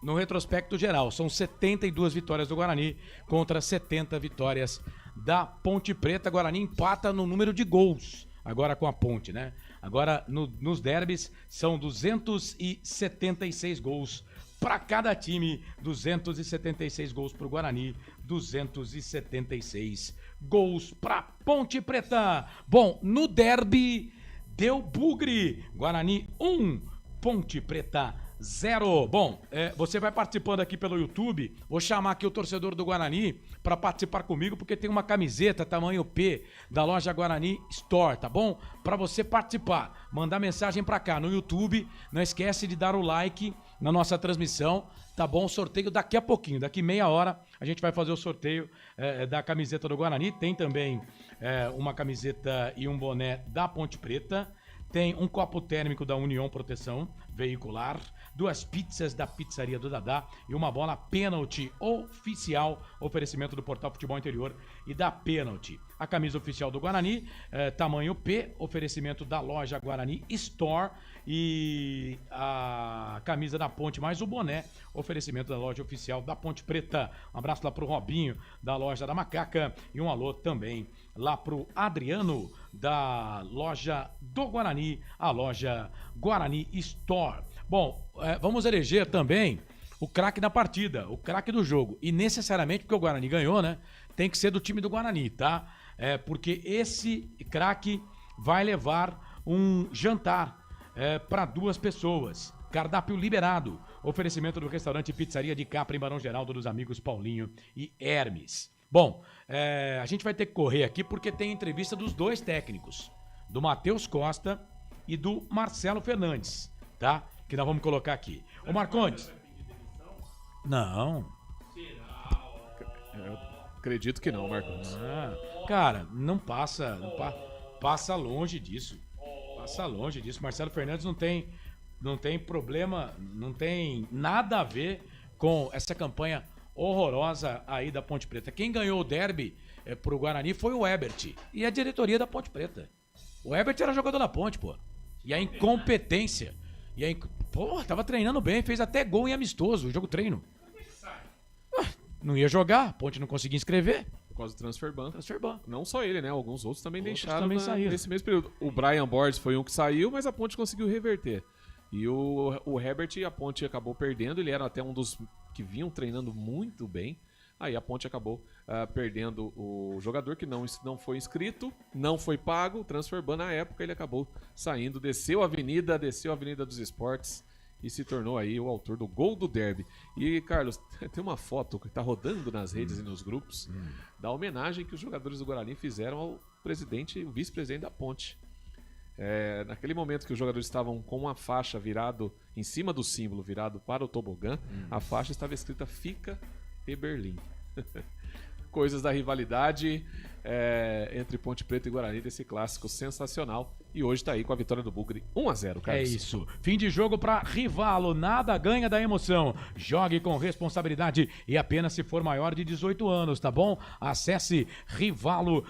no retrospecto geral. São 72 vitórias do Guarani contra 70 vitórias da Ponte Preta. Guarani empata no número de gols, agora com a Ponte, né? Agora nos derbys são 276 gols para cada time, 276 gols para o Guarani, 276 gols para Ponte Preta. Bom, no derby deu bugre, Guarani 1, Ponte Preta 0. Bom, você vai participando aqui pelo YouTube. Vou chamar aqui o torcedor do Guarani para participar comigo, porque tem uma camiseta tamanho P da loja Guarani Store, tá bom? Para você participar, mandar mensagem para cá no YouTube. Não esquece de dar o like na nossa transmissão, tá bom? Sorteio daqui a pouquinho, daqui meia hora a gente vai fazer o sorteio da camiseta do Guarani. Tem também uma camiseta e um boné da Ponte Preta. Tem um copo térmico da União Proteção Veicular, 2 pizzas da Pizzaria do Dadá e uma bola pênalti oficial, oferecimento do Portal Futebol Interior e da Pênalti. A camisa oficial do Guarani, tamanho P, oferecimento da loja Guarani Store, e a camisa da Ponte mais o boné, oferecimento da loja oficial da Ponte Preta. Um abraço lá pro Robinho da loja da Macaca e um alô também lá pro Adriano da loja do Guarani, a loja Guarani Store. Bom, vamos eleger também o craque da partida, o craque do jogo. E necessariamente, porque o Guarani ganhou, né? Tem que ser do time do Guarani, tá? Porque esse craque vai levar um jantar para 2 pessoas. Cardápio liberado. Oferecimento do restaurante Pizzaria de Capra em Barão Geraldo dos amigos Paulinho e Hermes. Bom, a gente vai ter que correr aqui porque tem entrevista dos 2 técnicos, do Matheus Costa e do Marcelo Fernandes, tá? Que nós vamos colocar aqui. Ô Marcondes. Não. Eu acredito que não, Marcondes. Cara, não passa, passa longe disso. Passa longe disso. Marcelo Fernandes não tem problema, não tem nada a ver com essa campanha horrorosa aí da Ponte Preta. Quem ganhou o derby pro Guarani foi o Ebert e a diretoria da Ponte Preta. O Ebert era jogador da Ponte, pô. E a incompetência. Tava treinando bem, fez até gol em amistoso, jogo treino. Não ia jogar, a Ponte não conseguia inscrever. Por causa do transfer ban. Transfer ban. Não só ele, né? Alguns outros também deixaram saíram nesse mesmo período. O Brian Borges foi um que saiu, mas a Ponte conseguiu reverter. E o Herbert, a Ponte acabou perdendo. Ele era até um dos que vinham treinando muito bem. Aí a Ponte acabou perdendo o jogador que não foi inscrito, não foi pago. Transfer ban na época, ele acabou saindo, desceu a Avenida dos Esportes e se tornou aí o autor do gol do derby. E, Carlos, tem uma foto que está rodando nas redes e nos grupos da homenagem que os jogadores do Guarani fizeram ao presidente, o vice-presidente da Ponte. Naquele momento que os jogadores estavam com uma faixa virado em cima do símbolo, virado para o tobogã, a faixa estava escrita Fica Eberlin. Coisas da rivalidade entre Ponte Preta e Guarani, desse clássico sensacional. E hoje tá aí com a vitória do Bugre 1-0, Carlos. É isso. Fim de jogo para Rivalo. Nada ganha da emoção. Jogue com responsabilidade e apenas se for maior de 18 anos, tá bom? Acesse rivalo.bet.br.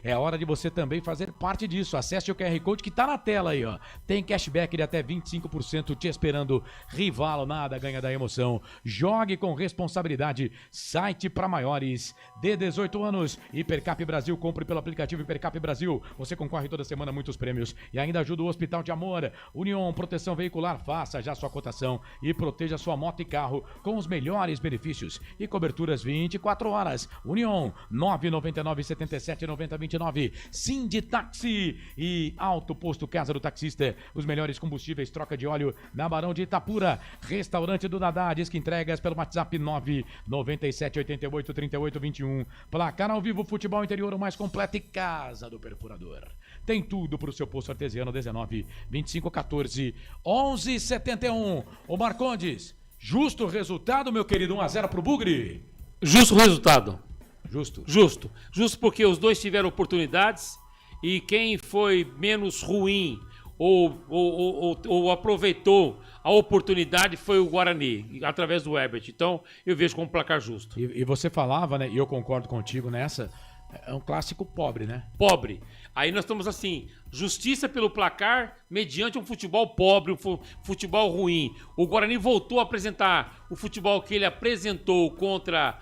É hora de você também fazer parte disso. Acesse o QR Code que tá na tela aí, ó. Tem cashback de até 25% te esperando. Rivalo, nada ganha da emoção. Jogue com responsabilidade. Site para maiores de 18 anos. Hipercap Brasil. Compre pelo aplicativo Hipercap Brasil. Você concorre toda semana a muitos prêmios e ainda ajuda o Hospital de Amor. União Proteção Veicular, faça já sua cotação e proteja sua moto e carro com os melhores benefícios e coberturas 24 horas. União 999 77 90 29. Sinditaxi e Alto Posto Casa do Taxista. Os melhores combustíveis, troca de óleo na Barão de Itapura. Restaurante do Dadá, diz que entregas pelo WhatsApp 997 88 38 21. Placar ao vivo, futebol interior, o mais completo, e Casa do Perfurador. Tem tudo pro seu poço artesiano. 19 25 14 11 71. Ô Marcondes, justo resultado, meu querido, 1-0 pro Bugre? Justo resultado. Justo porque os dois tiveram oportunidades e quem foi menos ruim ou aproveitou a oportunidade foi o Guarani, através do Herbert. Então eu vejo como placar justo. E você falava, né, e eu concordo contigo nessa, é um clássico pobre, né? Pobre. Aí nós estamos assim, justiça pelo placar mediante um futebol pobre, um futebol ruim. O Guarani voltou a apresentar o futebol que ele apresentou contra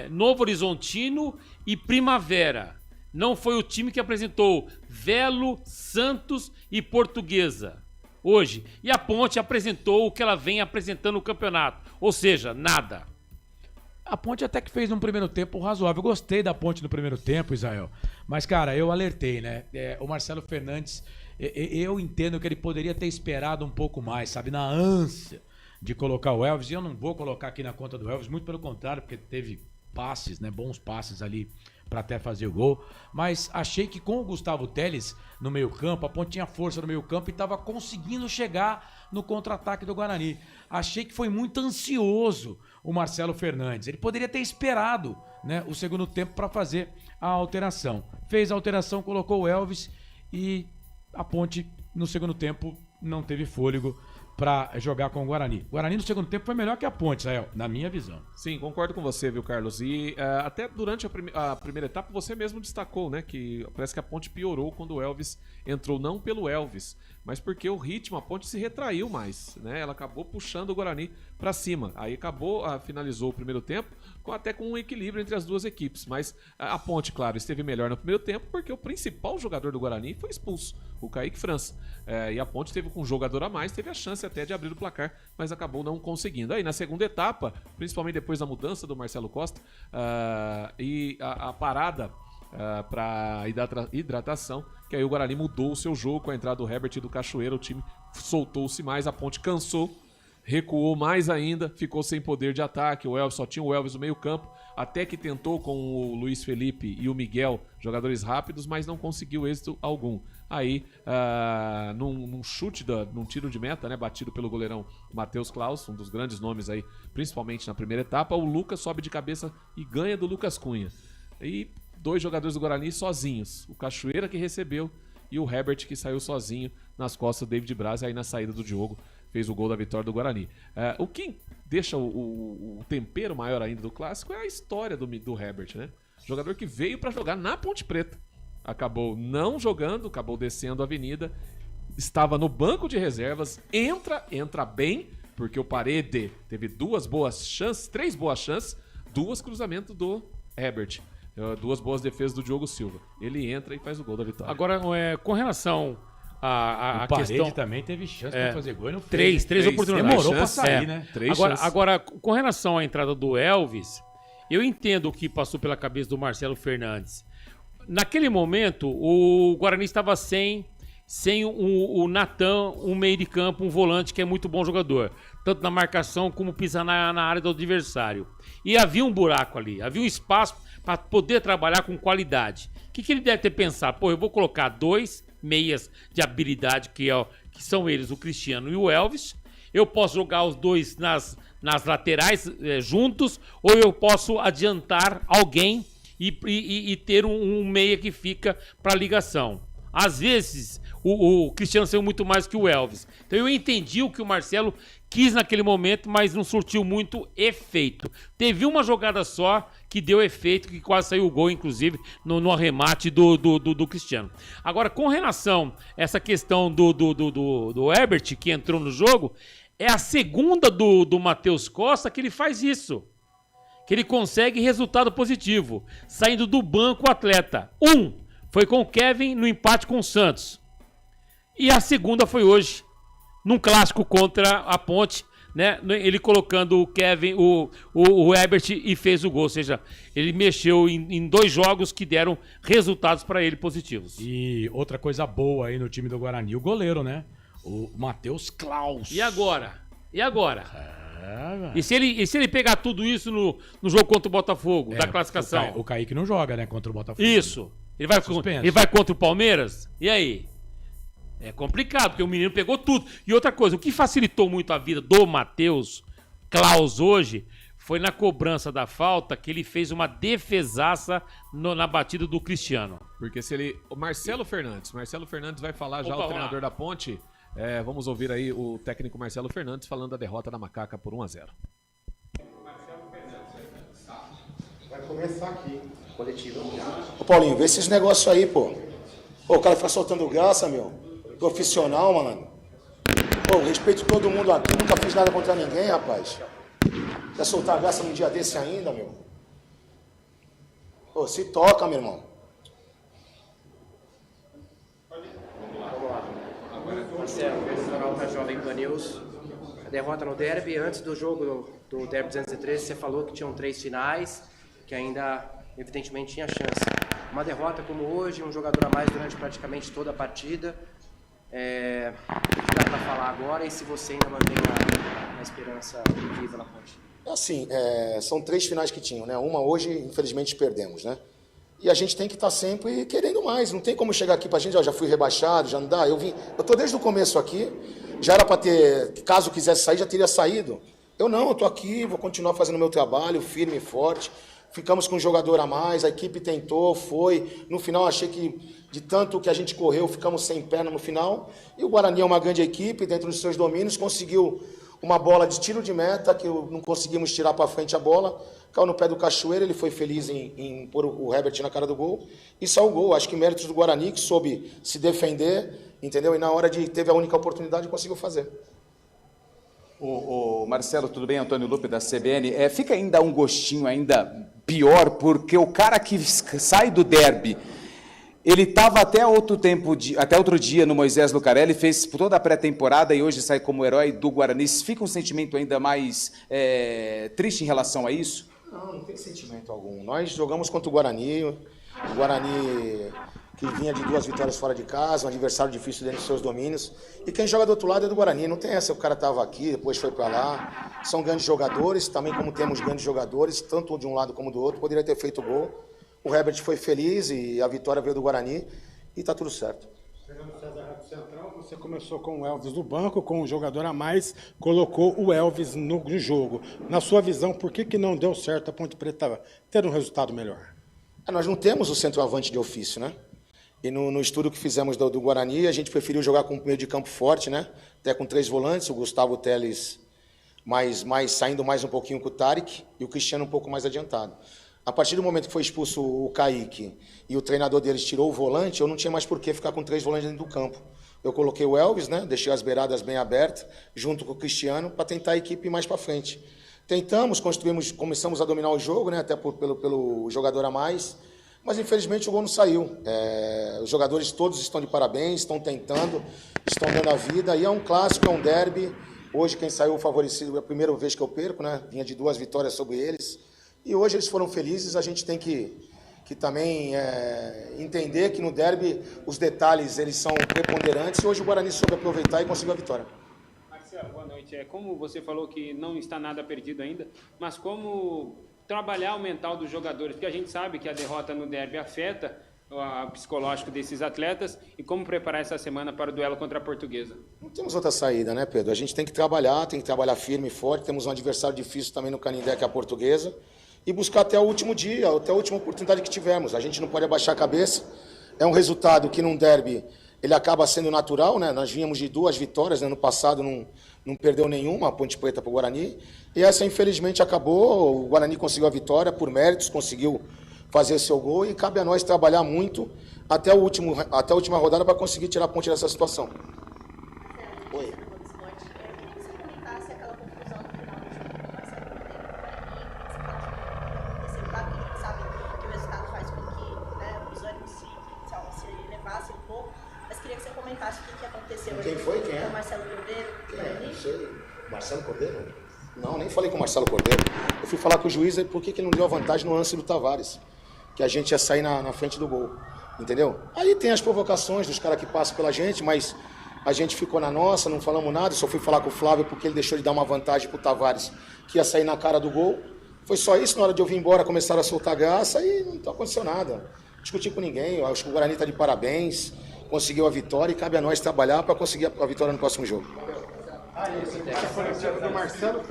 Novo Horizontino e Primavera. Não foi o time que apresentou Velo, Santos e Portuguesa hoje. E a Ponte apresentou o que ela vem apresentando no campeonato. Ou seja, nada. A Ponte até que fez um primeiro tempo razoável. Eu gostei da Ponte no primeiro tempo, Israel. Mas, cara, eu alertei, né? O Marcelo Fernandes, eu entendo que ele poderia ter esperado um pouco mais, sabe? Na ânsia de colocar o Elvis. E eu não vou colocar aqui na conta do Elvis, muito pelo contrário, porque teve passes, né? Bons passes ali para até fazer o gol. Mas achei que com o Gustavo Telles no meio-campo, a Ponte tinha força no meio-campo e estava conseguindo chegar no contra-ataque do Guarani. Achei que foi muito ansioso o Marcelo Fernandes. Ele poderia ter esperado, né, o segundo tempo para fazer a alteração. Fez a alteração, colocou o Elvis e a Ponte no segundo tempo não teve fôlego para jogar com o Guarani. O Guarani no segundo tempo foi melhor que a Ponte, Israel, na minha visão. Sim, concordo com você, viu, Carlos? E até durante a primeira etapa você mesmo destacou, né, que parece que a Ponte piorou quando o Elvis entrou, não pelo Elvis, mas porque o ritmo, a Ponte se retraiu mais, né? Ela acabou puxando o Guarani para cima. Aí finalizou o primeiro tempo até com um equilíbrio entre as duas equipes, mas a Ponte, claro, esteve melhor no primeiro tempo porque o principal jogador do Guarani foi expulso, o Kaique França. E a Ponte teve com um jogador a mais, teve a chance até de abrir o placar, mas acabou não conseguindo. Aí na segunda etapa, principalmente depois da mudança do Marcelo Costa e a parada para hidratação, que aí o Guarani mudou o seu jogo com a entrada do Herbert e do Cachoeira, o time soltou-se mais, a Ponte cansou, recuou mais ainda, ficou sem poder de ataque, o Elvis só tinha o Elvis no meio campo, até que tentou com o Luiz Felipe e o Miguel, jogadores rápidos, mas não conseguiu êxito algum. Aí, num chute, num tiro de meta, né, batido pelo goleirão Matheus Klaus, um dos grandes nomes aí, principalmente na primeira etapa, o Lucas sobe de cabeça e ganha do Lucas Cunha. E 2 jogadores do Guarani sozinhos, o Cachoeira que recebeu e o Herbert que saiu sozinho nas costas do David Braz, aí na saída do Diogo fez o gol da vitória do Guarani. O que deixa o tempero maior ainda do clássico é a história do Herbert, né? Jogador que veio para jogar na Ponte Preta. Acabou não jogando, acabou descendo a avenida, estava no banco de reservas, entra bem, porque o Parede teve 3 boas chances, 2 cruzamentos do Herbert, 2 boas defesas do Diogo Silva. Ele entra e faz o gol da vitória. Agora, com relação a Parede questão... também teve chance para fazer gol e não fez. 3 oportunidades. Demorou para sair, né? Agora, com relação à entrada do Elvis, eu entendo o que passou pela cabeça do Marcelo Fernandes. Naquele momento, o Guarani estava sem o Natan, um meio de campo, um volante que é muito bom jogador, tanto na marcação como pisar na área do adversário. E havia um buraco ali, havia um espaço para poder trabalhar com qualidade. O que ele deve ter pensado? Eu vou colocar 2 meias de habilidade, que são eles, o Cristiano e o Elvis. Eu posso jogar os 2 nas laterais juntos, ou eu posso adiantar alguém e ter um meia que fica para ligação. Às vezes, o Cristiano saiu muito mais que o Elvis. Então eu entendi o que o Marcelo quis naquele momento, mas não surtiu muito efeito. Teve uma jogada só que deu efeito, que quase saiu o gol, inclusive, no arremate do Cristiano. Agora, com relação a essa questão do Herbert, que entrou no jogo, é a segunda do Matheus Costa que ele faz isso. Que ele consegue resultado positivo, saindo do banco o atleta. Foi com o Kevin no empate com o Santos. E a segunda foi hoje, num clássico contra a Ponte, né? Ele colocando o Kevin, o Herbert e fez o gol. Ou seja, ele mexeu em 2 jogos que deram resultados para ele positivos. E outra coisa boa aí no time do Guarani, o goleiro, né? O Matheus Klaus. E agora? E se ele pegar tudo isso no jogo contra o Botafogo, da classificação? O Kaique não joga, né, contra o Botafogo. Isso. Ele vai contra o Palmeiras? E aí? É complicado, porque o menino pegou tudo. E outra coisa, o que facilitou muito a vida do Matheus Klaus hoje foi na cobrança da falta, que ele fez uma defesaça na batida do Cristiano. Porque o Marcelo Fernandes vai falar já, o treinador da Ponte. Vamos ouvir aí o técnico Marcelo Fernandes falando da derrota da Macaca por 1-0. Vai começar aqui, coletivo. Ô Paulinho, vê esses negócios aí, pô. O cara fica soltando graça, meu. Profissional, mano. Respeito todo mundo aqui, nunca fiz nada contra ninguém, rapaz. Quer soltar graça num dia desse ainda, meu? Se toca, meu irmão. Marcelo, profissional da Jovem Pan News. A derrota no derby, antes do jogo do derby 213, você falou que tinham 3 finais, que ainda, evidentemente, tinha chance. Uma derrota como hoje, um jogador a mais durante praticamente toda a partida. O que dá para falar agora e se você ainda mantém a esperança viva na Ponte? Assim, são 3 finais que tinham, né? Uma hoje, infelizmente, perdemos, né? E a gente tem que estar sempre querendo mais. Não tem como chegar aqui pra gente, ó, já fui rebaixado, já não dá. Eu tô desde o começo aqui, já era para ter, caso quisesse sair, já teria saído. Eu tô aqui, vou continuar fazendo meu trabalho, firme e forte. Ficamos com um jogador a mais, a equipe tentou, foi. No final, achei que, de tanto que a gente correu, ficamos sem perna no final. E o Guarani é uma grande equipe, dentro dos seus domínios, conseguiu uma bola de tiro de meta, que não conseguimos tirar para frente a bola. Caiu no pé do Cachoeira, ele foi feliz em pôr o Herbert na cara do gol. E saiu o gol. Acho que méritos do Guarani, que soube se defender, entendeu? E na hora teve a única oportunidade, conseguiu fazer. O Marcelo, tudo bem? Antônio Lupe, da CBN. Fica ainda um gostinho ainda pior, porque o cara que sai do derby, ele estava até outro dia no Moisés Lucarelli, fez toda a pré-temporada e hoje sai como herói do Guarani. Fica um sentimento ainda mais triste em relação a isso? Não tem sentimento algum. Nós jogamos contra o Guarani que vinha de 2 vitórias fora de casa, um adversário difícil dentro dos seus domínios. E quem joga do outro lado é do Guarani. Não tem essa, o cara estava aqui, depois foi para lá. São grandes jogadores, também como temos grandes jogadores, tanto de um lado como do outro, poderia ter feito gol. O Herbert foi feliz e a vitória veio do Guarani e está tudo certo. Fernando César, Rádio Central, você começou com o Elvis no banco, com um jogador a mais, colocou o Elvis no jogo. Na sua visão, por que não deu certo a Ponte Preta ter um resultado melhor? Nós não temos o centroavante de ofício, né? E no estudo que fizemos do Guarani, a gente preferiu jogar com um meio de campo forte, né? Até com 3 volantes, o Gustavo Teles saindo mais um pouquinho com o Tarek e o Cristiano um pouco mais adiantado. A partir do momento que foi expulso o Kaique e o treinador deles tirou o volante, eu não tinha mais por que ficar com 3 volantes dentro do campo. Eu coloquei o Elvis, né? Deixei as beiradas bem abertas, junto com o Cristiano, para tentar a equipe ir mais para frente. Tentamos, começamos a dominar o jogo, né? Até pelo jogador a mais. Mas, infelizmente, o gol não saiu. Os jogadores todos estão de parabéns, estão tentando, estão dando a vida. E é um clássico, é um derby. Hoje, quem saiu favorecido é a primeira vez que eu perco, né? Vinha de 2 vitórias sobre eles. E hoje eles foram felizes. A gente tem que também entender que no derby os detalhes eles são preponderantes. E hoje o Guarani soube aproveitar e conseguiu a vitória. Marcelo, boa noite. Como você falou que não está nada perdido ainda, mas como trabalhar o mental dos jogadores, porque a gente sabe que a derrota no derby afeta o psicológico desses atletas, e como preparar essa semana para o duelo contra a Portuguesa? Não temos outra saída, né, Pedro? A gente tem que trabalhar firme e forte, temos um adversário difícil também no Canindé, que é a Portuguesa, e buscar até o último dia, até a última oportunidade que tivermos. A gente não pode abaixar a cabeça, é um resultado que num derby ele acaba sendo natural, né? Nós vínhamos de 2 vitórias, né? No passado não perdeu nenhuma, a Ponte Preta para o Guarani. E essa, infelizmente, acabou. O Guarani conseguiu a vitória por méritos, conseguiu fazer seu gol e cabe a nós trabalhar muito até a última rodada para conseguir tirar a Ponte dessa situação. Oi. Quem foi? Quem é? O Marcelo Cordeiro. Quem é? Não sei. Marcelo Cordeiro? Não, nem falei com o Marcelo Cordeiro. Eu fui falar com o juiz por que ele não deu a vantagem no lance do Tavares, que a gente ia sair na frente do gol, entendeu? Aí tem as provocações dos caras que passam pela gente, mas a gente ficou na nossa, não falamos nada, só fui falar com o Flávio porque ele deixou de dar uma vantagem pro Tavares, que ia sair na cara do gol. Foi só isso, na hora de eu vir embora começaram a soltar graça e não aconteceu nada. Discuti com ninguém, eu acho que o Guarani está de parabéns, conseguiu a vitória e cabe a nós trabalhar para conseguir a vitória no próximo jogo. Do Marcelo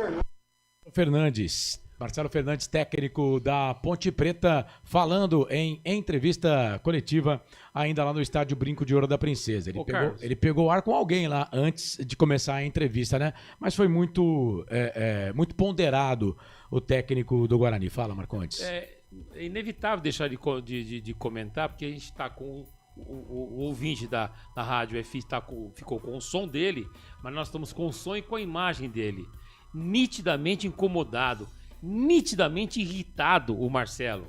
Fernandes. Marcelo Fernandes, técnico da Ponte Preta, falando em entrevista coletiva ainda lá no estádio Brinco de Ouro da Princesa. Ele pegou ar com alguém lá antes de começar a entrevista, né? Mas foi muito ponderado o técnico do Guarani. Fala, Marcondes. É inevitável deixar de comentar, porque a gente está com o ouvinte da rádio FI ficou com o som dele, mas nós estamos com o som e com a imagem dele. Nitidamente incomodado, nitidamente irritado o Marcelo.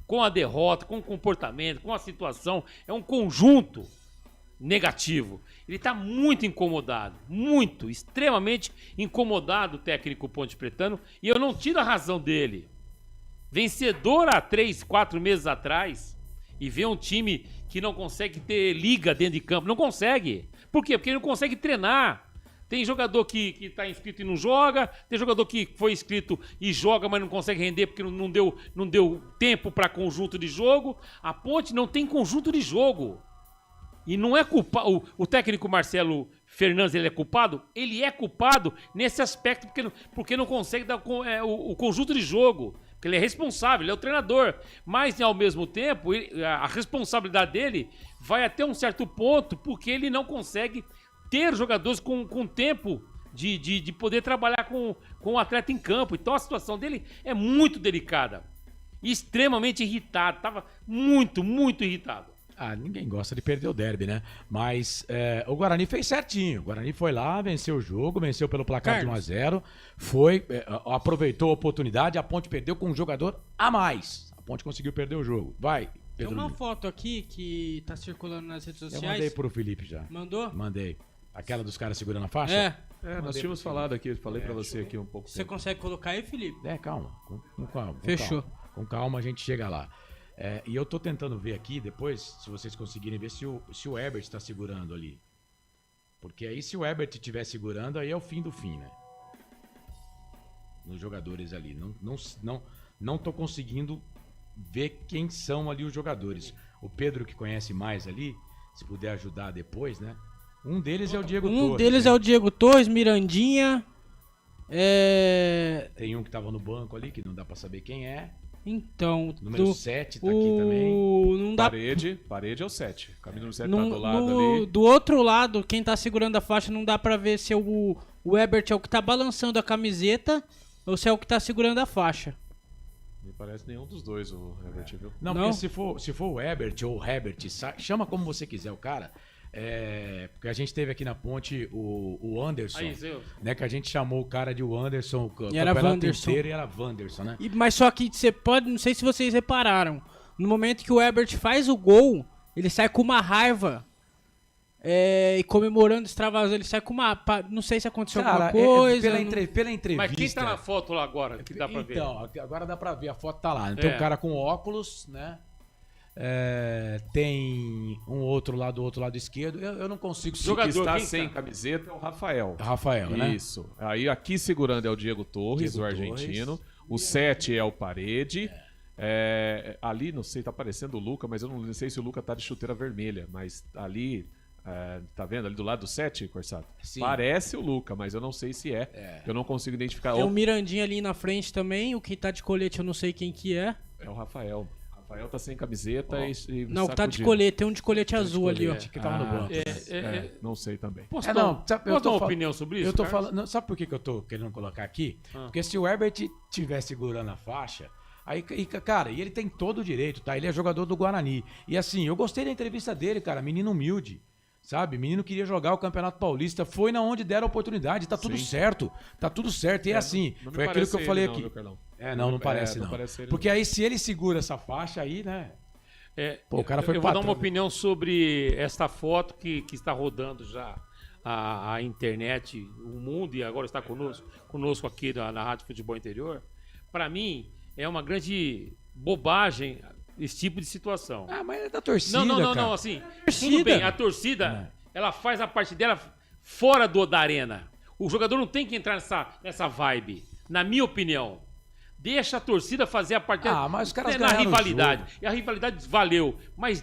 Com a derrota, com o comportamento, com a situação. É um conjunto negativo. Ele está muito incomodado, muito, extremamente incomodado o técnico Ponte Pretano, e eu não tiro a razão dele. Vencedor há 3, 4 meses atrás, e ver um time que não consegue ter liga dentro de campo. Não consegue. Por quê? Porque ele não consegue treinar. Tem jogador que tá inscrito e não joga, tem jogador que foi inscrito e joga, mas não consegue render porque não deu tempo para conjunto de jogo. A Ponte não tem conjunto de jogo. E não é culpa. O técnico Marcelo Fernandes, ele é culpado? Ele é culpado nesse aspecto porque não consegue dar o conjunto de jogo. Porque ele é responsável, ele é o treinador. Mas, ao mesmo tempo, a responsabilidade dele vai até um certo ponto porque ele não consegue ter jogadores com tempo de poder trabalhar com o atleta em campo. Então a situação dele é muito delicada. Extremamente irritado. Tava muito, muito irritado. Ninguém gosta de perder o derby, né? Mas o Guarani fez certinho. O Guarani foi lá, venceu o jogo, venceu pelo placar de 1-0. Aproveitou a oportunidade, a Ponte perdeu com um jogador a mais. A Ponte conseguiu perder o jogo. Vai, Pedro. Tem uma foto aqui que tá circulando nas redes sociais. Eu mandei pro Felipe já. Mandou? Mandei. Aquela dos caras segurando a faixa? Nós tínhamos falado aqui, falei pra você aqui um pouco. Você consegue colocar aí, Felipe? Calma. Com calma. Fechou. Com calma a gente chega lá. E eu tô tentando ver aqui depois, se vocês conseguirem ver se o Herbert tá segurando ali. Porque aí se o Herbert estiver segurando, aí é o fim do fim, né? Nos jogadores ali. Não tô conseguindo ver quem são ali os jogadores. O Pedro, que conhece mais ali, se puder ajudar depois, né? Um deles é o Diego Torres. Um deles é o Diego Torres, Mirandinha. Tem um que tava no banco ali, que não dá pra saber quem é. Então, número 7 tá aqui também. Não dá... Parede é o 7. O camisa número 7 tá do lado ali. Do outro lado, quem tá segurando a faixa, não dá pra ver se o Herbert é o que tá balançando a camiseta ou se é o que tá segurando a faixa. Não parece nenhum dos dois, o Herbert, viu? Não, porque se for o Herbert ou o Herbert, chama como você quiser o cara. Porque a gente teve aqui na Ponte o Anderson, né? Que a gente chamou o cara de o Anderson, o campeonato inteiro, e era Wanderson, né? Mas só que você pode, não sei se vocês repararam, no momento que o Herbert faz o gol, ele sai com uma raiva e comemorando, extravasando, ele sai com uma... Não sei se aconteceu alguma coisa. Pela entrevista... Mas quem tá na foto lá agora, que dá pra ver? Então, agora dá pra ver, a foto tá lá. Tem um cara com óculos, né? Tem um outro lá do outro lado esquerdo. Eu não consigo... O que está sem camiseta é o Rafael. Rafael, né? Isso. Aí aqui segurando é o Diego Torres, o argentino. O 7 é o Parede. Ali, não sei, tá aparecendo o Luca, mas eu não sei se o Luca tá de chuteira vermelha. Mas ali, tá vendo? Ali do lado do 7, Corsato? Sim. Parece o Luca, mas eu não sei se é. Eu não consigo identificar. Tem o Mirandinha ali na frente também. O que tá de colete eu não sei quem que é. É o Rafael. O Rafael tá sem camiseta e não, tá de colete, tem um de colete azul ali, ó. Que tava no banco. Não sei também. Posso dar uma opinião sobre isso? Eu tô falando. Sabe por que eu tô querendo colocar aqui? Porque se o Herbert estiver segurando a faixa, aí, cara, e ele tem todo o direito, tá? Ele é jogador do Guarani. E assim, eu gostei da entrevista dele, cara, menino humilde. Sabe, menino queria jogar o Campeonato Paulista, foi na onde deram a oportunidade, tá tudo certo. Tá tudo certo. E assim, foi aquilo que eu falei aqui. Não parece não. Porque aí se ele segura essa faixa aí, né? O cara foi. Eu vou dar uma opinião sobre esta foto que está rodando já a internet, o mundo, e agora está conosco aqui na Rádio Futebol Interior. Para mim, é uma grande bobagem esse tipo de situação. Mas é da torcida, Não, assim, tudo bem, a torcida, ela faz a parte dela fora da arena. O jogador não tem que entrar nessa vibe, na minha opinião. Deixa a torcida fazer a parte dela mas os caras na rivalidade. E a rivalidade valeu, mas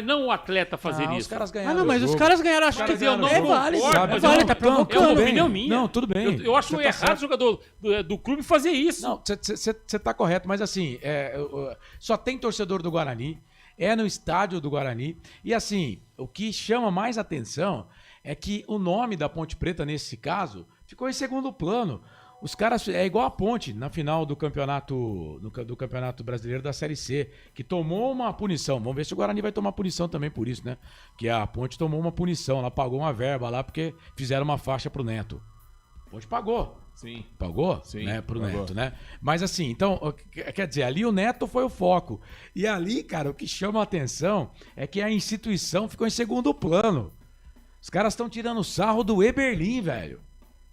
não o atleta fazer isso. Os caras ganharam mas os caras ganharam, acho que eu não concordo, tá provocando. É uma opinião minha. Não, tudo bem. Eu acho errado o jogador do clube fazer isso. Não, você tá correto, mas assim, só tem torcedor do Guarani, é no estádio do Guarani, e assim, o que chama mais atenção é que o nome da Ponte Preta, nesse caso, ficou em segundo plano. Os caras, é igual a Ponte, na final do campeonato brasileiro da Série C, que tomou uma punição. Vamos ver se o Guarani vai tomar punição também por isso, né? Que a Ponte tomou uma punição, ela pagou uma verba lá porque fizeram uma faixa pro Neto. A Ponte pagou. Sim. Pagou? Sim, né? Pro pagou. Neto, né? Mas assim, então, quer dizer, ali o Neto foi o foco. E ali, cara, o que chama a atenção é que a instituição ficou em segundo plano. Os caras estão tirando sarro do Eberlin, velho.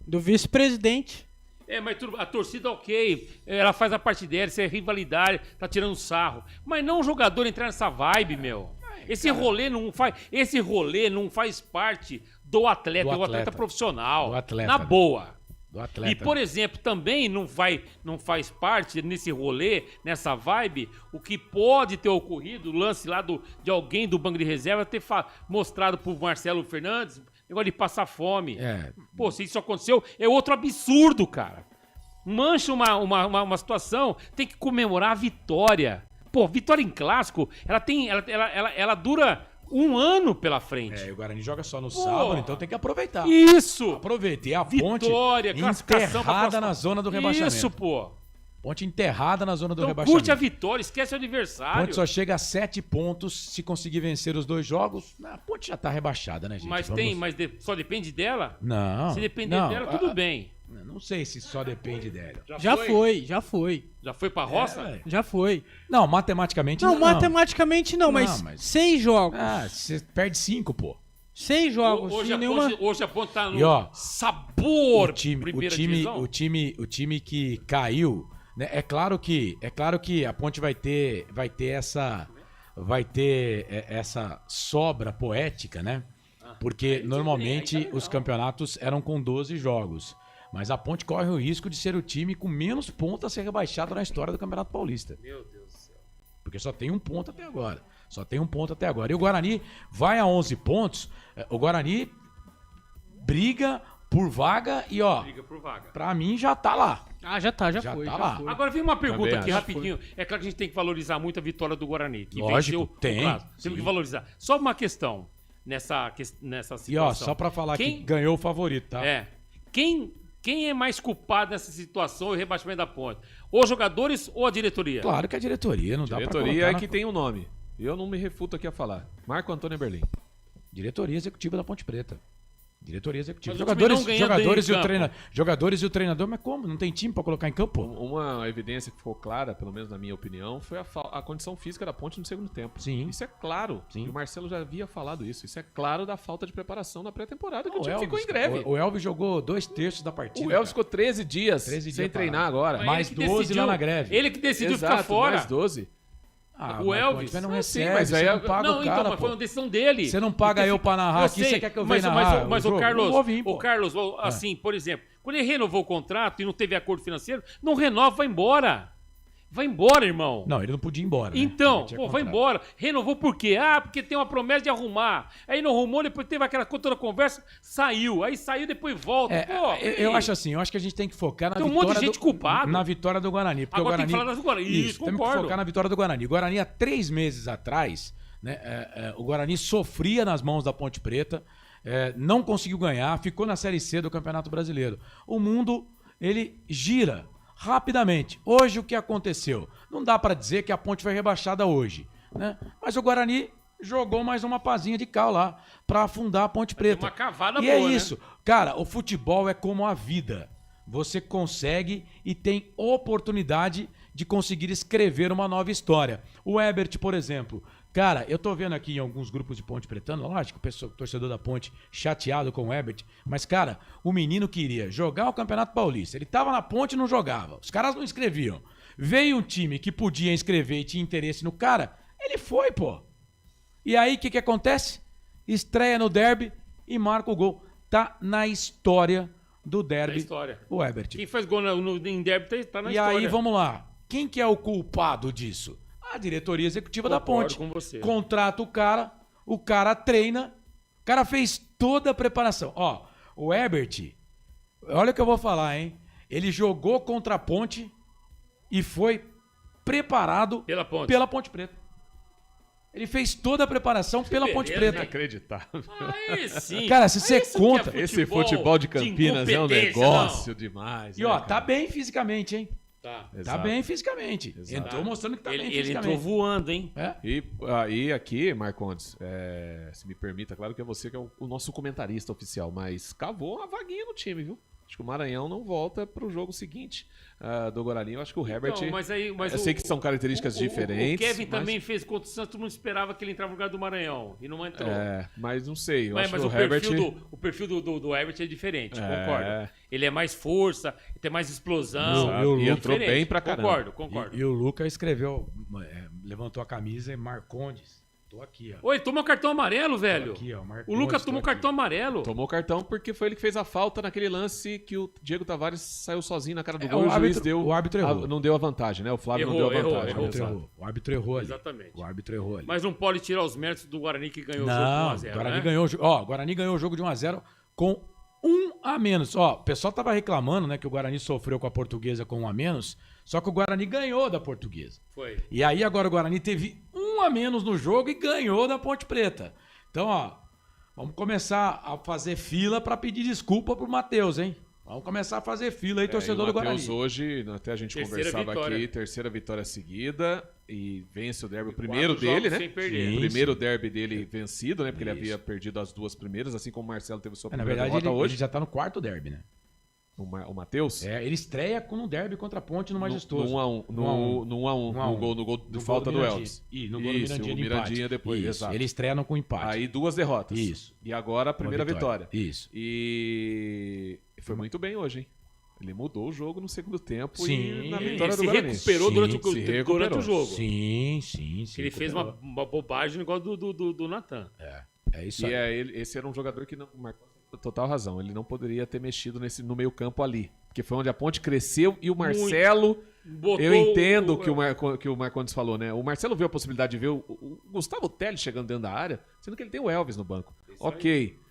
Do vice-presidente. Mas a torcida, ok, ela faz a parte dela, isso é rivalidade, tá tirando sarro. Mas não o jogador entrar nessa vibe, meu. Esse rolê não faz parte do atleta profissional. Do atleta, na boa. Do atleta. E, por exemplo, também não faz parte nesse rolê, nessa vibe, o que pode ter ocorrido, o lance lá de alguém do banco de reserva ter mostrado pro Marcelo Fernandes, negócio de passar fome. Pô, se isso aconteceu, é outro absurdo, cara. Mancha uma situação, tem que comemorar a vitória. Pô, vitória em clássico, ela dura 1 ano pela frente. E o Guarani joga só no sábado, então tem que aproveitar. Isso! Aproveita. E a Vitória, Ponte classificação pra enterrada próxima... na zona do rebaixamento. Isso, pô. Ponte enterrada na zona do Então rebaixamento. curte a vitória, esquece o adversário. Ponte só chega a 7 pontos se conseguir vencer os 2 jogos. A Ponte já tá rebaixada, né, gente? Mas só depende dela? Não. Se depender dela, tudo bem. Não sei se só depende dela. Já foi. Já foi pra roça? Já foi. Não, matematicamente não. Matematicamente não, mas 6 jogos. Você perde 5, pô. 6 jogos. Hoje a Ponte tá no sabor primeira divisão. O time que caiu, né? É claro que a Ponte vai ter essa sobra poética, né? Porque normalmente os campeonatos eram com 12 jogos. Mas a Ponte corre o risco de ser o time com menos pontos a ser rebaixado na história do Campeonato Paulista. Meu Deus do céu. Porque só tem 1 ponto até agora. E o Guarani vai a 11 pontos. O Guarani briga por vaga e, briga por vaga. Pra mim já tá lá. Já foi. Agora vem uma pergunta Também aqui rapidinho. É claro que a gente tem que valorizar muito a vitória do Guarani. Que Lógico, venceu tem. Temos que valorizar. Só uma questão nessa situação. E só pra falar que ganhou o favorito, tá? Quem é mais culpado nessa situação e o rebaixamento da Ponte? Os jogadores ou a diretoria? Claro que a diretoria, não dá pra colocar. Diretoria é que tem um nome. Eu não me refuto aqui a falar. Marco Antônio Berlim. Diretoria executiva da Ponte Preta. Diretoria executiva. Jogadores e o treinador, mas como? Não tem time pra colocar em campo? Uma evidência que ficou clara, pelo menos na minha opinião, foi a condição física da Ponte no segundo tempo. Sim. Isso é claro. Sim. E o Marcelo já havia falado isso. Isso é claro da falta de preparação na pré-temporada, que o time ficou em greve. O Elvis jogou 2/3 da partida. O Elvis ficou 13 dias sem treinar agora. Mais 12 lá na greve. Ele que decidiu ficar fora. Mais 12. O Elvis? Não recebe, mas aí você não paga o cara, mas foi uma decisão dele. Você não paga eu pra narrar aqui, você quer que eu venha narrar? Mas o Carlos, assim, por exemplo, quando ele renovou o contrato e não teve acordo financeiro, não renova, vai embora. Vai embora, irmão. Não, ele não podia ir embora. Então, vai embora. Renovou por quê? Porque tem uma promessa de arrumar. Aí não arrumou, depois teve aquela toda conversa, saiu. Aí saiu, depois volta. Eu acho assim, eu acho que a gente tem que focar na vitória. Tem um monte de gente culpada. Na vitória do Guarani. Porque agora o Guarani, tem que falar do Guarani. Isso, concordo. Temos que focar na vitória do Guarani. O Guarani, há 3 meses atrás, né, o Guarani sofria nas mãos da Ponte Preta, não conseguiu ganhar, ficou na Série C do Campeonato Brasileiro. O mundo, ele gira rapidamente. Hoje o que aconteceu? Não dá pra dizer que a Ponte foi rebaixada hoje, né? Mas o Guarani jogou mais uma pazinha de cal lá pra afundar a Ponte Preta. Uma cavada e boa, é isso. Né? Cara, o futebol é como a vida. Você consegue e tem oportunidade de conseguir escrever uma nova história. O Ebert, por exemplo. Cara, eu tô vendo aqui em alguns grupos de Ponte Pretano, lógico, o torcedor da Ponte chateado com o Ebert, mas, cara, o menino queria jogar o Campeonato Paulista. Ele tava na Ponte e não jogava. Os caras não inscreviam. Veio um time que podia inscrever e tinha interesse no cara, ele foi, pô. E aí, o que acontece? Estreia no derby e marca o gol. Tá na história do derby, o Ebert. Quem faz gol em derby tá na história. E aí, vamos lá. Quem que é o culpado disso? A diretoria executiva da Ponte. Com você. Contrata o cara treina, o cara fez toda a preparação. Ó, o Ebert, olha o que eu vou falar, hein? Ele jogou contra a Ponte e foi preparado pela Ponte Preta. Ele fez toda a preparação pela Ponte Preta. Inacreditável. Aí sim. Cara, se você conta... Esse futebol de Campinas é um negócio demais. E ó, tá bem fisicamente, hein? Tá bem fisicamente. Exato. Entrou mostrando que tá bem Ele fisicamente. entrou voando, hein? E aqui, Marcondes, se me permita, claro que é você que é o nosso comentarista oficial, mas cavou uma vaguinha no time, viu? Acho que o Maranhão não volta pro jogo seguinte do Guarani. Eu acho que o Herbert... Mas eu sei que são características diferentes. O Kevin também fez contra o Santos, todo mundo esperava que ele entrava no lugar do Maranhão. E não entrou. Mas não sei. Mas o perfil do Herbert é diferente, concordo. Ele é mais força, tem mais explosão. E entrou bem pra caramba. Concordo. E o Luca escreveu, levantou a camisa e Marcondes. Tô aqui, ó. Oi, tomou cartão amarelo, velho. Aqui, ó, o Lucas tomou cartão amarelo. Tomou cartão porque foi ele que fez a falta naquele lance que o Diego Tavares saiu sozinho na cara do É, gol e o juiz deu. o árbitro errou. Não deu a vantagem, né? O Flávio não deu a vantagem. O árbitro errou ali. Exatamente. O árbitro errou ali. Mas não pode tirar os méritos do Guarani que ganhou o jogo Não, de 1x0. Guarani né? ganhou, Guarani ganhou o jogo de 1x0 com 1 a menos. Ó, o pessoal tava reclamando, né, que o Guarani sofreu com a Portuguesa com 1 a menos, só que o Guarani ganhou da Portuguesa. Foi. E aí agora o Guarani teve 1 a menos no jogo e ganhou da Ponte Preta. Então, ó, vamos começar a fazer fila pra pedir desculpa pro Matheus, hein? Vamos começar a fazer fila aí, torcedor do Guarani. Matheus hoje, até a gente conversava aqui, terceira vitória seguida e vence o derby, o primeiro dele, né? sem perder. O primeiro derby dele vencido, né? Porque ele havia perdido as 2 primeiras, assim como o Marcelo teve sua Na primeira verdade, derrota hoje. ele já tá no 4º derby, né? O Matheus? É, ele estreia com um derby contra a Ponte no Majestoso. No 1x1, no gol de falta do Elvis. E no gol do Mirandinha de Mirandinha empate. depois, Isso, exato. ele estreia com empate. Aí 2 derrotas. Isso. E agora a primeira vitória. Isso. E foi muito bem hoje, hein? Ele mudou o jogo no segundo tempo Sim. e na vitória do se Guarani. recuperou durante recuperou. o jogo. Sim. Ele fez uma bobagem igual do Natan. É isso aí. Esse era um jogador que não marcou total razão. Ele não poderia ter mexido no meio campo ali. Porque foi onde a Ponte cresceu e o Marcelo... Eu entendo o que o Marcondes falou, né? O Marcelo viu a possibilidade de ver o Gustavo Telles chegando dentro da área, sendo que ele tem o Elvis no banco. Ok.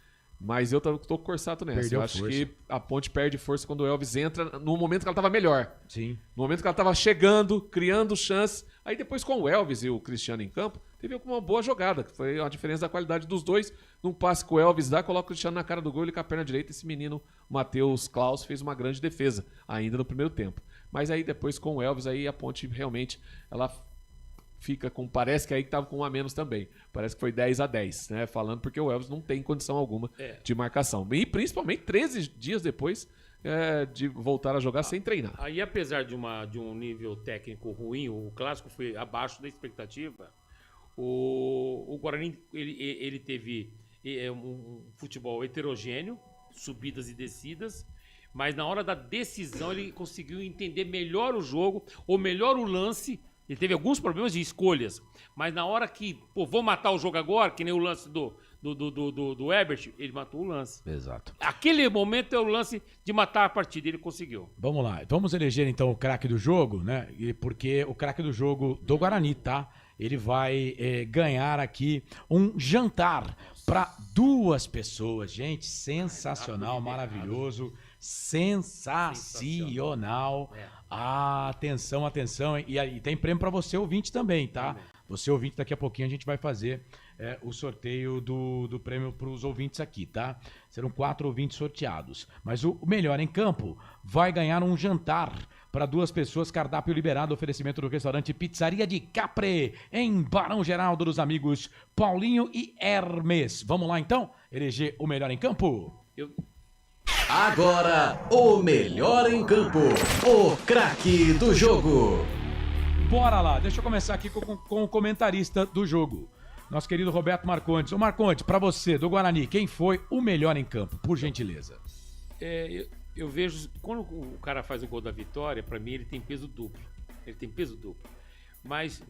Mas eu tô com o Corsato nessa. Perdeu eu acho força. que a Ponte perde força quando o Elvis entra no momento que ela tava melhor. Sim. No momento que ela tava chegando, criando chance. Aí depois com o Elvis e o Cristiano em campo, teve uma boa jogada, que foi a diferença da qualidade dos dois. Num passe que o Elvis dá, coloca o Cristiano na cara do gol, ele com a perna direita. Esse menino, Matheus Klaus, fez uma grande defesa, ainda no primeiro tempo. Mas aí depois com o Elvis, aí a Ponte realmente, ela fica com... Parece que aí que tava com 1 a menos também. Parece que foi 10-10, né? Falando porque o Elvis não tem condição alguma de marcação. E principalmente 13 dias depois de voltar a jogar sem treinar. Aí, apesar de um nível técnico ruim, o clássico foi abaixo da expectativa. O Guarani ele teve um futebol heterogêneo, subidas e descidas, mas na hora da decisão ele conseguiu entender melhor o jogo, ou melhor o lance. Ele teve alguns problemas de escolhas, mas na hora que, vou matar o jogo agora, que nem o lance do Ebert, ele matou o lance. Exato. Aquele momento é o lance de matar a partida, ele conseguiu. Vamos lá, vamos eleger então o craque do jogo, né? Porque o craque do jogo do Guarani, tá? Ele vai ganhar aqui um jantar para 2 pessoas. Gente, sensacional, maravilhoso, sensacional. Atenção, hein? E tem prêmio para você ouvinte também, tá? Você ouvinte, daqui a pouquinho a gente vai fazer o sorteio do prêmio para os ouvintes aqui, tá? Serão 4 ouvintes sorteados. Mas o melhor em campo vai ganhar um jantar para 2 pessoas, cardápio liberado, oferecimento do restaurante Pizzaria de Capre, em Barão Geraldo, dos amigos Paulinho e Hermes. Vamos lá então? Eleger o melhor em campo? Agora, o melhor em campo, o craque do jogo. Bora lá, deixa eu começar aqui com o comentarista do jogo, nosso querido Roberto Marcondes. Ô Marcondes, pra você, do Guarani, quem foi o melhor em campo, por gentileza? Eu vejo, quando o cara faz o gol da vitória, pra mim ele tem peso duplo. Mas,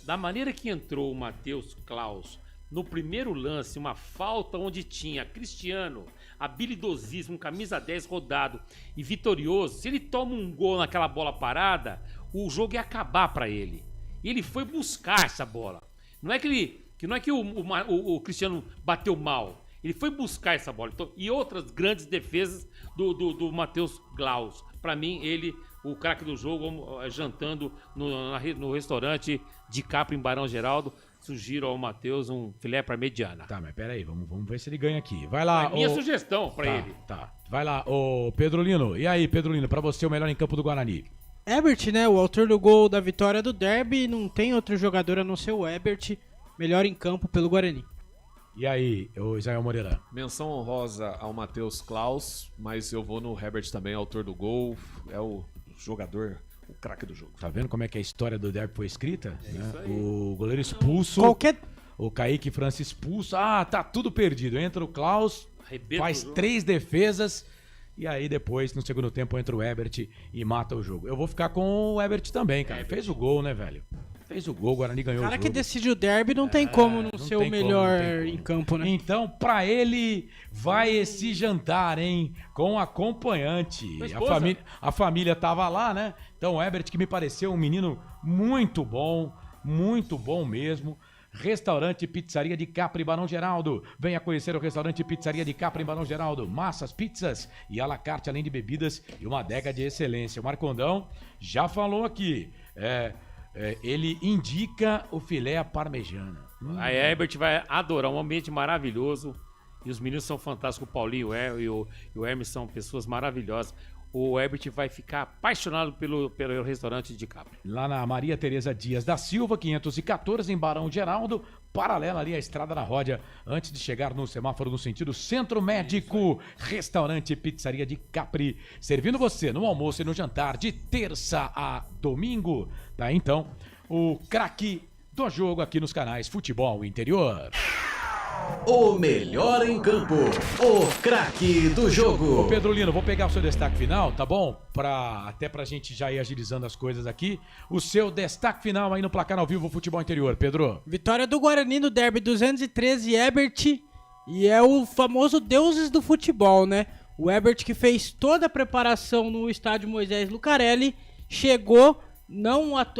da maneira que entrou o Matheus Klaus, no primeiro lance, uma falta onde tinha Cristiano, habilidosíssimo, camisa 10 rodado e vitorioso. Se ele toma um gol naquela bola parada, o jogo ia acabar pra ele. E ele foi buscar essa bola. Não é que o Cristiano bateu mal. Ele foi buscar essa bola. Então, e outras grandes defesas do Matheus Klaus. Pra mim, ele, o craque do jogo, jantando no restaurante de Capra em Barão Geraldo. Sugiro ao Matheus um filé para mediana. Tá, mas peraí, vamos ver se ele ganha aqui. Vai lá. É minha sugestão para ele. Tá. Vai lá, ô Pedrolino. E aí, Pedrolino, pra você o melhor em campo do Guarani? Ebert, né? O autor do gol da vitória do derby. Não tem outro jogador a não ser o Ebert. Melhor em campo pelo Guarani. E aí, o Israel Moreira? Menção honrosa ao Matheus Klaus, mas eu vou no Herbert também, autor do gol. É o jogador, o craque do jogo. Tá vendo como é que a história do derby foi escrita? Isso aí. O goleiro expulso. O Kaique França expulso. Tá tudo perdido. Entra o Klaus, faz 3 defesas. E aí depois, no segundo tempo, entra o Ebert e mata o jogo. Eu vou ficar com o Ebert também, cara. Fez o gol, né, velho? fez o gol, o Guarani ganhou o jogo. O cara que decide o derby não tem como não ser o melhor em campo, né? Então, pra ele, vai esse jantar, hein? Com acompanhante. A família tava lá, né? Então, o Herbert, que me pareceu um menino muito bom mesmo. Restaurante Pizzaria de Capri, Barão Geraldo. Venha conhecer o restaurante Pizzaria de Capri, Barão Geraldo. Massas, pizzas e à la carte, além de bebidas e uma adega de excelência. O Marcondão já falou aqui. Ele indica o filé à parmegiana. A Herbert vai adorar, um ambiente maravilhoso. E os meninos são fantásticos. O Paulinho e o Hermes são pessoas maravilhosas. O Herbert vai ficar apaixonado pelo restaurante de Capri. Lá na Maria Tereza Dias da Silva, 514, em Barão Geraldo, paralela ali à Estrada da Ródia, antes de chegar no semáforo no sentido Centro Médico. Restaurante Pizzaria de Capri, servindo você no almoço e no jantar de terça a domingo. Tá, então, o craque do jogo aqui nos canais Futebol Interior. O melhor em campo, o craque do jogo. Ô Pedro Lino, vou pegar o seu destaque final, tá bom? Até pra gente já ir agilizando as coisas aqui. O seu destaque final aí no Placar ao Vivo Futebol Interior, Pedro. Vitória do Guarani no derby 213, Herbert. E é o famoso deuses do futebol, né? O Herbert que fez toda a preparação no estádio Moisés Lucarelli. Chegou,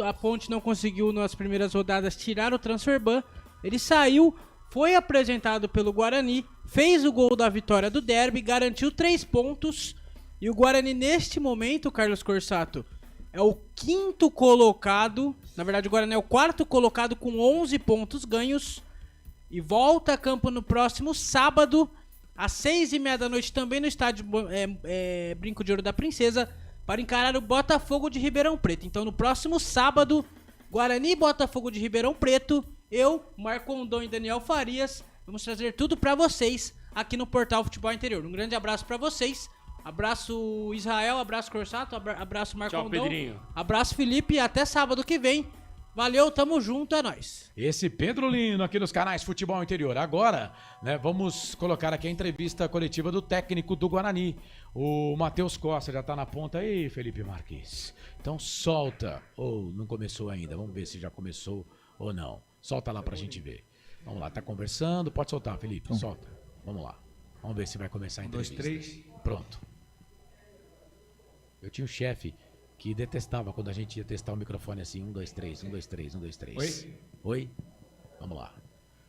a Ponte não conseguiu nas primeiras rodadas tirar o transfer ban. Ele saiu, foi apresentado pelo Guarani, fez o gol da vitória do derby, garantiu 3 pontos. E o Guarani, neste momento, Carlos Corsato, é o 5º colocado. Na verdade, o Guarani é o 4º colocado com 11 pontos ganhos. E volta a campo no próximo sábado, às 6h30 da noite, também no estádio Brinco de Ouro da Princesa, para encarar o Botafogo de Ribeirão Preto. Então, no próximo sábado, Guarani e Botafogo de Ribeirão Preto, eu, Marcondão e Daniel Farias, vamos trazer tudo pra vocês aqui no Portal Futebol Interior. Um grande abraço pra vocês. Abraço Israel, abraço Corsato, abraço Marcondão. Tchau, Pedrinho. Abraço Felipe e até sábado que vem. Valeu, tamo junto, é nóis. Esse Pedro Lino aqui nos canais Futebol Interior. Agora, né, vamos colocar aqui a entrevista coletiva do técnico do Guarani. O Matheus Costa já tá na ponta aí, Felipe Marques. Então solta. Ou não começou ainda, vamos ver se já começou ou não. Solta lá pra gente ver. Vamos lá, tá conversando. Pode soltar, Felipe, solta. Vamos lá. Vamos ver se vai começar a entrevista. 1, 2, 3. Pronto. Eu tinha um chefe que detestava quando a gente ia testar o microfone assim. 1, 2, 3, 1, 2, 3, 1, 2, 3. Oi? Oi? Vamos lá.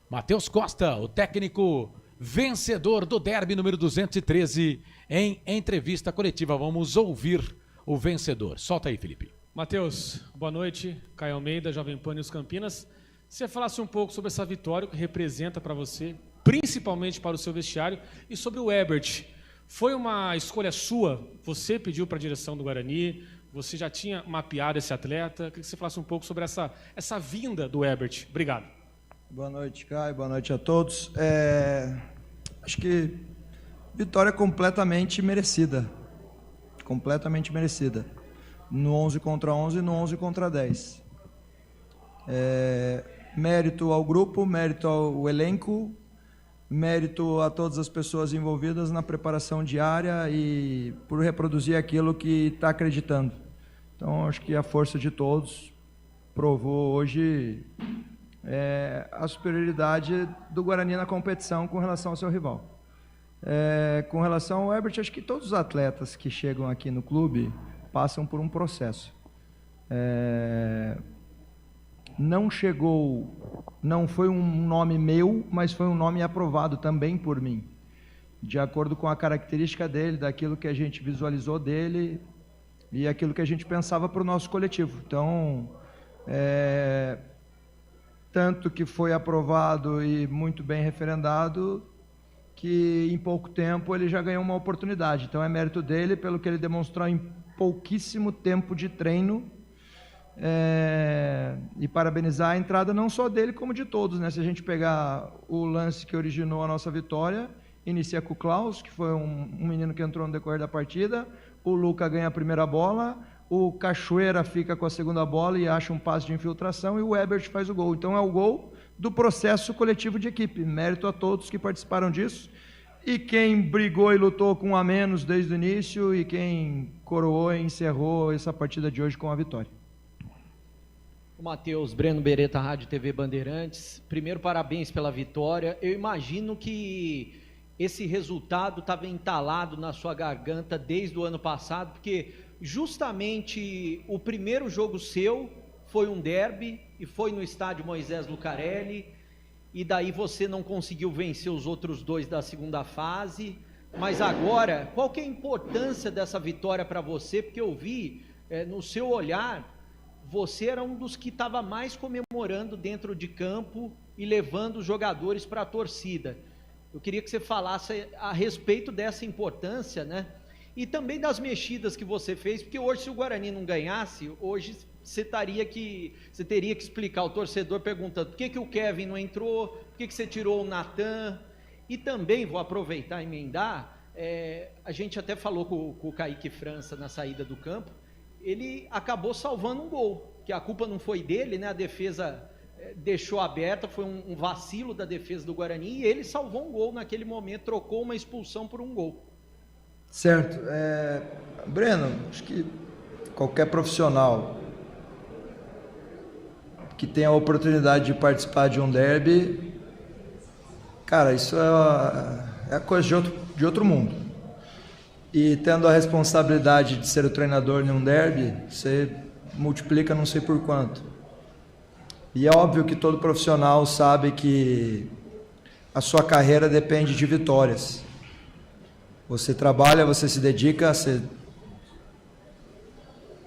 Matheus Costa, o técnico vencedor do derby número 213, em entrevista coletiva. Vamos ouvir o vencedor. Solta aí, Felipe. Matheus, boa noite. Caio Almeida, Jovem Pan News Campinas. Se você falasse um pouco sobre essa vitória, o que representa para você, principalmente para o seu vestiário, e sobre o Herbert. Foi uma escolha sua? Você pediu para a direção do Guarani? Você já tinha mapeado esse atleta? Queria que você falasse um pouco sobre essa vinda do Herbert. Obrigado. Boa noite, Caio. Boa noite a todos. Acho que vitória completamente merecida. Completamente merecida. No 11 contra 11, no 11 contra 10. Mérito ao grupo, mérito ao elenco, mérito a todas as pessoas envolvidas na preparação diária e por reproduzir aquilo que está acreditando. Então, acho que a força de todos provou hoje a superioridade do Guarani na competição com relação ao seu rival. Com relação ao Herbert, acho que todos os atletas que chegam aqui no clube passam por um processo. Não foi um nome meu, mas foi um nome aprovado também por mim, de acordo com a característica dele, daquilo que a gente visualizou dele e aquilo que a gente pensava para o nosso coletivo. Então, tanto que foi aprovado e muito bem referendado, que em pouco tempo ele já ganhou uma oportunidade. Então, é mérito dele pelo que ele demonstrou em pouquíssimo tempo de treino. E parabenizar a entrada não só dele, como de todos, né? Se a gente pegar o lance que originou a nossa vitória, inicia com o Klaus, que foi um menino que entrou no decorrer da partida, o Luca ganha a primeira bola, o Cachoeira fica com a segunda bola e acha um passe de infiltração, e o Herbert faz o gol. Então é o gol do processo coletivo de equipe. Mérito a todos que participaram disso, e quem brigou e lutou com um a menos desde o início, e quem coroou e encerrou essa partida de hoje com a vitória. Matheus, Breno Beretta, Rádio TV Bandeirantes. Primeiro, parabéns pela vitória. Eu imagino que esse resultado estava entalado na sua garganta desde o ano passado, porque justamente o primeiro jogo seu foi um derby e foi no estádio Moisés Lucarelli, e daí você não conseguiu vencer os outros 2 da segunda fase. Mas agora, qual que é a importância dessa vitória para você? Porque eu vi no seu olhar, você era um dos que estava mais comemorando dentro de campo e levando os jogadores para a torcida. Eu queria que você falasse a respeito dessa importância, né? E também das mexidas que você fez, porque hoje, se o Guarani não ganhasse, hoje você teria que explicar ao torcedor perguntando por que o Kevin não entrou, por que você tirou o Natan. E também, vou aproveitar e emendar, a gente até falou com o Kaique França na saída do campo, ele acabou salvando um gol, que a culpa não foi dele, né? A defesa deixou aberta, foi um vacilo da defesa do Guarani, e ele salvou um gol naquele momento, trocou uma expulsão por um gol. Certo. Breno, acho que qualquer profissional que tenha a oportunidade de participar de um derby, cara, isso é coisa de outro mundo. E tendo a responsabilidade de ser o treinador em um derby, você multiplica não sei por quanto. E é óbvio que todo profissional sabe que a sua carreira depende de vitórias. Você trabalha, você se dedica, você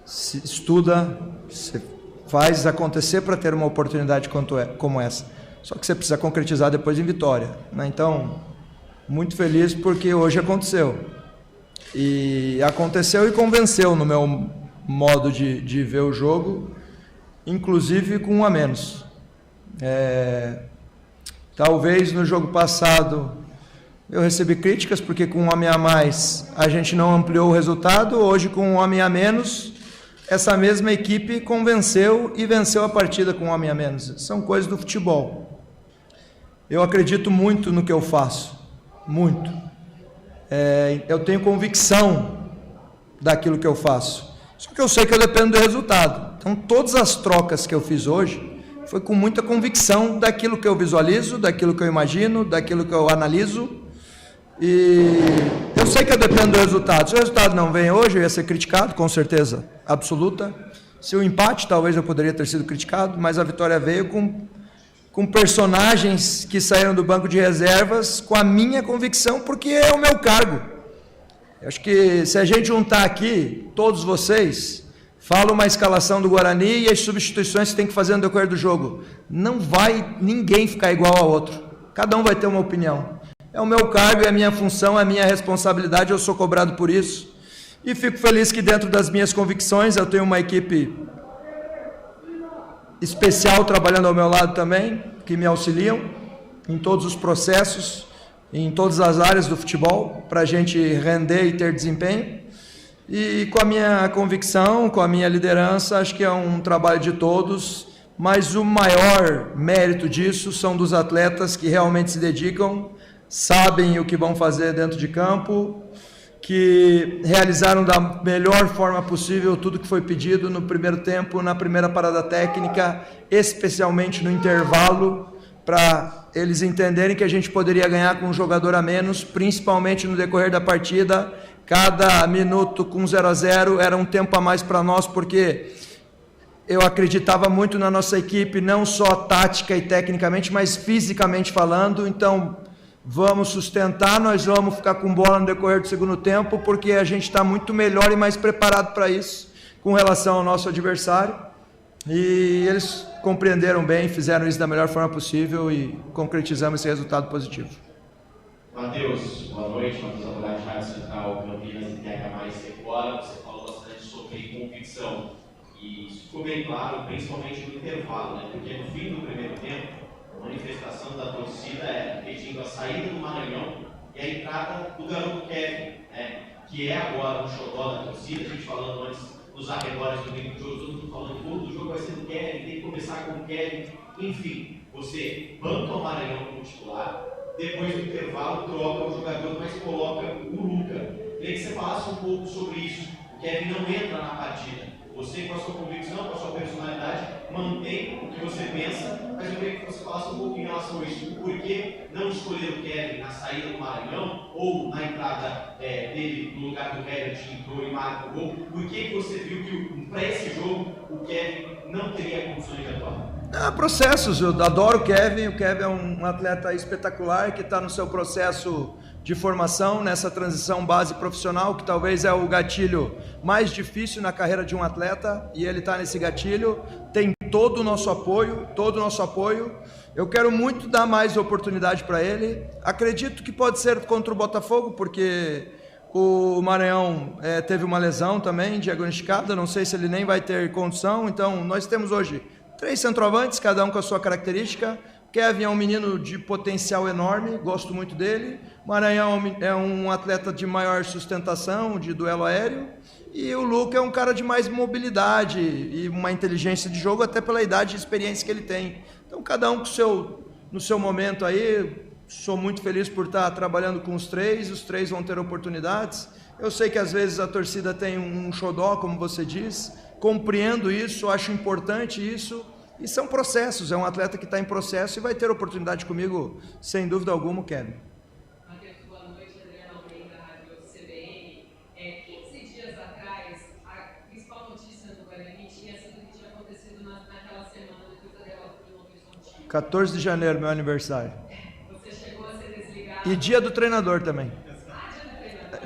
se estuda, você faz acontecer para ter uma oportunidade como essa. Só que você precisa concretizar depois em vitória, né? Então, muito feliz porque hoje aconteceu. E aconteceu e convenceu no meu modo de ver o jogo, inclusive com 1 a menos. Talvez no jogo passado eu recebi críticas porque com 1 homem a mais a gente não ampliou o resultado. Hoje, com 1 homem a menos, essa mesma equipe convenceu e venceu a partida com 1 homem a menos. São coisas do futebol. Eu acredito muito no que eu faço, muito. Eu tenho convicção daquilo que eu faço, só que eu sei que eu dependo do resultado. Então todas as trocas que eu fiz hoje foi com muita convicção daquilo que eu visualizo, daquilo que eu imagino, daquilo que eu analiso, e eu sei que eu dependo do resultado. Se o resultado não vem hoje, eu ia ser criticado, com certeza absoluta. Se o empate, talvez eu poderia ter sido criticado, mas a vitória veio com personagens que saíram do banco de reservas com a minha convicção, porque é o meu cargo. Eu acho que se a gente juntar aqui, todos vocês, fala uma escalação do Guarani e as substituições que tem que fazer no decorrer do jogo. Não vai ninguém ficar igual ao outro. Cada um vai ter uma opinião. É o meu cargo, é a minha função, é a minha responsabilidade, eu sou cobrado por isso. E fico feliz que dentro das minhas convicções eu tenho uma equipe especial trabalhando ao meu lado também, que me auxiliam em todos os processos, em todas as áreas do futebol, para a gente render e ter desempenho. E com a minha convicção, com a minha liderança, acho que é um trabalho de todos, mas o maior mérito disso são dos atletas que realmente se dedicam, sabem o que vão fazer dentro de campo, que realizaram da melhor forma possível tudo que foi pedido no primeiro tempo, na primeira parada técnica, especialmente no intervalo, para eles entenderem que a gente poderia ganhar com um jogador a menos, principalmente no decorrer da partida. Cada minuto com 0 a 0 era um tempo a mais para nós, porque eu acreditava muito na nossa equipe, não só tática e tecnicamente, mas fisicamente falando. Então, vamos sustentar, nós vamos ficar com bola no decorrer do segundo tempo, porque a gente está muito melhor e mais preparado para isso, com relação ao nosso adversário. E eles compreenderam bem, fizeram isso da melhor forma possível e concretizamos esse resultado positivo. Matheus, boa noite. Matheus Alvarez, Rádio Central, Campinas e Terra Mais Fora. Você falou bastante sobre convicção e isso ficou bem claro, principalmente no intervalo, né? Porque no fim do primeiro tempo, a manifestação da torcida era pedindo a saída do Maranhão e a entrada do garoto Kevin, né? Que é agora um xodó da torcida. A gente falando antes nos arredores do meio do jogo, todo mundo falando tudo, o jogo vai ser do Kevin, tem que começar com o Kevin. Enfim, você banca o Maranhão como titular, depois do intervalo troca o jogador, mas coloca o Luca. Queria que você falasse um pouco sobre isso. O Kevin não entra na partida. Você, com a sua convicção, com a sua personalidade, mantém o que você pensa, mas eu queria que você falasse um pouco em relação a isso. Por que não escolher o Kevin na saída do Maranhão ou na entrada dele no lugar do Herbert, que entrou e marca o gol? Por que você viu que para esse jogo o Kevin não teria condições de atuar? Processos, eu adoro o Kevin é um atleta espetacular que está no seu processo de formação, nessa transição base profissional, que talvez é o gatilho mais difícil na carreira de um atleta, e ele está nesse gatilho, tem todo o nosso apoio, eu quero muito dar mais oportunidade para ele, acredito que pode ser contra o Botafogo, porque o Maranhão teve uma lesão também diagnosticada, não sei se ele nem vai ter condição, então nós temos hoje 3 centroavantes, cada um com a sua característica. Kevin é um menino de potencial enorme, gosto muito dele. Maranhão é um atleta de maior sustentação, de duelo aéreo. E o Luca é um cara de mais mobilidade e uma inteligência de jogo, até pela idade e experiência que ele tem. Então, cada um no seu momento aí. Sou muito feliz por estar trabalhando com os 3 vão ter oportunidades. Eu sei que às vezes a torcida tem um xodó, como você diz, compreendo isso, acho importante isso, e são processos, é um atleta que está em processo e vai ter oportunidade comigo, sem dúvida alguma, o Kevin. Matheus, boa noite, Adriana Almeida, Rádio CBN. 15 dias atrás, a principal notícia do Guarani tinha sido que tinha acontecido naquela semana depois da derrota do Novo Horizontino. 14 de janeiro, meu aniversário. Você chegou a ser desligado. E dia do treinador também.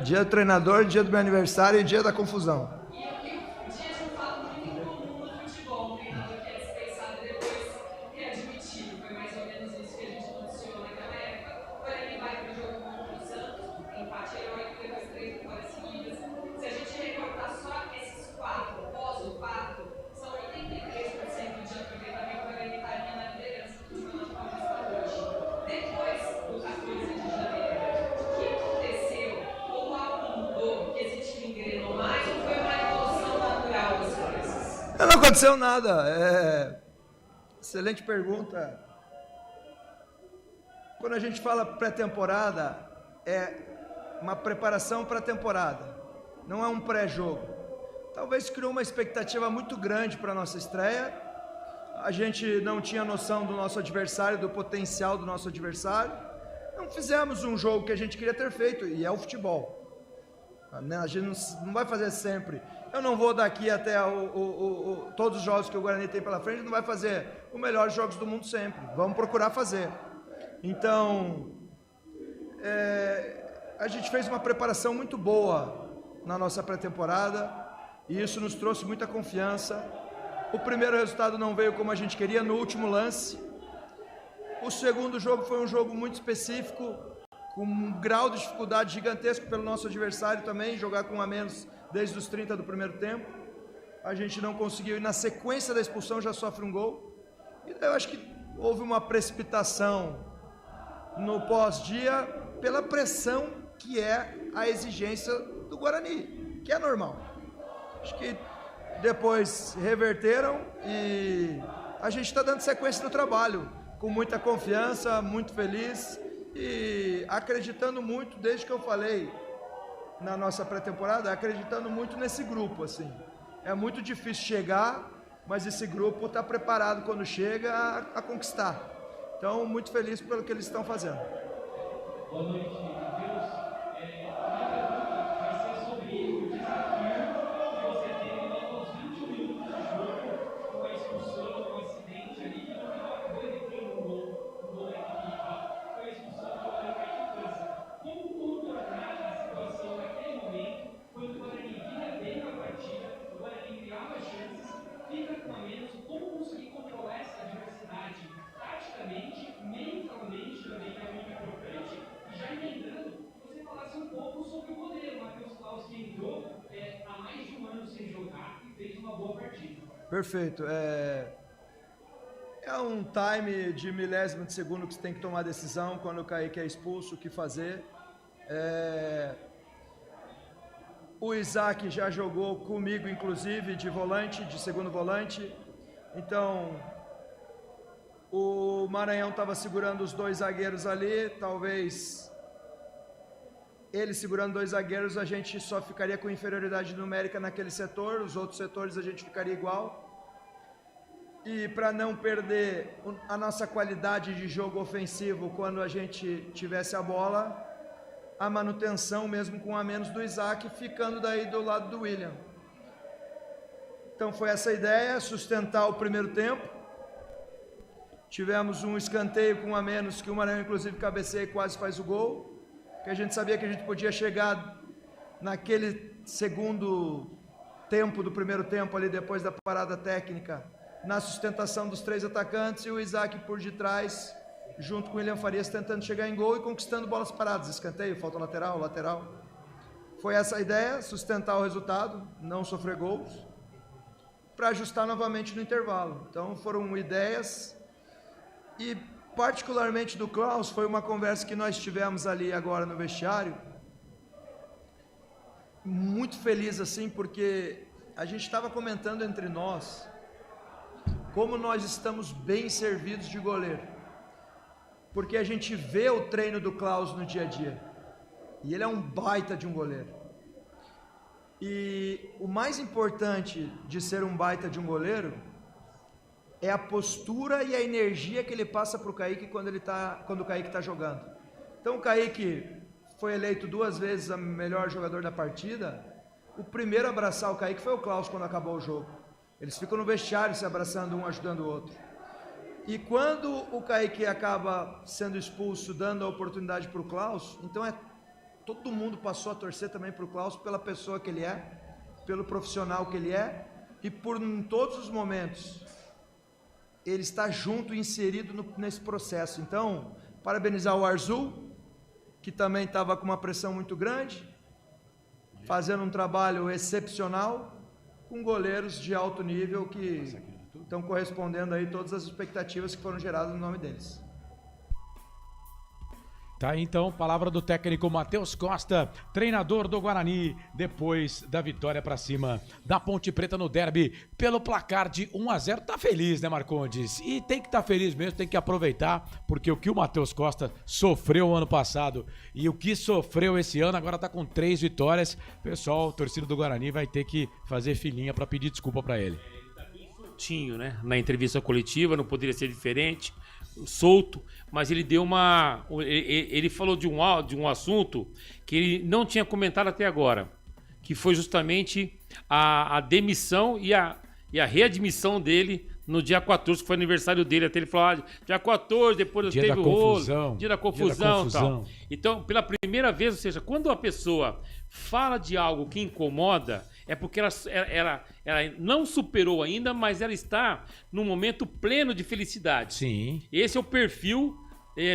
Dia do treinador, dia do meu aniversário e dia da confusão. Dispensado depois que admitido, foi mais ou menos isso que a gente noticiou naquela época. O Guarani vai para o jogo contra o Santos, empate heróico, depois 3 vitórias seguidas. Se a gente recortar só esses 4 pós o fato, são 83% de aproveitamento. O Guarani estaria na liderança do Campeonato Paulista hoje. Depois do 14 de janeiro, o que aconteceu? Ou algo mudou que esse time engrenou mais, ou foi uma evolução natural das coisas? Não aconteceu nada. Excelente pergunta. Quando a gente fala pré-temporada, é uma preparação para a temporada, não é um pré-jogo. Talvez criou uma expectativa muito grande para a nossa estreia. A gente não tinha noção do nosso adversário, do potencial do nosso adversário. Não fizemos um jogo que a gente queria ter feito, e é o futebol. A gente não vai fazer sempre. Eu não vou daqui até todos os jogos que o Guarani tem pela frente, não vai fazer os melhores jogos do mundo sempre. Vamos procurar fazer. Então, a gente fez uma preparação muito boa na nossa pré-temporada e isso nos trouxe muita confiança. O primeiro resultado não veio como a gente queria no último lance. O segundo jogo foi um jogo muito específico, com um grau de dificuldade gigantesco pelo nosso adversário também, jogar com um a menos desde os 30 do primeiro tempo. A gente não conseguiu, e na sequência da expulsão já sofre um gol. E eu acho que houve uma precipitação no pós-dia pela pressão que é a exigência do Guarani, que é normal. Acho que depois reverteram e a gente está dando sequência no trabalho, com muita confiança, muito feliz e acreditando muito, desde que eu falei na nossa pré-temporada, acreditando muito nesse grupo, assim. É muito difícil chegar, mas esse grupo está preparado quando chega a conquistar. Então, muito feliz pelo que eles estão fazendo. Boa noite, Matheus. Vai ser sobre o desafio que você teve aos 21 minutos de jogo, com a expulsão, com o acidente ali, que no final acabou evitando um gol da equipe rival, foi a expulsão do jogador Caio França. Como contornar a situação naquele momento, quando o Guarani vinha bem na partida, o Guarani criava chances, fica com a menos, como conseguir controlar essa adversidade taticamente, mentalmente também, que é muito importante. E já emendando, você falasse um pouco sobre o goleiro Matheus Claus, que entrou há mais de um ano sem jogar e fez uma boa partida. Perfeito. É um time de milésimo de segundo que você tem que tomar decisão quando o Kaique é expulso, o que fazer. O Isaac já jogou comigo, inclusive, de volante, de segundo volante. Então, o Maranhão estava segurando os 2 zagueiros ali. Talvez ele segurando 2 zagueiros, a gente só ficaria com inferioridade numérica naquele setor, os outros setores a gente ficaria igual. E para não perder a nossa qualidade de jogo ofensivo quando a gente tivesse a bola, a manutenção mesmo com a menos do Isaac, ficando daí do lado do William. Então foi essa a ideia, sustentar o primeiro tempo. Tivemos um escanteio com um a menos, que o Maranhão inclusive cabeceia e quase faz o gol, que a gente sabia que a gente podia chegar naquele segundo tempo do primeiro tempo ali, depois da parada técnica, na sustentação dos 3 atacantes e o Isaac por detrás, junto com o William Farias, tentando chegar em gol e conquistando bolas paradas, escanteio, falta lateral. Foi essa a ideia, sustentar o resultado, não sofrer gols, para ajustar novamente no intervalo. Então foram ideias, e particularmente do Klaus, foi uma conversa que nós tivemos ali agora no vestiário, muito feliz assim, porque a gente estava comentando entre nós como nós estamos bem servidos de goleiro, porque a gente vê o treino do Klaus no dia a dia, e ele é um baita de um goleiro. E o mais importante de ser um baita de um goleiro é a postura e a energia que ele passa para o Kaique quando o Kaique está jogando. Então o Kaique foi eleito 2 vezes o melhor jogador da partida. O primeiro a abraçar o Kaique foi o Klaus quando acabou o jogo. Eles ficam no vestiário se abraçando, um ajudando o outro. E quando o Kaique acaba sendo expulso, dando a oportunidade para o Klaus, então todo mundo passou a torcer também para o Klaus, pela pessoa que ele é, pelo profissional que ele é, e por em todos os momentos ele está junto e inserido nesse processo. Então, parabenizar o Arzul, que também estava com uma pressão muito grande, fazendo um trabalho excepcional, com goleiros de alto nível que estão correspondendo aí todas as expectativas que foram geradas no nome deles. Tá aí então, palavra do técnico Matheus Costa, treinador do Guarani, depois da vitória para cima da Ponte Preta no derby, pelo placar de 1-0. Tá feliz, né, Marcondes? E tem que estar feliz mesmo, tem que aproveitar, porque o que o Matheus Costa sofreu ano passado e o que sofreu esse ano, agora tá com 3 vitórias. Pessoal, torcida do Guarani vai ter que fazer filinha para pedir desculpa para ele. Ele tá bem soltinho, né? Na entrevista coletiva, não poderia ser diferente. Solto, mas ele deu ele falou de um assunto que ele não tinha comentado até agora, que foi justamente a demissão e a readmissão dele no dia 14, que foi aniversário dele. Até ele falou, dia 14, depois teve o rolo, dia da confusão e tal. Então, pela primeira vez, ou seja, quando a pessoa fala de algo que incomoda, é porque ela não superou ainda, mas ela está num momento pleno de felicidade. Sim. Esse é o perfil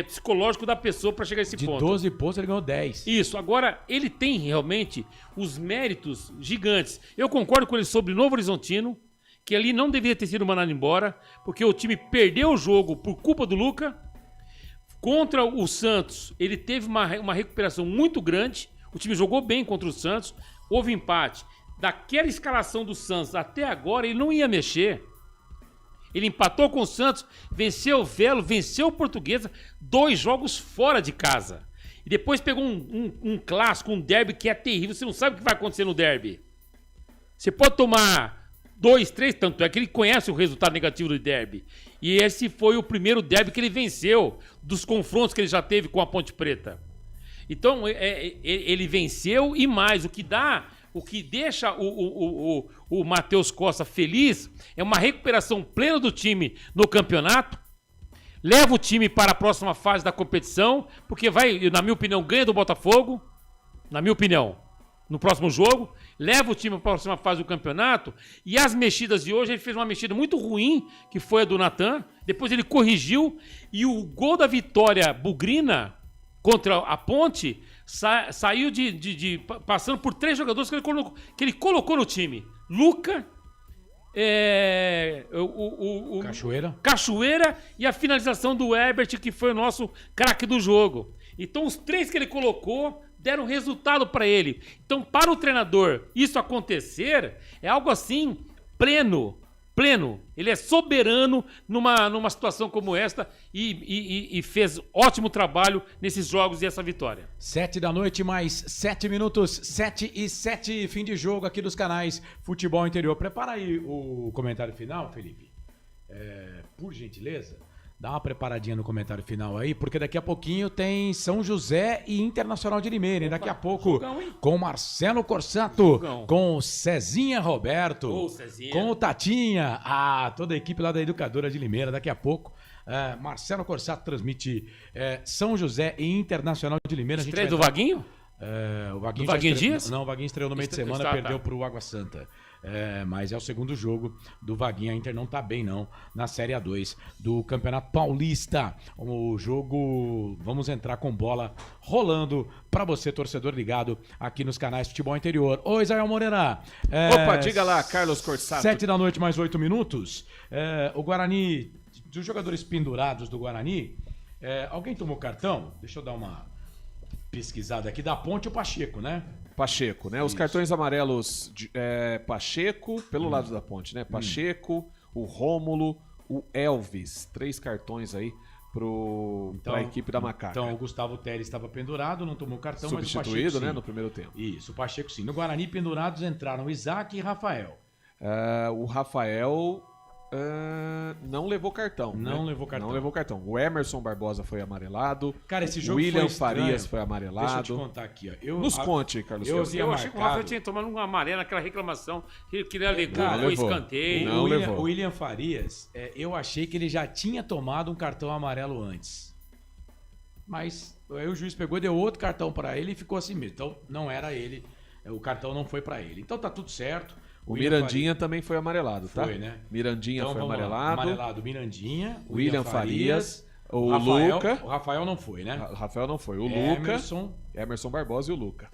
psicológico da pessoa para chegar a esse ponto. De 12 pontos ele ganhou 10. Isso. Agora, ele tem realmente os méritos gigantes. Eu concordo com ele sobre Novo Horizontino, que ali não deveria ter sido mandado embora, porque o time perdeu o jogo por culpa do Luca. Contra o Santos, ele teve uma recuperação muito grande. O time jogou bem contra o Santos. Houve empate. Daquela escalação do Santos até agora, ele não ia mexer. Ele empatou com o Santos, venceu o Velo, venceu o Portuguesa, 2 jogos fora de casa. E depois pegou um clássico, um derby que é terrível. Você não sabe o que vai acontecer no derby. Você pode tomar 2, 3, tanto é que ele conhece o resultado negativo do derby. E esse foi o primeiro derby que ele venceu dos confrontos que ele já teve com a Ponte Preta. Então, ele venceu e mais, o que deixa o Matheus Costa feliz é uma recuperação plena do time no campeonato, leva o time para a próxima fase da competição, porque vai, na minha opinião, ganha do Botafogo, na minha opinião, no próximo jogo, leva o time para a próxima fase do campeonato, e as mexidas de hoje, ele fez uma mexida muito ruim, que foi a do Natan, depois ele corrigiu, e o gol da vitória bugrina contra a Ponte saiu passando por 3 jogadores que ele colocou no time. Luca, Cachoeira e a finalização do Herbert, que foi o nosso craque do jogo. Então os 3 que ele colocou deram resultado para ele. Então, para o treinador isso acontecer é algo assim pleno, pleno, ele é soberano numa situação como esta e fez ótimo trabalho nesses jogos e essa vitória. 7 da noite, mais 7 minutos, 7 e 7, fim de jogo aqui dos canais Futebol Interior. Prepara aí o comentário final, Felipe. Por gentileza, dá uma preparadinha no comentário final aí, porque daqui a pouquinho tem São José e Internacional de Limeira. E daqui a pouco, com Marcelo Corsato, com Cezinha Roberto, Cezinha. com o Tatinha, toda a equipe lá da Educadora de Limeira. Daqui a pouco, Marcelo Corsato transmite São José e Internacional de Limeira. Estreia do Vaguinho? O Vaguinho, Vaguinho Dias? Não, o Vaguinho estreou no meio de semana, perdeu para o Água Santa. Mas é o segundo jogo do Vaguinho. A Inter não tá bem não na Série A2 do Campeonato Paulista. O jogo, vamos entrar com bola rolando para você, torcedor ligado aqui nos canais Futebol Interior. Ô, Israel Moreira. Opa, diga lá, Carlos Corsato. 7 da noite, mais 8 minutos. O Guarani, dos jogadores pendurados do Guarani, alguém tomou cartão? Deixa eu dar uma pesquisada aqui. Da Ponte, o Pacheco, né? Pacheco, né? Os cartões amarelos de Pacheco, pelo lado da Ponte, né? Pacheco, o Rômulo, o Elvis. 3 cartões aí para a equipe da Macaca. Então, o Gustavo Teres estava pendurado, não tomou cartão, substituído, mas o Pacheco, sim, né? No primeiro tempo. Isso, o Pacheco sim. No Guarani, pendurados entraram Isaac e Rafael. O Rafael não levou cartão. Não levou cartão. O Emerson Barbosa foi amarelado. Cara, esse jogo William foi estranho. Farias foi amarelado. Deixa eu te contar aqui, ó. Nos conte, Carlos. Eu achei que o Rafael tinha tomado um amarelo naquela reclamação que ele alegou com escanteio. O William Farias, eu achei que ele já tinha tomado um cartão amarelo antes. Mas aí o juiz pegou e deu outro cartão para ele e ficou assim mesmo. Então não era ele, o cartão não foi para ele. Então tá tudo certo. O Mirandinha também foi amarelado, tá? Foi, né? Mirandinha então, foi amarelado. Amarelado Mirandinha, William Farias, o Rafael, Luca. O Rafael não foi, né? O Rafael não foi. O Emerson Barbosa e o Luca.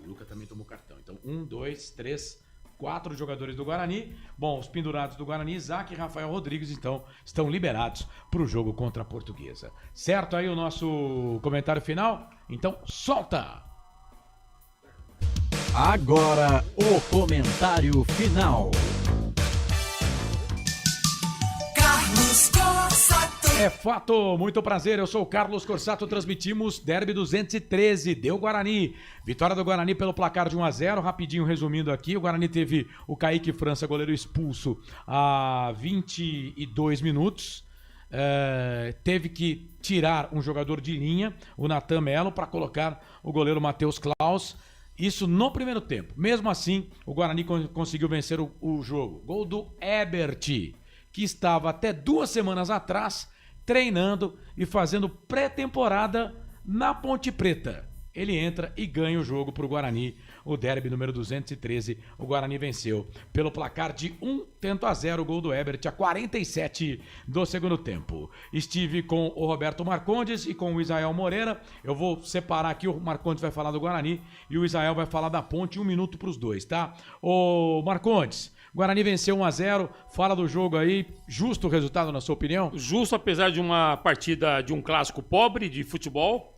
O Luca também tomou cartão. Então, 1, 2, 3, 4 jogadores do Guarani. Bom, os pendurados do Guarani, Isaac e Rafael Rodrigues, então, estão liberados para o jogo contra a Portuguesa. Certo aí o nosso comentário final? Então, solta! Agora, o comentário final. Carlos Corsato. É fato, muito prazer, eu sou o Carlos Corsato, transmitimos Derby 213, deu Guarani. Vitória do Guarani pelo placar de 1-0, rapidinho resumindo aqui, o Guarani teve o Kaique França, goleiro expulso, a 22 minutos. Teve que tirar um jogador de linha, o Natan Melo, para colocar o goleiro Matheus Klaus. Isso no primeiro tempo. Mesmo assim, o Guarani conseguiu vencer o jogo. Gol do Ebert, que estava até 2 semanas atrás treinando e fazendo pré-temporada na Ponte Preta. Ele entra e ganha o jogo para o Guarani. O derby número 213, o Guarani venceu pelo placar de 1-0, o gol do Ebert a 47 do segundo tempo. Estive com o Roberto Marcondes e com o Israel Moreira. Eu vou separar aqui, o Marcondes vai falar do Guarani e o Israel vai falar da Ponte, 1 minuto para os dois, tá? Ô Marcondes, Guarani venceu 1-0, fala do jogo aí, justo o resultado na sua opinião? Justo, apesar de uma partida de um clássico pobre de futebol.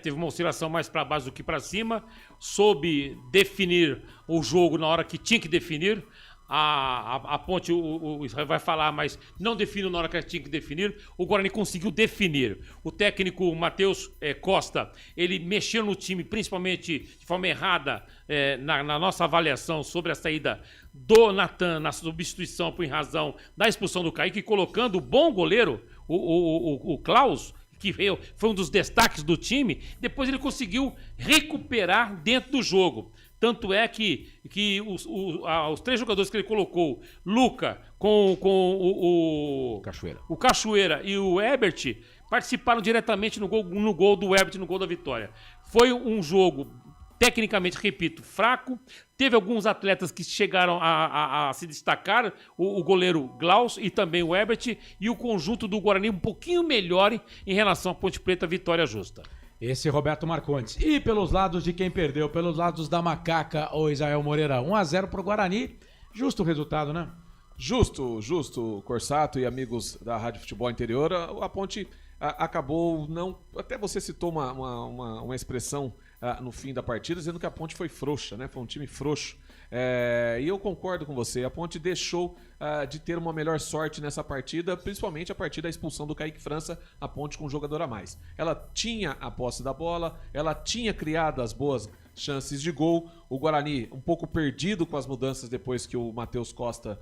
Teve uma oscilação mais para baixo do que para cima, soube definir o jogo na hora que tinha que definir. A Ponte, o Israel vai falar, mas não definiu na hora que tinha que definir. O Guarani conseguiu definir. O técnico Matheus Costa, ele mexeu no time, principalmente de forma errada, na nossa avaliação sobre a saída do Natan, na substituição por razão da expulsão do Kaique, colocando o bom goleiro, o Klaus, que foi um dos destaques do time. Depois ele conseguiu recuperar dentro do jogo. Tanto é que os 3 jogadores que ele colocou, Luca com o Cachoeira e o Ebert, participaram diretamente no gol do Ebert, no gol da vitória. Foi um jogo, tecnicamente, repito, fraco. Teve alguns atletas que chegaram a se destacar, o goleiro Klaus e também o Ebert, e o conjunto do Guarani um pouquinho melhor em relação à Ponte Preta, vitória justa. Esse é Roberto Marcondes. E pelos lados de quem perdeu, pelos lados da Macaca, o Israel Moreira, 1-0 pro Guarani, justo o resultado, né? Justo, Corsato e amigos da Rádio Futebol Interior. A Ponte acabou não... Até você citou uma expressão no fim da partida, dizendo que a Ponte foi frouxa, né? Foi um time frouxo. E eu concordo com você, a Ponte deixou de ter uma melhor sorte nessa partida, principalmente a partir da expulsão do Kaique França, a Ponte com um jogador a mais. Ela tinha a posse da bola, ela tinha criado as boas chances de gol, o Guarani um pouco perdido com as mudanças depois que o Matheus Costa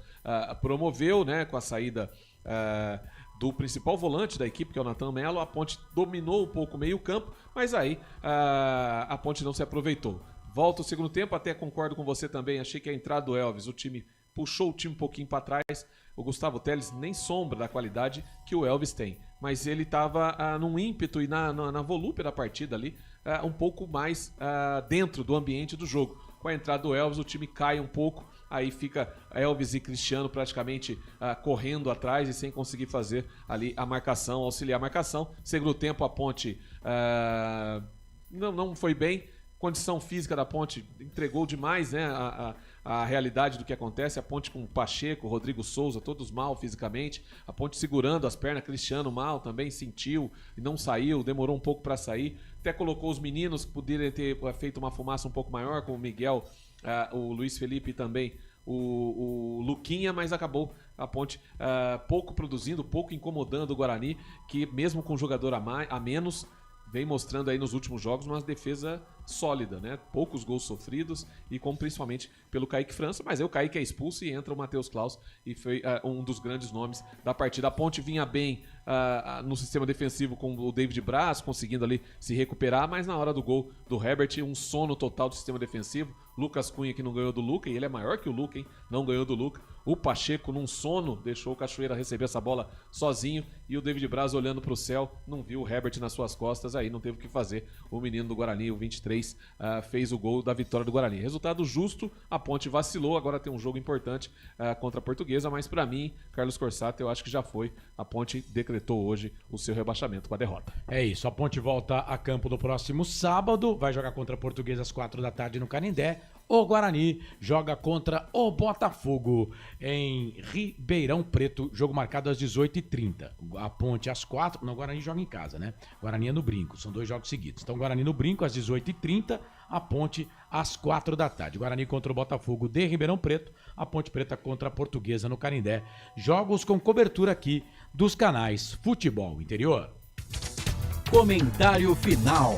promoveu, né, com a saída do principal volante da equipe, que é o Nathan Melo. A Ponte dominou um pouco o meio campo, mas aí a Ponte não se aproveitou. Volta o segundo tempo, até concordo com você também, achei que a entrada do Elvis, o time puxou o time um pouquinho para trás. O Gustavo Teles nem sombra da qualidade que o Elvis tem, mas ele estava num ímpeto e na volúpia da partida ali, um pouco mais dentro do ambiente do jogo. Com a entrada do Elvis, o time cai um pouco, aí fica Elvis e Cristiano praticamente correndo atrás e sem conseguir fazer ali a marcação, auxiliar a marcação. Segundo tempo, a Ponte não foi bem. Condição física da Ponte entregou demais, né, a realidade do que acontece. A Ponte com Pacheco, Rodrigo Souza, todos mal fisicamente. A Ponte segurando as pernas, Cristiano mal também, sentiu e não saiu, demorou um pouco para sair. Até colocou os meninos que poderiam ter feito uma fumaça um pouco maior, como o Miguel, o Luiz Felipe e também o Luquinha, mas acabou a Ponte pouco produzindo, pouco incomodando o Guarani, que mesmo com um jogador a menos, vem mostrando aí nos últimos jogos uma defesa sólida, né? Poucos gols sofridos e como principalmente pelo Kaique França, mas aí o Kaique é expulso e entra o Matheus Klaus e foi um dos grandes nomes da partida. A Ponte vinha bem no sistema defensivo com o David Braz, conseguindo ali se recuperar, mas na hora do gol do Herbert, um sono total do sistema defensivo. Lucas Cunha que não ganhou do Luca, e ele é maior que o Luca, hein? Não ganhou do Luca. O Pacheco num sono deixou o Cachoeira receber essa bola sozinho e o David Braz olhando para o céu, não viu o Herbert nas suas costas, aí não teve o que fazer. O menino do Guarani, o 23, fez o gol da vitória do Guarani. Resultado justo, a Ponte vacilou, agora tem um jogo importante contra a Portuguesa, mas para mim, Carlos Corsato, eu acho que já foi. A Ponte decretou hoje o seu rebaixamento com a derrota. É isso, a Ponte volta a campo no próximo sábado, vai jogar contra a Portuguesa às 4 da tarde no Canindé. O Guarani joga contra o Botafogo em Ribeirão Preto, jogo marcado às 18h30. A Ponte às 4, não, o Guarani joga em casa, né? Guarani é no Brinco, são 2 jogos seguidos. Então, Guarani no Brinco às 18h30, a Ponte às 4 da tarde. Guarani contra o Botafogo de Ribeirão Preto, a Ponte Preta contra a Portuguesa no Canindé. Jogos com cobertura aqui dos canais Futebol Interior. Comentário final.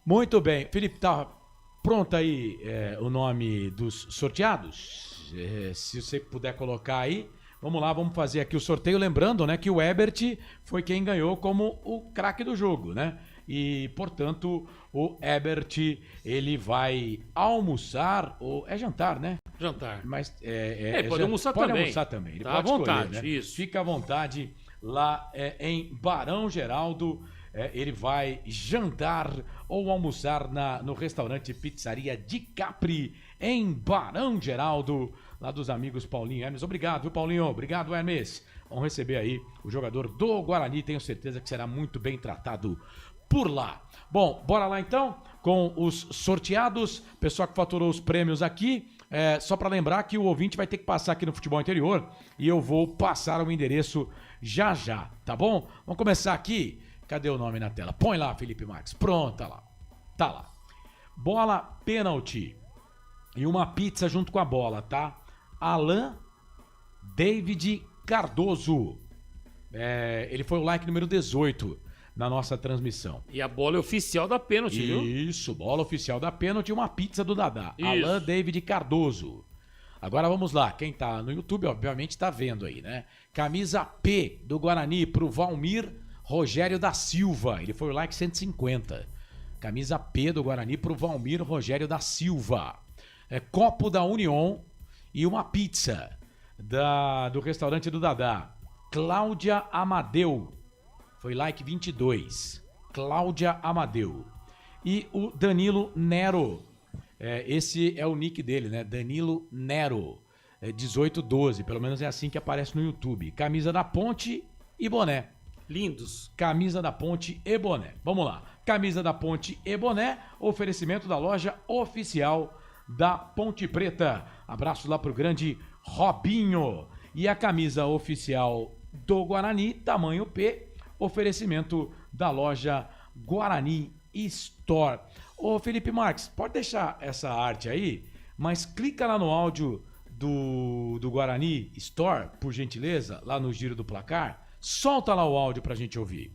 Muito bem, Felipe, tá pronto aí o nome dos sorteados? Se você puder colocar aí, vamos lá, vamos fazer aqui o sorteio. Lembrando, né, que o Herbert foi quem ganhou como o craque do jogo, né? E, portanto, o Herbert, ele vai almoçar, ou é jantar, né? Jantar. Mas pode almoçar pode também. Almoçar também. Ele tá pode à vontade, escolher, né? Isso. Fica à vontade lá em Barão Geraldo. Ele vai jantar ou almoçar no restaurante Pizzaria Di Capri, em Barão Geraldo, lá dos amigos Paulinho Hermes. Obrigado, viu, Paulinho? Obrigado, Hermes. Vamos receber aí o jogador do Guarani, tenho certeza que será muito bem tratado por lá. Bom, bora lá então com os sorteados, pessoal que faturou os prêmios aqui. Só para lembrar que o ouvinte vai ter que passar aqui no Futebol Interior e eu vou passar o endereço já, tá bom? Vamos começar aqui. Cadê o nome na tela? Põe lá, Felipe Marques. Pronto, tá lá. Tá lá. Bola pênalti. E uma pizza junto com a bola, tá? Alan David Cardoso. Ele foi o like número 18 na nossa transmissão. E a bola é oficial da pênalti, viu? Isso, bola oficial da pênalti e uma pizza do Dadá. Isso. Alan David Cardoso. Agora vamos lá. Quem tá no YouTube, obviamente, tá vendo aí, né? Camisa P do Guarani pro Valmir Rogério da Silva, ele foi o like 150. Camisa P do Guarani pro Valmir Rogério da Silva. Copo da Union e uma pizza do restaurante do Dadá. Cláudia Amadeu, foi like 22. Cláudia Amadeu. E o Danilo Nero, esse é o nick dele, né? Danilo Nero, 1812, pelo menos é assim que aparece no YouTube. Camisa da Ponte e boné. Lindos. Camisa da Ponte e boné. Vamos lá. Camisa da Ponte e boné, oferecimento da loja oficial da Ponte Preta. Abraço lá pro grande Robinho. E a camisa oficial do Guarani, tamanho P, oferecimento da loja Guarani Store. Ô Felipe Marques, pode deixar essa arte aí? mas clica lá no áudio do Guarani Store, por gentileza, lá no Giro do Placar. Solta lá o áudio pra gente ouvir.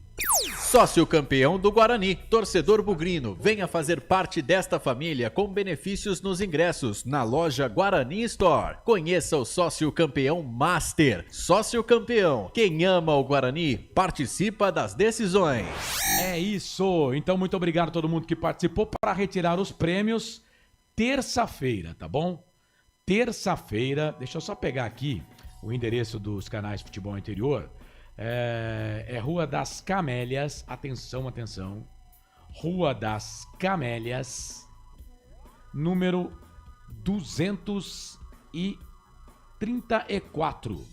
Sócio campeão do Guarani, torcedor bugrino, venha fazer parte desta família com benefícios nos ingressos na loja Guarani Store. Conheça o sócio campeão Master. Sócio campeão, quem ama o Guarani, participa das decisões. É isso, então muito obrigado a todo mundo que participou para retirar os prêmios terça-feira, tá bom? Terça-feira, deixa eu só pegar aqui o endereço dos canais Futebol Interior. É Rua das Camélias, atenção, Rua das Camélias, número 234.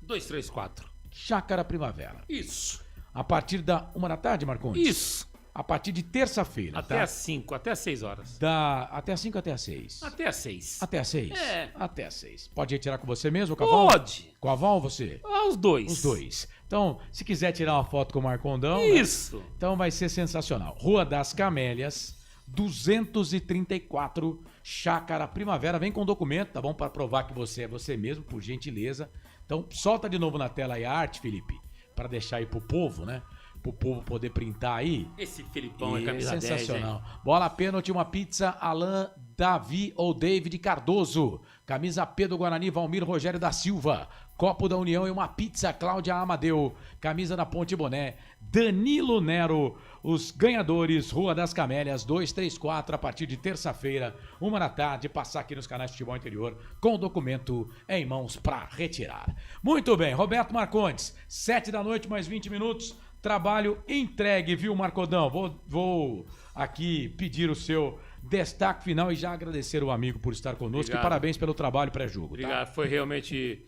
234. Chácara Primavera. Isso. A partir da 1h, Marcondes? Isso. A partir de terça-feira, até tá? às 5, até às 6 horas. Até às 5, até às 6? Até às 6. Até às 6? É. Até às 6. Pode retirar com você mesmo, com a Val? Pode. Com a Val ou você? Os dois. Os dois. Então, se quiser tirar uma foto com o Marcondão... Isso. Né? Então vai ser sensacional. Rua das Camélias, 234, Chácara Primavera. Vem com documento, tá bom? Para provar que você é você mesmo, por gentileza. Então, solta de novo na tela aí a arte, Felipe, para deixar aí pro povo, né? Pro povo poder printar aí. Esse Felipão é camisa 10, sensacional. hein? Bola pênalti, uma pizza Alain, Davi ou David Cardoso. Camisa P do Guarani, Valmir Rogério da Silva. Copo da União e uma pizza Cláudia Amadeu. Camisa da Ponte Boné, Danilo Nero. Os ganhadores, Rua das Camélias, 234, a partir de terça-feira, 1h, passar aqui nos canais Futebol Interior com o documento em mãos para retirar. Muito bem, Roberto Marcondes, 7h, mais 20 minutos. Trabalho entregue, viu, Marcodão? Vou aqui pedir o seu destaque final e já agradecer o amigo por estar conosco. Obrigado. E parabéns pelo trabalho pré-jogo. Obrigado, tá? foi realmente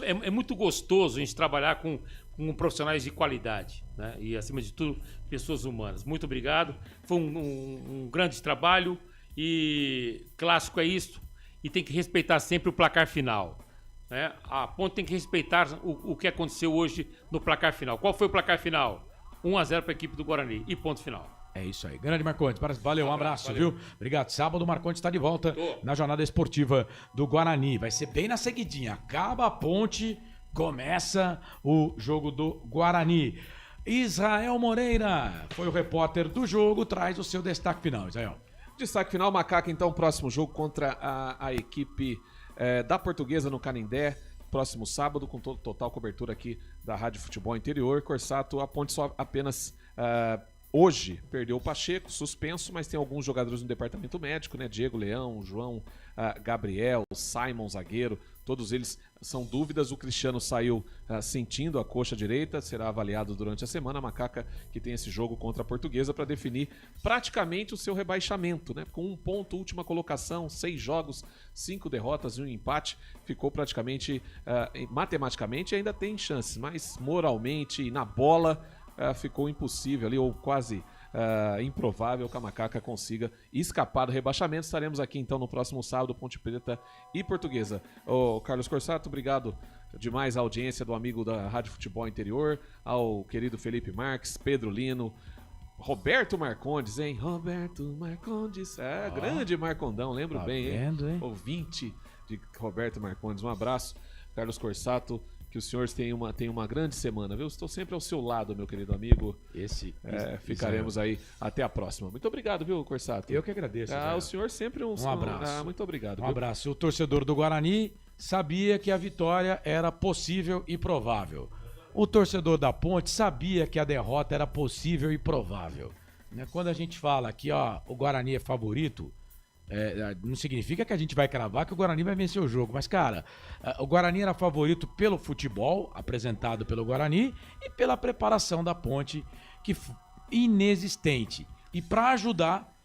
é muito gostoso a gente trabalhar com profissionais de qualidade, né? E acima de tudo, pessoas humanas. Muito obrigado, foi um grande trabalho e clássico é isso e tem que respeitar sempre o placar final. A Ponte tem que respeitar o que aconteceu hoje no placar final. Qual foi o placar final? 1-0 para a equipe do Guarani e ponto final. É isso aí. Grande Marcondes. Valeu, um abraço, valeu. viu? Obrigado. Sábado o Marcondes está de volta na jornada esportiva do Guarani. Vai ser bem na seguidinha. Acaba a Ponte, começa o jogo do Guarani. Israel Moreira foi o repórter do jogo, traz o seu destaque final, Israel. Destaque final, Macaca, então, próximo jogo contra a equipe da Portuguesa no Canindé, próximo sábado, com total cobertura aqui da Rádio Futebol Interior. Corsato, a Ponte só apenas hoje perdeu o Pacheco, suspenso, mas tem alguns jogadores no departamento médico, né? Diego Leão, João Gabriel, Simon, zagueiro, todos eles são dúvidas. O Cristiano saiu sentindo a coxa direita, será avaliado durante a semana. A Macaca que tem esse jogo contra a Portuguesa para definir praticamente o seu rebaixamento, né? Com 1 ponto, última colocação, 6 jogos, 5 derrotas e 1 empate, ficou praticamente, matematicamente ainda tem chances, mas moralmente e na bola ficou impossível ali, ou quase improvável que a Macaca consiga escapar do rebaixamento. Estaremos aqui então no próximo sábado, Ponte Preta e Portuguesa. Carlos Corsato, obrigado demais à audiência do amigo da Rádio Futebol Interior, ao querido Felipe Marques, Pedro Lino, Roberto Marcondes, hein? Roberto Marcondes, grande Marcondão, lembro bem, hein? Ouvinte de Roberto Marcondes, um abraço. Carlos Corsato, que os senhores tenham uma grande semana, viu? Estou sempre ao seu lado, meu querido amigo. Ficaremos aí até a próxima. Muito obrigado, viu, Corsato? Eu que agradeço. O senhor sempre um abraço. Muito obrigado. Um abraço. O torcedor do Guarani sabia que a vitória era possível e provável. O torcedor da Ponte sabia que a derrota era possível e provável. Quando a gente fala que o Guarani é favorito, não significa que a gente vai cravar que o Guarani vai vencer o jogo, mas cara, o Guarani era favorito pelo futebol apresentado pelo Guarani e pela preparação da Ponte, que inexistente. E para ajudar,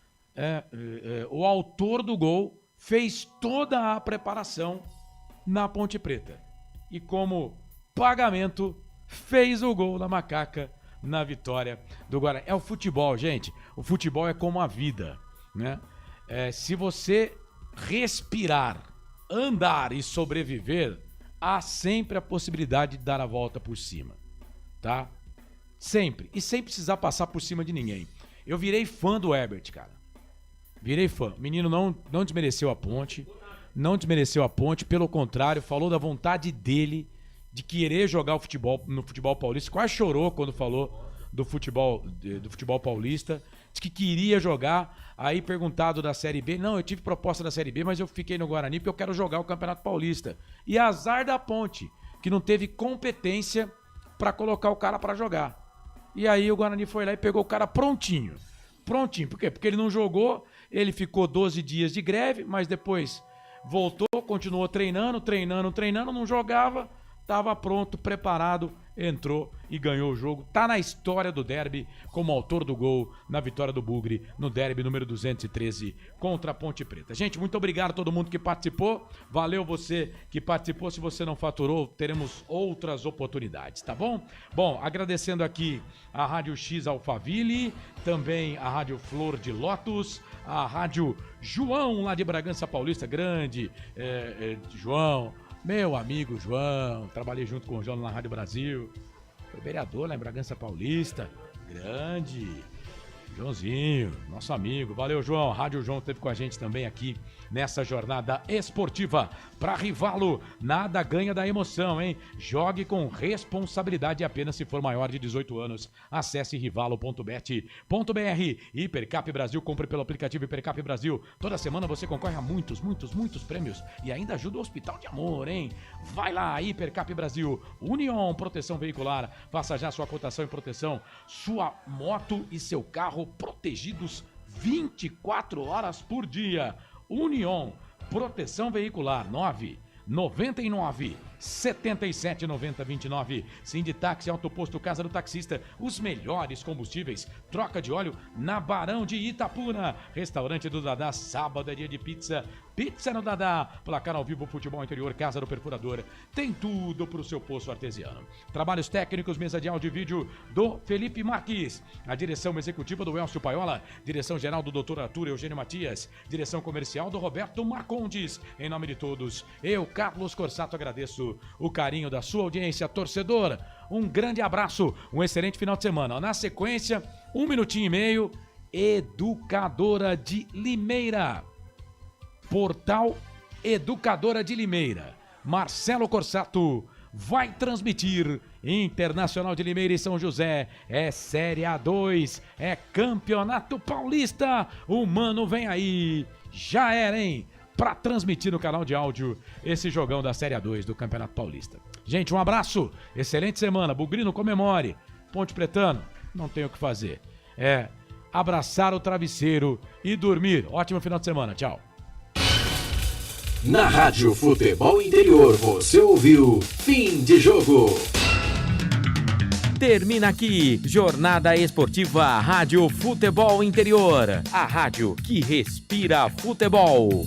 o autor do gol fez toda a preparação na Ponte Preta e como pagamento fez o gol da Macaca na vitória do Guarani. É o futebol, gente. O futebol é como a vida, né? Se você respirar, andar e sobreviver, há sempre a possibilidade de dar a volta por cima, tá? Sempre. E sem precisar passar por cima de ninguém. Eu virei fã do Herbert, cara. Virei fã. O menino não desmereceu a Ponte. Não desmereceu a Ponte. Pelo contrário, falou da vontade dele de querer jogar o futebol no futebol paulista. Quase chorou quando falou do futebol paulista. Disse que queria jogar. Aí perguntado da Série B. Não, eu tive proposta da Série B, mas eu fiquei no Guarani porque eu quero jogar o Campeonato Paulista. E azar da Ponte, que não teve competência para colocar o cara para jogar. E aí o Guarani foi lá e pegou o cara prontinho. Prontinho. Por quê? Porque ele não jogou, ele ficou 12 dias de greve, mas depois voltou, continuou treinando, não jogava, estava pronto, preparado, entrou e ganhou o jogo. Tá na história do derby como autor do gol na vitória do Bugre no derby número 213 contra a Ponte Preta. Gente, muito obrigado a todo mundo que participou. Valeu você que participou. Se você não faturou, teremos outras oportunidades, tá bom? Bom, agradecendo aqui a Rádio X Alphaville, também a Rádio Flor de Lótus, a Rádio João lá de Bragança Paulista, grande João. Meu amigo João, trabalhei junto com o João na Rádio Brasil, foi vereador lá em Bragança Paulista, grande Joãozinho, nosso amigo. Valeu, João. Rádio João esteve com a gente também aqui nessa jornada esportiva. Para Rivalo, nada ganha da emoção, hein? Jogue com responsabilidade apenas se for maior de 18 anos. Acesse rivalo.bet.br. Hipercap Brasil, compre pelo aplicativo Hipercap Brasil. Toda semana você concorre a muitos prêmios e ainda ajuda o Hospital de Amor, hein? Vai lá, Hipercap Brasil. Union Proteção Veicular. Faça já sua cotação em proteção. Sua moto e seu carro protegidos 24 horas por dia. Union Proteção Veicular 999 77 90 29. Sinditáxi, Autoposto Casa do Taxista, os melhores combustíveis. Troca de óleo na Barão de Itapuna. Restaurante do Dadá, sábado é dia de pizza. Pizza no Dadá. Placar ao vivo, futebol interior, Casa do Perfurador. Tem tudo pro seu poço artesiano. Trabalhos técnicos, mesa de áudio e vídeo do Felipe Marques. A direção executiva do Elcio Paiola. Direção geral do Dr. Arthur Eugênio Matias. Direção comercial do Roberto Marcondes. Em nome de todos, eu, Carlos Corsato, agradeço o carinho da sua audiência, torcedora. Um grande abraço, um excelente final de semana. Na sequência, 1 minutinho e meio, Educadora de Limeira. Portal Educadora de Limeira. Marcelo Corsato vai transmitir Internacional de Limeira e São José. É Série A2, é Campeonato Paulista. O Mano vem aí. Já era, hein? Para transmitir no canal de áudio esse jogão da Série A2 do Campeonato Paulista. Gente, um abraço, excelente semana. Bugrino, comemore. Ponte Pretano, não tem o que fazer. É abraçar o travesseiro e dormir. Ótimo final de semana, tchau. Na Rádio Futebol Interior, você ouviu Fim de Jogo. Termina aqui, Jornada Esportiva Rádio Futebol Interior. A rádio que respira futebol.